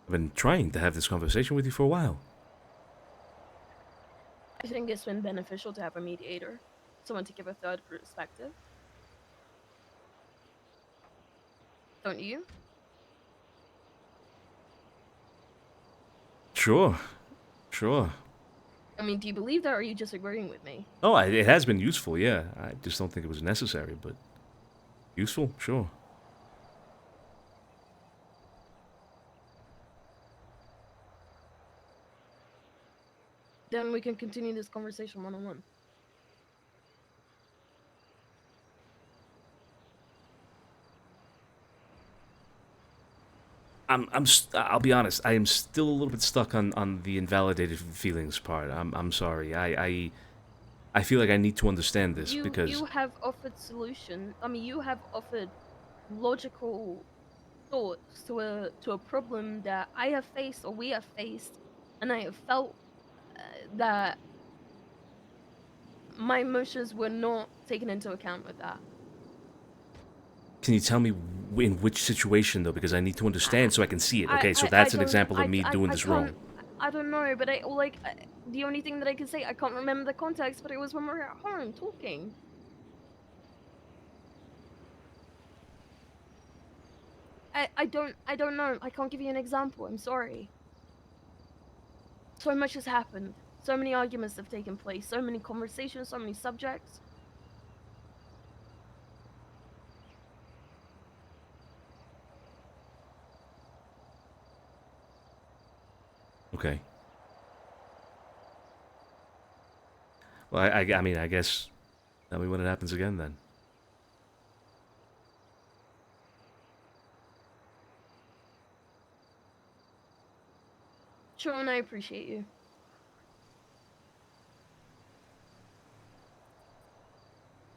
I've been trying to have this conversation with you for a while. I think it's been beneficial to have a mediator, someone to give a third perspective. Don't you? Sure. Sure. I mean, do you believe that, or are you just agreeing with me? Oh, it has been useful, yeah. I just don't think it was necessary, but useful, sure. Then we can continue this conversation one-on-one. I'll be honest. I am still a little bit stuck on the invalidated feelings part. I'm sorry. I feel like I need to understand this because You have offered solution. I mean, you have offered logical thoughts to a problem that I have faced or we have faced, and I have felt that my emotions were not taken into account with that. can you tell me in which situation though? Because I need to understand so I can see it. Okay, so that's an example of me doing this wrong. I don't know, but the only thing that I can say, I can't remember the context, but it was when we were at home talking. I don't know. I can't give you an example. I'm sorry. So much has happened. So many arguments have taken place. So many conversations. So many subjects. Okay. Well, I mean, I guess tell me when it happens again then. Sean, I appreciate you.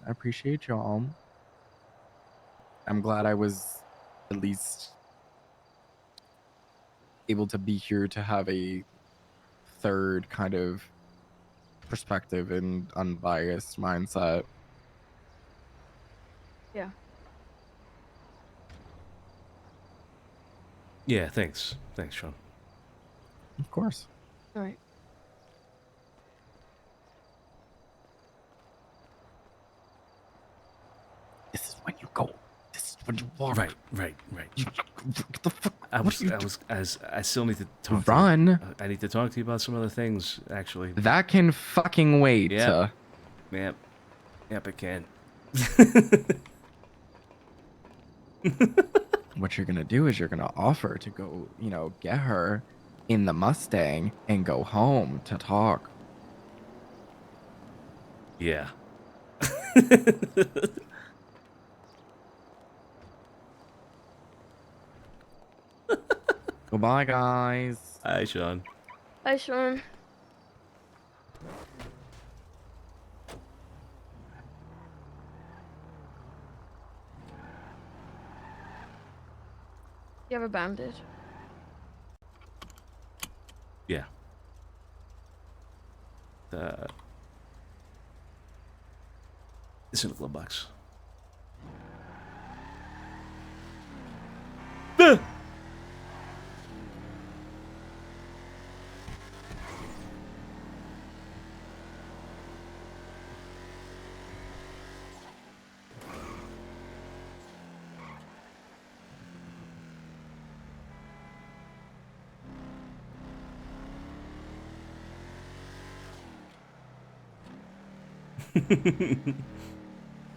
I appreciate y'all. I'm glad I was at least able to be here to have a third kind of perspective and unbiased mindset. Yeah. Yeah, thanks. Thanks, Sean. Of course. All right. This is when you go. This is when you walk. Right. What the fuck? I still need to talk Run. to you. I need to talk to you about some other things, actually. That can fucking wait. Yep, it can. What you're gonna do is you're gonna offer to go, get her in the Mustang and go home to talk. Yeah. Goodbye, guys. Hi, Sean. Bye, Sean. You have a bandage? Yeah. It's in the glove box.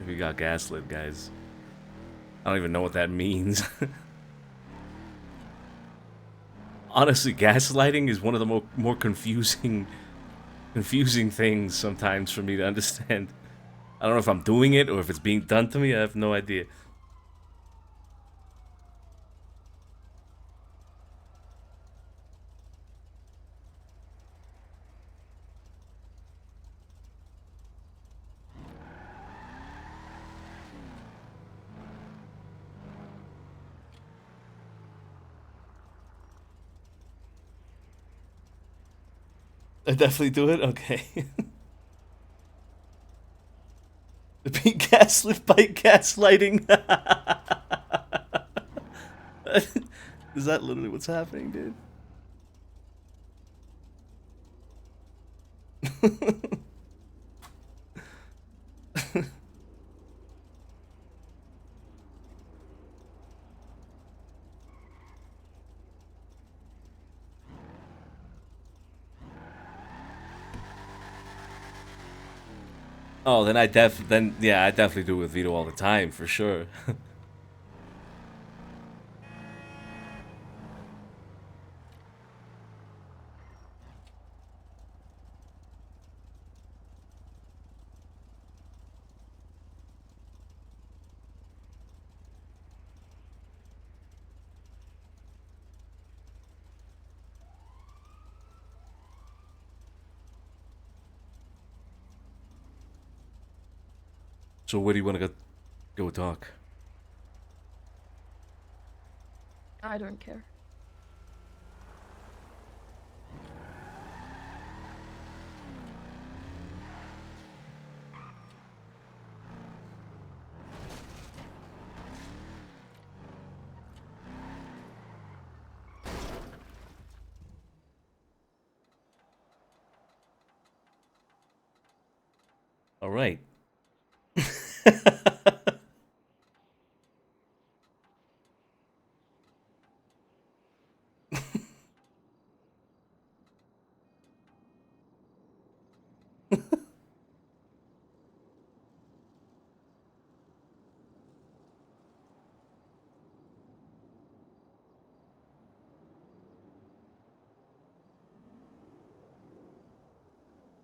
We got gaslit, guys. I don't even know what that means. Honestly, gaslighting is one of the more confusing things sometimes for me to understand. I don't know if I'm doing it or if it's being done to me. I have no idea. I definitely do it? Okay. Being gaslit by gaslighting. Is that literally what's happening, dude? Oh, then I definitely do it with Vito all the time for sure. So where do you want to go talk? I don't care. All right.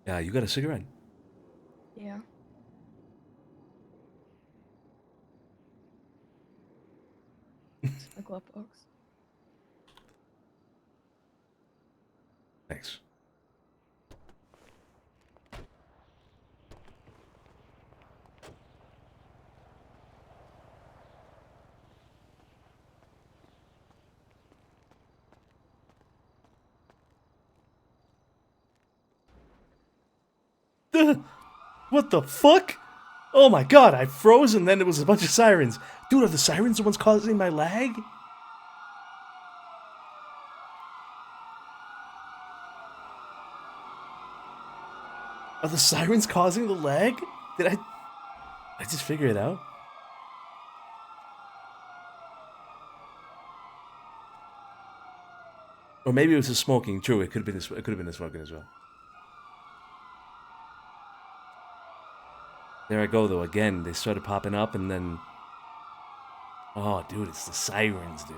Yeah, you got a cigarette? Yeah. It's in the glove box. Thanks. What the fuck? Oh my god, I froze and then it was a bunch of sirens. Dude, are the sirens the ones causing my lag? Are the sirens causing the lag? Did I just figure it out? Or maybe it was the smoking. True, it could have been the smoking as well. There I go though. Again, they started popping up and then. Oh, dude, it's the sirens, dude.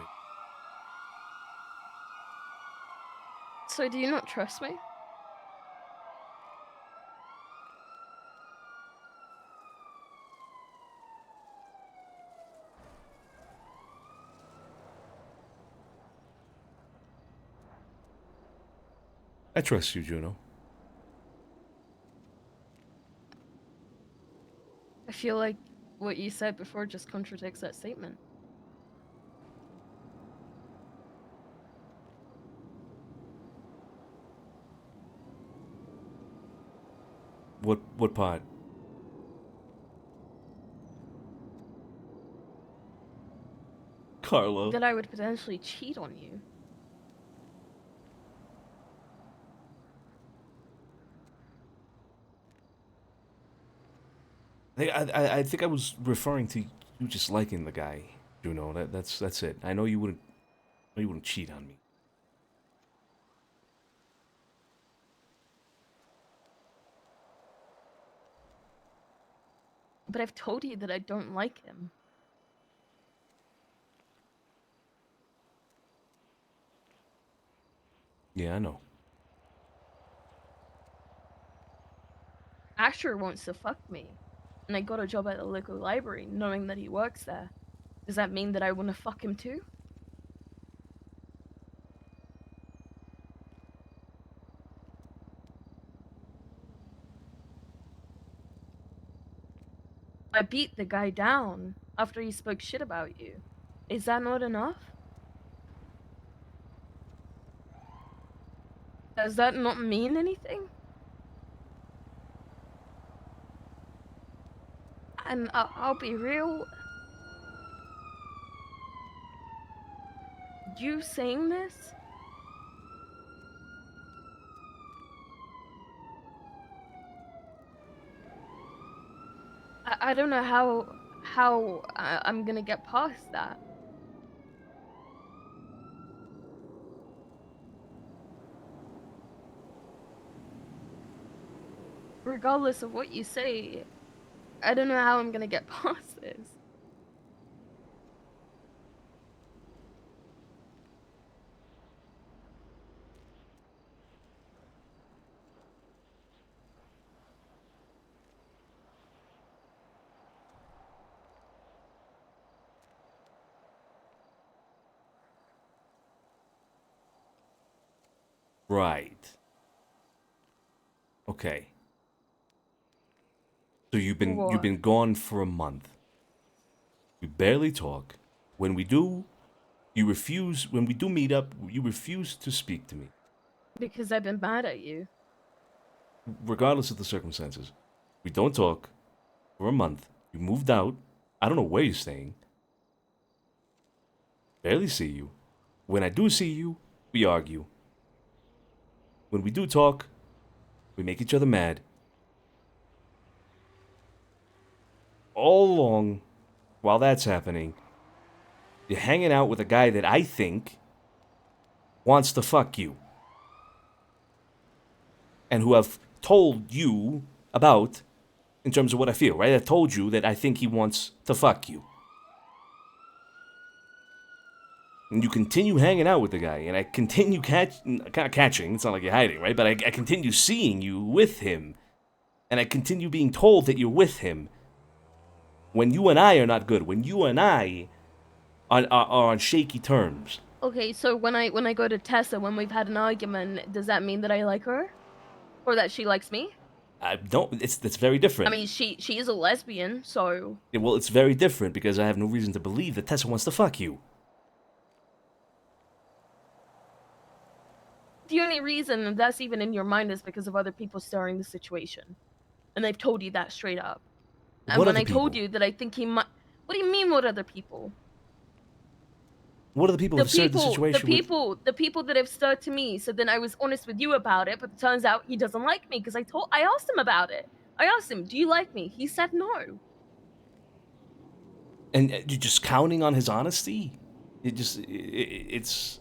So do you not trust me? I trust you, Juno. I feel like what you said before just contradicts that statement. What part? Carlo. That I would potentially cheat on you. I think I was referring to you just liking the guy, Juno. That's it. I know you wouldn't cheat on me. But I've told you that I don't like him. Yeah, I know. Asher wants to fuck me, and I got a job at the local library knowing that he works there. Does that mean that I want to fuck him too? I beat the guy down after he spoke shit about you. Is that not enough? Does that not mean anything? And I'll be real. You saying this? I don't know how I'm gonna get past that. Regardless of what you say, I don't know how I'm gonna get past this. Right. Okay. So you've What? been gone for a month. We barely talk. When we do, you refuse. When we do meet up, you refuse to speak to me, Because I've been mad at you. regardless of the circumstances. We don't talk for a month. You moved out. I don't know where you're staying. Barely see you. When I do see you, we argue. When we do talk, we make each other mad. All along, while that's happening, you're hanging out with a guy that I think wants to fuck you. And who I've told you about in terms of what I feel, right? I've told you that I think he wants to fuck you. And you continue hanging out with the guy, and I continue catching, it's not like you're hiding, right? But I continue seeing you with him. And I continue being told that you're with him. When you and I are not good, when you and I are on shaky terms. Okay, so when I go to Tessa when we've had an argument, does that mean that I like her? Or that she likes me? I don't, it's very different. I mean, she is a lesbian, so... Yeah, well, it's very different because I have no reason to believe that Tessa wants to fuck you. The only reason that's even in your mind is because of other people starring the situation. And they've told you that straight up. And What when other I told people? you that I think he might... What do you mean, what other people? What are the people who've said the situation The people that have stirred to me. So then I was honest with you about it, but it turns out he doesn't like me because I asked him about it. I asked him, do you like me? He said no. And you're just counting on his honesty? It's...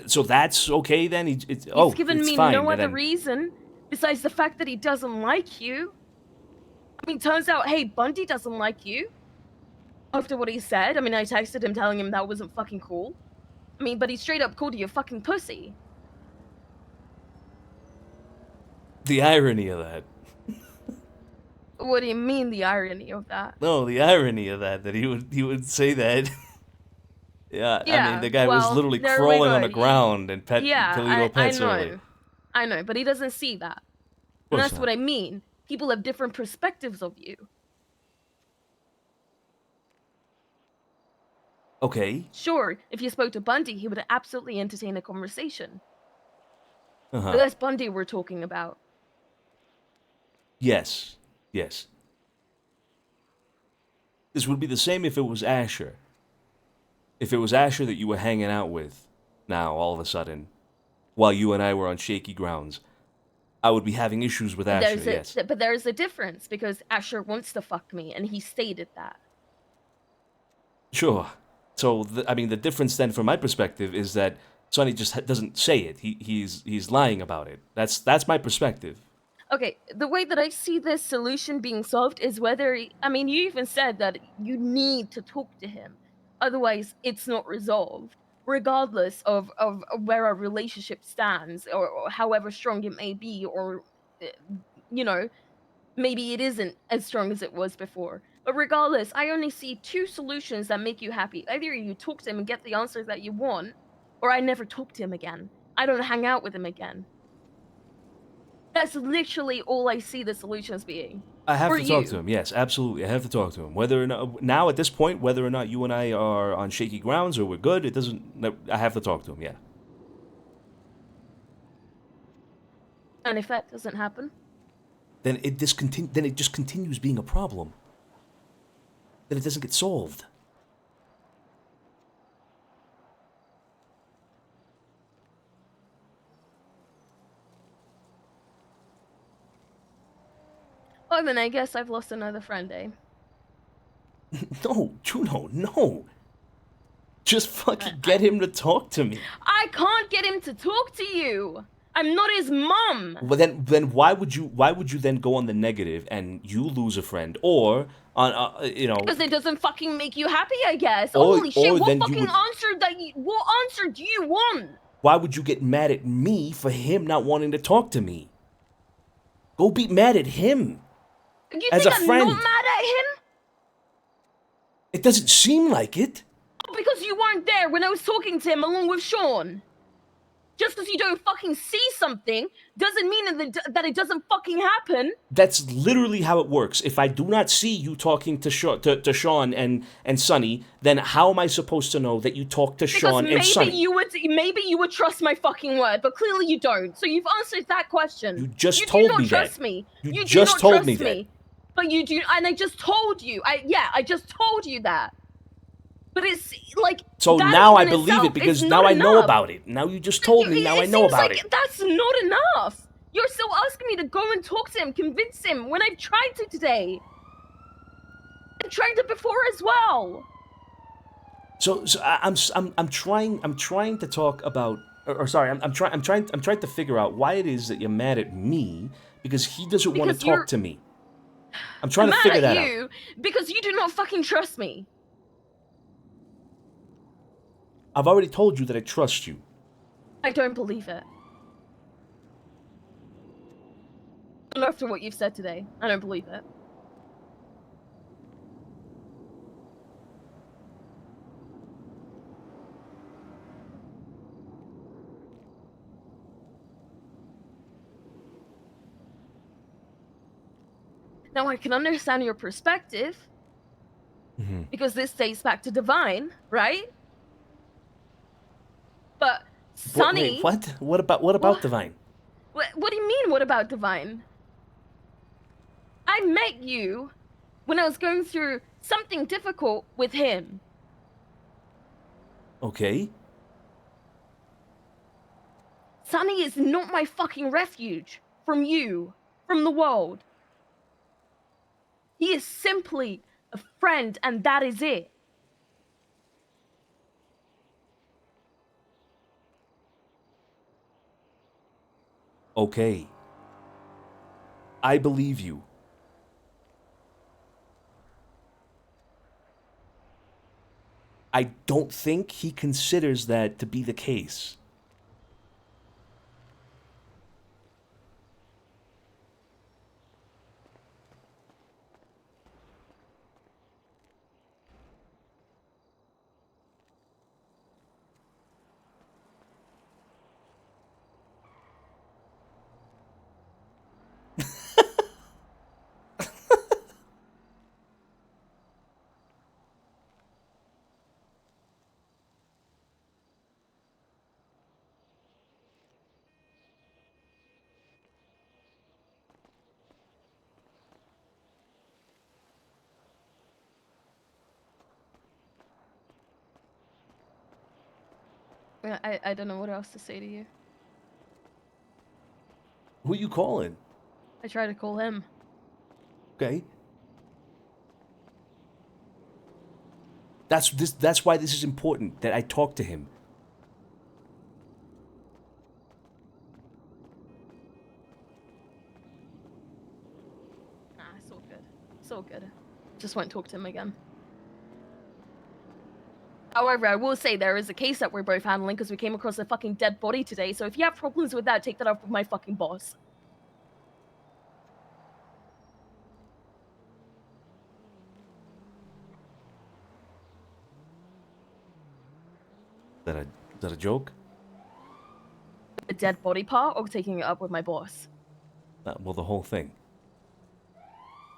So that's okay then? He's given it's me fine, no but other then- reason besides the fact that he doesn't like you. I mean, turns out, hey, Bundy doesn't like you. After what he said, I mean, I texted him telling him that wasn't fucking cool. I mean, but he straight up called you a fucking pussy. The irony of that. What do you mean, the irony of that? No, the irony of that he would say that. Yeah, I mean, the guy was well, literally there we crawling on go. the ground and Toledo pets I know. early. I know, but he doesn't see that. And course that's not. what I mean. People have different perspectives of you. Okay. Sure, if you spoke to Bundy, he would absolutely entertain a conversation. Uh-huh. But that's Bundy we're talking about. Yes. Yes. This would be the same if it was Asher. If it was Asher that you were hanging out with, now, all of a sudden, while you and I were on shaky grounds, I would be having issues with Asher, yes. But there's a difference, because Asher wants to fuck me, and he stated that. Sure. So, I mean, the difference then from my perspective is that Sonny just doesn't say it. He's lying about it. That's my perspective. Okay, the way that I see this solution being solved is whether... I mean, you even said that you need to talk to him. Otherwise, it's not resolved. Regardless of where our relationship stands, or however strong it may be, or, you know, maybe it isn't as strong as it was before. But regardless, I only see two solutions that make you happy. Either you talk to him and get the answers that you want, or I never talk to him again. I don't hang out with him again. That's literally all I see the solutions being. I have For to talk you. to him. Yes, absolutely. I have to talk to him. Whether or not now at this point, whether or not you and I are on shaky grounds or we're good, it doesn't. I have to talk to him. Yeah. And if that doesn't happen, Then it just continues being a problem. Then it doesn't get solved. well then I guess I've lost another friend, eh? No, Juno, no. Just fucking get him to talk to me. I can't get him to talk to you. I'm not his mom. Well, then why would you then go on the negative and you lose a friend, or on you know? Because it doesn't fucking make you happy, I guess. Or- Holy shit! or What then you fucking would- what answer do you want? Why would you get mad at me for him not wanting to talk to me? Go be mad at him. You As think a I'm friend. not mad at him? It doesn't seem like it. Because you weren't there when I was talking to him along with Sean. Just because you don't fucking see something doesn't mean that it doesn't fucking happen. That's literally how it works. If I do not see you talking to Sean and Sonny, then how am I supposed to know that you talk to Sean and Sonny? Maybe you would trust my fucking word, but clearly you don't. So you've answered that question. You just do told not me trust that. me. You do just not told trust me that. But you do, and I just told you. I just told you that. But it's like. So that now I in believe itself it because is now not I know enough. about it. Now you just told me. Now I know seems about like it. That's not enough. You're still asking me to go and talk to him, convince him when I've tried to today. I tried it before as well. So I'm trying to talk about, or sorry, I'm trying to figure out why it is that you're mad at me because he doesn't want to Because you're- talk to me. I'm trying to mad figure at that out. you because you do not fucking trust me. I've already told you that I trust you. I don't believe it. Not after what you've said today. I don't believe it. Now I can understand your perspective because this dates back to Divine, right? But Sonny, Wait, what? What about Divine? What do you mean? What about Divine? I met you when I was going through something difficult with him. Okay. Sonny is not my fucking refuge from you, from the world. He is simply a friend, and that is it. Okay. I believe you. I don't think he considers that to be the case. I don't know what else to say to you. Who you calling? I try to call him. Okay. That's why this is important, that I talk to him. Nah, it's all good. It's all good. Just won't talk to him again. However, I will say there is a case that we're both handling because we came across a fucking dead body today. So if you have problems with that, take that up with my fucking boss. Is that a joke? The dead body part or taking it up with my boss? Well, the whole thing.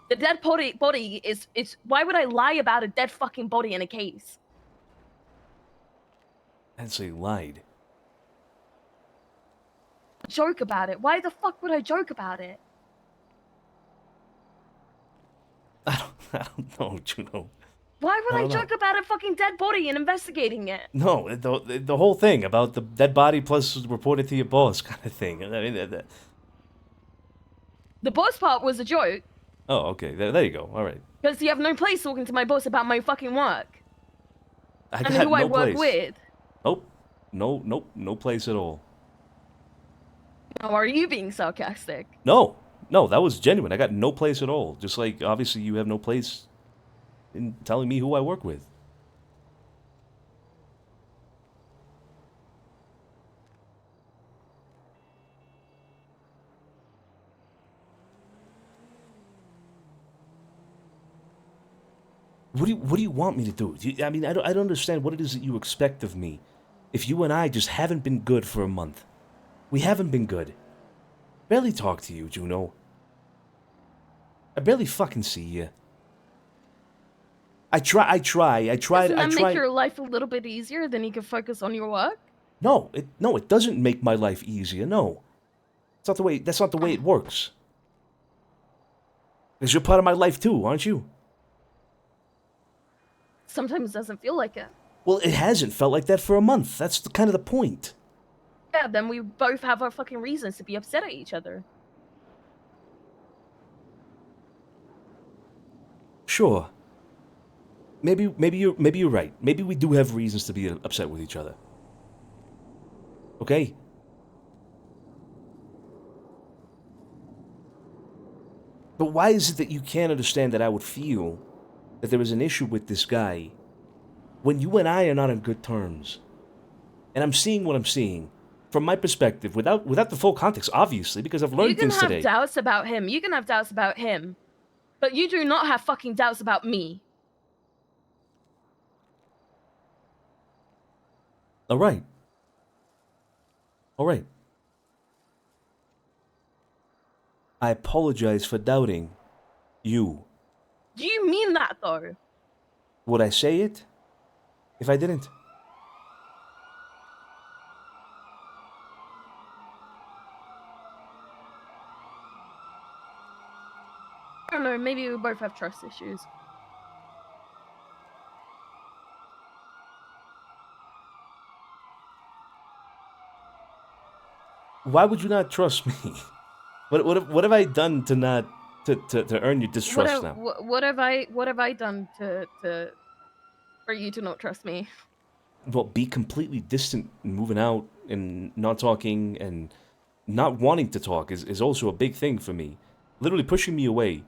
The dead body is why would I lie about a dead fucking body in a case? And so you lied. Joke about it. Why the fuck would I joke about it? I don't know, Juno. Why would I don't know. joke about a fucking dead body and investigating it? No, the whole thing about the dead body plus report it to your boss kind of thing. I mean, The boss part was a joke oh, okay. There you go. All right. because you have no place talking to my boss about my fucking work I and got who no I work place. with. Nope. No place at all. Now, are you being sarcastic? No, no, that was genuine. I got no place at all. Just like, obviously, you have no place in telling me who I work with. What do you want me to do? I mean, I don't understand what it is that you expect of me. If you and I just haven't been good for a month. We haven't been good. Barely talk to you, Juno. I barely fucking see you. I try. Doesn't that make your life a little bit easier? Then you can focus on your work? No, it doesn't make my life easier. No. That's not the way it works. Because you're part of my life too, aren't you? Sometimes it doesn't feel like it. Well, it hasn't felt like that for a month. That's kind of the point. Yeah, then we both have our fucking reasons to be upset at each other. Sure. Maybe you're right. Maybe we do have reasons to be upset with each other. Okay? But why is it that you can't understand that I would feel that there is an issue with this guy when you and I are not on good terms? And I'm seeing what I'm seeing from my perspective without the full context, obviously, because I've learned things today. You can have doubts about him. You can have doubts about him. But you do not have fucking doubts about me. All right. All right. I apologize for doubting you. Do you mean that, though? Would I say it if I didn't? I don't know, maybe we both have trust issues. Why would you not trust me? What have I done to not to earn your distrust now? What have I done to for you to not trust me? Well, be completely distant and moving out and not talking and not wanting to talk is also a big thing for me. Literally pushing me away.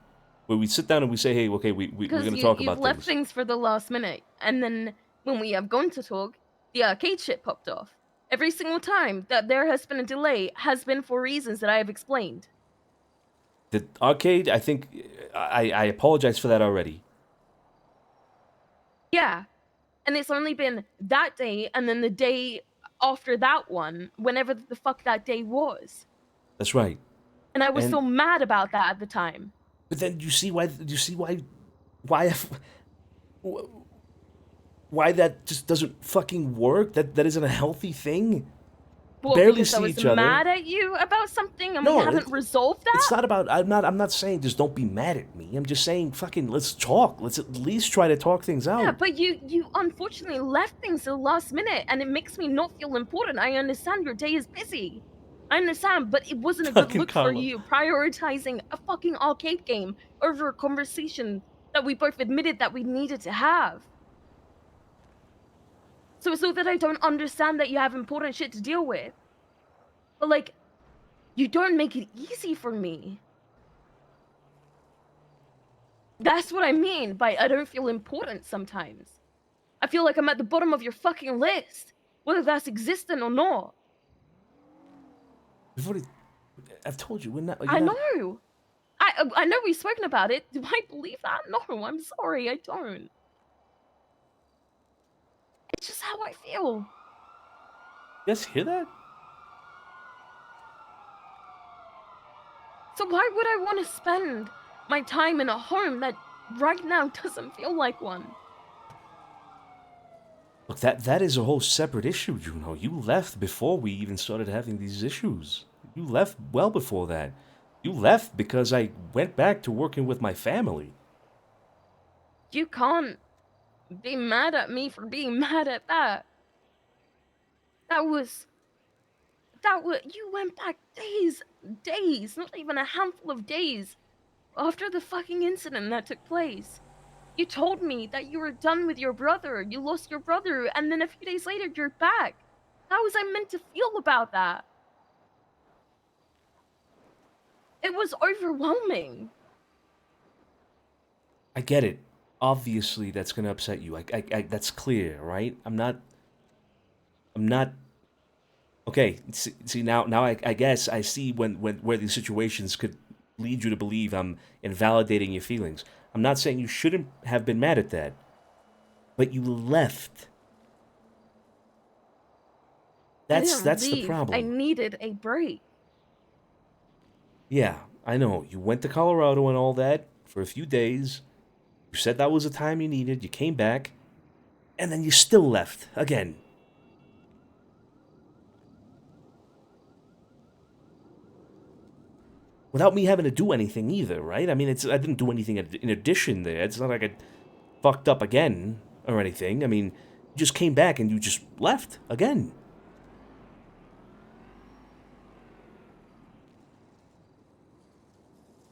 Where we sit down and we say, hey, okay, we're going to talk about you've left things. things for the last minute, and then when we have gone to talk, the arcade shit popped off. Every single time that there has been a delay has been for reasons that I have explained. The arcade, I think, I apologize for that already. Yeah, and it's only been that day, and then the day after that one, whenever the fuck that day was. That's right. And I was so mad about that at the time. But then you see why that just doesn't fucking work? That isn't a healthy thing. Well, Barely because see I was each other. mad at you about something and No, we haven't resolved that? It's not about I'm not saying just don't be mad at me. I'm just saying fucking let's talk. Let's at least try to talk things out. Yeah, but you unfortunately left things to the last minute and it makes me not feel important. I understand your day is busy. I understand, but it wasn't a good look for you prioritizing a fucking arcade game over a conversation that we both admitted that we needed to have. So it's not that I don't understand that you have important shit to deal with. But like, you don't make it easy for me. That's what I mean by I don't feel important sometimes. I feel like I'm at the bottom of your fucking list, whether that's existent or not. I've told you, we're not. I know. I know we've spoken about it. Do I believe that? No, I'm sorry, I don't. It's just how I feel. You guys hear that? So why would I want to spend my time in a home that right now doesn't feel like one? Look, that is a whole separate issue, Juno. You left before we even started having these issues. You left well before that. You left because I went back to working with my family. You can't be mad at me for being mad at that. You went back days, not even a handful of days after the fucking incident that took place. You told me that you were done with your brother, you lost your brother, and then a few days later you're back. How was I meant to feel about that? It was overwhelming. I get it. Obviously, that's gonna upset you. That's clear, right? I'm not. Okay. See now I guess I see where these situations could lead you to believe I'm invalidating your feelings. I'm not saying you shouldn't have been mad at that, but you left. That's the I problem. needed a break. Yeah, I know. You went to Colorado and all that for a few days. You said that was the time you needed. You came back, and then you still left again. Without me having to do anything either, right? I mean, I didn't do anything in addition there. It's not like I fucked up again or anything. I mean, you just came back and you just left again.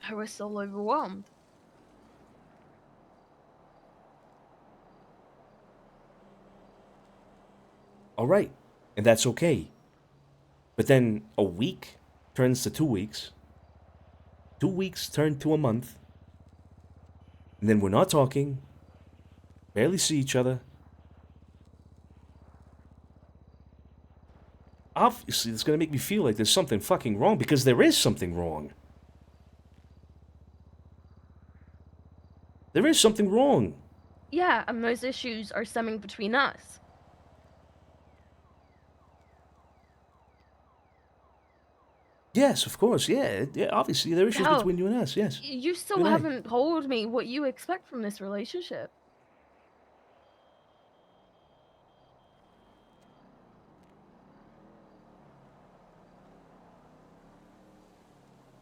I was so overwhelmed. All right, and that's okay. But then a week turns to 2 weeks. 2 weeks turn to a month. And then we're not talking. Barely see each other. Obviously, it's going to make me feel like there's something fucking wrong, because there is something wrong. There is something wrong. Yeah, and those issues are stemming between us. Yes, of course, yeah. Obviously, there are issues Hell, between you and us, yes. You still You and I. haven't told me what you expect from this relationship.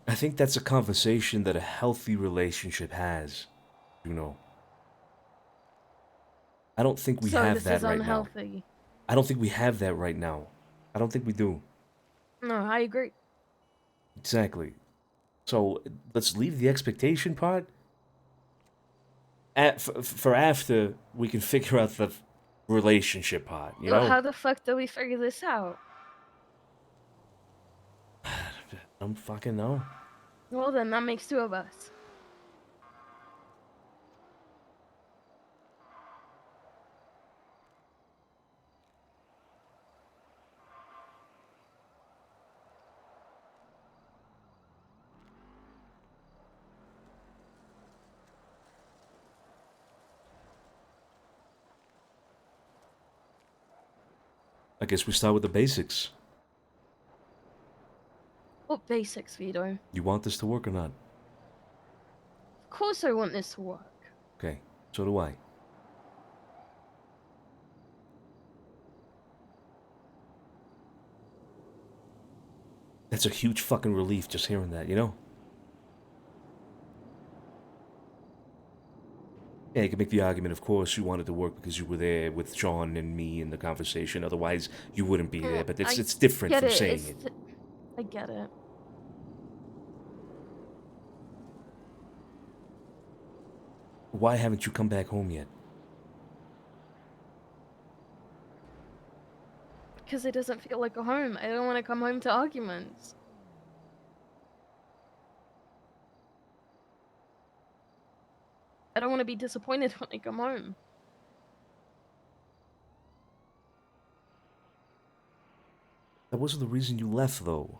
I think that's a conversation that a healthy relationship has, you know. I don't think we So have this that is right now. unhealthy. I don't think we have that right now. I don't think we do. No, I agree. Exactly. So let's leave the expectation part. For after we can figure out the relationship part, you Well, know? how the fuck do we figure this out? I don't fucking know. Well, then that makes two of us. I guess we start with the basics. What basics, Vito? You want this to work or not? Of course I want this to work. Okay, so do I. That's a huge fucking relief just hearing that, you know? Yeah, you can make the argument, of course, you wanted to work because you were there with John and me in the conversation. Otherwise, you wouldn't be there. But it's different from saying it. I get it. Why haven't you come back home yet? Because it doesn't feel like a home. I don't want to come home to arguments. I don't want to be disappointed when I come home. That wasn't the reason you left, though.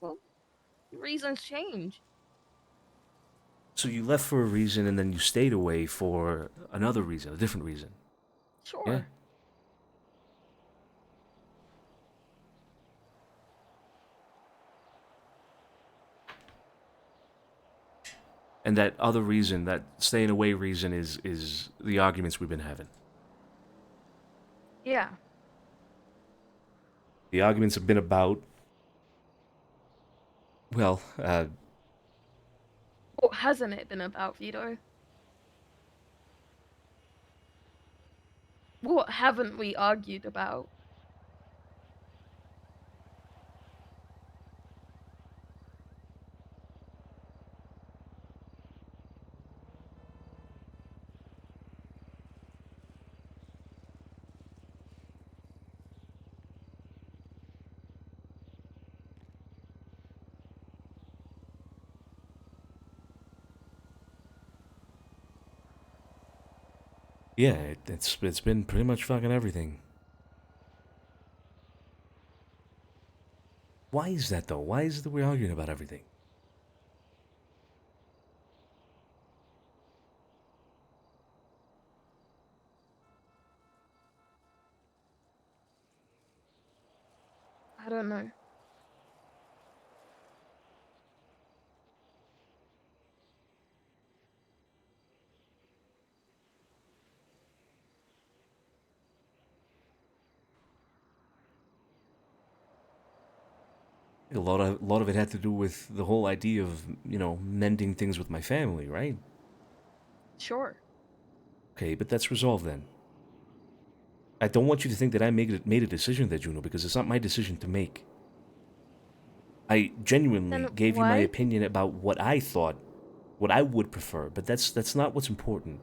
Well, reasons change. So you left for a reason, and then you stayed away for another reason, a different reason. Sure. Yeah. And that other reason, that staying away reason, is the arguments we've been having. Yeah. The arguments have been about, well, What hasn't it been about, Vito? What haven't we argued about? Yeah, it's been pretty much fucking everything. Why is that though? Why is it that we're arguing about everything? I don't know. A lot of it had to do with the whole idea of, you know, mending things with my family, right? Sure. Okay, but that's resolved then. I don't want you to think that I made a decision there, Juno, because it's not my decision to make. I genuinely Then gave you my why- opinion about what I thought, what I would prefer, but that's not what's important.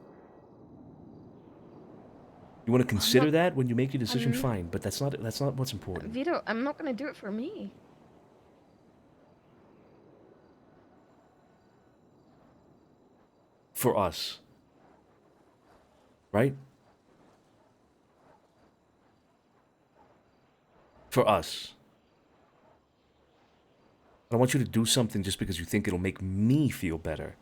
You want to consider that when you make your decision, fine, but that's not what's important. Vito, I'm not gonna do it for me. For us. Right? For us. I don't want you to do something just because you think it'll make me feel better.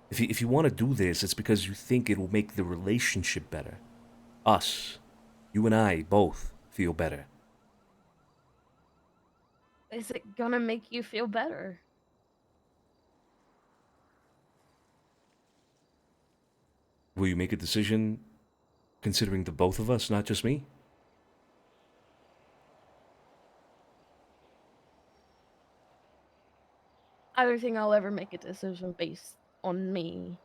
If you want to do this, it's because you think it'll make the relationship better. Us. You and I both feel better. Is it gonna make you feel better? Will you make a decision considering the both of us, not just me? I don't think I'll ever make a decision based on me.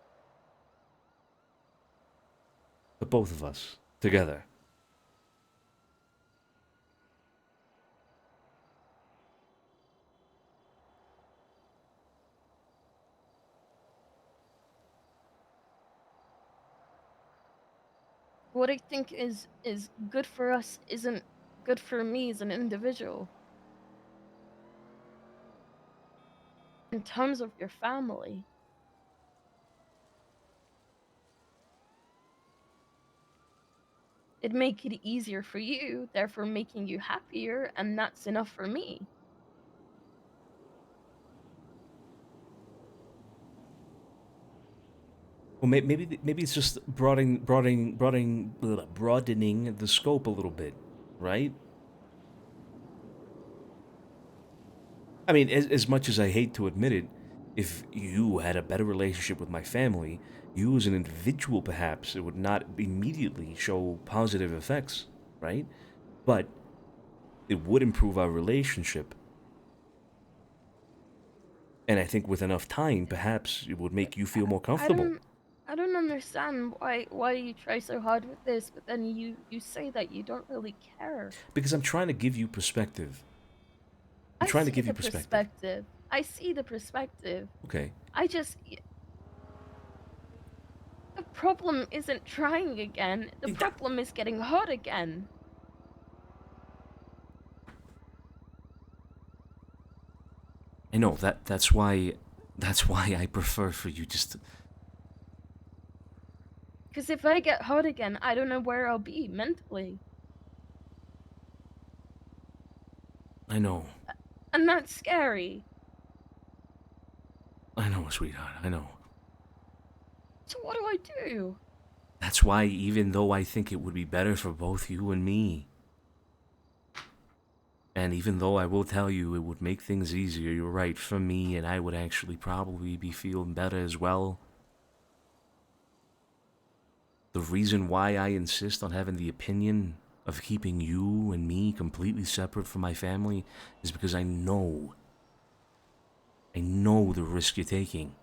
The both of us. Together. What I think is good for us isn't good for me as an individual. In terms of your family, it'd make it easier for you, therefore making you happier, and that's enough for me. Well, maybe it's just broadening the scope a little bit, right? I mean, as much as I hate to admit it, if you had a better relationship with my family, you as an individual perhaps, it would not immediately show positive effects, right? But it would improve our relationship. And I think with enough time, perhaps it would make you feel more comfortable. I don't understand why you try so hard with this, but then you say that you don't really care. Because I'm trying to give you perspective. I'm trying to give you perspective. I see the perspective. Okay. The problem isn't trying again. The problem is getting hurt again. I know that's why I prefer for you just to... Because if I get hurt again, I don't know where I'll be mentally. I know. And that's scary. I know, sweetheart. I know. So what do I do? That's why, even though I think it would be better for both you and me, and even though I will tell you it would make things easier, you're right, for me, and I would actually probably be feeling better as well. The reason why I insist on having the opinion of keeping you and me completely separate from my family is because I know the risk you're taking.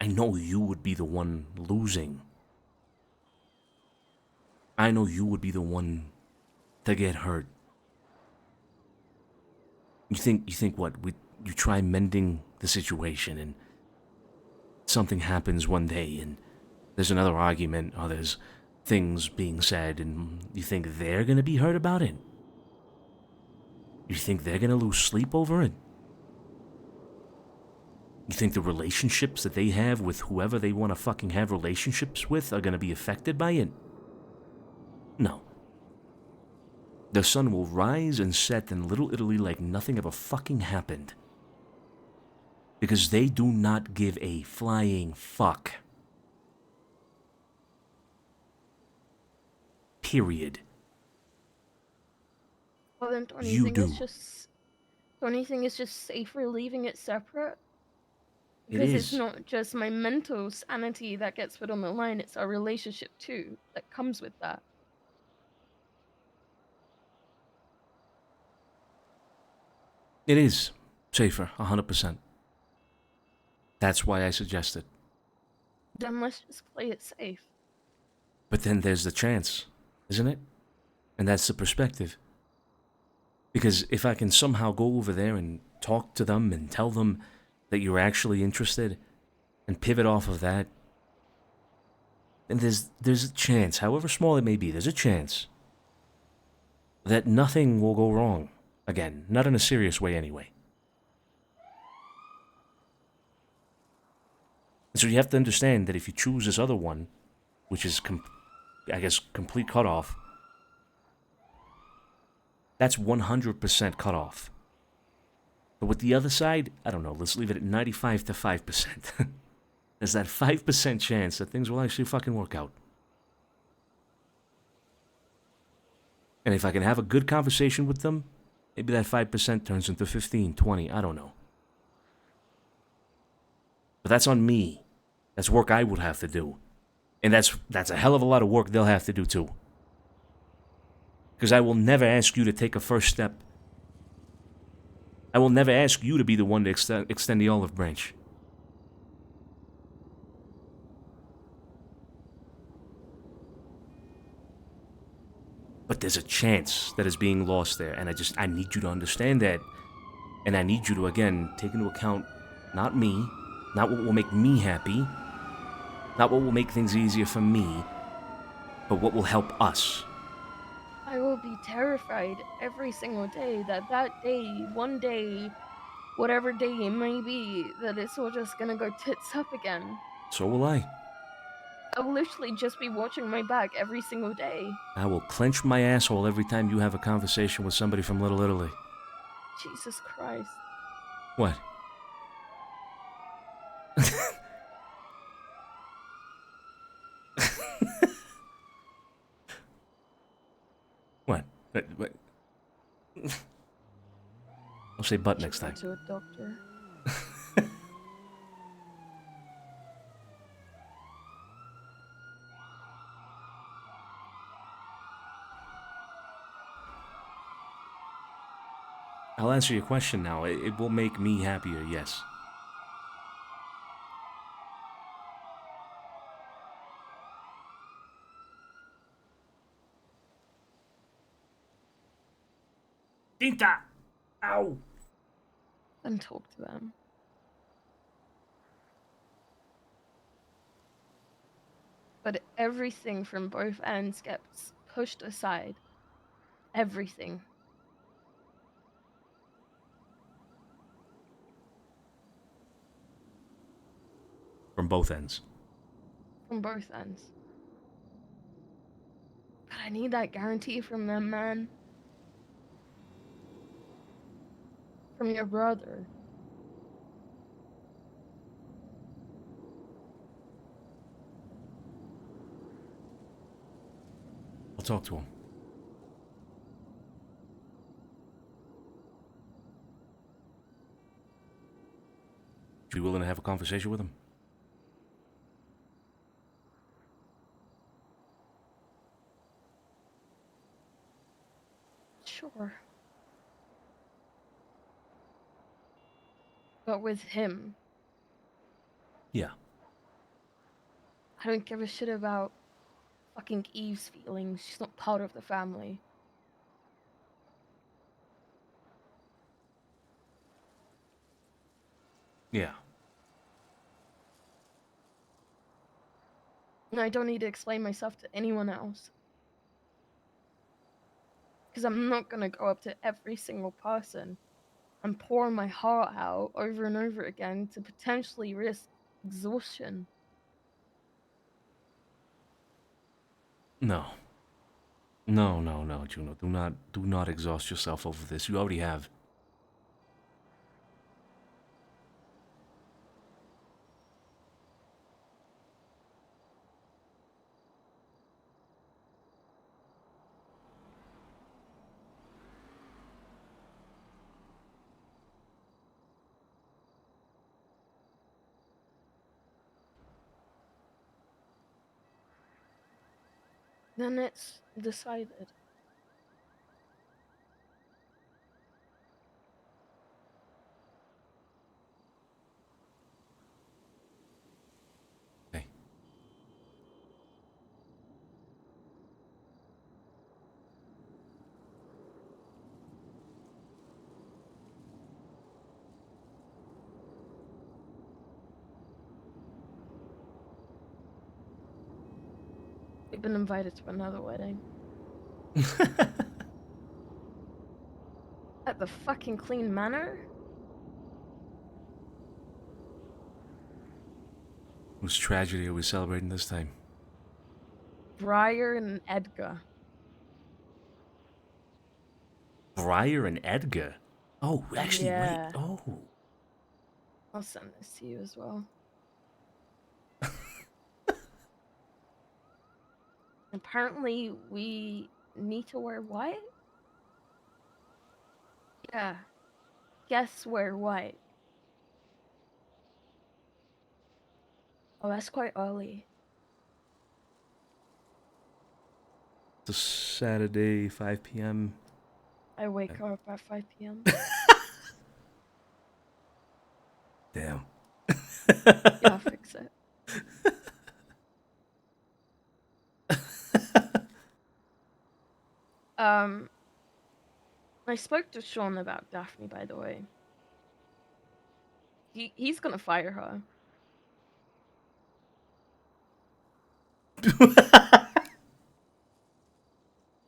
I know you would be the one losing. I know you would be the one to get hurt. You think what? You try mending the situation and something happens one day and there's another argument or there's things being said and you think they're gonna be hurt about it? You think they're gonna lose sleep over it? You think the relationships that they have with whoever they want to fucking have relationships with are going to be affected by it? No. The sun will rise and set in Little Italy like nothing ever fucking happened. Because they do not give a flying fuck. Period. Well, then don't You you think do. it's just don't you think it's just safer leaving it separate? It Because it's is. not just my mental sanity that gets put on the line, it's our relationship too that comes with that. It is safer, 100%. That's why I suggest it. Then let's just play it safe. But then there's the chance, isn't it? And that's the perspective. Because if I can somehow go over there and talk to them and tell them that you're actually interested and pivot off of that, then there's a chance, however small it may be, there's a chance that nothing will go wrong again. Not in a serious way anyway. And so you have to understand that if you choose this other one, which is, I guess, complete cutoff, that's 100% cutoff. But with the other side, I don't know, let's leave it at 95 to 5%. There's that 5% chance that things will actually fucking work out. And if I can have a good conversation with them, maybe that 5% turns into 15, 20, I don't know. But that's on me. That's work I would have to do. And that's a hell of a lot of work they'll have to do too. Because I will never ask you to take a first step. I will never ask you to be the one to extend the olive branch. But there's a chance that is being lost there, and I need you to understand that. And I need you to, again, take into account not me, not what will make me happy, not what will make things easier for me, but what will help us. I will be terrified every single day that day, one day, whatever day it may be, that it's all just gonna go tits up again. So will I. I'll literally just be watching my back every single day. I will clench my asshole every time you have a conversation with somebody from Little Italy. Jesus Christ. What? What? What? I'll say butt next time. To a doctor. I'll answer your question now. It will make me happier, yes. Tinta! Ow! And talk to them. But everything from both ends gets pushed aside. Everything. From both ends. From both ends. But I need that guarantee from them, man. From your brother. I'll talk to him. You willing to have a conversation with him? Sure. But with him. Yeah. I don't give a shit about fucking Eve's feelings. She's not part of the family. Yeah. And I don't need to explain myself to anyone else. Because I'm not gonna go up to every single person and pour my heart out over and over again to potentially risk exhaustion. No. No, no, no, Juno. Do not exhaust yourself over this. You already have. Then it's decided. We've been invited to another wedding. At the fucking Clean Manor? Whose tragedy are we celebrating this time? Briar and Edgar. Briar and Edgar? Oh, actually, Yeah. wait. Oh. I'll send this to you as well. Apparently, we need to wear white? Yeah. Guests wear white. Oh, that's quite early. It's a Saturday, 5 p.m. I wake up at 5 p.m. Damn. Yeah, I'll fix it. I spoke to Sean about Daphne, by the way. He's gonna fire her.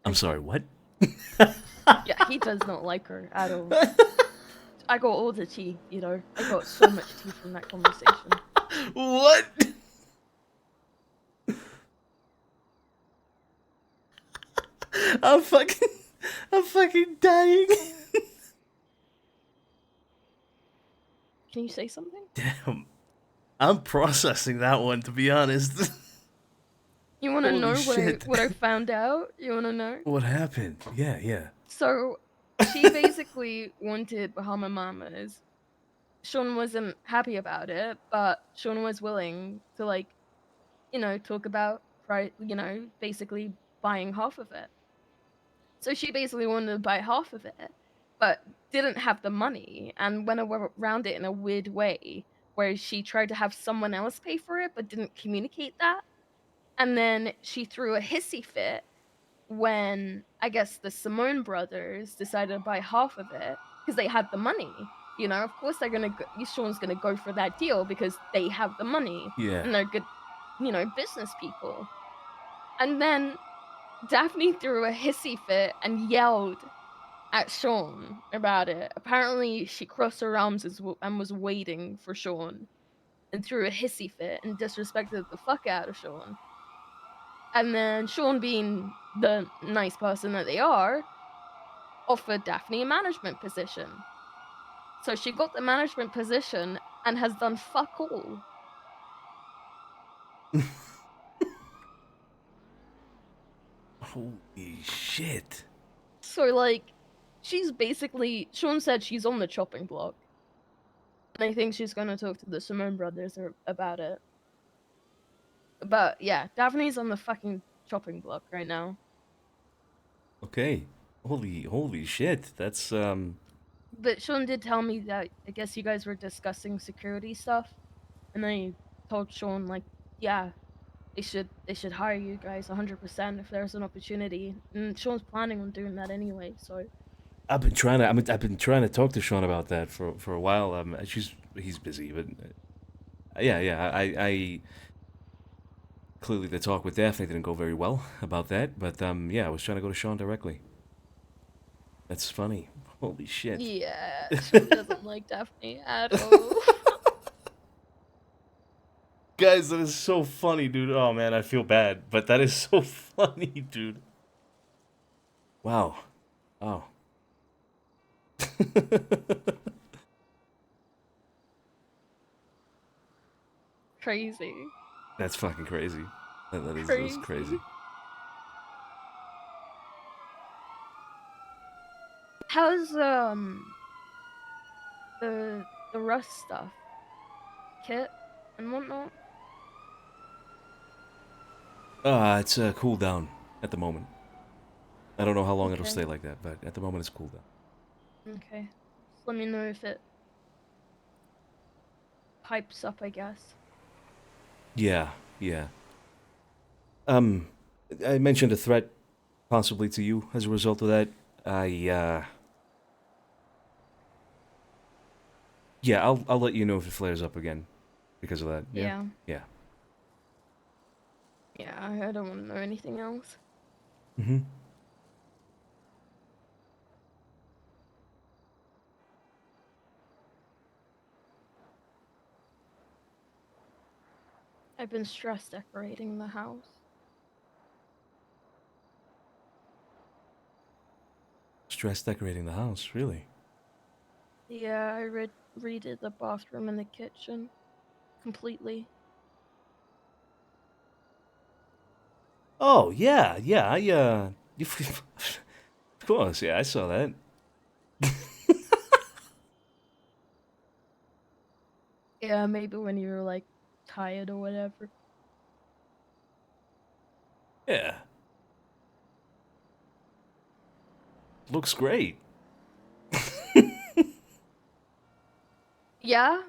I'm sorry, what? Yeah, he does not like her at all. I got all the tea, you know. I got so much tea from that conversation. What? I'm fucking dying. Can you say something? Damn. I'm processing that one, to be honest. You want to Holy know shit. what I found out? You want to know? What happened? Yeah. So, she basically wanted Bahama Mamas. Sean wasn't happy about it, but Sean was willing to, like, you know, talk about, basically buying half of it. So she basically wanted to buy half of it, but didn't have the money and went around it in a weird way where she tried to have someone else pay for it, but didn't communicate that. And then she threw a hissy fit when I guess the Simone brothers decided to buy half of it because they had the money. You know, of course they're gonna. Sean's gonna go for that deal because they have the money. Yeah. And they're good, business people. And then Daphne threw a hissy fit and yelled at Sean about it. Apparently, she crossed her arms and was waiting for Sean and threw a hissy fit and disrespected the fuck out of Sean. And then Sean, being the nice person that they are, offered Daphne a management position. So she got the management position and has done fuck all. Holy shit. So, like, she's basically... Sean said she's on the chopping block. And I think she's gonna talk to the Simone brothers about it. But, yeah, Daphne's on the fucking chopping block right now. Okay. Holy shit. That's But Sean did tell me that I guess you guys were discussing security stuff. And I told Sean, like, yeah, they should hire you guys 100% if there's an opportunity. And Sean's planning on doing that anyway, so... I've been trying to talk to Sean about that for a while. He's busy, but yeah. I clearly the talk with Daphne didn't go very well about that. But yeah, I was trying to go to Sean directly. That's funny. Holy shit. Yeah, she doesn't like Daphne at all. Guys, that is so funny, dude. Oh man, I feel bad, but that is so funny, dude. Wow. Wow. Crazy. That's fucking crazy. That's Crazy. crazy. How's the rust stuff? Kit and whatnot? It's cool down at the moment. I don't know how long it'll Okay. stay like that, but at the moment it's cool down. Okay. Just let me know if it pipes up, I guess. Yeah, yeah. I mentioned a threat possibly to you as a result of that. Yeah, I'll let you know if it flares up again because of that. Yeah. Yeah. Yeah, I don't want to know anything else. Mhm. I've been stress decorating the house. Stress decorating the house, really? Yeah, I redid the bathroom and the kitchen completely. Oh, yeah, yeah, of course, yeah, I saw that. Yeah, maybe when you were like tired or whatever. Yeah. Looks great. Yeah?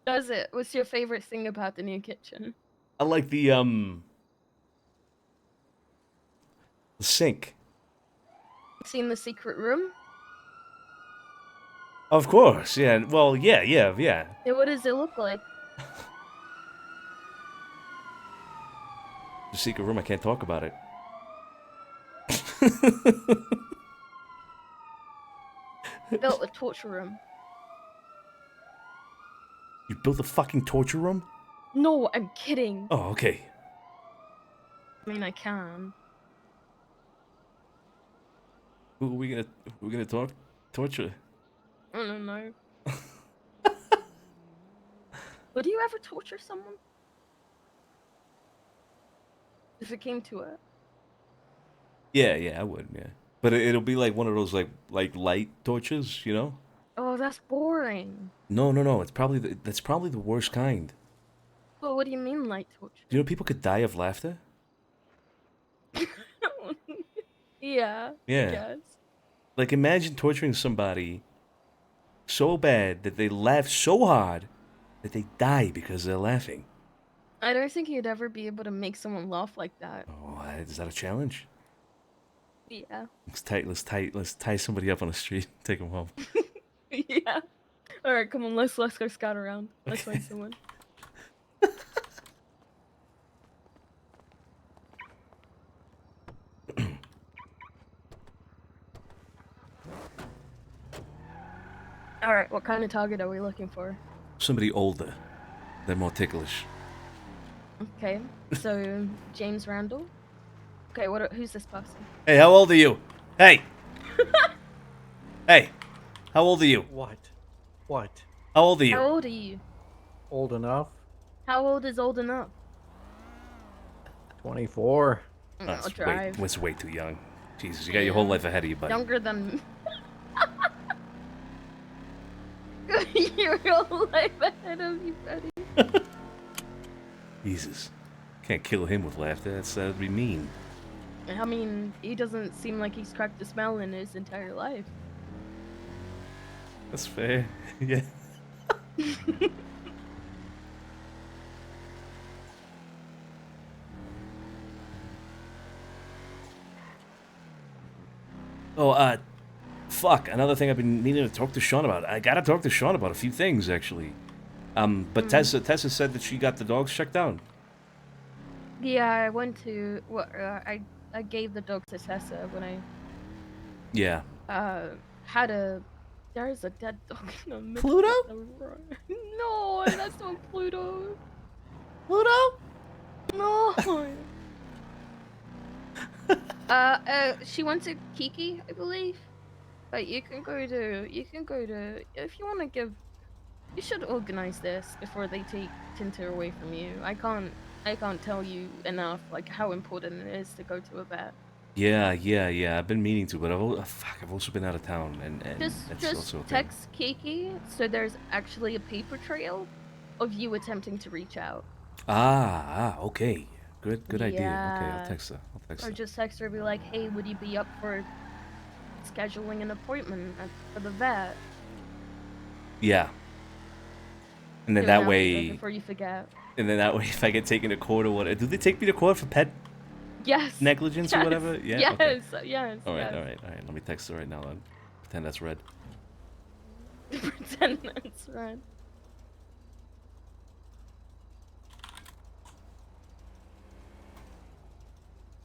Does it? What's your favorite thing about the new kitchen? I like the sink. Seen the secret room? Of course, yeah. Well, yeah. Yeah, what does it look like? The secret room, I can't talk about it. Built a torture room. You built a fucking torture room? No, I'm kidding. Oh, okay. I mean, I can. Who are we gonna talk torture? I don't know. Would you ever torture someone? If it came to it. Yeah, I would, yeah. But it'll be like one of those like light torches, you know? Oh, that's boring. No. It's probably that's probably the worst kind. Well, what do you mean light torture? Do you know people could die of laughter? Yeah, I Yeah. guess. Like imagine torturing somebody so bad that they laugh so hard that they die because they're laughing. I don't think you'd ever be able to make someone laugh like that. Oh, is that a challenge? Yeah. Let's tie somebody up on the street, take them home. Yeah. All right, come on, let's go scout around. Let's find someone. All right, what kind of target are we looking for? Somebody older. They're more ticklish. Okay, so James Randall. Okay, who's this person? Hey, how old are you? Hey! Hey! How old are you? What? What? How old are you? How old are you? Old enough? How old is old enough? 24. I'll drive. That's way too young. Jesus, you got your whole life ahead of you, buddy. Younger than your whole life ahead of you, buddy. Jesus. Can't kill him with laughter. That'd be mean. I mean, he doesn't seem like he's cracked a smell in his entire life. That's fair. Yeah. Oh, fuck. Another thing I've been needing to talk to Sean about. I gotta talk to Sean about a few things, actually. But Tessa said that she got the dogs checked out. Yeah, I went to I gave the dog to Tessa when I Yeah. had a. There's a dead dog in the middle Pluto? of the road. No, that's not Pluto. Pluto? No. She went to Kiki, I believe. But you can go to. If you want to give. You should organize this before they take Tinter away from you. I can't tell you enough like how important it is to go to a vet. Yeah. I've been meaning to, but I've also been out of town, and Just that's also a thing. text Kiki so there's actually a paper trail of you attempting to reach out. Okay. Good idea. Okay, I'll Yeah. text her. Or just text her and be like, hey, would you be up for scheduling an appointment for the vet? Yeah. And then Do it that now, way, before you forget. and then that way, if I get taken to court or whatever, do they take me to court for pet Yes. negligence or Yes. whatever? Yeah. Yes. Okay. Yes. All right. yes. Let me text her right now. Then pretend that's red. Pretend that's right.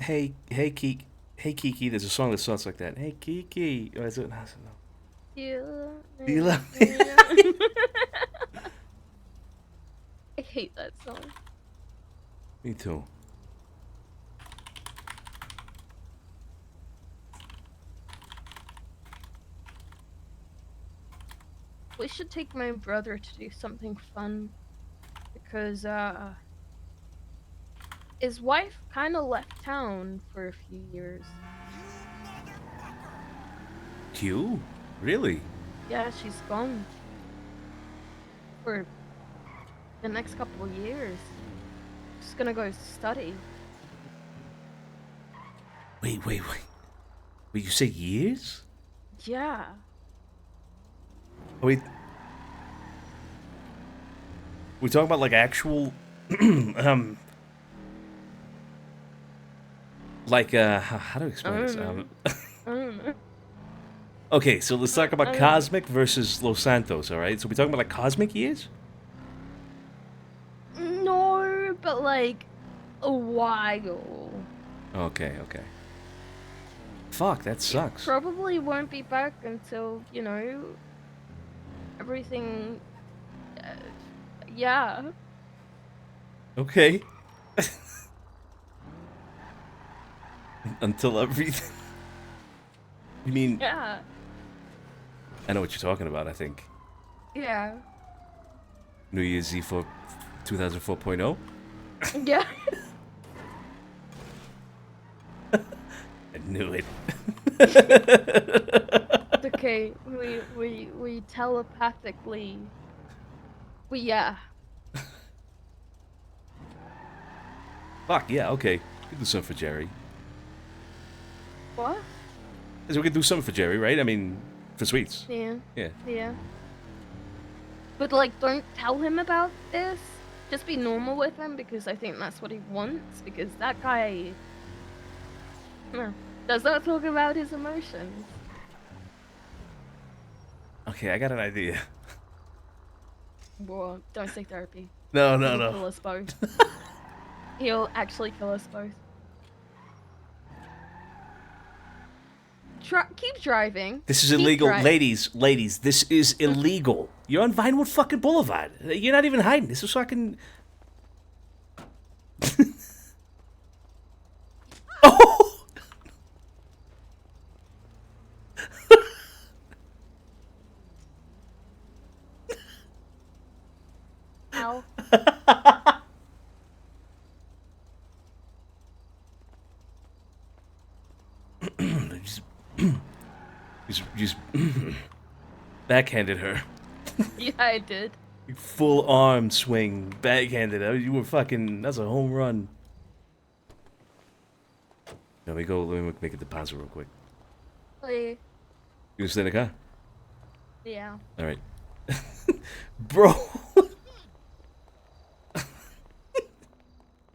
Hey, Kiki. There's a song that starts like that. Hey, Kiki. Oh, is it? No. Do you love me? I hate that song. Me too. We should take my brother to do something fun because his wife kind of left town for a few years. Q? Really? Yeah, she's gone for the next couple of years. She's gonna go study. Wait. Wait, you say years? Yeah. Wait. We talking about like actual, like how do I explain this? I don't know. Okay, so let's talk about I don't- Cosmic versus Los Santos. All right, so we talking about like cosmic years? No, but like a while. Okay. Fuck, that sucks. Probably won't be back until, everything. Yeah. Okay. Until everything. You mean? Yeah. I know what you're talking about. I think Yeah. New Year's Eve for 2004.0. Yeah. I knew it. It's okay. We telepathically. Yeah. Fuck yeah. Okay, we can do something for Jerry. What? So we can do something for Jerry, right? I mean, for sweets. Yeah. Yeah. Yeah. But like, don't tell him about this. Just be normal with him because I think that's what he wants. Because that guy does not talk about his emotions. Okay, I got an idea. Well, don't say therapy. No. He'll kill us both. He'll actually kill us both. Keep driving. This is Keep illegal, driving. ladies. This is illegal. You're on Vinewood fucking Boulevard. You're not even hiding. This is fucking. Oh! Ow. just backhanded her. Yeah, I did. Full arm swing, backhanded her. You were fucking. That's a home run. Let me make a deposit real quick. Please. You gonna stay in the car? Yeah. All right. Bro.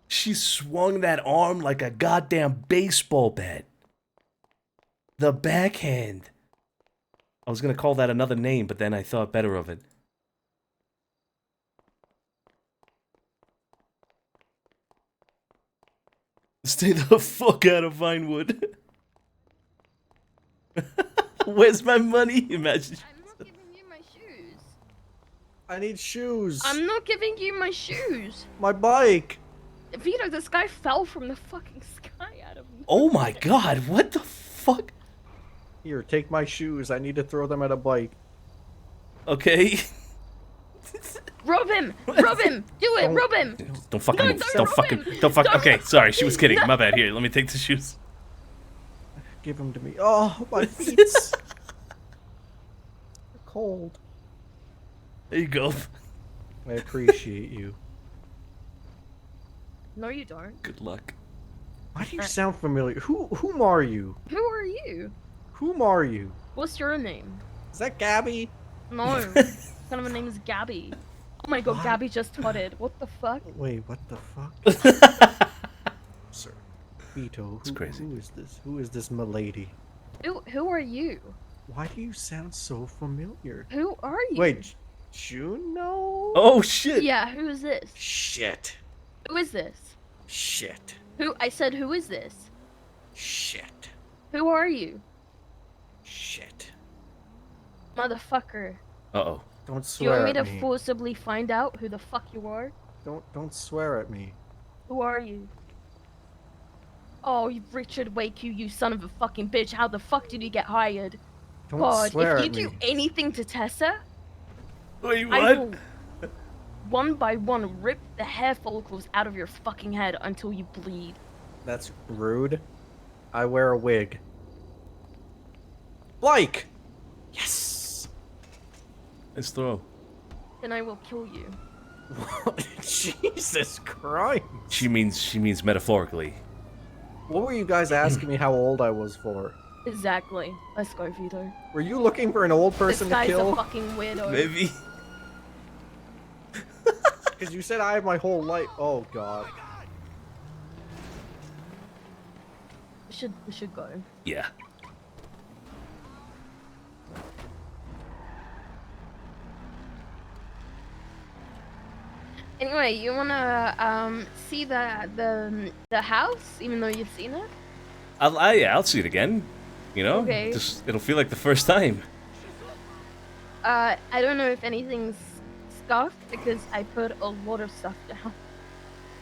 She swung that arm like a goddamn baseball bat. The backhand. I was gonna call that another name, but then I thought better of it. Stay the fuck out of Vinewood. Where's my money? Imagine. I'm not giving you my shoes. I need shoes. I'm not giving you my shoes. My bike. Vito, this guy fell from the fucking sky out of Oh my god, what the fuck? Here, take my shoes. I need to throw them at a bike. Okay. Rob him! Rob him! Do it! Rob him! Don't fucking No, move. don't Don't rob fucking. him. Don't fuck. Don't Okay, rob sorry, she was him. kidding. No. My bad. Here, let me take the shoes. Give them to me. Oh, my feet. They're cold. There you go. I appreciate you. No, you don't. Good luck. Why do you sound familiar? Whom are you? Who are you? Whom are you? What's your name? Is that Gabby? No. What kind of a name is Gabby? Oh my god, Gabby just twatted. What the fuck? Wait, what the fuck? Sir, Vito, It's crazy. Who is this? Who is this milady? Who are you? Why do you sound so familiar? Who are you? Wait, Juno? Oh shit. Yeah, who is this? Shit. Who is this? Shit. Who? I said, who is this? Shit. Who are you? Shit. Motherfucker. Uh-oh. Don't Do you swear want me to at me. forcibly find out who the fuck you are? Don't swear at me. Who are you? Oh, you Richard Wakeu, you son of a fucking bitch. How the fuck did you get hired? Don't God, swear if you at do me. anything to Tessa, Wait, I what? will one by one rip the hair follicles out of your fucking head until you bleed. That's rude. I wear a wig. Blake! Yes! Let's throw. Then I will kill you. Jesus Christ! She means metaphorically. What were you guys asking me how old I was for? Exactly. Let's go, Vito. Were you looking for an old person This to guy's kill? a fucking weirdo. Maybe. Because you said I have my whole life. Oh god. We should go. Yeah. Anyway, you wanna see the house, even though you've seen it? I'll see it again. You know, Okay. just it'll feel like the first time. I don't know if anything's scuffed because I put a lot of stuff down.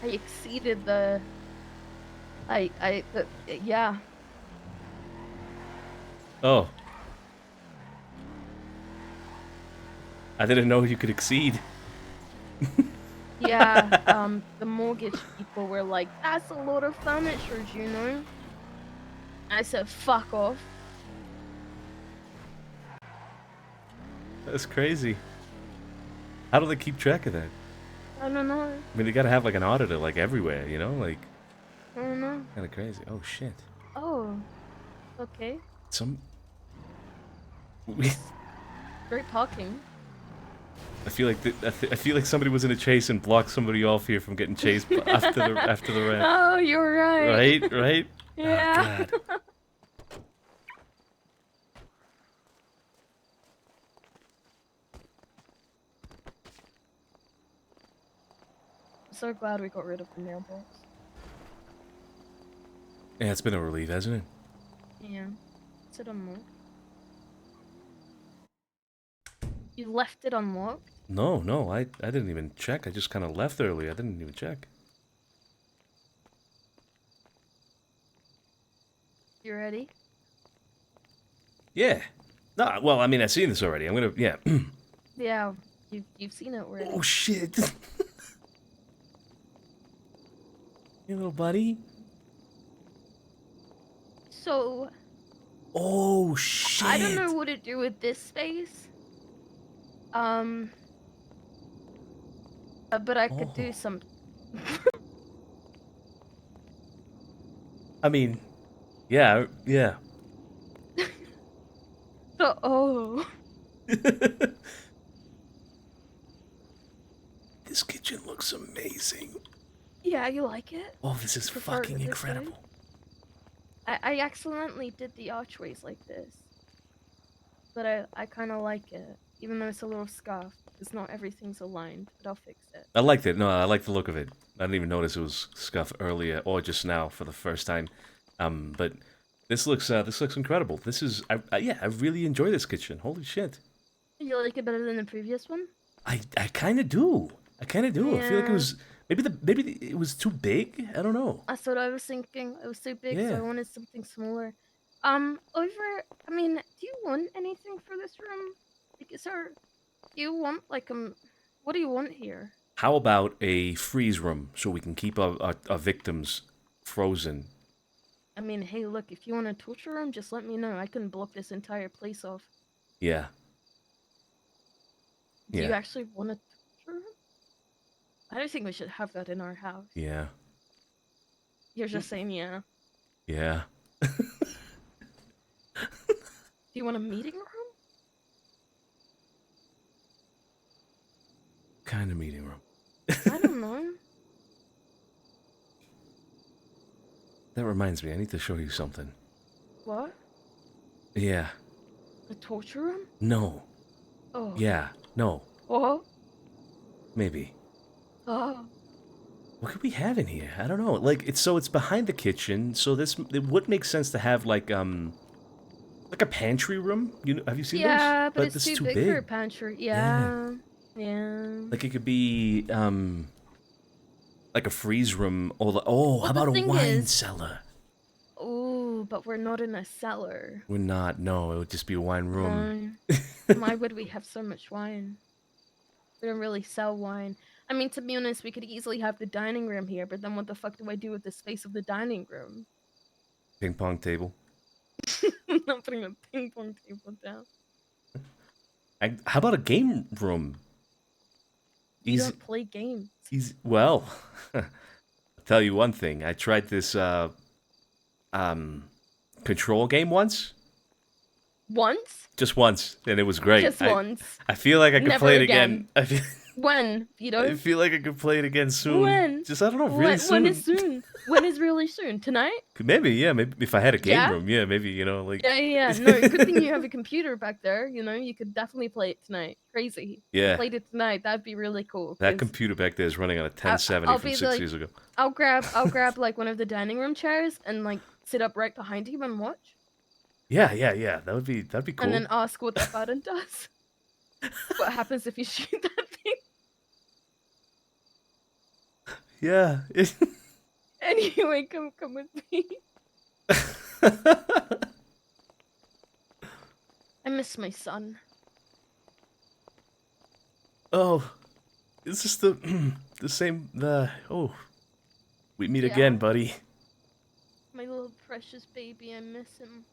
I exceeded the. Yeah. Oh. I didn't know you could exceed. Yeah, the mortgage people were like, that's a lot of furniture, you know? I said, fuck off. That's crazy. How do they keep track of that? I don't know. I mean, they gotta have like an auditor like everywhere, you know? Like, I don't know. kind of crazy. Oh shit. Oh. Okay. Some. Great parking. I feel like I feel like somebody was in a chase and blocked somebody off here from getting chased after the wreck. Oh, you're right. Right, right. Yeah. Oh, God. So glad we got rid of the mailbox. Yeah, it's been a relief, hasn't it? Yeah. Is it unlocked? You left it unlocked? No, I didn't even check. I just kind of left early. I didn't even check. You ready? Yeah. No, well, I mean, I've seen this already. I'm gonna, yeah. Yeah, you've seen it already. Oh shit! Hey, little buddy. So, Oh shit! I don't know what to do with this space. But I could do some. I mean, yeah, yeah. Oh. This kitchen looks amazing. Yeah, you like it? Oh, this is Prefer it fucking this way? incredible. I accidentally did the archways like this. But I kind of like it. Even though it's a little scuffed. Because not everything's aligned. But I'll fix it. I liked it. No, I like the look of it. I didn't even notice it was scuffed earlier or just now for the first time. But This looks incredible. This is yeah, I really enjoy this kitchen. Holy shit. You like it better than the previous one? I kind of do. I kind of do. I feel like it Yeah. was maybe it was too big. I don't know. That's what I was thinking. It was too big, so Yeah. I wanted something smaller. I mean, do you want anything for this room? Like, do you want what do you want here? How about a freeze room so we can keep our victims frozen? I mean, hey, look, if you want a torture room, just let me know. I can block this entire place off. Yeah. Do you Yeah. actually want a torture room? I don't think we should have that in our house. Yeah. You're just saying, yeah. Yeah. Do you want a meeting room? Kind of meeting room. I don't know. That reminds me, I need to show you something. What? Yeah. A torture room? No. Oh. Yeah. No. Oh. Maybe. Oh. What could we have in here? I don't know. Like it's behind the kitchen, so it would make sense to have like a pantry room. You know, have you seen those? Yeah, but it's this too is big for a pantry. Yeah. Yeah. Like it could be like a freeze room or how the about a thing wine is- cellar? Oh, but we're not in a cellar. We're not. No, it would just be a wine room. Why would we have so much wine? We don't really sell wine. I mean, to be honest, we could easily have the dining room here, but then what the fuck do I do with the space of the dining room? Ping pong table. I'm not putting a ping pong table down. How about a game room? You don't play games. Well, I'll tell you one thing. I tried this control game once. Once? Just once, and it was great. Just once. I feel like I could Never play it again. again. When? You know? I feel like I could play it again soon. When? Just I don't know, really soon. When is soon? When is really soon? Tonight? Maybe, yeah. Maybe if I had a game Yeah? room, yeah. Maybe like. Yeah. No, good thing you have a computer back there. You know, you could definitely play it tonight. Crazy. Yeah. Played it tonight. That'd be really cool. That 'cause computer back there is running on a 1070 I'll from be 6 like- years ago. I'll grab like one of the dining room chairs and like sit up right behind you and watch, Yeah. That'd be cool. and then ask what that button does. What happens if you shoot that thing? Yeah. Anyway, come with me. I miss my son. Oh, is this the the same? We meet Yeah. again, buddy. My little precious baby, I miss him.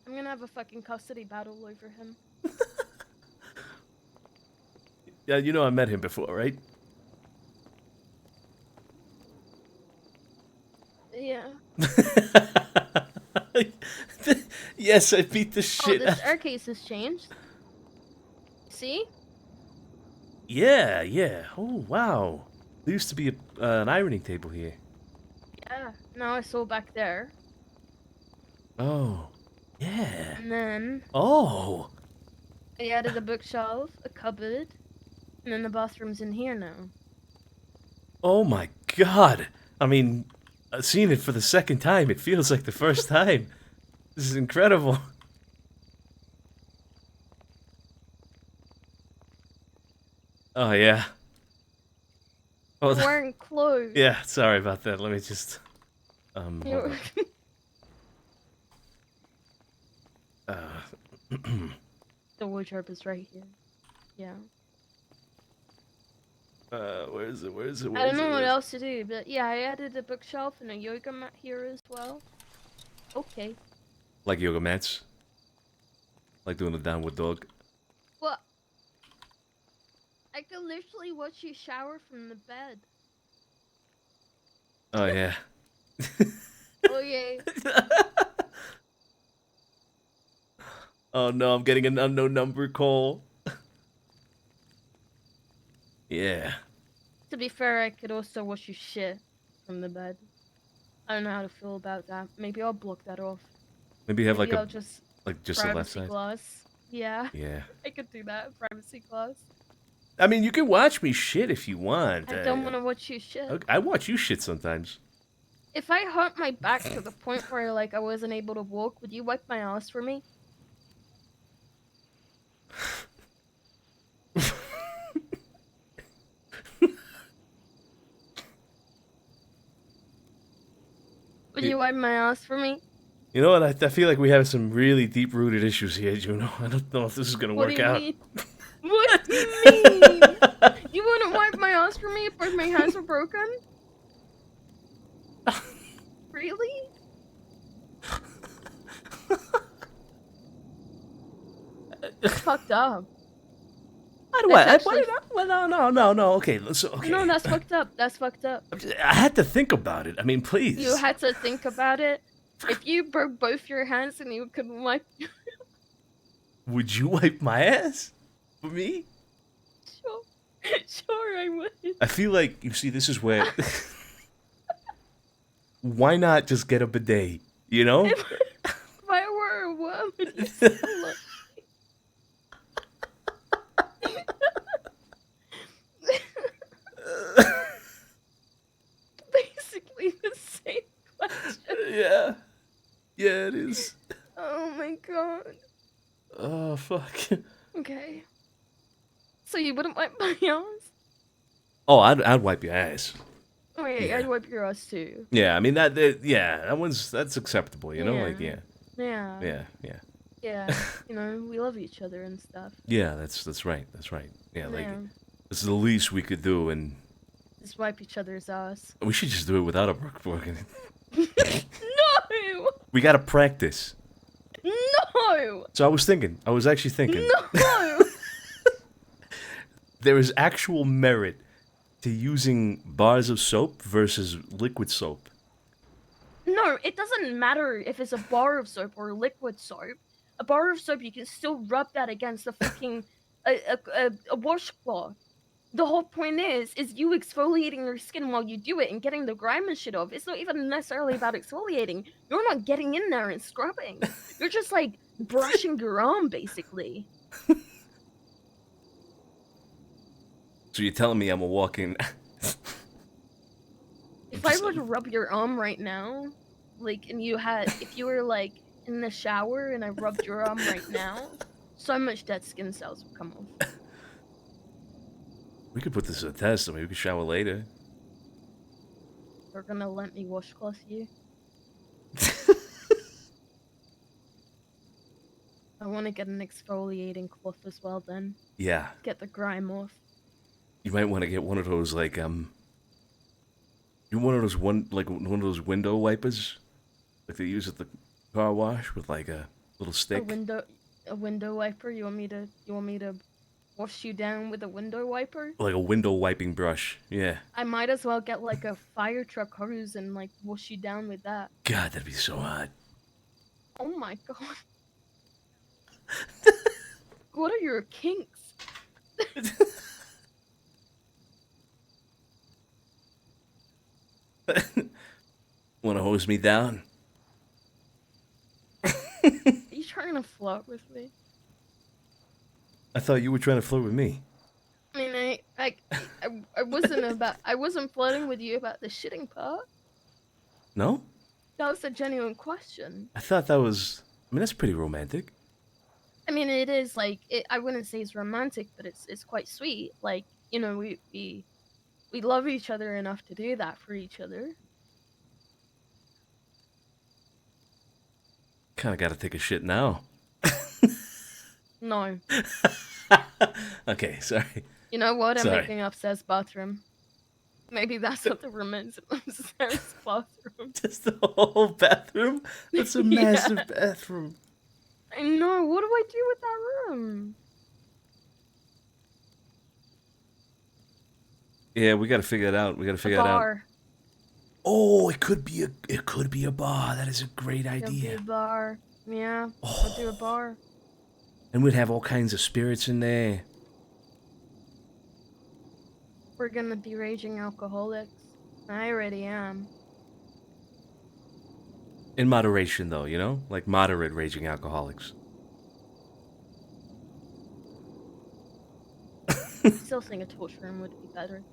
I'm gonna have a fucking custody battle over him. Yeah, you know I met him before, right? Yeah. Yes, I beat the Oh, shit. the staircase has changed. See? Yeah. Oh, wow. There used to be an ironing table here. Yeah. Now I saw back there. Oh, yeah. And then Oh, I added a bookshelf, a cupboard, and then the bathroom's in here now. oh my God. I mean, I've seen it for the second time. It feels like the first time. This is incredible. Oh, yeah. Oh, You're wearing clothes. yeah, sorry about that. Let me just... hold You're- on. The wardrobe is right here. Yeah. Where is it? I don't know what else to do, but yeah, I added a bookshelf and a yoga mat here as well. Okay. Like yoga mats? Like doing the downward dog? What? I can literally watch you shower from the bed. Oh, yeah. Oh yeah. Oh, no, I'm getting an unknown number call. Yeah. To be fair, I could also watch you shit from the bed. I don't know how to feel about that. Maybe I'll block that off. Maybe you have Maybe like I'll a... just like just the left privacy side. glass. Yeah. Yeah. I could do that. Privacy glass. I mean, you can watch me shit if you want. I don't want to watch you shit. I watch you shit sometimes. If I hurt my back to the point where like I wasn't able to walk, would you wipe my ass for me? Would you wipe my ass for me? You know what? I feel like we have some really deep-rooted issues here, Juno. I don't know if this is gonna What work do you out. mean? What do you mean? You wouldn't wipe my ass for me if both my hands were broken? Really? That's fucked up. No. Okay, okay. No, that's fucked up. That's fucked up. I had to think about it. I mean, please. You had to think about it. If you broke both your hands and you could wipe... Would you wipe my ass for me? Sure. Sure, I would. I feel like, you see, this is where... Why not just get a bidet, you know? If I were a woman, you'd still look... Basically the same question. Yeah. Yeah, it is. Oh my god. Oh, fuck. Okay. So you wouldn't wipe my ass? Oh, I'd wipe your ass. Oh yeah, I'd wipe your ass too. Yeah, I mean, that's acceptable, you know? Like, yeah. Yeah. Yeah, yeah. Yeah. You know, we love each other and stuff. Yeah, that's right. That's right. Yeah, like, Yeah. this is the least we could do, and Just wipe each other's ass. we should just do it without a working. No! We gotta practice. No! So I was actually thinking. No! There is actual merit to using bars of soap versus liquid soap. No, it doesn't matter if it's a bar of soap or liquid soap. A bar of soap, you can still rub that against a fucking a washcloth. The whole point is you exfoliating your skin while you do it and getting the grime and shit off. It's not even necessarily about exfoliating. You're not getting in there and scrubbing. You're just like brushing your arm, basically. So you're telling me I'm a walking. If I were to rub your arm right now, like, and if you were like in the shower and I rubbed your arm right now, so much dead skin cells would come off. We could put this to the test. I mean, we could shower later. They're gonna let me washcloth you. I want to get an exfoliating cloth as well. Then. Yeah. Get the grime off. You might want to get one of those like one of those one of those window wipers, like they use at the car wash with like a little stick. A window wiper. You want me to wash you down with a window wiper? Like a window wiping brush. Yeah. I might as well get like a fire truck hose and like wash you down with that. God, that'd be so hot. Oh my god. What are your kinks? Want to hose me down? Are you trying to flirt with me? I thought you were trying to flirt with me. I mean, I wasn't flirting with you about the shitting part. No? That was a genuine question. I thought that was. I mean, that's pretty romantic. I mean, it is like I wouldn't say it's romantic, but it's quite sweet. Like, you know, we love each other enough to do that for each other. Kind of got to take a shit now. No. Okay, sorry. You know what? I'm Sorry. making upstairs bathroom. Maybe that's what the room is. Upstairs bathroom. Just the whole bathroom? That's a massive bathroom. I know. What do I do with that room? Yeah, we got to figure it out. We got to figure it out. Bar. Oh, it could be a bar. That is a great It'll be idea. a bar. Yeah. We'll do a bar. And we'd have all kinds of spirits in there. We're gonna be raging alcoholics. I already am. In moderation, though, you know? Like moderate raging alcoholics. I still think a torch room would be better.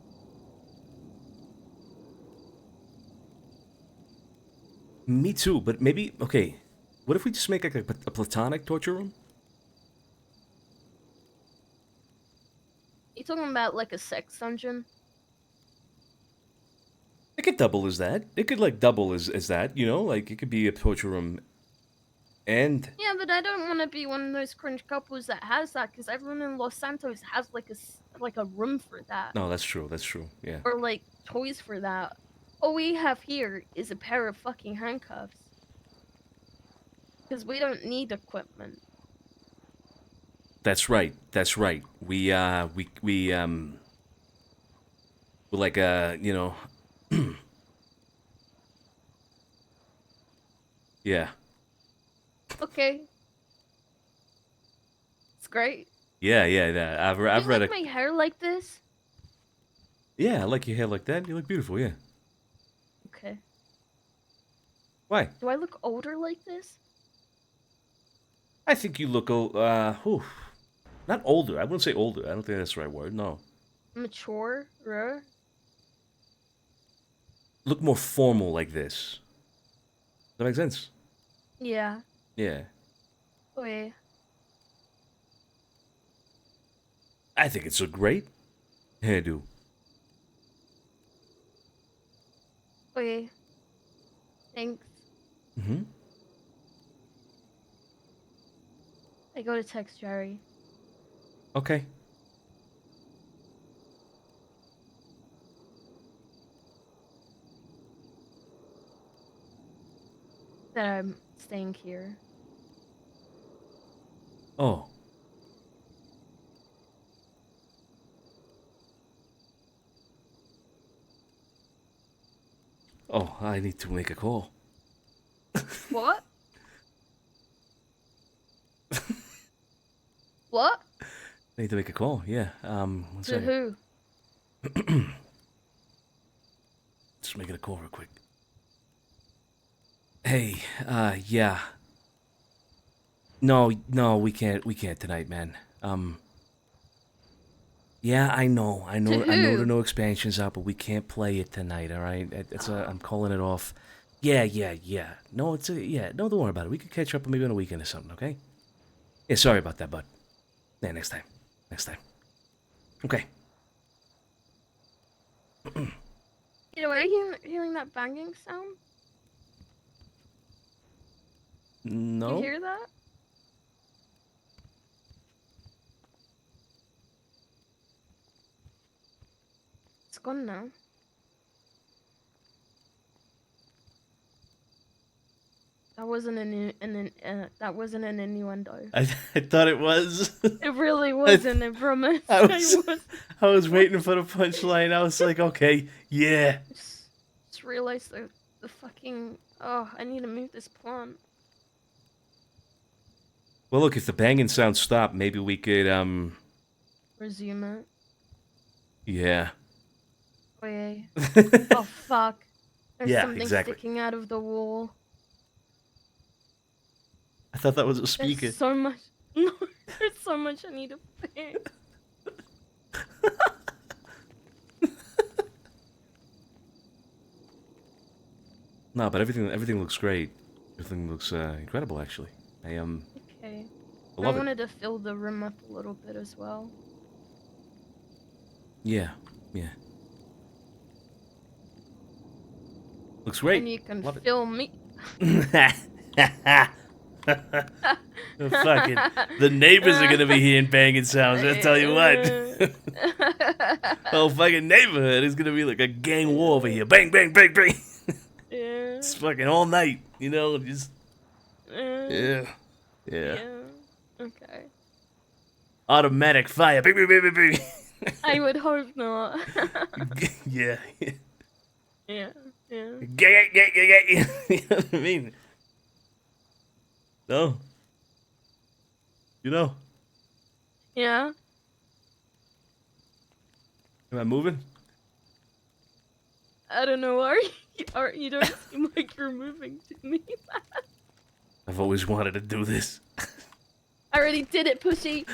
Me too, but maybe okay. What if we just make like a platonic torture room? You talking about like a sex dungeon? It could double as that. It could like double as that. You know, like it could be a torture room. And Yeah, but I don't want to be one of those cringe couples that has that, because everyone in Los Santos has like a room for that, no, that's true. That's true. Yeah. or like toys for that. All we have here is a pair of fucking handcuffs, because we don't need equipment. That's right. That's right. We're like you know. Yeah. Okay. It's great. Yeah. I've You read like my hair like this? Yeah, I like your hair like that. You look beautiful. Yeah. Okay. Why? Do I look older like this? I think you look not older. I wouldn't say older. I don't think that's the right word. No. Mature? Look more formal like this. Does that make sense? Yeah. Yeah. Okay. I think it's a great hairdo. Okay. Thanks. Mm-hmm. I go to text Jerry. Okay. That I'm staying here. Oh. Oh, I need to make a call. What? What? I need to make a call. Yeah. One To second. who? Just making a call real quick. Hey, yeah. No, we can't tonight, man. Yeah, I know To who? there are no expansions out, but we can't play it tonight, alright? I'm calling it off. Yeah. No, no, don't worry about it. We could catch up maybe on a weekend or something, okay? Yeah, sorry about that, bud. Yeah, next time. Okay. You know, are you hearing that banging sound? No? You hear that? It's gone now. That wasn't that wasn't an innuendo. I thought it was. It really wasn't. I promise. I was waiting for the punchline. I was like, okay, yeah. Just realized the fucking. Oh, I need to move this plant. Well, look, if the banging sound stopped, maybe we could, Resume it. Yeah. Wait. Oh fuck. There's Yeah, something exactly. sticking out of the wall. I thought that was a speaker. There's so much. No, there's so much I need to fix. No, but everything looks great. Everything looks incredible, actually. Okay. I I love it. wanted to fill the room up a little bit as well. Yeah. Looks great. And you can Love it. fill me. Fucking, the neighbors are gonna be hearing banging sounds. I'll tell you what. Whole fucking neighborhood is gonna be like a gang war over here. Bang, bang, bang, bang. Yeah. It's fucking all night, you know. Just yeah. Okay. Automatic fire. Bing, bing, bing, bing, bing. I would hope not. Yeah. Yeah. Gang. You know what I mean? No. You know. Yeah. Am I moving? I don't know. You don't seem like you're moving to me. I've always wanted to do this. I already did it, Pushy.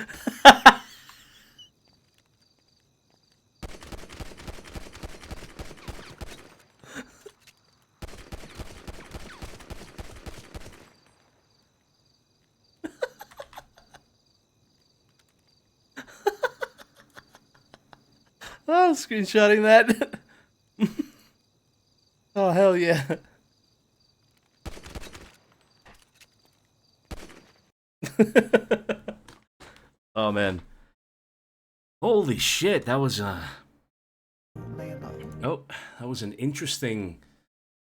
Screenshotting that. Oh, hell yeah. Oh, man. Holy shit, that was oh, that was an interesting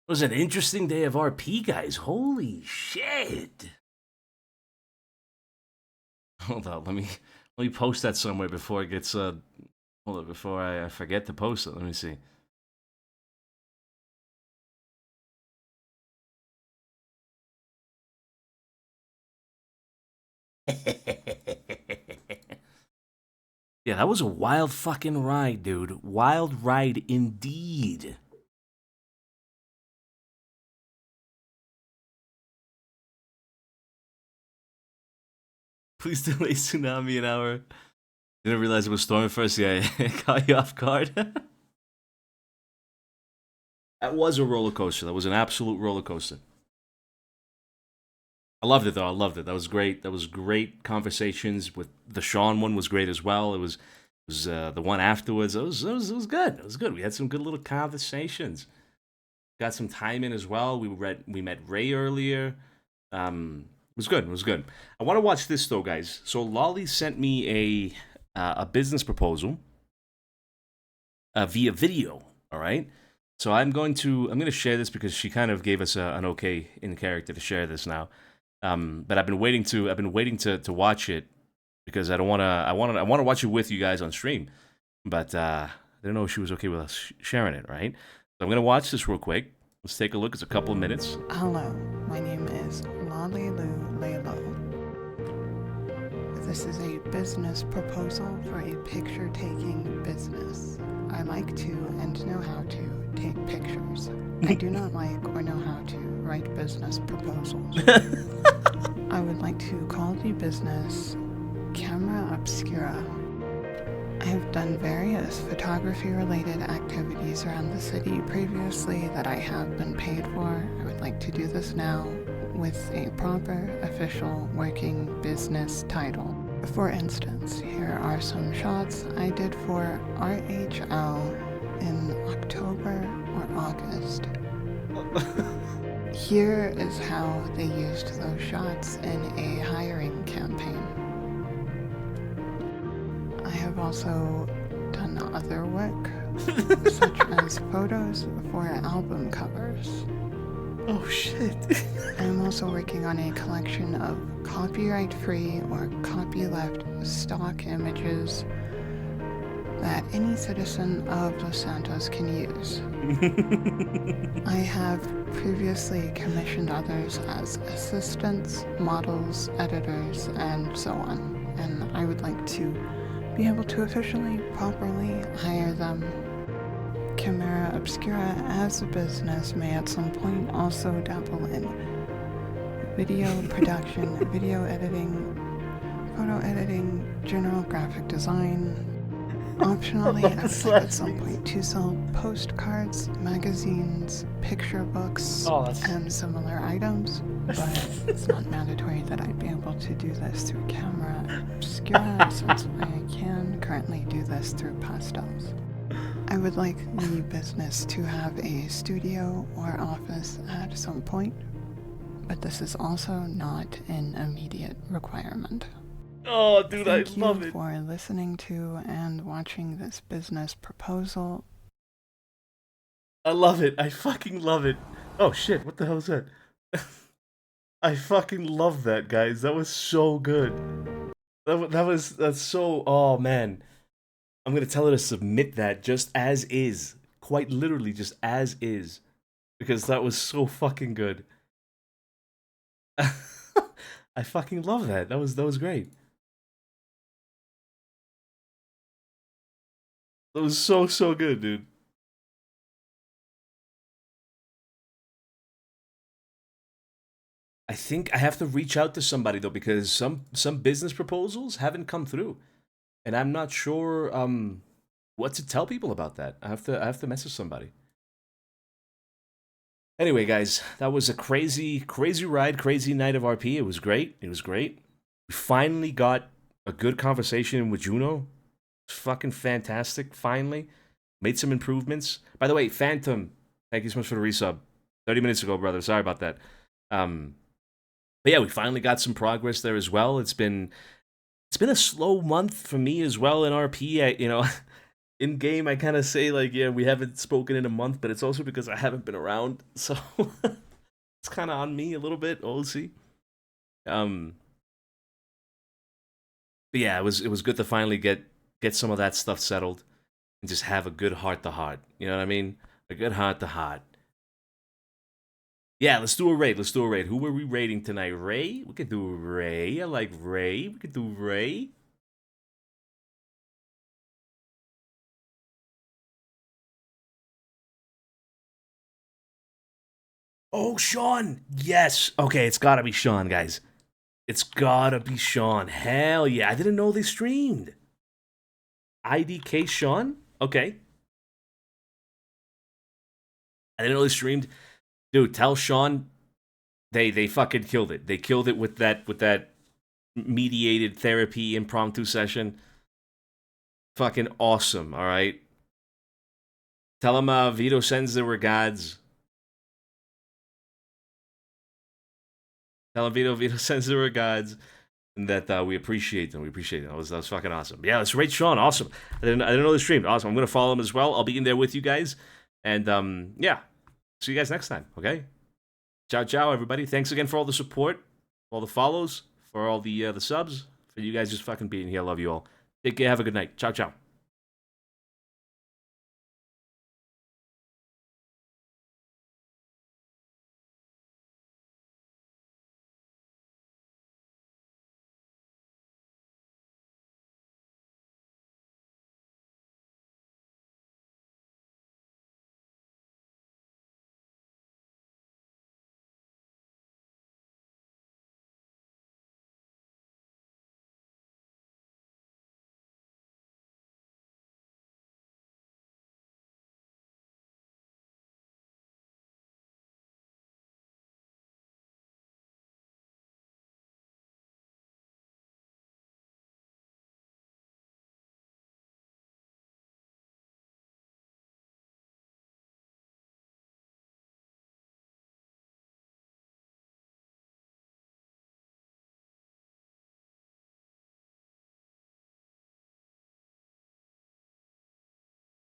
day of RP, guys. Holy shit. Hold on, let me post that somewhere before it gets hold on, before I forget to post it. Let me see. Yeah, that was a wild fucking ride, dude. Wild ride indeed. Please delay tsunami an hour. Didn't realize it was storming first. Yeah, it caught you off guard. That was a roller coaster. That was an absolute roller coaster. I loved it though. I loved it. That was great. That was great conversations with the Sean one was great as well. It was the one afterwards. It was good. It was good. We had some good little conversations. Got some time in as well. We met Ray earlier. It was good. It was good. I want to watch this though, guys. So Lolly sent me a business proposal via video. All right. So I'm going to share this because she kind of gave us an okay in character to share this now. But I've been waiting to watch it because I want to watch it with you guys on stream. But I didn't know if she was okay with us sharing it, right? So I'm gonna watch this real quick. Let's take a look. It's a couple of minutes. Hello, my name is Lolly Lou Lalo. This is a business proposal for a picture-taking business. I like to and know how to take pictures. I do not like or know how to write business proposals. I would like to call the business Camera Obscura. I have done various photography-related activities around the city previously that I have been paid for. I would like to do this now with a proper, official, working business title. For instance, here are some shots I did for RHL in October or August. Here is how they used those shots in a hiring campaign. I have also done other work, such as photos for album covers. Oh shit. I'm also working on a collection of copyright-free or copyleft stock images that any citizen of Los Santos can use. I have previously commissioned others as assistants, models, editors, and so on, and I would like to be able to officially, properly hire them. Camera Obscura as a business may at some point also dabble in video production, video editing, photo editing, general graphic design. Optionally, I would like at some point to sell postcards, magazines, picture books, and similar items, but it's not mandatory that I be able to do this through Camera Obscura since I can currently do this through pastels. I would like the business to have a studio or office at some point, but this is also not an immediate requirement. Oh, dude, I love Thank you it. for listening to and watching this business proposal. I love it. I fucking love it. Oh shit, what the hell is that? I fucking love that, guys. That was so good. That's so, oh man. I'm gonna tell her to submit that just as is. Quite literally just as is. Because that was so fucking good. I fucking love that. That was great. That was so good, dude. I think I have to reach out to somebody though because some business proposals haven't come through. And I'm not sure what to tell people about that. I have to message somebody. Anyway, guys, that was a crazy ride, crazy night of RP. It was great. It was great. We finally got a good conversation with Juno. It's fucking fantastic, finally. Made some improvements. By the way, Phantom, thank you so much for the resub. 30 minutes ago, brother. Sorry about that. But yeah, we finally got some progress there as well. It's been a slow month for me as well in RP. You know, in game I kind of say like, yeah, we haven't spoken in a month, but it's also because I haven't been around, so it's kind of on me a little bit. We'll see. But yeah, it was good to finally get some of that stuff settled and just have a good heart to heart. You know what I mean? A good heart to heart. Yeah, let's do a raid. Let's do a raid. Who are we raiding tonight? Ray? We could do Ray. I like Ray. We could do Ray. Oh, Sean. Yes. Okay, it's gotta be Sean, guys. It's gotta be Sean. Hell yeah. I didn't know they streamed. IDK Sean? Okay. I didn't know they streamed. Dude, tell Sean they fucking killed it. They killed it with that mediated therapy impromptu session. Fucking awesome, all right? Tell him Vito sends the regards. Tell him Vito sends the regards. And that we appreciate them. We appreciate them. That was fucking awesome. Yeah, let's rate Sean. Awesome. I didn't know they streamed. Awesome. I'm gonna follow him as well. I'll be in there with you guys. And yeah. See you guys next time, okay? Ciao, ciao, everybody. Thanks again for all the support, all the follows, for all the subs, for you guys just fucking being here. I love you all. Take care. Have a good night. Ciao, ciao.